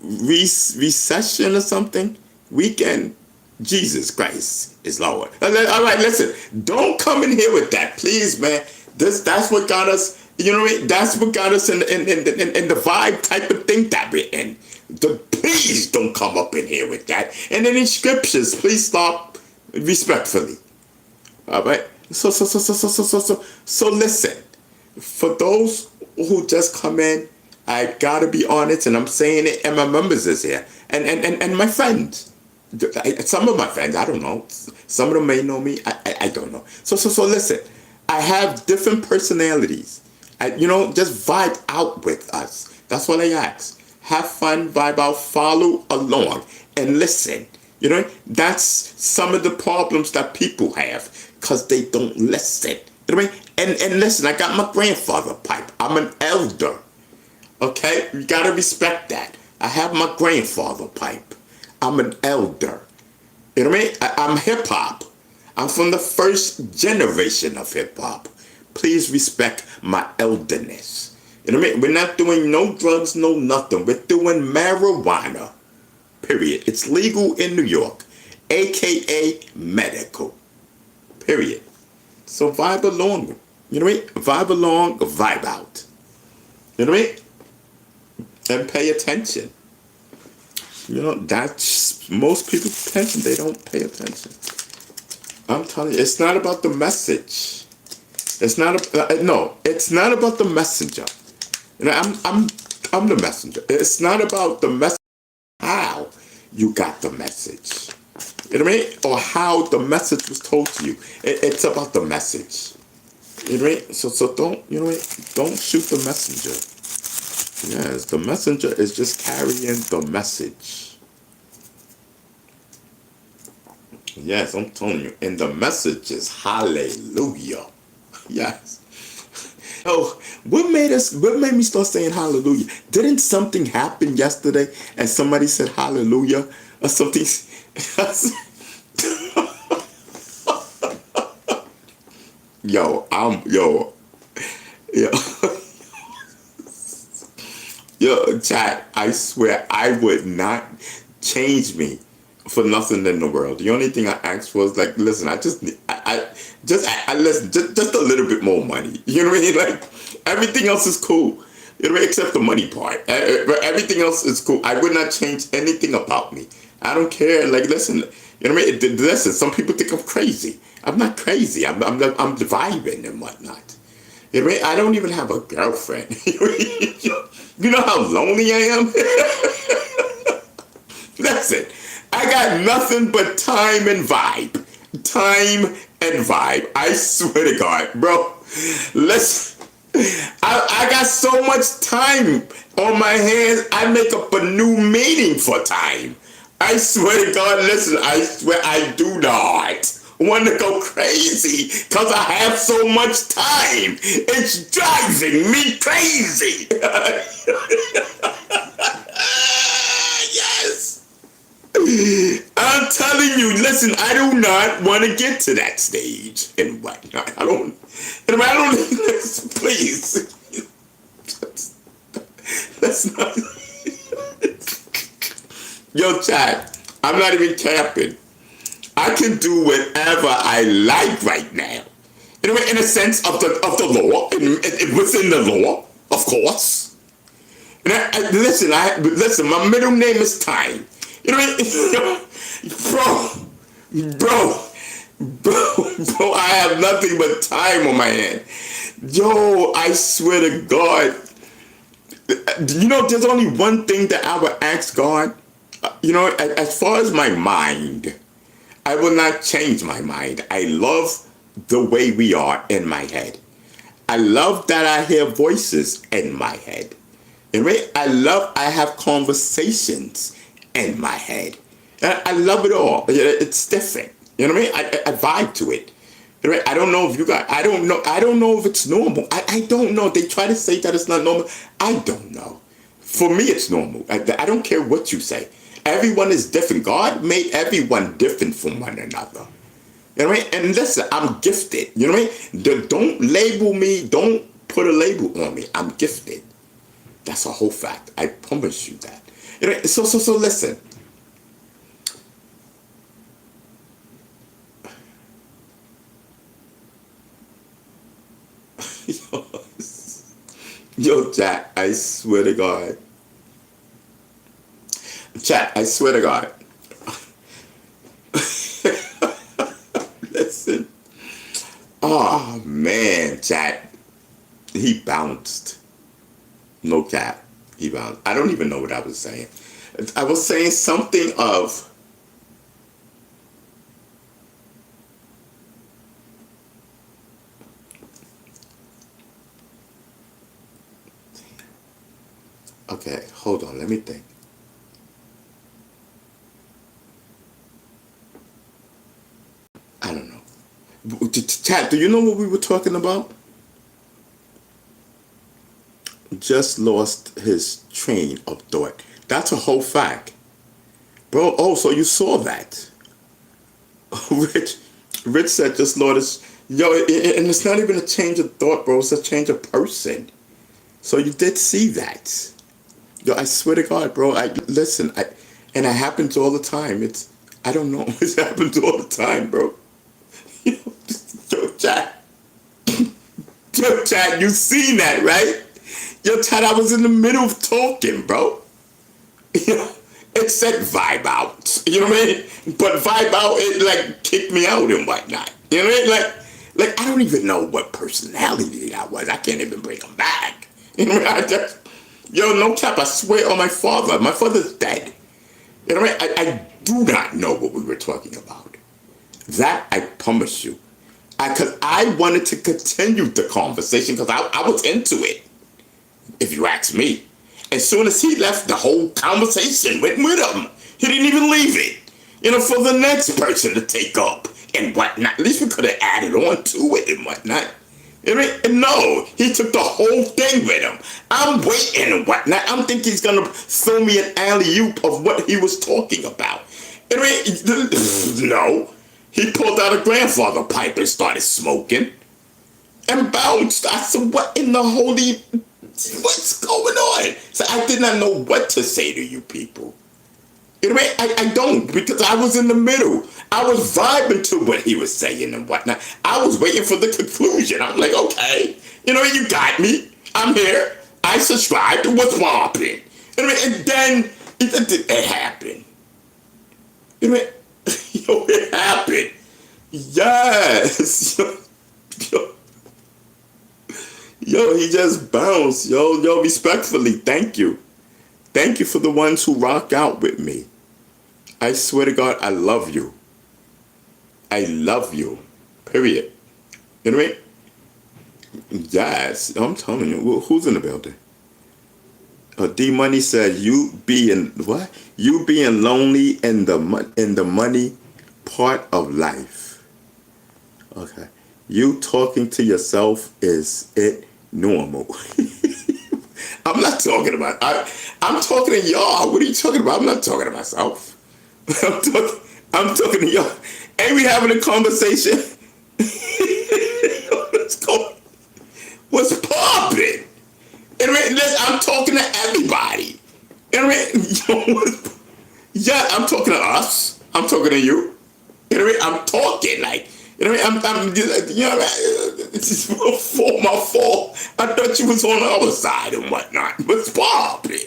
Recession or something? Weekend. Jesus Christ is Lord. All right, listen. Don't come in here with that, please, man. That's what got us. You know what I mean? That's what got us in the vibe type of thing that we're in. Please don't come up in here with that. And then in scriptures, please stop respectfully. All right. So listen. For those who just come in, I gotta be honest, and I'm saying it, and my members is here, and my friends. Some of my friends, I don't know. Some of them may know me. I don't know. So listen. I have different personalities. Just vibe out with us. That's what I ask. Have fun, vibe out, follow along, and listen. That's some of the problems that people have because they don't listen. You know what I mean? And listen, I got my grandfather pipe. I'm an elder. Okay? You gotta respect that. I have my grandfather pipe. I'm an elder. You know what I mean? I'm hip hop. I'm from the first generation of hip hop. Please respect my elderness. You know what I mean? We're not doing no drugs, no nothing. We're doing marijuana. Period. It's legal in New York, aka medical. Period. So vibe along. You know what I mean? Vibe along, vibe out. You know what I mean? And pay attention. That's most people's attention. They don't pay attention. I'm telling you, it's not about the message. It's not. It's not about the messenger. I'm the messenger. It's not about the message. How you got the message. You know what I mean? Or how the message was told to you. It's about the message. You know what I mean? So don't. You know what I mean? Don't shoot the messenger. Yes, the messenger is just carrying the message. Yes, I'm telling you. And the message is hallelujah. Yes. Oh, what made me start saying hallelujah? Didn't something happen yesterday and somebody said hallelujah or something? Yo. Yo, chat, I swear I would not change me for nothing in the world. The only thing I asked was like, listen, I listen, just a little bit more money. You know what I mean? Like, everything else is cool. You know what I mean? Except the money part. But everything else is cool. I would not change anything about me. I don't care. Like, listen, you know what I mean? Listen, some people think I'm crazy. I'm not crazy. I'm vibing and whatnot. You know what I mean? I don't even have a girlfriend. You know how lonely I am? Listen, I got nothing but time and vibe. Time and vibe. I swear to God, bro. Listen, I got so much time on my hands, I make up a new meaning for time. I swear to God, listen, I swear I do not want to go crazy because I have so much time. It's driving me crazy. Yes. I'm telling you, listen, I do not want to get to that stage and whatnot. I don't, please. Let's not. Yo, chat, I'm not even capping. I can do whatever I like right now. You know, in a sense of the law, within the law, of course. And listen, my middle name is Time. You know what I mean? Bro, I have nothing but time on my hand. Yo, I swear to God. You know, there's only one thing that I would ask God. You know, as far as my mind, I will not change my mind. I love the way we are in my head. I love that I hear voices in my head. And I have conversations in my head. I love it all. It's different. You know what I mean? I vibe to it. I don't know if you got, I don't know if it's normal. I don't know. They try to say that it's not normal. I don't know. For me, it's normal. I don't care what you say. Everyone is different. God made everyone different from one another. You know what I mean? And listen, I'm gifted. You know what I mean? Don't label me. Don't put a label on me. I'm gifted. That's a whole fact. I promise you that. You know, so listen. Yo, chat, I swear to God. Chat, I swear to God. Listen. Oh, man, chat. He bounced. No cap. He bounced. I don't even know what I was saying. I was saying something of... Okay, hold on. Let me think. I don't know. Chat, do you know what we were talking about? Just lost his train of thought. That's a whole fact. Bro, oh, so you saw that. Rich said just lost his... Yo, and it's not even a change of thought, bro. It's a change of person. So you did see that. Yo, I swear to God, bro. Listen, and it happens all the time. I don't know. It happens all the time, bro. Yo, chat. Yo, chat, you seen that, right? Yo, chat, I was in the middle of talking, bro. You know, it said vibe out. You know what I mean? But vibe out, it like kicked me out and whatnot. You know what I mean? Like I don't even know what personality that was. I can't even bring him back. You know what I mean? Yo, no cap, I swear on my father. My father's dead. You know what I mean? I do not know what we were talking about. That I promise you. Because I wanted to continue the conversation because I was into it, if you ask me. As soon as he left, the whole conversation went with him. He didn't even leave it, you know, for the next person to take up and whatnot. At least we could have added on to it and whatnot. You know what I mean? No, he took the whole thing with him. I'm waiting and whatnot. I'm thinking he's going to throw me an alley-oop of what he was talking about. You know what I mean? No. He pulled out a grandfather pipe and started smoking and bounced. I said, what in the holy... What's going on? So I did not know what to say to you people. You know what I mean? I don't, because I was in the middle. I was vibing to what he was saying and whatnot. I was waiting for the conclusion. I'm like, okay, you know, you got me. I'm here. I subscribed. What's popping? You know what I mean? And then it happened. You know what I mean? Yo, it happened. Yes. Yo, he just bounced. Yo, respectfully, thank you. Thank you for the ones who rock out with me. I swear to God, I love you. I love you. Period. You know what I mean? Yes, I'm telling you. Who's in the building? D Money said, "You being what? You being lonely in the money part of life." Okay. You talking to yourself, is it normal? I'm not talking about. I'm talking to y'all. What are you talking about? I'm not talking to myself. I'm talking to y'all. Ain't we having a conversation? What's popping? I'm talking to everybody. Yeah, I'm talking to us. I'm talking to you. I'm talking like. I'm just, it's for my fault. I thought you was on the other side and whatnot. What's popping?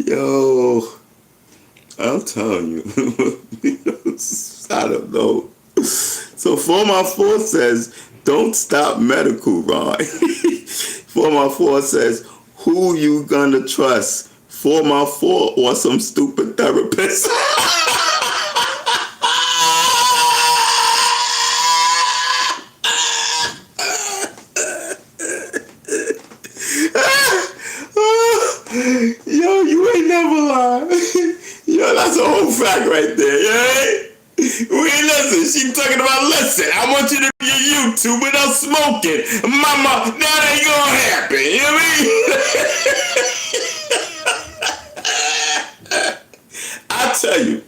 Yo, I'm telling you. I don't know. So 4x4 says, don't stop medical, Ron. 4x4 says, who you gonna trust? 4x4 or some stupid therapist? Yo, you ain't never lied. Yo, that's a whole fact right there, yeah? Wait, listen, she talking about, listen, I want you to be a YouTube without smoking. Mama, that ain't gonna happen, you know what I mean? I tell you,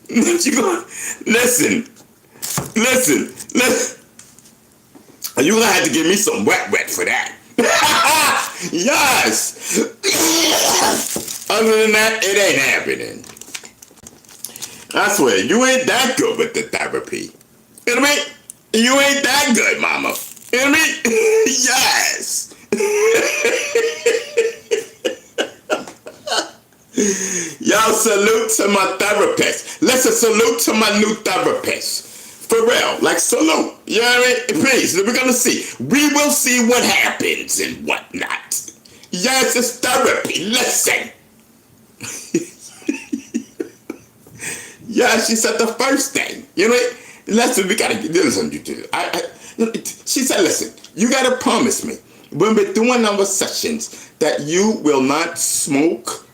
you gonna, listen. You're gonna have to give me some wet for that. Yes. Other than that, it ain't happening. I swear, you ain't that good with the therapy. You know what I mean? You ain't that good, mama. You know what I mean? Yes. Y'all, salute to my therapist. Listen, salute to my new therapist. For real, like salute. You know what I mean? Please, we're gonna see. We will see what happens and whatnot. Yes, it's therapy. Listen. Yeah, she said the first thing. You know what? Listen, we gotta listen. She said, listen, you gotta promise me when we're doing our sessions that you will not smoke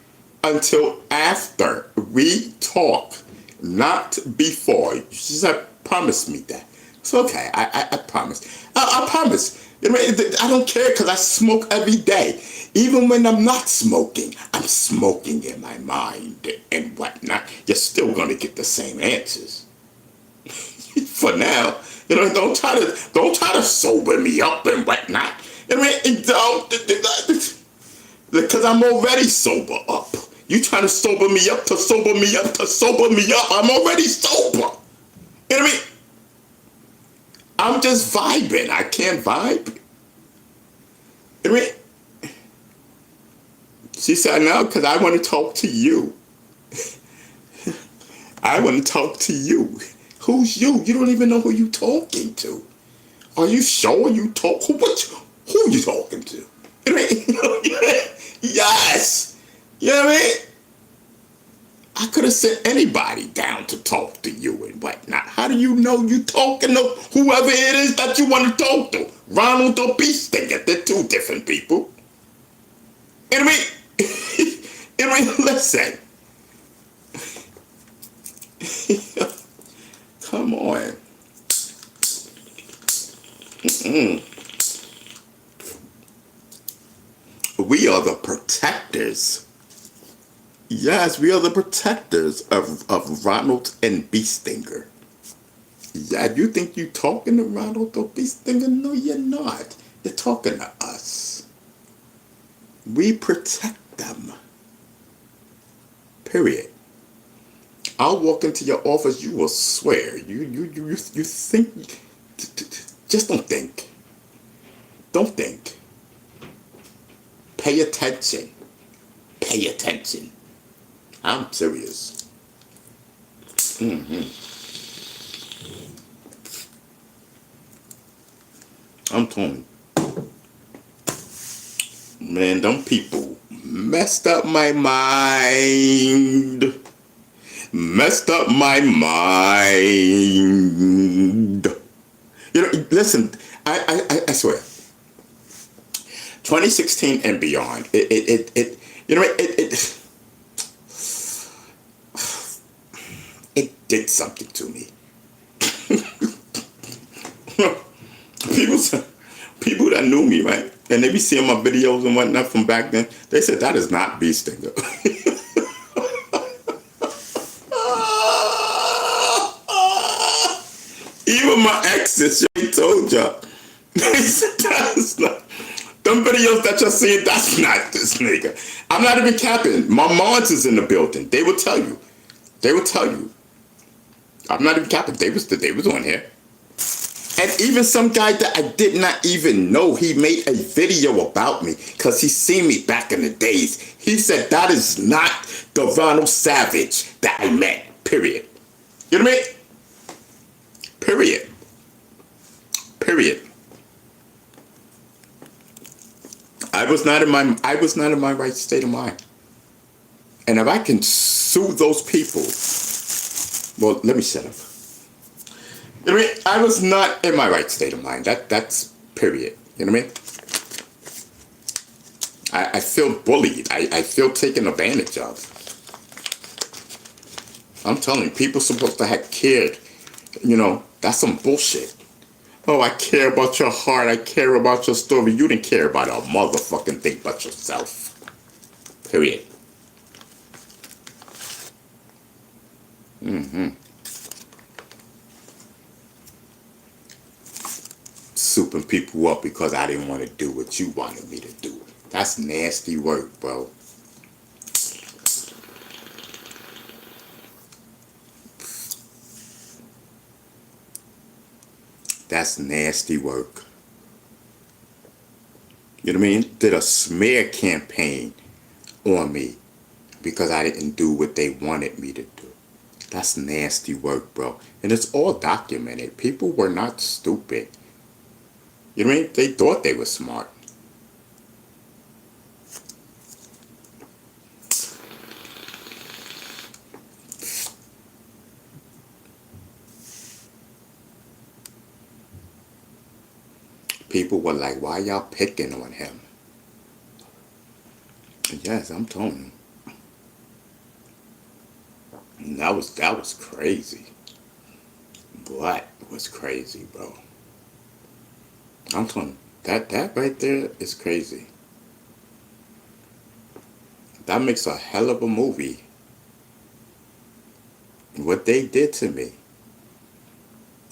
until after we talk, not before. She said, promise me that. It's okay. I promise. I promise. You know, I don't care because I smoke every day. Even when I'm not smoking, I'm smoking in my mind and whatnot. You're still going to get the same answers. For now, you know, don't try to sober me up and whatnot. I mean, don't, because I'm already sober up. You trying to sober me up to sober me up to sober me up? I'm already sober. You know what I mean? I'm just vibing. I can't vibe. You know what I mean? She said, no, because I want to talk to you. I want to talk to you. Who's you? You don't even know who you talking to. Are you sure you talk? Who you talking to? You know what I mean? Yes. You know what I mean? I could have sent anybody down to talk to you and whatnot. How do you know you talking to whoever it is that you want to talk to? Ronald or Beastinger? They're two different people. You know what I mean? You know what I mean? Listen. Come on. We are the protectors. Yes, we are the protectors of Ronald and Beastinger. Yeah, you think you talking to Ronald or Beastinger? No, you're not. You're talking to us. We protect them. Period. I'll walk into your office, you will swear. You think, just don't think. Don't think. Pay attention. Pay attention. I'm serious. I'm telling you. Man, them people messed up my mind. Messed up my mind. You know, listen, I swear. 2016 and beyond, it did something to me. People that knew me, right? And they be seeing my videos and whatnot from back then. They said, that is not Beastinger. Even my exes, she told y'all. They said, that is not. Them videos that you're seeing, that's not this nigga. I'm not even capping. My moms is in the building. They will tell you. They will tell you. I'm not even capping. They was on here. And even some guy that I did not even know, he made a video about me because he seen me back in the days. He said that is not the Ronald Savage that I met. Period. You know what I mean? Period. Period. I was not in my right state of mind. And if I can sue those people, well, let me shut up. You know what I mean? I was not in my right state of mind. That's period. You know what I mean? I feel bullied. I feel taken advantage of. I'm telling you, people supposed to have cared. You know, that's some bullshit. Oh, I care about your heart. I care about your story. You didn't care about a motherfucking thing but yourself. Period. Souping people up because I didn't want to do what you wanted me to do. That's nasty work, bro. That's nasty work. You know what I mean? Did a smear campaign on me because I didn't do what they wanted me to do. That's nasty work, bro. And it's all documented. People were not stupid. You know what I mean? They thought they were smart. People were like, why y'all picking on him? And yes, I'm telling you. That was crazy. That was crazy, bro. I'm telling you, that right there is crazy. That makes a hell of a movie. What they did to me.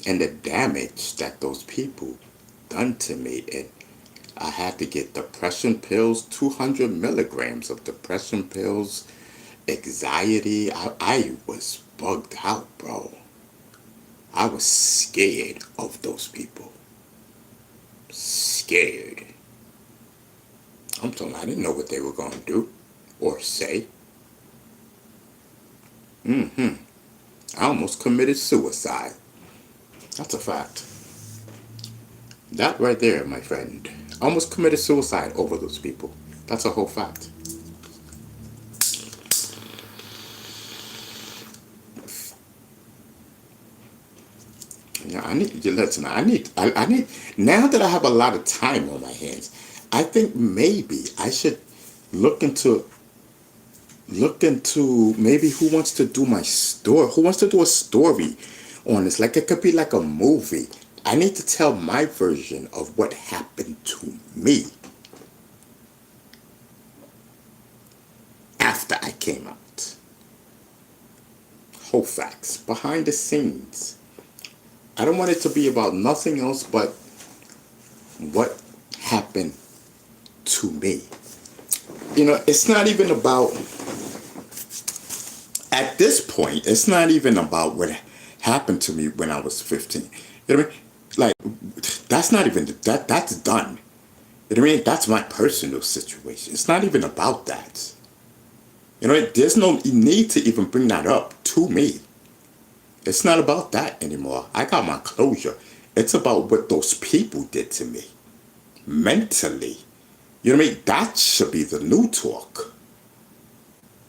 And the damage that those people done to me. And I had to get depression pills, 200 milligrams of depression pills, anxiety. I was bugged out, bro. I was scared of those people. Scared. I'm telling you, I didn't know what they were going to do or say. I almost committed suicide. That's a fact. That right there, my friend. I almost committed suicide over those people. That's a whole fact. Yeah, I need you listen. I need now that I have a lot of time on my hands, I think maybe I should look into maybe who wants to do my story, who wants to do a story on this. Like it could be like a movie. I need to tell my version of what happened to me after I came out. Whole facts, behind the scenes. I don't want it to be about nothing else but what happened to me. You know, it's not even about, at this point, it's not even about what happened to me when I was 15. You know what I mean? Like, that's not even, that's done. You know what I mean? That's my personal situation. It's not even about that. You know, there's no need to even bring that up to me. It's not about that anymore. I got my closure. It's about what those people did to me. Mentally. You know what I mean? That should be the new talk.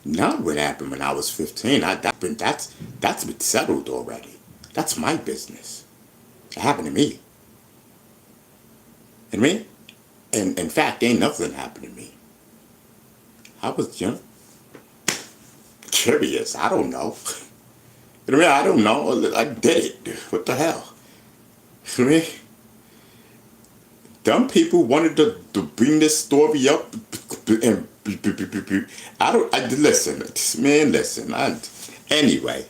Not what happened when I was 15. That's been settled already. That's my business. It happened to me. You know what I mean? And in fact, ain't nothing happened to me. I was, curious. I don't know. You know what I mean? I don't know. I did it. What the hell? You know what I mean? Dumb people wanted to bring this story up and listen. Anyway,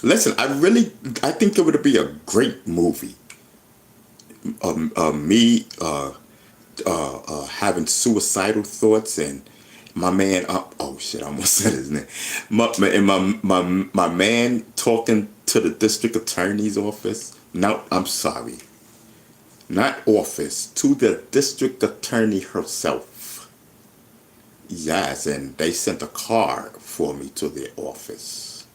listen, I think it would be a great movie. Me having suicidal thoughts and my man, oh shit, I almost said his name. My man talking to the district attorney's office. No, I'm sorry. not office, to the district attorney herself. Yes, and they sent a card for me to their office.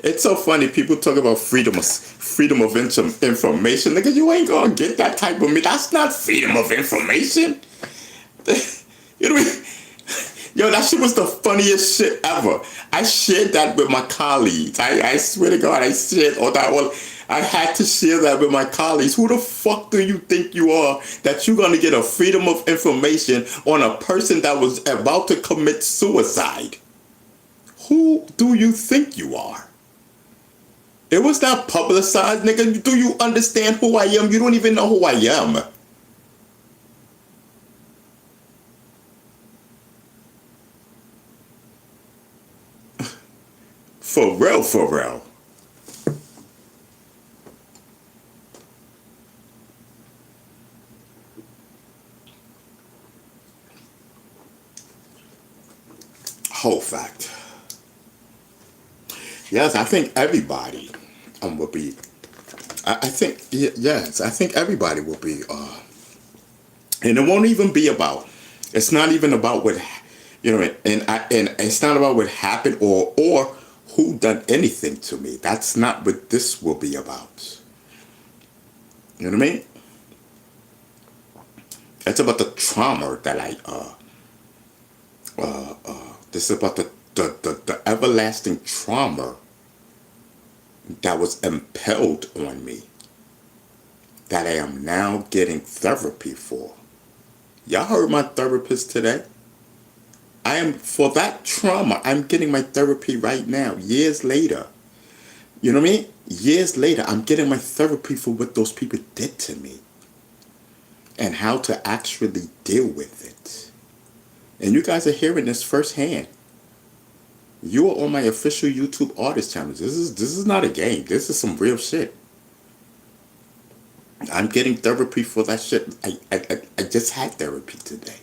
It's so funny. People talk about freedom of information. Nigga, you ain't gonna get that type of me. That's not freedom of information. You know what I mean? Yo, that shit was the funniest shit ever. I shared that with my colleagues. I swear to God, I shared all that. Well, I had to share that with my colleagues. Who the fuck do you think you are that you're gonna get a freedom of information on a person that was about to commit suicide? Who do you think you are? It was not publicized, nigga. Do you understand who I am? You don't even know who I am. For real, for real. Whole fact. Yes, I think everybody will be. I think yes, I think everybody will be. And it won't even be about. It's not even about what, and it's not about what happened or who done anything to me. That's not what this will be about. You know what I mean? It's about the trauma that this is about the everlasting trauma that was impelled on me that I am now getting therapy for. Y'all heard my therapist today. For that trauma, I'm getting my therapy right now, years later. You know what I mean? Years later, I'm getting my therapy for what those people did to me and how to actually deal with it. And you guys are hearing this firsthand. You are on my official YouTube artist channel. This is not a game. This is some real shit. I'm getting therapy for that shit. I just had therapy today.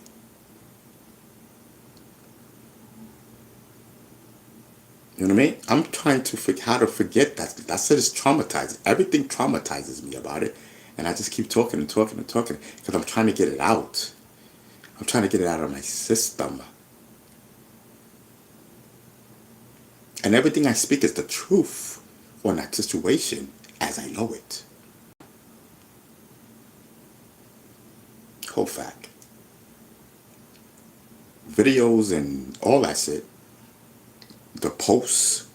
You know what I mean? I'm trying to figure how to forget that. That shit is traumatizing. Everything traumatizes me about it. And I just keep talking and talking and talking because I'm trying to get it out. I'm trying to get it out of my system. And everything I speak is the truth on that situation as I know it. Whole fact. Videos and all that shit. The posts,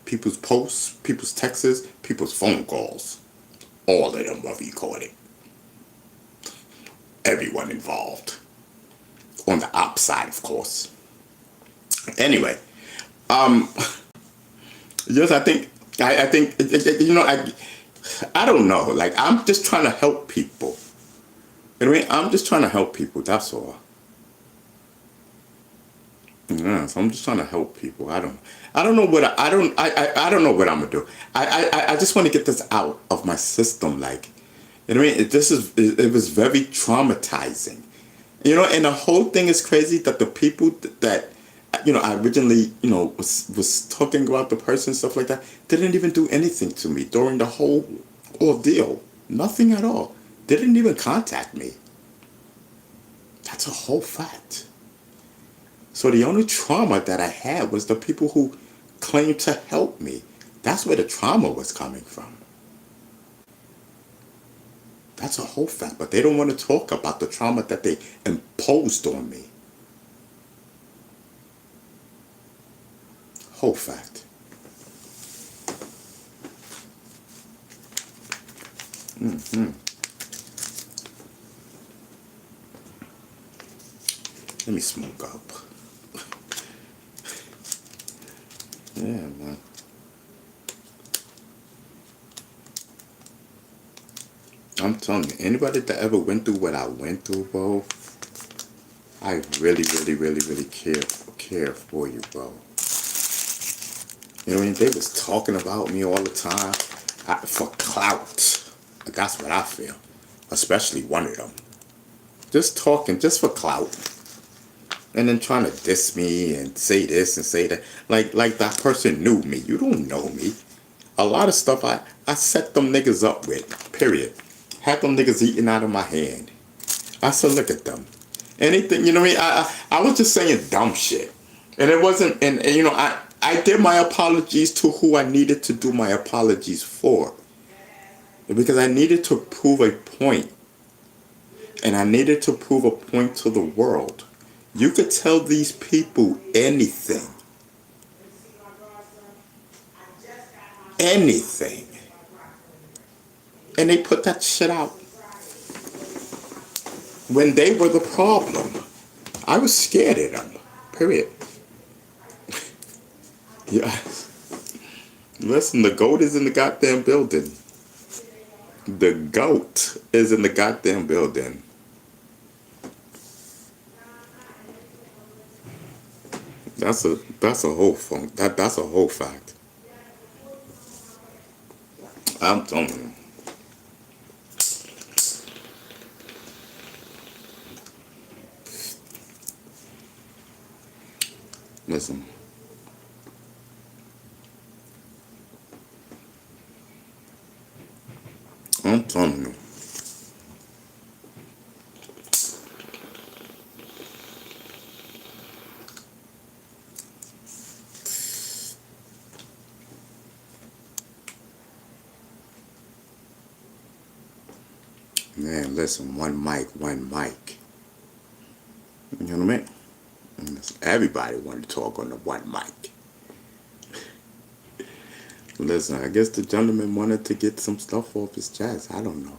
people's texts, people's phone calls. All of them were recorded. Everyone involved. On the op side, of course. Anyway, yes, I think, I don't know. Like, I'm just trying to help people. You know what I mean? I'm just trying to help people. That's all. Yeah, so I'm just trying to help people. I don't know what I don't know what I'm gonna do. I just want to get this out of my system. Like, you know what I mean? It was very traumatizing. You know, and the whole thing is crazy that the people that I originally, was talking about the person, stuff like that, didn't even do anything to me during the whole ordeal. Nothing at all. They didn't even contact me. That's a whole fact. So the only trauma that I had was the people who claimed to help me. That's where the trauma was coming from. That's a whole fact. But they don't want to talk about the trauma that they imposed on me. Whole fact. Let me smoke up. Yeah, man. I'm telling you, anybody that ever went through what I went through, bro, I really, really, really, really care for you, bro. You know what I mean? They was talking about me all the time for clout. That's what I feel. Especially one of them. Just talking, just for clout. And then trying to diss me and say this and say that. Like that person knew me. You don't know me. A lot of stuff I set them niggas up with. Period. Had them niggas eating out of my hand. I said, look at them. Anything, you know what I mean? I was just saying dumb shit. And it wasn't, and you know, I did my apologies to who I needed to do my apologies for. Because I needed to prove a point. And I needed to prove a point to the world. You could tell these people anything. Anything. And they put that shit out. When they were the problem, I was scared of them. Period. Yeah. Listen, the GOAT is in the goddamn building. The GOAT is in the goddamn building. That's a whole funk. That's a whole fact. I'm telling you. Listen. I'm telling you. Man, listen, one mic. You know what I mean? Everybody wanted to talk on the one mic. Listen, I guess the gentleman wanted to get some stuff off his chest. I don't know.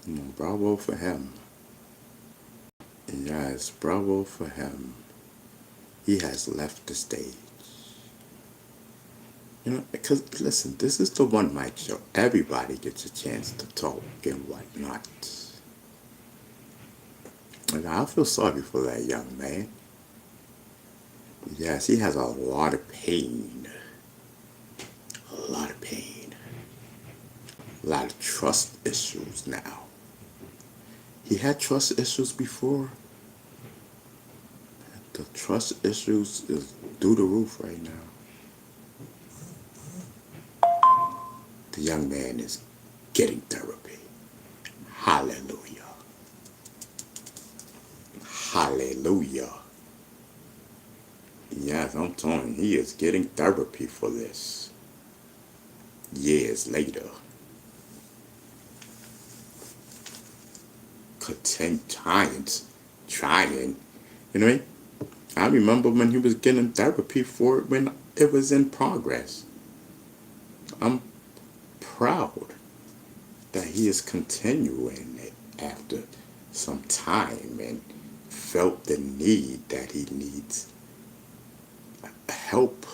You know, bravo for him. Yes, bravo for him. He has left the stage. You know, because, listen, this is the one mic show. Everybody gets a chance to talk and whatnot. And I feel sorry for that young man. Yes, he has a lot of pain. A lot of pain. A lot of trust issues now. He had trust issues before. The trust issues is through the roof right now. The young man is getting therapy. Hallelujah. Hallelujah. Yes, I'm telling you, he is getting therapy for this. Years later. Trying. You know what I mean? I remember when he was getting therapy for it when it was in progress. I'm proud that he is continuing it after some time and felt the need that he needs help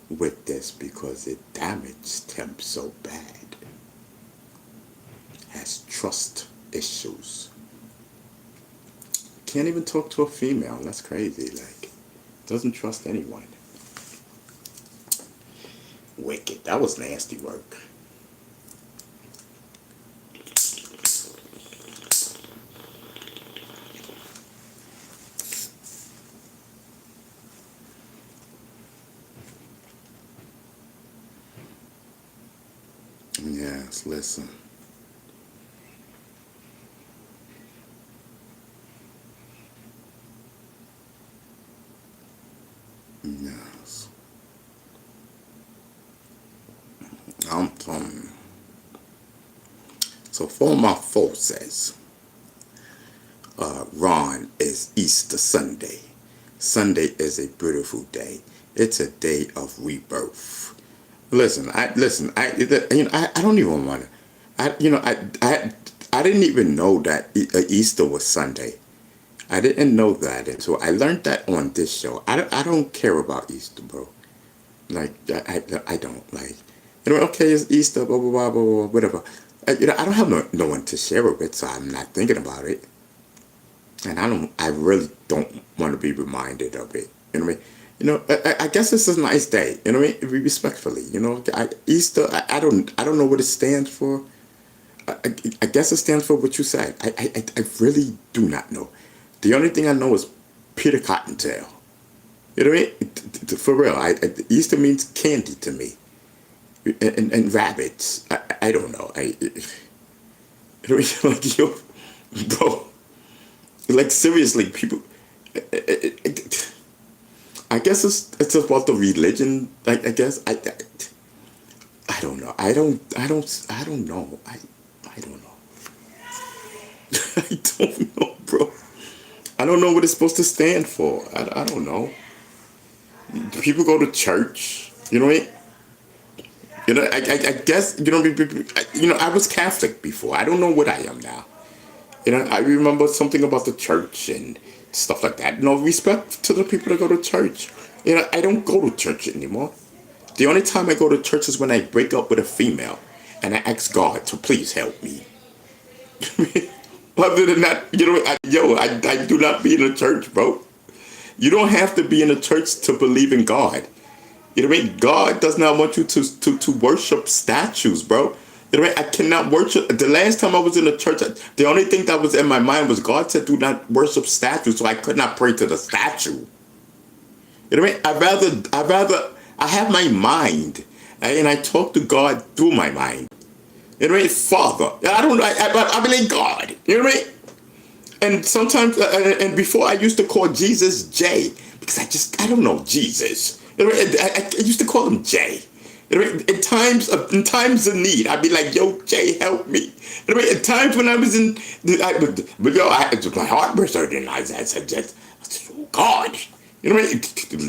with this because it damaged him so bad. Has trust issues. Can't even talk to a female. That's crazy. Like, doesn't trust anyone. Wicked. That was nasty work. Yes, listen. Yes. I'm telling you. So for my folks says, Ron, is Easter Sunday. Sunday is a beautiful day. It's a day of rebirth. I don't even want to. I didn't even know that Easter was Sunday. I didn't know that, and so I learned that on this show. I don't care about Easter, bro. Like I don't like. You know, okay, it's Easter, blah blah blah blah blah, whatever. I don't have no one to share it with, so I'm not thinking about it. And I really don't want to be reminded of it. You know what I mean? You know, I guess this is a nice day. You know what I mean? Respectfully, you know, Easter. I don't know what it stands for. I guess it stands for what you said. I really do not know. The only thing I know is Peter Cottontail. You know what I mean? For real, Easter means candy to me, and rabbits. I I don't know. Like, yo, bro, like, seriously, people, I guess it's about the religion. I guess I don't know. I don't know. I don't know. I don't know, bro. I don't know what it's supposed to stand for. I don't know. People go to church. You know what I mean? You know, I guess, I was Catholic before. I don't know what I am now. You know, I remember something about the church and stuff like that. No respect to the people that go to church. You know, I don't go to church anymore. The only time I go to church is when I break up with a female and I ask God to please help me. Other than that, I do not be in a church, bro. You don't have to be in a church to believe in God. You know what I mean? God does not want you to worship statues, bro. You know what I mean? I cannot worship. The last time I was in a church, the only thing that was in my mind was God said, do not worship statues, so I could not pray to the statue. You know what I mean? I have my mind, and I talk to God through my mind. You know what I mean? Father. I believe God. You know what I mean? And sometimes, and before I used to call Jesus J, because I don't know Jesus. You know what I mean? I used to call him J. You know what I mean? In times of need, I'd be like, yo, Jay, help me. You know what I mean? At times when I was my heart burst out, and I said, oh, God. You know what I mean?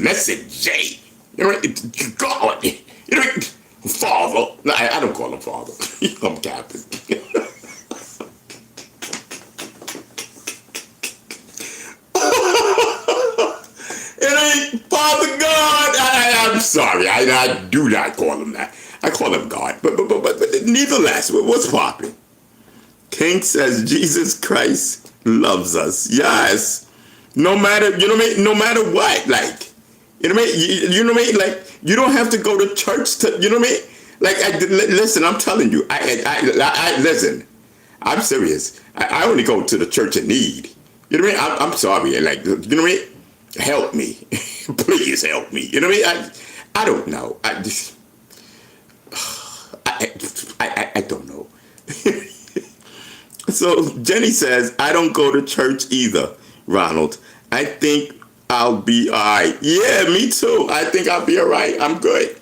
Listen, Jay. You know what I mean? God. You know what I mean? Father. No, I don't call him Father. I'm Captain. It ain't Father God. I'm sorry. I do not call him that. I call him God. But nevertheless, what's popping? King says Jesus Christ loves us. Yes. No matter, you know what I mean? No matter what, like, you know what I mean? You know what I mean? Like, you don't have to go to church to, you know what I mean? Like, listen, I'm telling you, listen, I'm serious. I only go to the church in need. You know what I mean? I'm sorry. Like, you know what I mean? Help me. Please help me. You know what I mean? I don't know. I don't know. So Jenny says, I don't go to church either, Ronald. I think I'll be all right. Yeah, me too. I think I'll be all right. I'm good.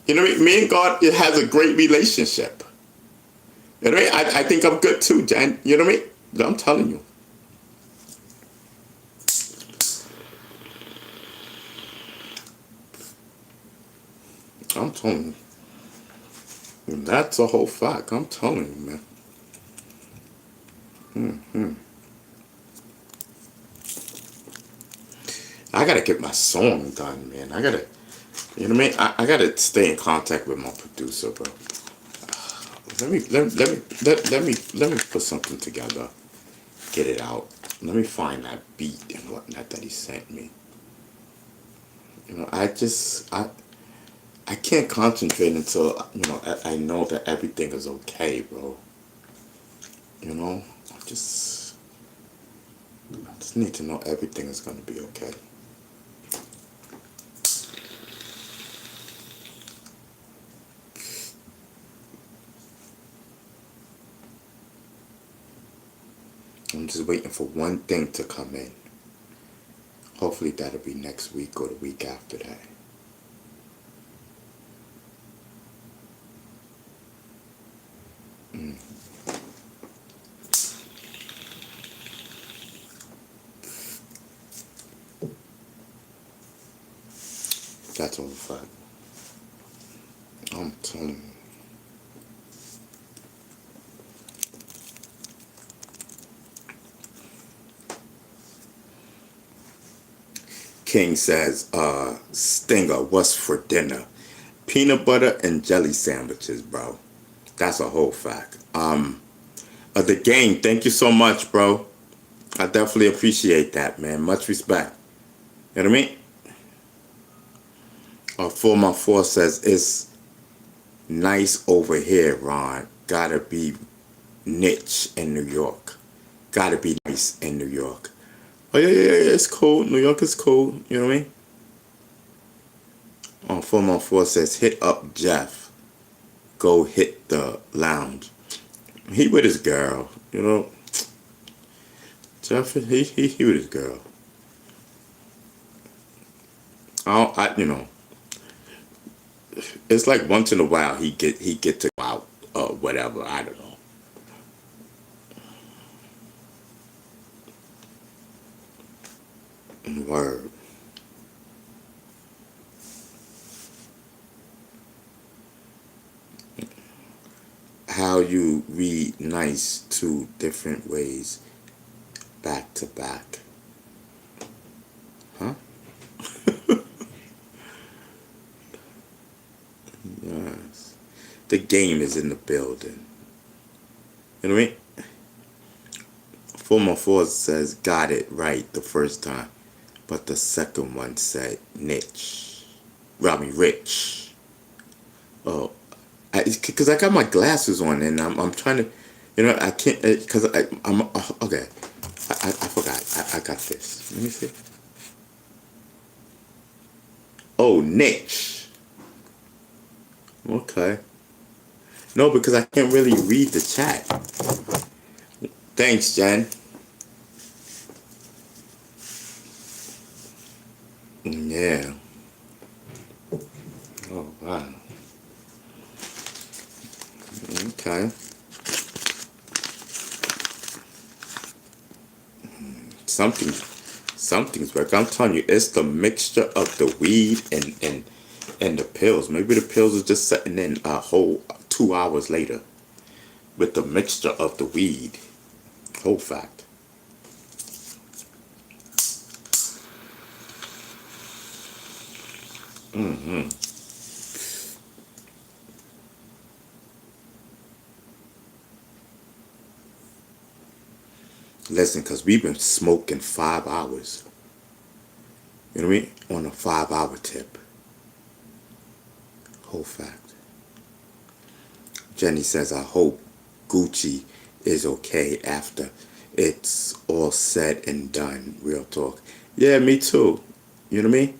You know what I mean? Me and God, it has a great relationship. You know what I mean? I think I'm good too, Jen. You know what I mean? I'm telling you. I'm telling you. And that's a whole fact. I'm telling you, man. I gotta get my song done, man. I gotta, you know what I mean? I gotta stay in contact with my producer, bro. Let me put something together. Get it out. Let me find that beat and whatnot that he sent me. You know, I can't concentrate until, I know that everything is okay, bro. You know, I just need to know everything is going to be okay. I'm just waiting for one thing to come in. Hopefully that'll be next week or the week after that. That's all the fact. I'm telling you. King says, Stinger, what's for dinner? Peanut butter and jelly sandwiches, bro. That's a whole fact. The game, thank you so much, bro. I definitely appreciate that, man. Much respect. You know what I mean? 414 says, it's nice over here, Ron. Gotta be niche in New York. Gotta be nice in New York. Oh, yeah, it's cool. New York is cool. You know what I mean? 414 says, hit up Jeff. go hit the lounge. He with his girl, you know. Jeff, he with his girl. You know, it's like once in a while he get to go out or whatever. I don't know. Word. How you read nice two different ways back to back. Huh? Yes. The game is in the building. You know what I mean? 414 says got it right the first time, but the second one said niche. Rich. Oh, because I got my glasses on and I'm trying to, you know, I can't, because I'm okay. I forgot. I got this. Let me see. Oh, niche. Okay. No, because I can't really read the chat. Thanks, Jen. Yeah. Oh, wow. Okay. Something's working. I'm telling you, it's the mixture of the weed and the pills. Maybe the pills are just setting in a whole 2 hours later with the mixture of the weed. Whole fact. Listen, because we've been smoking 5 hours. You know what I mean? On a 5-hour tip. Whole fact. Jenny says, I hope Gucci is okay after it's all said and done. Real talk. Yeah, me too. You know what I mean?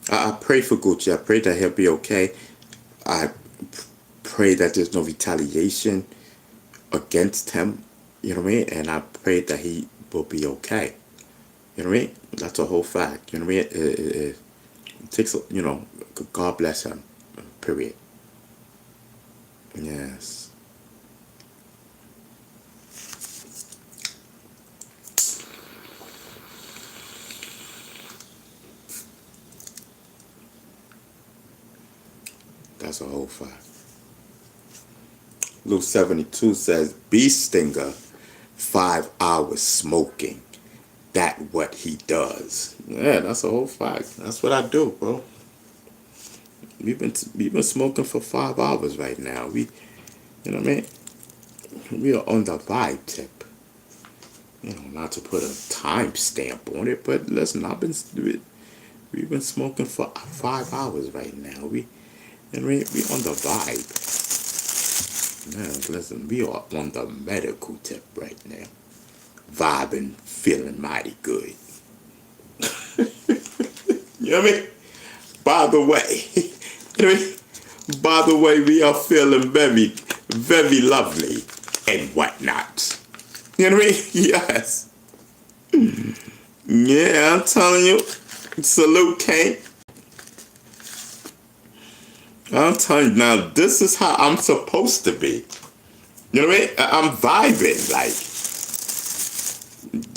I pray for Gucci. I pray that he'll be okay. I pray that there's no retaliation against him. You know what I mean? And I pray that he will be okay. You know what I mean? That's a whole fact. You know what I mean? It takes, you know, God bless him. Period. Yes. That's a whole fact. Luke 72 says, Bee Stinger, 5 hours smoking. That what he does. Yeah, that's a whole fact. That's what I do, bro. We've been smoking for 5 hours right now. You know what I mean? We are on the vibe tip. You know, not to put a time stamp on it, but listen, we've been smoking for 5 hours right now. We on the vibe. Man, listen, we are on the medical tip right now. Vibing, feeling mighty good. You know what I mean? By the way, you know what I mean? By the way, we are feeling very, very lovely and whatnot. You know what I mean? Yes. Yeah, I'm telling you. Salute, Kane. I'm telling you, now this is how I'm supposed to be. You know what I mean? I'm vibing, like.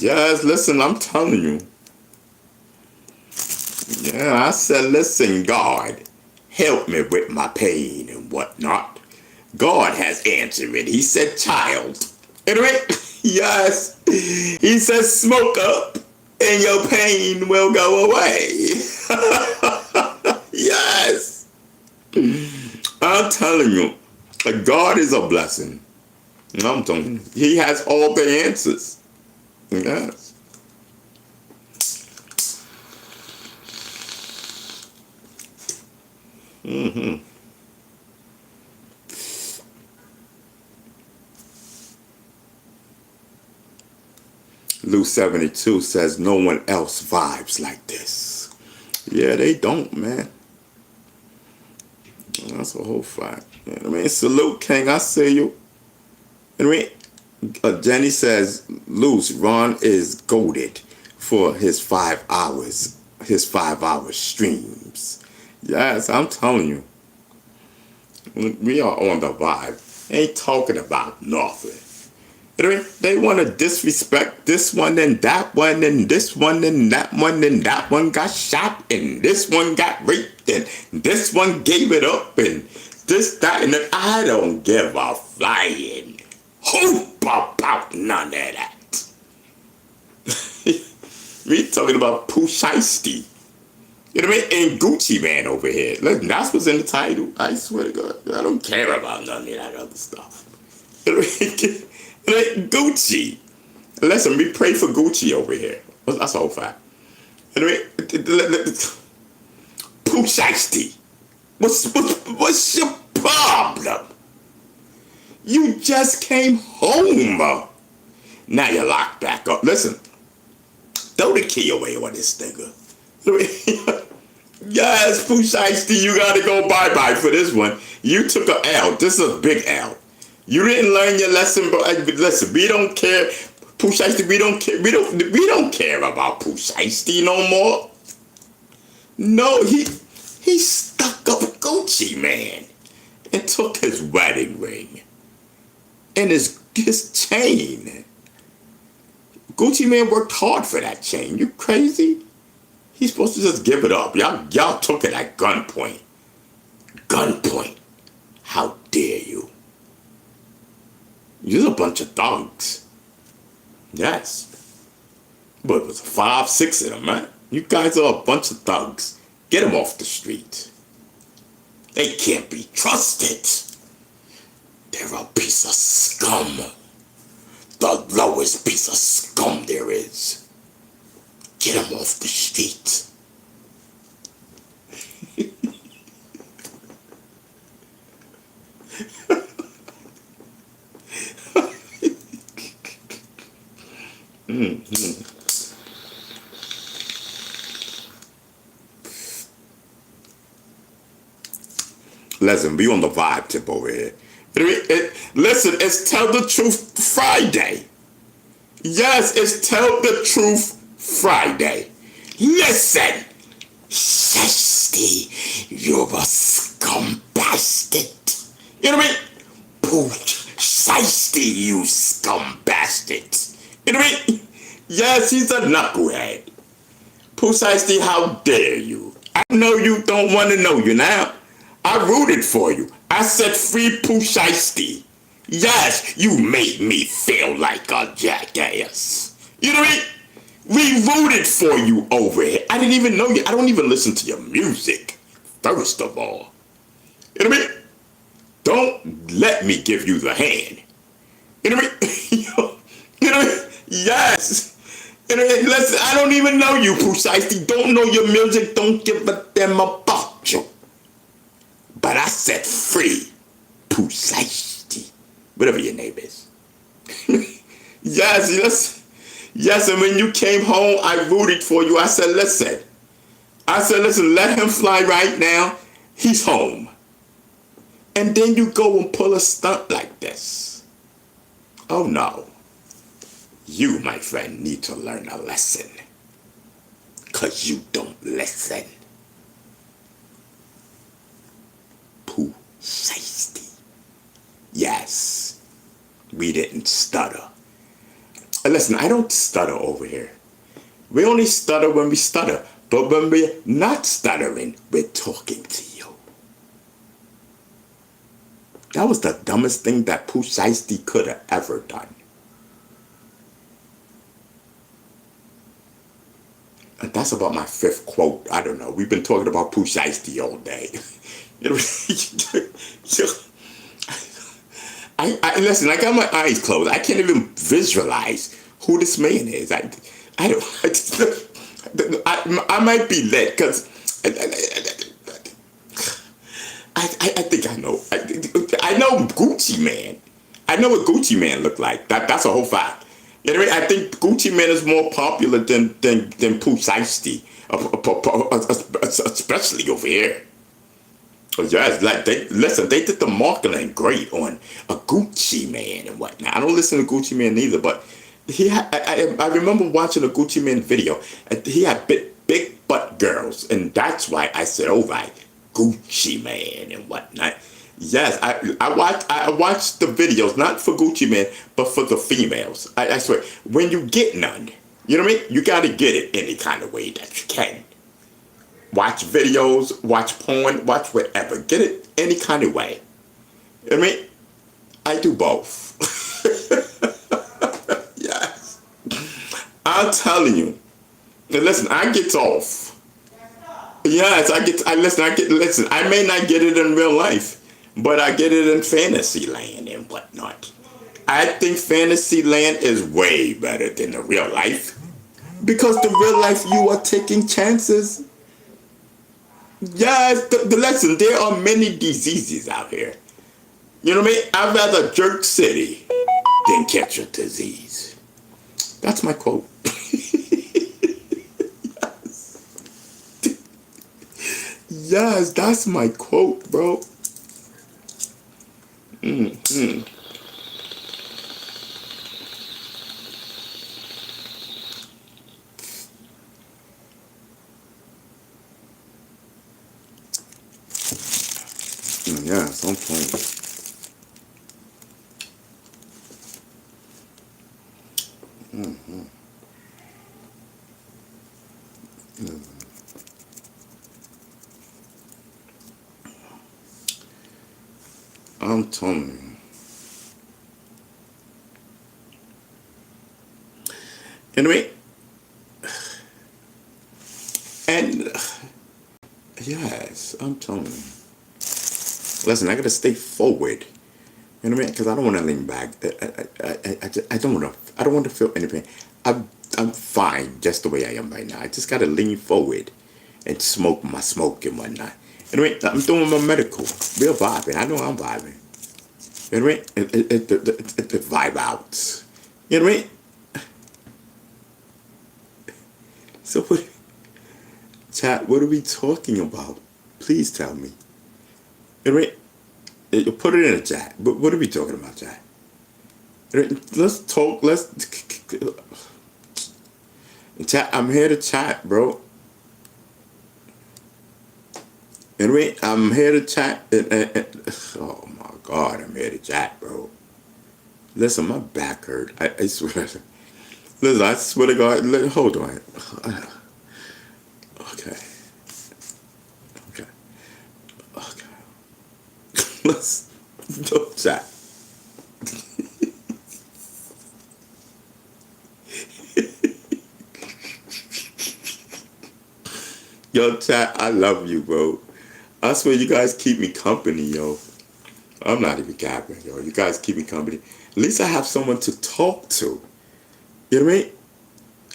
Yes, listen, I'm telling you. Yeah, I said, listen, God, help me with my pain and whatnot. God has answered it. He said, child. You know what I mean? Yes. He says, smoke up and your pain will go away. Yes. I'm telling you, God is a blessing. I'm telling you, He has all the answers. Yes. Luke 72 says no one else vibes like this. Yeah, they don't, man. That's a whole fact. You know what I mean? Salute, King. I see you. You know what I mean? Jenny says, Luce, Ron is goated for his 5 hours, his 5-hour streams. Yes, I'm telling you. We are on the vibe. Ain't talking about nothing. You know what I mean? They want to disrespect this one and that one and this one and that one got shot and this one got raped and this one gave it up and this, that, and that. I don't give a flying hoop about none of that. We talking about Pooh Shiesty. You know what I mean? And Gucci Man over here. Listen, that's what's in the title. I swear to God. I don't care about none of that other stuff. You know what I mean? Like Gucci. Listen, we pray for Gucci over here. That's the whole fact. You know what I mean? Pooh Shiesty. What's your problem? You just came home. Now you're locked back up. Listen, throw the key away on this nigga. Yes, Pooh Shiesty, you gotta go bye-bye for this one. You took a L. This is a big L. You didn't learn your lesson, but listen, we don't care. Pooh Shiesty, we don't care. We don't care about Pooh Shiesty no more. No, he stuck up Gucci Man and took his wedding ring and his chain. Gucci Man worked hard for that chain. You crazy? He's supposed to just give it up. Y'all took it at gunpoint. Gunpoint. How dare you? You're a bunch of thugs. Yes. But it was 5, 6 of them, man. You guys are a bunch of thugs. Get them off the street. They can't be trusted. They're a piece of scum. The lowest piece of scum there is. Get them off the street. Listen, we on the vibe tip over here. Listen, it's Tell the Truth Friday. Yes, it's Tell the Truth Friday. Listen, Shiesty, you're a scum bastard. You know what I mean? Pooh Shiesty, you scum bastard. You know what I mean? Yes, he's a knucklehead. Pooh Shiesty, how dare you? I know you don't want to know you now. I rooted for you. I said free Pooh Shiesty. Yes, you made me feel like a jackass. You know what I mean? We rooted for you over here. I didn't even know you. I don't even listen to your music, first of all. You know what I mean? Don't let me give you the hand. You know what I mean? You know what I mean? Yes. You know, listen, I don't even know you, Pooh Shiesty. Don't know your music. Don't give a damn about you. But I said free Pooh Shiesty. Whatever your name is. Yes, and when you came home, I rooted for you. I said, listen, let him fly right now. He's home. And then you go and pull a stunt like this. Oh no. You, my friend, need to learn a lesson. 'Cause you don't listen. Pooh Shiesty. Yes, we didn't stutter. Listen, I don't stutter over here. We only stutter when we stutter. But when we're not stuttering, we're talking to you. That was the dumbest thing that Pooh Shiesty could have ever done. And that's about my 5th quote. I don't know. We've been talking about Pooh Shiesty all day. Listen, I got my eyes closed. I can't even visualize who this man is. I might be lit because I think I know. I know Gucci Man. I know what Gucci Man looked like. That's a whole fact. You know what I mean? I think Gucci Man is more popular than Pooh Shiesty, especially over here. Yes, like they did the marketing great on a Gucci Man and whatnot. I don't listen to Gucci Man neither, but I remember watching a Gucci Man video, and he had big butt girls, and that's why I said, oh right, Gucci Man and whatnot. Yes, I watched the videos not for Gucci Man, but for the females. I swear, when you get none, you know what I mean. You got to get it any kind of way that you can. Watch videos, watch porn, watch whatever. Get it any kind of way. You know what I mean? I do both. Yes. I'm telling you. And listen, I get off. Yes, listen, I may not get it in real life, but I get it in fantasy land and whatnot. I think fantasy land is way better than the real life. Because the real life, you are taking chances. Yes, the lesson, there are many diseases out here. You know what I mean? I'd rather jerk city than catch a disease. That's my quote. Yes, that's my quote, bro. Mm-hmm. Yeah, some point. Mm-hmm. Mm. I'm telling you. Anyway, and yes, I'm telling you. Listen, I gotta stay forward. You know what I mean? Because I don't want to lean back. I don't want to. I don't want to feel any pain. I'm fine just the way I am right now. I just gotta lean forward and smoke my smoke and whatnot. Anyway, I'm doing my medical. Real vibing. I know I'm vibing. You know what I mean? The vibe out. You know what I mean? So what? Chat. What are we talking about? Please tell me. You know what I mean? You put it in the chat. But what are we talking about, chat? Let's talk. Chat. I'm here to chat, bro. Anyway, I'm here to chat. Oh my God, I'm here to chat, bro. Listen, my back hurt. I swear. Listen, I swear to God. Hold on. Okay. Let's go chat. Yo, chat, I love you, bro. I swear you guys keep me company, yo. I'm not even capping, yo. You guys keep me company. At least I have someone to talk to. You know what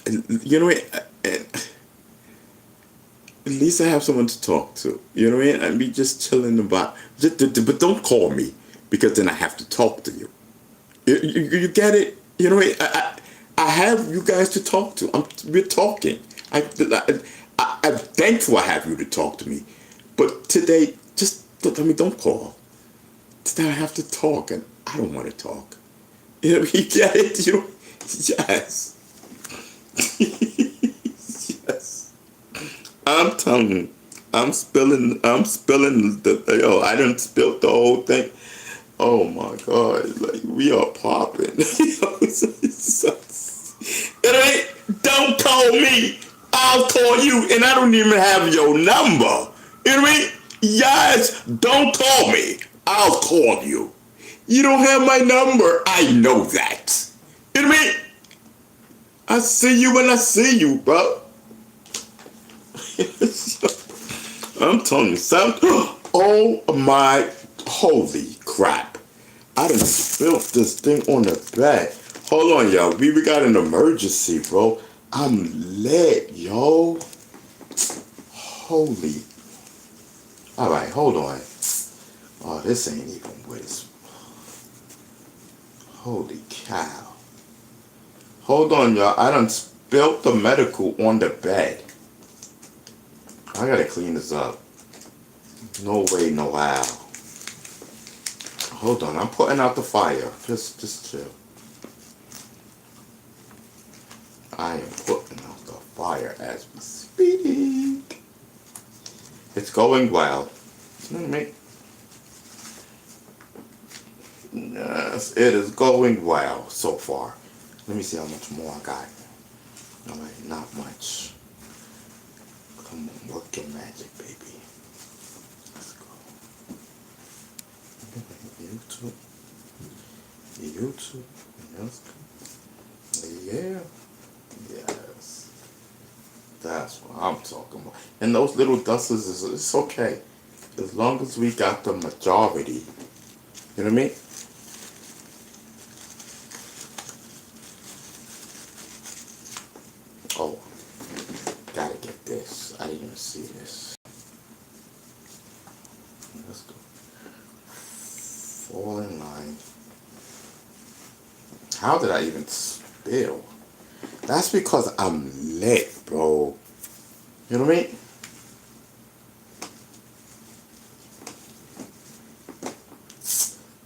I mean? You know what I mean? At least I have someone to talk to. You know what I mean? And be just chilling about. But don't call me, because then I have to talk to you. You get it? You know what I mean? I have you guys to talk to. We're talking. I'm thankful I have you to talk to me. But today, don't call. Today I have to talk, and I don't want to talk. You know, you get it? You know? Yes. Yes. I'm telling you, I'm spilling I done spilled the whole thing. Oh my God, like we are popping. It ain't, don't call me. I'll call you, and I don't even have your number. You know what I mean? Yes, don't call me. I'll call you. You don't have my number. I know that. You know what I mean? I see you when I see you, bro. I'm telling you something. Oh my, holy crap. I done spilled this thing on the bed. Hold on, y'all. We got an emergency, bro. I'm lit, yo. Holy. Alright, hold on. Oh, this ain't even what it's. Holy cow. Hold on, y'all. I done spilled the medical on the bed. I gotta clean this up. No way, no how. Hold on, I'm putting out the fire. Just chill. I am putting out the fire as we speak. It's going well. Yes, it is going well so far. Let me see how much more I got. Alright, not much. Come on, work your magic, baby. Let's go. YouTube. YouTube. Let's go. Yeah. Yes. That's what I'm talking about. And those little dusters, it's okay. As long as we got the majority. You know what I mean? Oh, gotta get this. I didn't even see this. Let's go. Fall in line. How did I even spill? That's because I'm lit, bro. You know what I mean?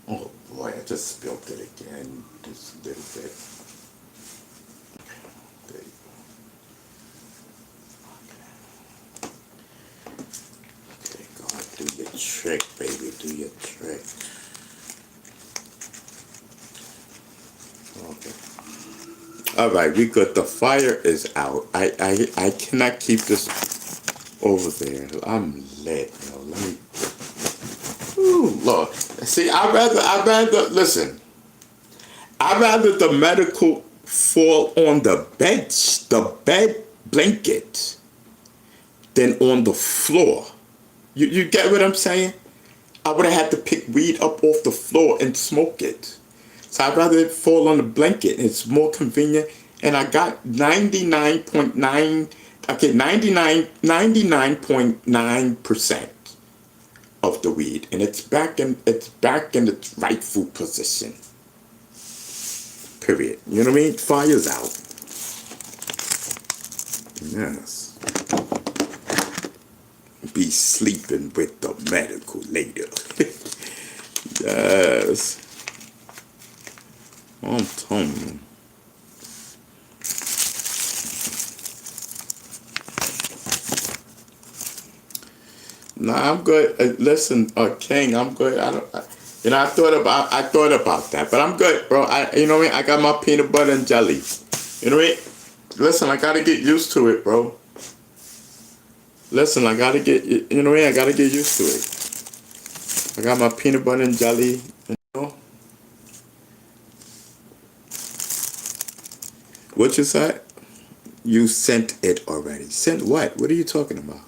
Oh boy, I just spilled it again. Just a little bit. There you go. Okay, go on, do your trick, baby. Do your trick. Okay. All right, we good. The fire is out. I cannot keep this over there. I'm lit, yo. Let me. Ooh, Lord. See, I'd rather listen. I'd rather the medical fall on the bench, the bed blanket, than on the floor. You get what I'm saying? I would have had to pick weed up off the floor and smoke it. So I'd rather it fall on the blanket. It's more convenient. And I got 99.9, okay, 99.9% of the weed. And it's back in its rightful position. Period. You know what I mean? Fire's out. Yes. Be sleeping with the medical later. Yes. I'm telling you. Nah, I'm good. Listen, King, I'm good. I thought about that, but I'm good, bro. You know what I mean? I got my peanut butter and jelly. You know what I mean? Listen, I gotta get used to it, bro. Listen, I gotta get, you know what I mean? I gotta get used to it. I got my peanut butter and jelly, you know? What you said? You sent it already. Sent what? What are you talking about?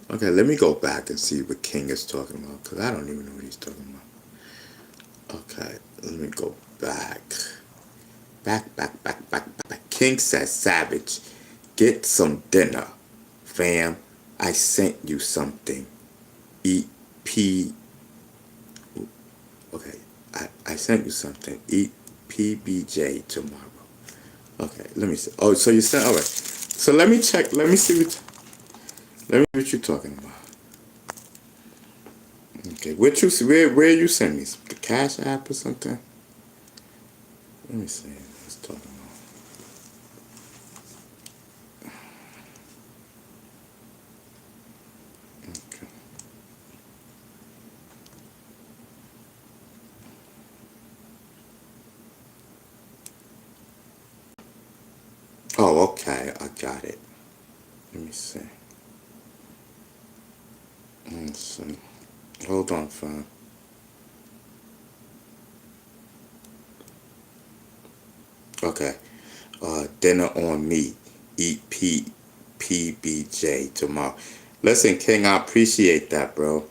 Okay, let me go back and see what King is talking about, because I don't even know what he's talking about. Okay, let me go back. Back. King says, Savage, get some dinner. Fam, I sent you something. Eat P. Okay, I sent you something. Eat PBJ tomorrow. Okay, let me see. Oh, so you sent, all right. So let me check, let me see what you're talking about. Okay, where you send me? The Cash App or something? Let me see. Let's talk about. Okay. Oh, okay, I got it. Let me see. Let's see. Hold on, fam. Okay. Dinner on me. Eat PBJ tomorrow. Listen, King, I appreciate that, bro.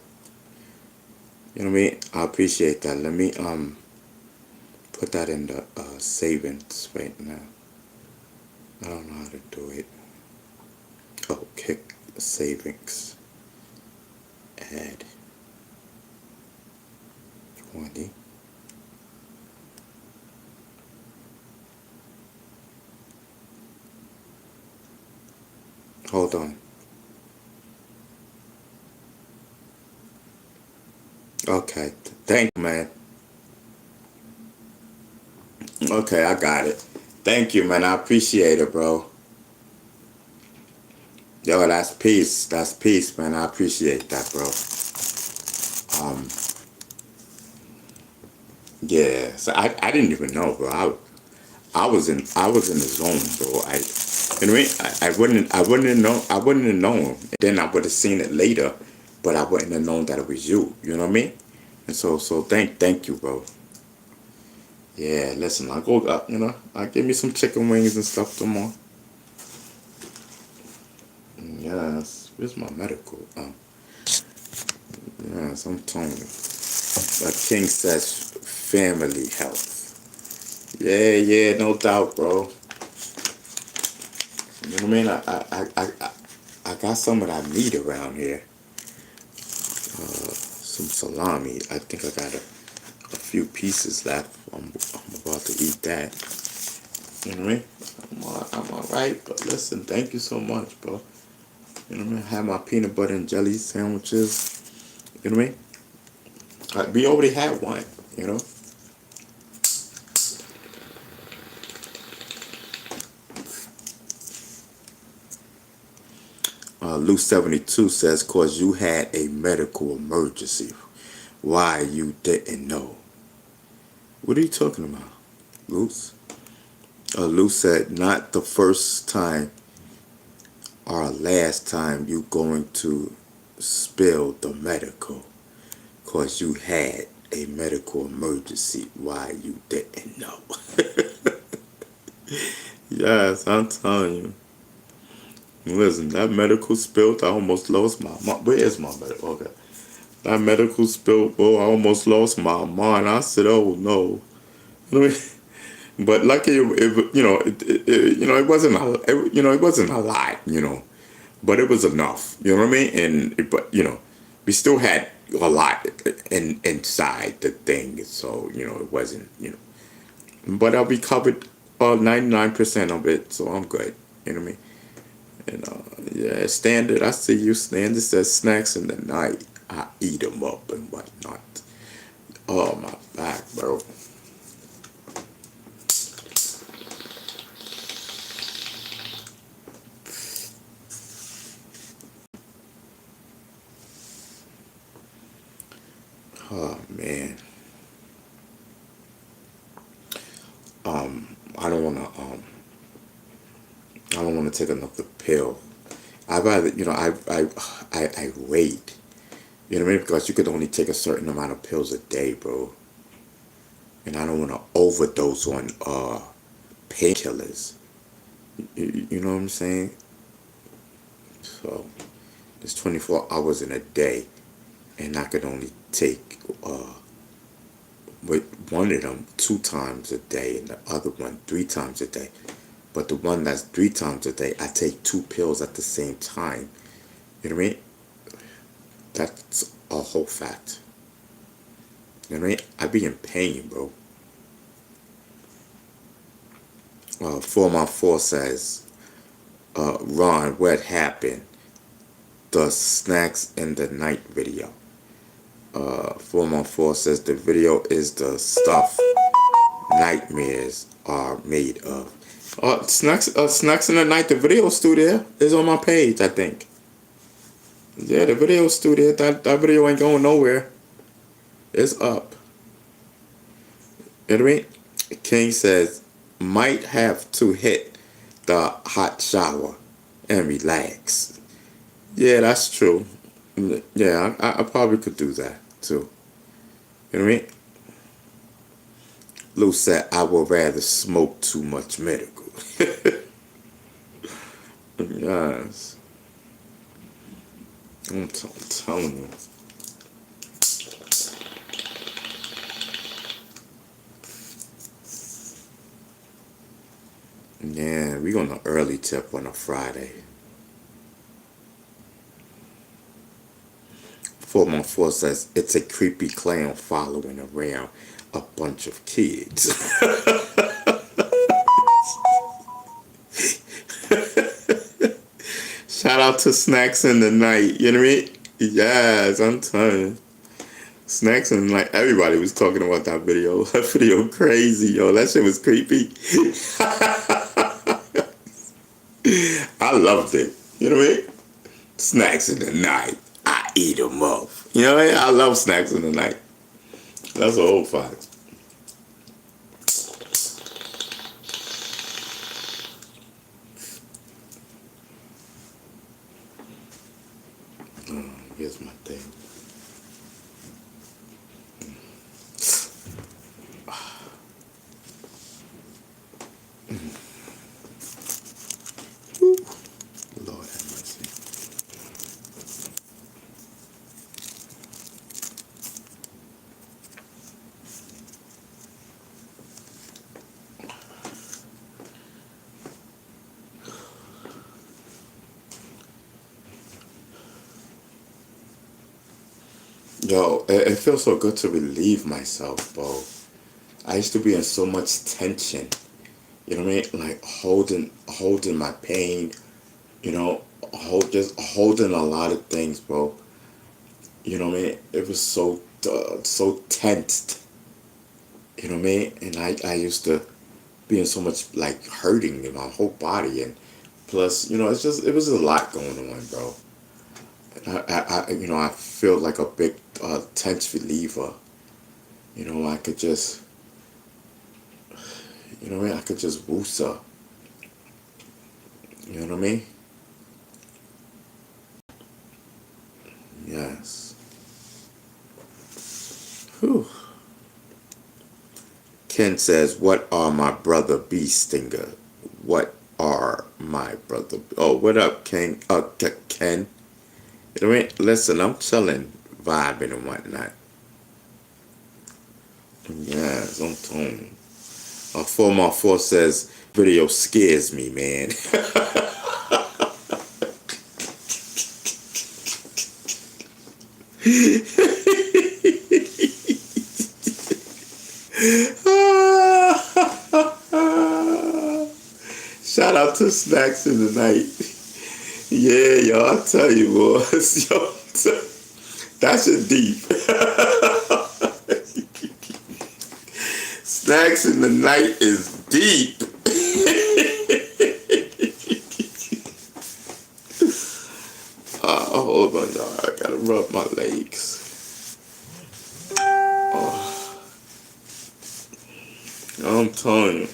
You know what I mean? I appreciate that. Let me put that in the savings right now. I don't know how to do it. Oh, kick savings. Add 20. Hold on. Okay. Thank you, man. Okay, I got it. Thank you, man. I appreciate it, bro. Yo, that's peace. That's peace, man. I appreciate that, bro. Um, yeah. So I didn't even know, bro. I was in the zone, bro. You know what I mean? I wouldn't have known. Then I would have seen it later, but I wouldn't have known that it was you. You know what I mean? And so thank you, bro. Yeah, listen, I go up, I give me some chicken wings and stuff tomorrow. Yes, where's my medical? Yes, I'm telling you. Like King says, family health. Yeah, no doubt, bro. You know what I mean? I got some of that meat around here. Some salami. I think I got a few pieces left. I'm about to eat that. You know what I mean? I'm all right, but listen, thank you so much, bro. You know what I mean? I had my peanut butter and jelly sandwiches. You know what I mean? We already had one, you know? Luke 72 says, cause you had a medical emergency. Why you didn't know? What are you talking about, Luce? Luke said, not the first time or last time you going to spill the medical. Cause you had a medical emergency. Why you didn't know? Yes, I'm telling you. Listen, that medical spill, I almost lost my mind. Where is my medical? Okay. That medical spill, I almost lost my mind. I said, oh no. You know what I mean? But lucky, it wasn't it wasn't a lot, but it was enough. You know what I mean? But we still had a lot inside the thing, so it wasn't, But I recovered 99% of it, so I'm good. You know what I mean? Yeah, Standard, I see you. Standard says snacks in the night. I eat them up and whatnot. Oh, my back, bro. Oh, man. I don't want to, I don't want to take another pill. I rather, I wait. You know what I mean? Because you could only take a certain amount of pills a day, bro. And I don't want to overdose on painkillers. You know what I'm saying? So there's 24 hours in a day, and I could only take with one of them 2 times a day, and the other one 3 times a day. But the one that's 3 times a day, I take 2 pills at the same time. You know what I mean? That's a whole fact. You know what I mean? I be in pain, bro. 414 says, Ron, what happened? The snacks in the night video. 414 says the video is the stuff nightmares are made of. Snacks in the night, the video still there. It's on my page, I think. Yeah, the video's still there. That video ain't going nowhere. It's up. You know what I mean? King says, might have to hit the hot shower and relax. Yeah, that's true. Yeah, I probably could do that too. You know what I mean? Lou said, I would rather smoke too much medical. Yes. I'm telling you. Yeah, we on an early tip on a Friday. 414 says it's a creepy clown following around a bunch of kids. Shout out to Snacks in the Night. You know what I mean? Yes, I'm telling you. Snacks and like everybody was talking about that video. That video crazy, yo. That shit was creepy. I loved it. You know what I mean? Snacks in the night, I eat them up. You know what I mean? I love snacks in the night. That's a whole fact. Here's my thing. Lord have mercy. Yo, it feels so good to relieve myself, bro. I used to be in so much tension. You know what I mean? Like holding my pain. You know, just holding a lot of things, bro. You know what I mean? It was so tensed. You know what I mean? And I used to be in so much like hurting in my whole body, and plus, you know, it was a lot going on, bro. And I feel like a big tense reliever. You know, I could just, you know what I mean? I could just woosah. You know what I mean? Yes. Whew. Ken says, "What are my brother bee stinger? What are my brother?" Oh, what up, Ken? Ken. You know what I mean? Listen, I'm chilling, vibing and whatnot. Yes, I'm telling you. 4x4 says, "Video scares me, man." Shout out to Snacks in the Night. Yeah, yo, I tell you, boys. Yo, that shit deep. Snacks in the Night is deep. Hold on, y'all. I gotta rub my legs. Oh. I'm telling you.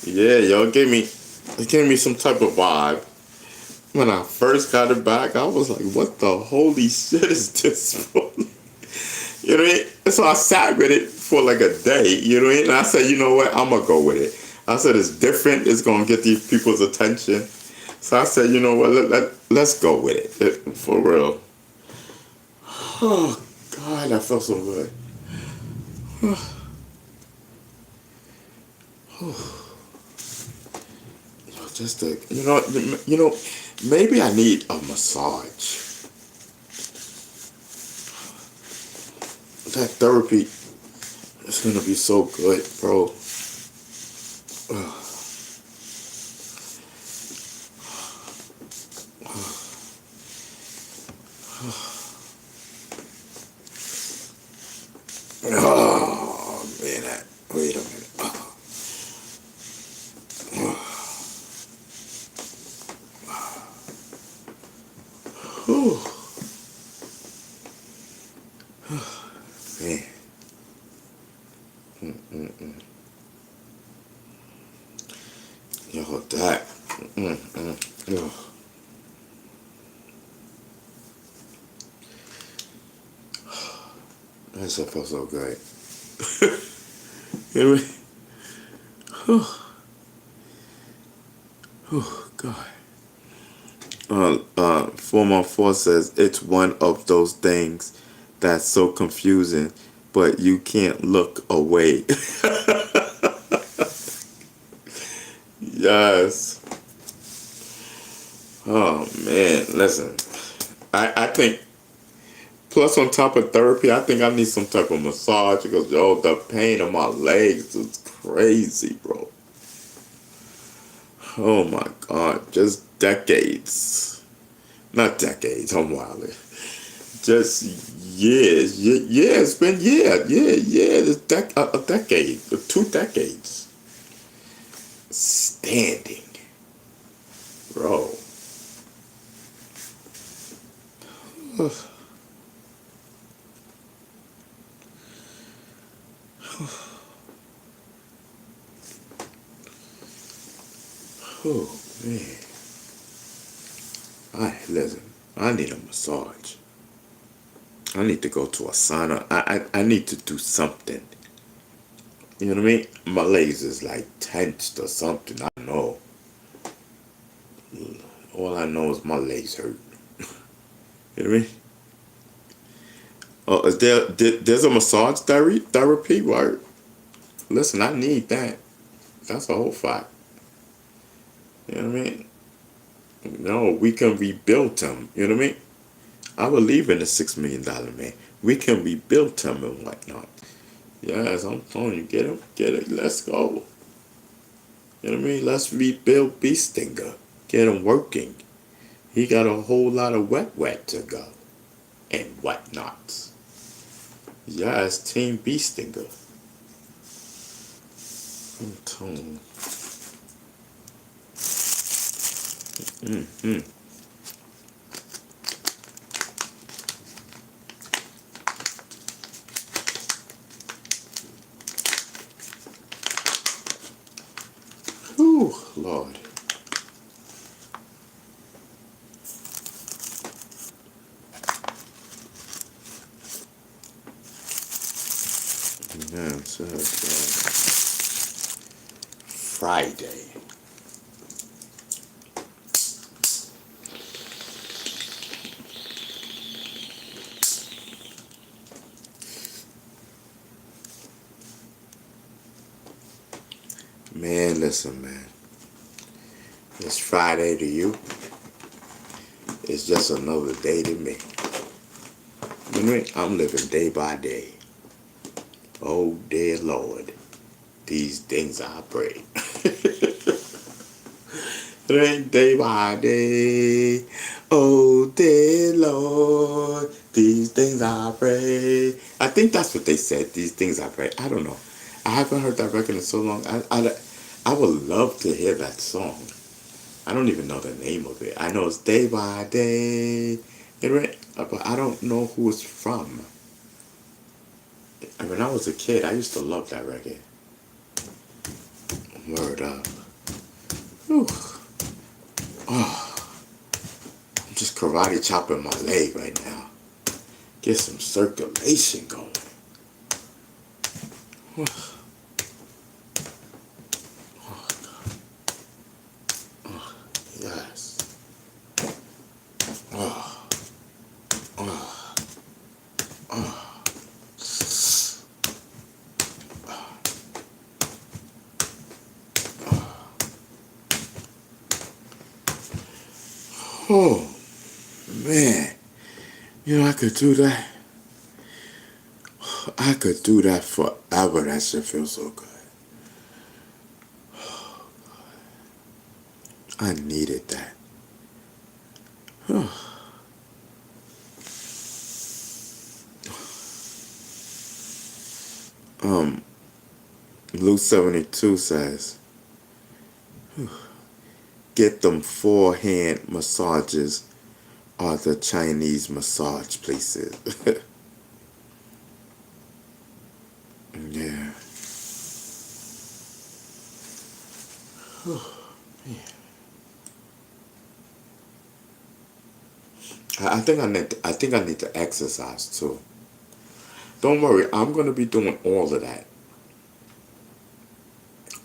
Yeah, yo, it gave me some type of vibe. When I first got it back, I was like, what the holy shit is this for? You know what I mean? So I sat with it for like a day, you know what I mean? And I said, you know what? I'm going to go with it. I said, it's different. It's going to get these people's attention. So I said, you know what? Let's go with it. For real. Oh, God, that felt so good. Just to, you know, maybe I need a massage. That therapy is gonna be so good, bro. Oh man, wait a minute. Whew. Man. Yo, that. Yo. That stuff felt so good. Anyway. Oh, God. 4x4 says, it's one of those things that's so confusing, but you can't look away. Yes. Oh, man. Listen, I think, plus on top of therapy, I think I need some type of massage because, yo, the pain in my legs is crazy, bro. Oh, my God. Just decades. Not decades, I'm wilding. Just years. Yeah, it's been it's a decade, 2 decades. Standing, bro. Oh man. Listen. I need a massage. I need to go to a sauna. I need to do something. You know what I mean? My legs is like tensed or something. I don't know. All I know is my legs hurt. You know what I mean? Oh, there's a massage therapy, right? Listen, I need that. That's a whole fact. You know what I mean? No, we can rebuild him. You know what I mean? I believe in the $6 million man. We can rebuild him and whatnot. Yes, I'm telling you, get it, let's go. You know what I mean? Let's rebuild Beast Stinger. Get him working. He got a whole lot of wet to go. And whatnot. Yes, Team Beast Stinger. I'm telling you. Whew, Lord. Yeah, so Friday. Man, listen, man. It's Friday to you. It's just another day to me. You know, I'm living day by day. Oh, dear Lord. These things I pray. It ain't day by day. Oh, dear Lord. These things I pray. I think that's what they said. These things I pray. I don't know. I haven't heard that record in so long. I would love to hear that song. I don't even know the name of it. I know it's day by day. But I don't know who it's from. And when I was a kid, I used to love that record. Word up. Whew. Oh, I'm just karate chopping my leg right now. Get some circulation going. Yes. Oh, oh, oh. Oh, man. You know, I could do that. I could do that forever. That shit feels so good. I needed that. Luke 72 says, get them forehand massages or the Chinese massage places. Yeah. I think I need to exercise too. Don't worry, I'm gonna be doing all of that.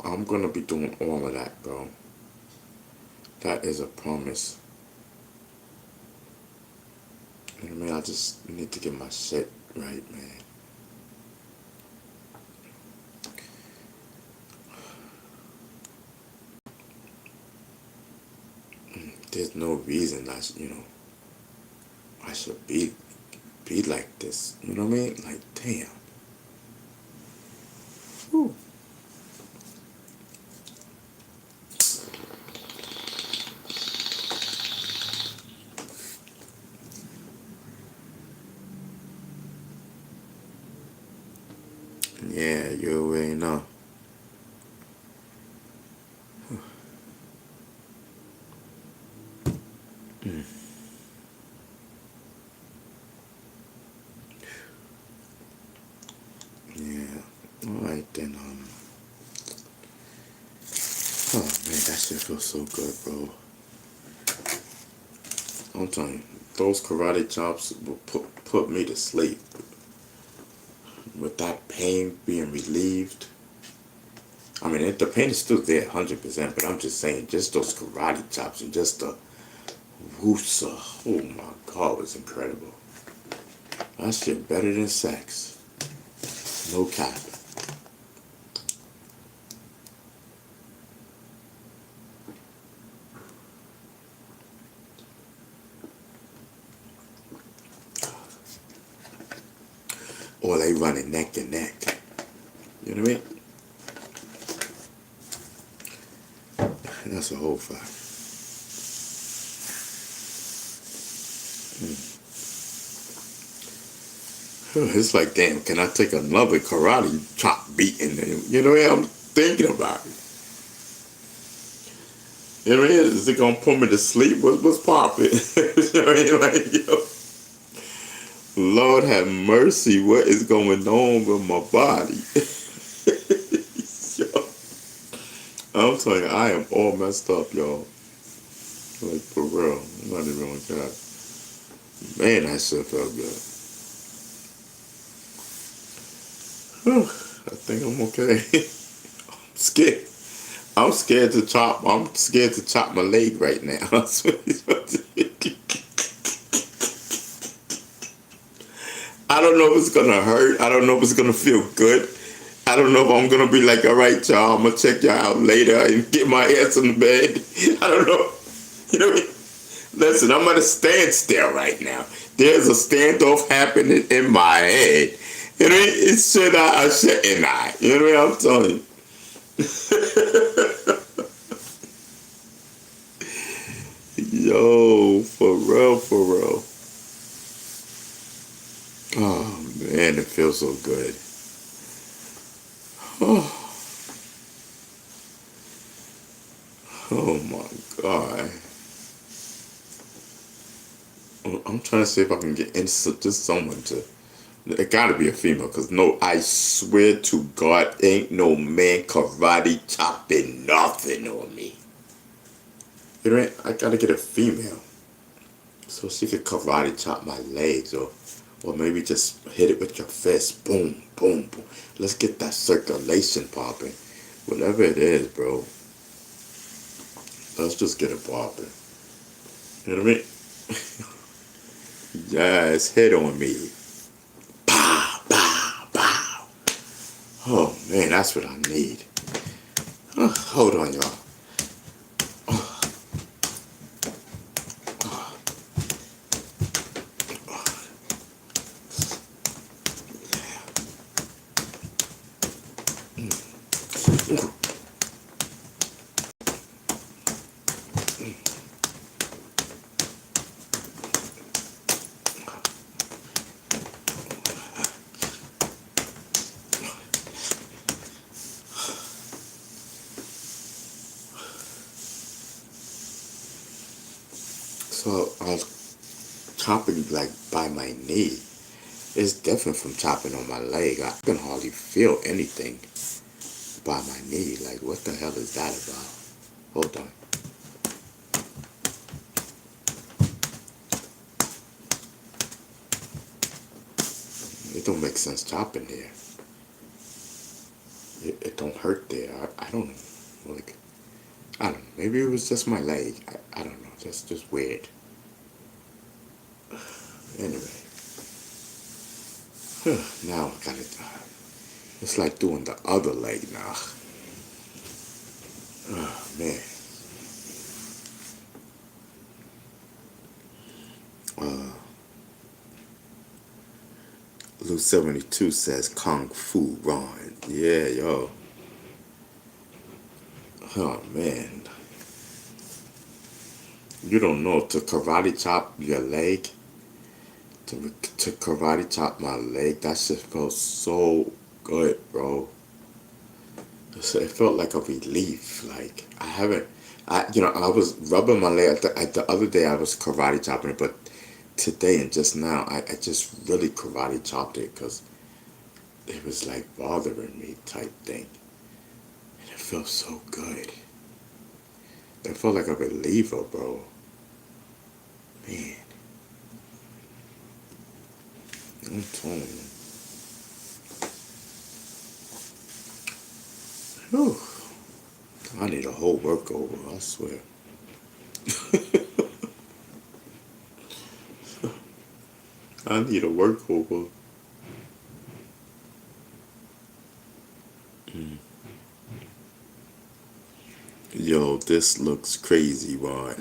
I'm gonna be doing all of that, bro. That is a promise. You know what I mean? I just need to get my shit right, man. There's no reason I should be like this. You know what I mean? Like, damn. Whew. You already know. Yeah. Alright then, oh man, that shit feels so good, bro. I'm telling you, those karate chops will put me to sleep. With that pain being relieved. I mean, the pain is still there, 100%, but I'm just saying, just those karate chops and just the woosa, oh my God, it was incredible. That shit better than sex. No cap. Or they running neck to neck. You know what I mean? That's a whole fact. It's like, damn, can I take another karate chop beating? You know what I'm thinking about it. You know what I mean? Is it gonna put me to sleep? What's popping? You know what I mean? Like, yo, Lord have mercy, what is going on with my body? Yo, I'm telling you, I am all messed up, y'all. Like, for real. I'm not even on cap. Man, that shit felt good. Whew, I think I'm okay. I'm scared. I'm scared to chop my leg right now. I don't know if it's gonna hurt. I don't know if it's gonna feel good. I don't know if I'm gonna be like, all right, y'all, I'm gonna check y'all out later and get my ass in the bed. I don't know. You know what I mean? Listen, I'm at a standstill right now. There's a standoff happening in my head. You know what I mean? It's should I or shouldn't I? You know what I'm telling you? Yo, for real, for real. Oh man, it feels so good. Oh, oh my God. I'm trying to see if I can get into just someone to. It gotta be a female, cause no, I swear to God, ain't no man karate chopping nothing on me. You know what I mean? I gotta get a female, so she could karate chop my legs, or maybe just hit it with your fist, boom, boom, boom. Let's get that circulation popping. Whatever it is, bro. Let's just get it popping. You know what I mean? Yes, hit on me. Pow, pow, pow. Oh man, that's what I need. Hold on, y'all. So I was chopping like by my knee. It's different from chopping on my leg. I can hardly feel anything by my knee. Like, what the hell is that about? Hold on. It don't make sense chopping there. It don't hurt there. I don't know. Like, I don't know. Maybe it was just my leg. I don't know. Just weird. Anyway. Now I gotta. It's like doing the other leg now. Oh man. Lou 72 says Kung Fu Ron. Yeah, yo. Oh man. You don't know, to karate chop your leg, to karate chop my leg, that shit feels so good, bro. So it felt like a relief. Like I haven't, I was rubbing my leg the other day. I was karate chopping it, but today and just now, I just really karate chopped it because it was like bothering me type thing, and it felt so good. It felt like a reliever, bro. Man, I'm telling you. Whew. I need a whole workover, I swear. I need a workover. Yo, this looks crazy, Ron.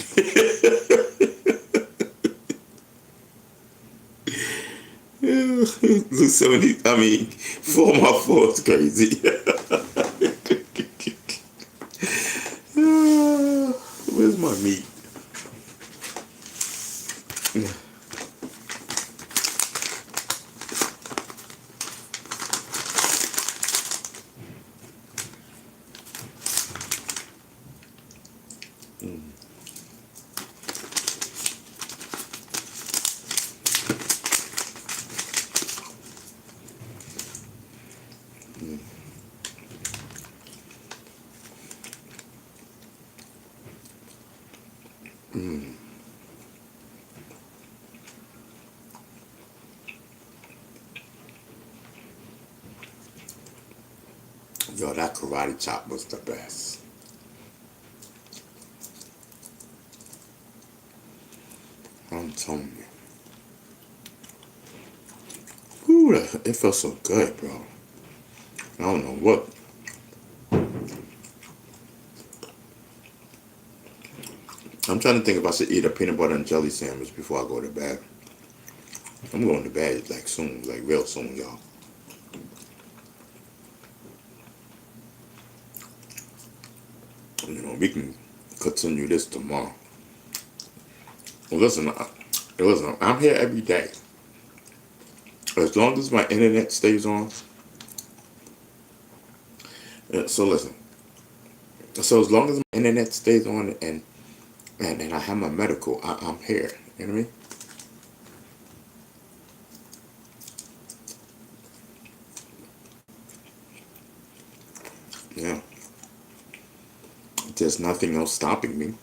Lose 70, I mean, 4x4 is crazy. Where's my meat? Yo, that karate chop was the best. I'm telling you. Ooh, it felt so good, bro. I don't know what. I'm trying to think if I should eat a peanut butter and jelly sandwich before I go to bed. I'm going to bed like soon, like real soon, y'all. We can continue this tomorrow. Well, listen, I'm here every day. As long as my internet stays on. So listen. So as long as my internet stays on and I have my medical, I'm here. You know what I mean? Yeah. There's nothing else stopping me.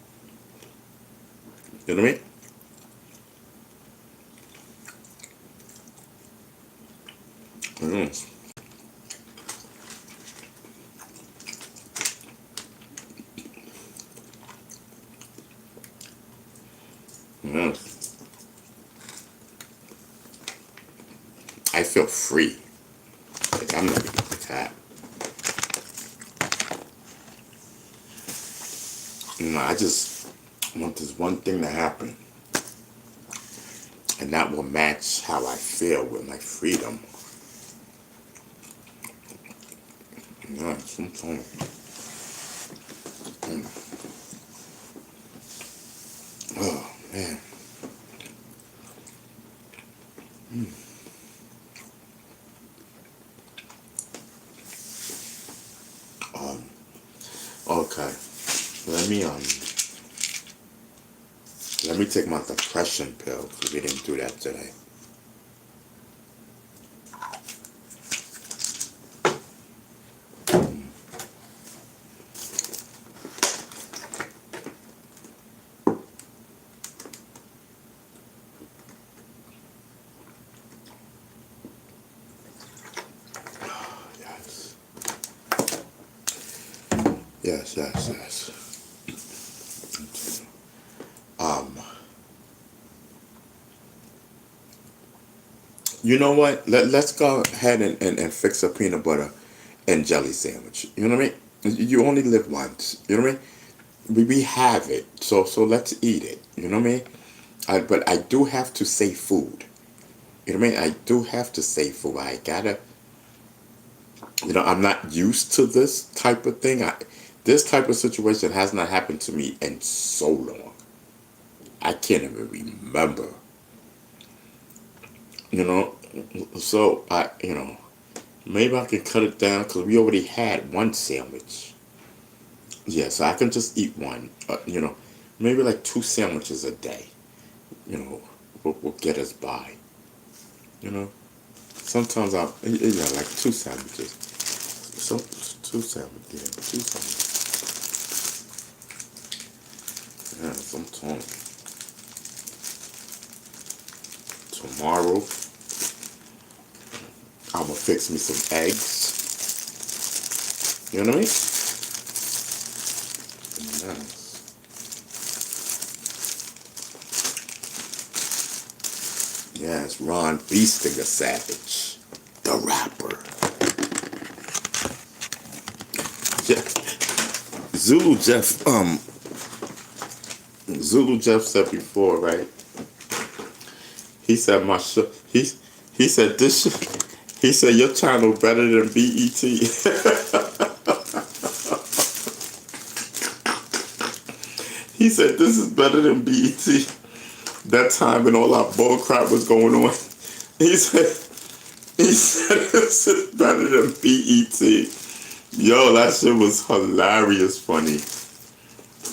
You know what I mean? Yes. Yes. I feel free. Like I'm not even attacked. I just want this one thing to happen. And that will match how I feel with my freedom. Yeah, sometimes. Oh, man. Okay. Let me let me take my depression pill because we didn't do that today. Yes. Yes, yes, yes. You know what? Let's go ahead and fix a peanut butter and jelly sandwich. You know what I mean? You only live once. You know what I mean? We have it. So let's eat it. You know what I mean? But I do have to save food. You know what I mean? I do have to save food. I gotta, I'm not used to this type of thing. This type of situation has not happened to me in so long. I can't even remember. You know, so Maybe I can cut it down because we already had one sandwich. Yeah, so I can just eat one. Maybe like 2 sandwiches a day. You know, will get us by. You know, sometimes like 2 sandwiches. So 2 sandwiches, yeah, 2 sandwiches. Yeah, sometimes. Tomorrow, I'ma fix me some eggs. You know what I mean? Yes. Yes, Ron Beestinger Savage, the rapper. Yeah. Zulu Jeff said before, right? He said my show. He said this. He said your channel better than BET. He said this is better than BET. That time when all our bull crap was going on. He said this is better than BET. Yo, that shit was hilarious funny.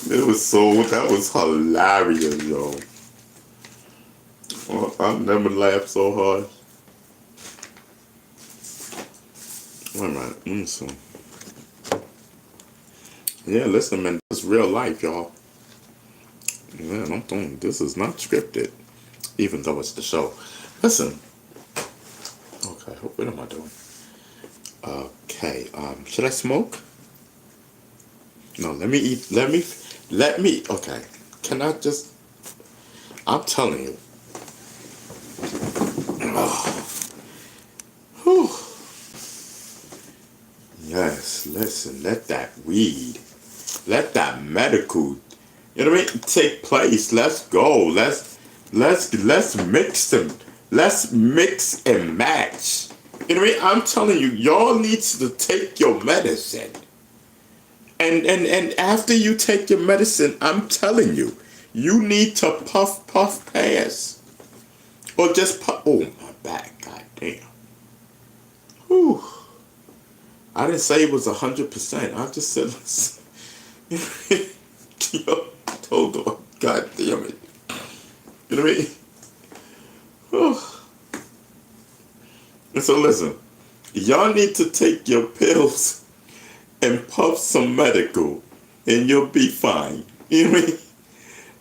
That was hilarious, yo. Oh, I've never laughed so hard. All right, so. Yeah, listen, man, this is real life, y'all. Man, I'm telling you, this is not scripted, even though it's the show. Listen. Okay, what am I doing? Okay, should I smoke? No, let me eat. Okay, can I just? I'm telling you. Whew. Yes, listen, let that weed, let that medical, you know what I mean, take place. Let's go. Let's mix them. Let's mix and match. You know what I mean? I'm telling you, y'all needs to take your medicine. And after you take your medicine, I'm telling you, you need to puff pass. Or just puff. Oh, my back, goddamn. Whew. I didn't say it was 100%. I just said, listen. Yo, hold on. God damn it. You know what I mean? Whew. And so listen, y'all need to take your pills and puff some medical, and you'll be fine. You know what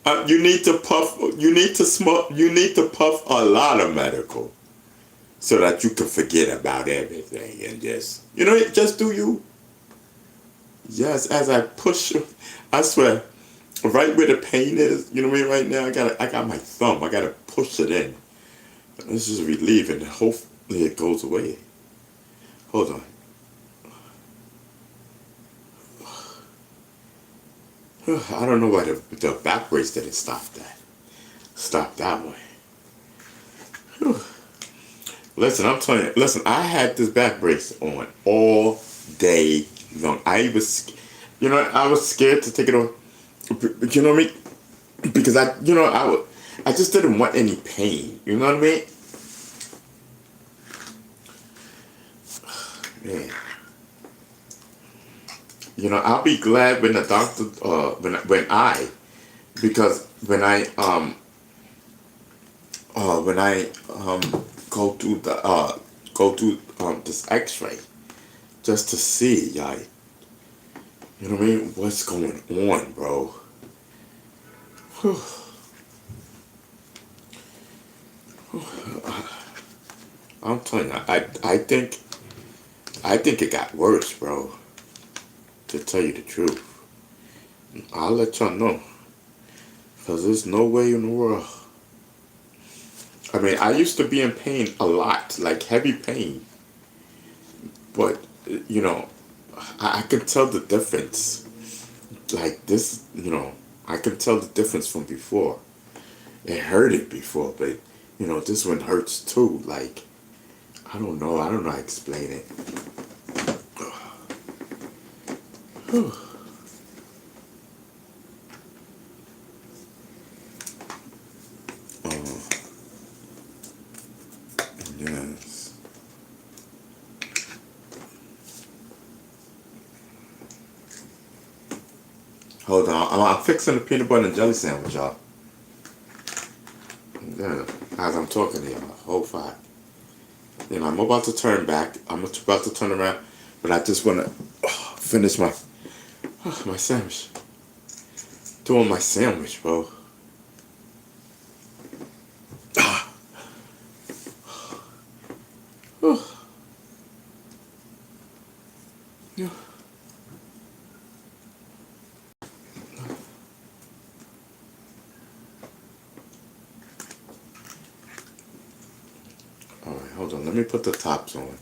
I mean? You need to puff. You need to smoke. You need to puff a lot of medical, so that you can forget about everything and just, you know, just do you. Yes, as I push, I swear, right where the pain is. You know what I mean? Right now, I got my thumb. I gotta push it in. This is relieving. Hopefully, it goes away. Hold on. I don't know why the back brace didn't stop that. Stop that way. Whew. Listen, I'm telling you. Listen, I had this back brace on all day long. I was scared to take it off. You know what I mean? Because I just didn't want any pain. You know what I mean? Man. You know, I'll be glad when the doctor, when I go do this X-ray, just to see, like, you know what I mean, what's going on, bro. Whew. I'm telling you, I think it got worse, bro. To tell you the truth, I'll let y'all know, because there's no way in the world. I mean, I used to be in pain a lot, like heavy pain, but you know, I can tell the difference. Like this, you know, I can tell the difference from before. It hurted before, but you know, this one hurts too. Like, I don't know how to explain it. Whew. Yes. Hold on, I'm fixing the peanut butter and jelly sandwich, y'all. Yeah, as I'm talking to y'all, hold fire. You know, I'm about to turn back. I'm about to turn around, but I just want to finish my sandwich. Doing my sandwich, bro. Yeah. All right, hold on. Let me put the tops on.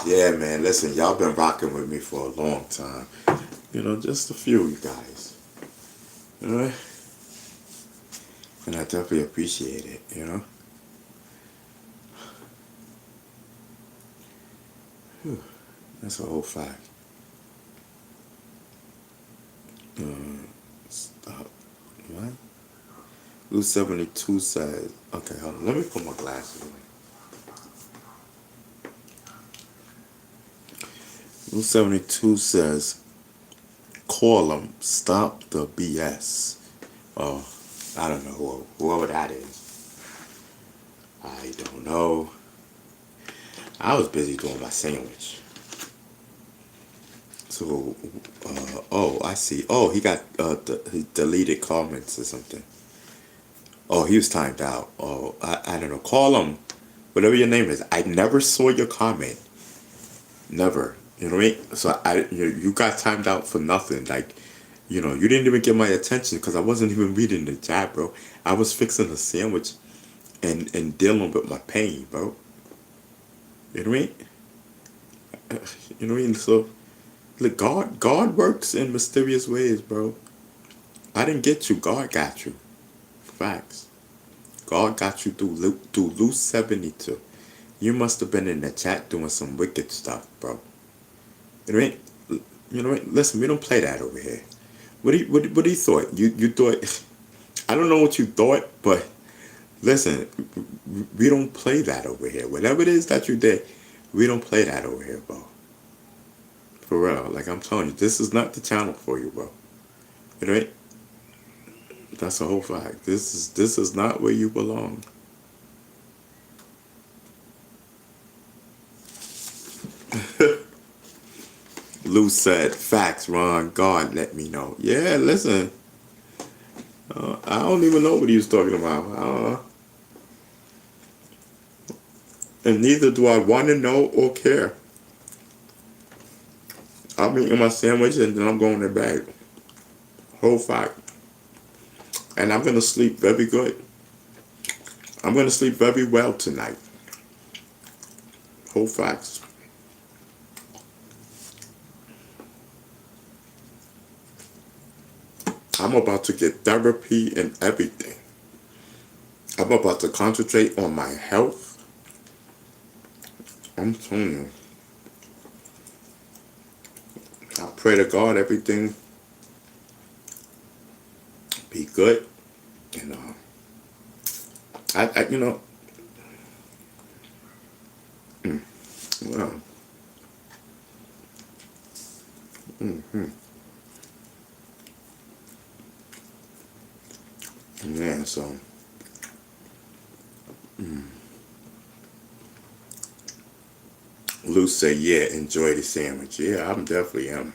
Yeah, man. Listen, y'all been rocking with me for a long time. You know, just a few, you guys. You know, and I definitely appreciate it. You know. Whew, that's a whole fact. Stop. What? Blue 72 says. Okay, hold on. Let me put my glasses on. Blue 72 says, call them. Stop the BS. Oh, I don't know whoever that is. I don't know. I was busy doing my sandwich. So, oh, I see. Oh, he got he deleted comments or something. Oh, he was timed out. Oh, I don't know. Call him, whatever your name is. I never saw your comment. Never. You know what I mean? So you got timed out for nothing. Like, you know, you didn't even get my attention because I wasn't even reading the chat, bro. I was fixing a sandwich and dealing with my pain, bro. You know what I mean? You know what I mean? So, look, God works in mysterious ways, bro. I didn't get you. God got you. Facts. God got you through Luke 72. You must have been in the chat doing some wicked stuff, bro. You know what I mean? You know what? Listen, we don't play that over here. What do you thought? You thought I don't know what you thought, but listen, we don't play that over here. Whatever it is that you did, we don't play that over here, bro. For real. Like I'm telling you, this is not the channel for you, bro. You know what? That's a whole fact. This is not where you belong. Lou said, facts, Ron. God let me know. Yeah, listen. I don't even know what he was talking about. And neither do I want to know or care. I'm eating my sandwich and then I'm going to bed. Whole fact. And I'm going to sleep very good. I'm going to sleep very well tonight. Whole facts. I'm about to get therapy and everything. I'm about to concentrate on my health. I'm telling you. I pray to God everything be good. And I you know, well, yeah. So, Lou said, "Yeah, enjoy the sandwich." Yeah, I'm definitely am.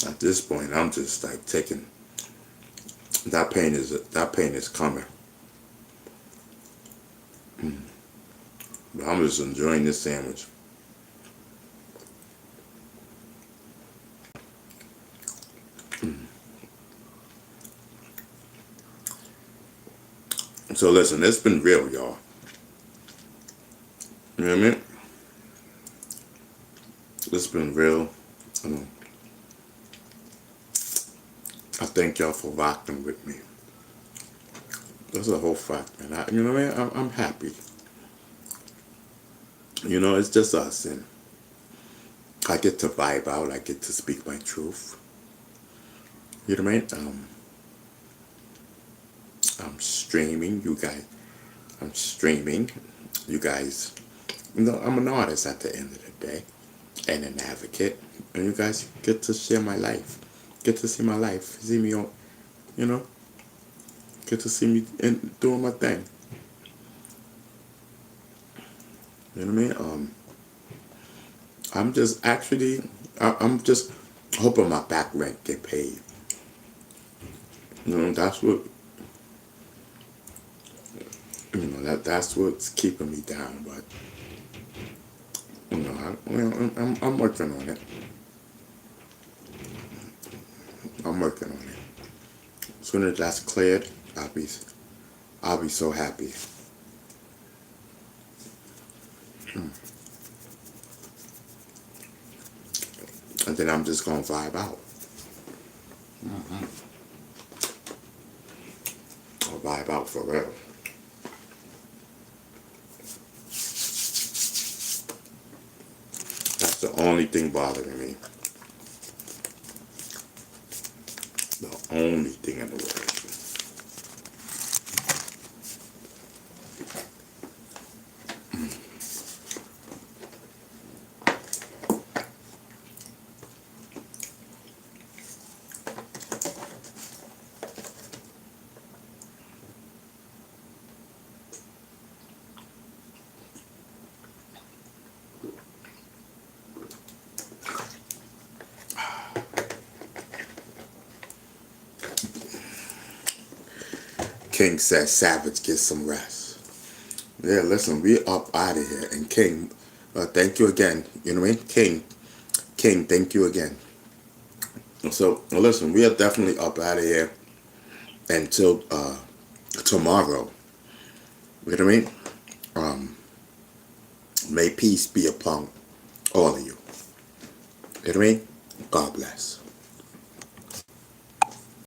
At this point, I'm just like taking that pain is coming. But I'm just enjoying this sandwich. So listen, it's been real, y'all. You know what I mean? It's been real. I thank y'all for rocking with me. That's a whole fact, man. You know what I mean? I'm happy. You know, it's just us, and I get to vibe out. I get to speak my truth. You know what I mean? I'm streaming, you guys. I'm streaming, you guys. You know, I'm an artist at the end of the day, and an advocate, and you guys get to share my life. Get to see my life. See me on, you know. Get to see me doing my thing. You know what I mean? I'm just actually, I'm just hoping my back rent get paid. You know, that's what, you know, that's what's keeping me down. But you know, I'm working on it. I'm working on it. As soon as that's cleared, I'll be so happy. And then I'm just gonna vibe out. I'll vibe out for real. That's the only thing bothering me. The only thing in the world. King says, Savage, get some rest. Yeah, listen, we up out of here. And King, thank you again. You know what I mean? King, thank you again. So, listen, we are definitely up out of here until tomorrow. You know what I mean? May peace be upon all of you. You know what I mean? God bless.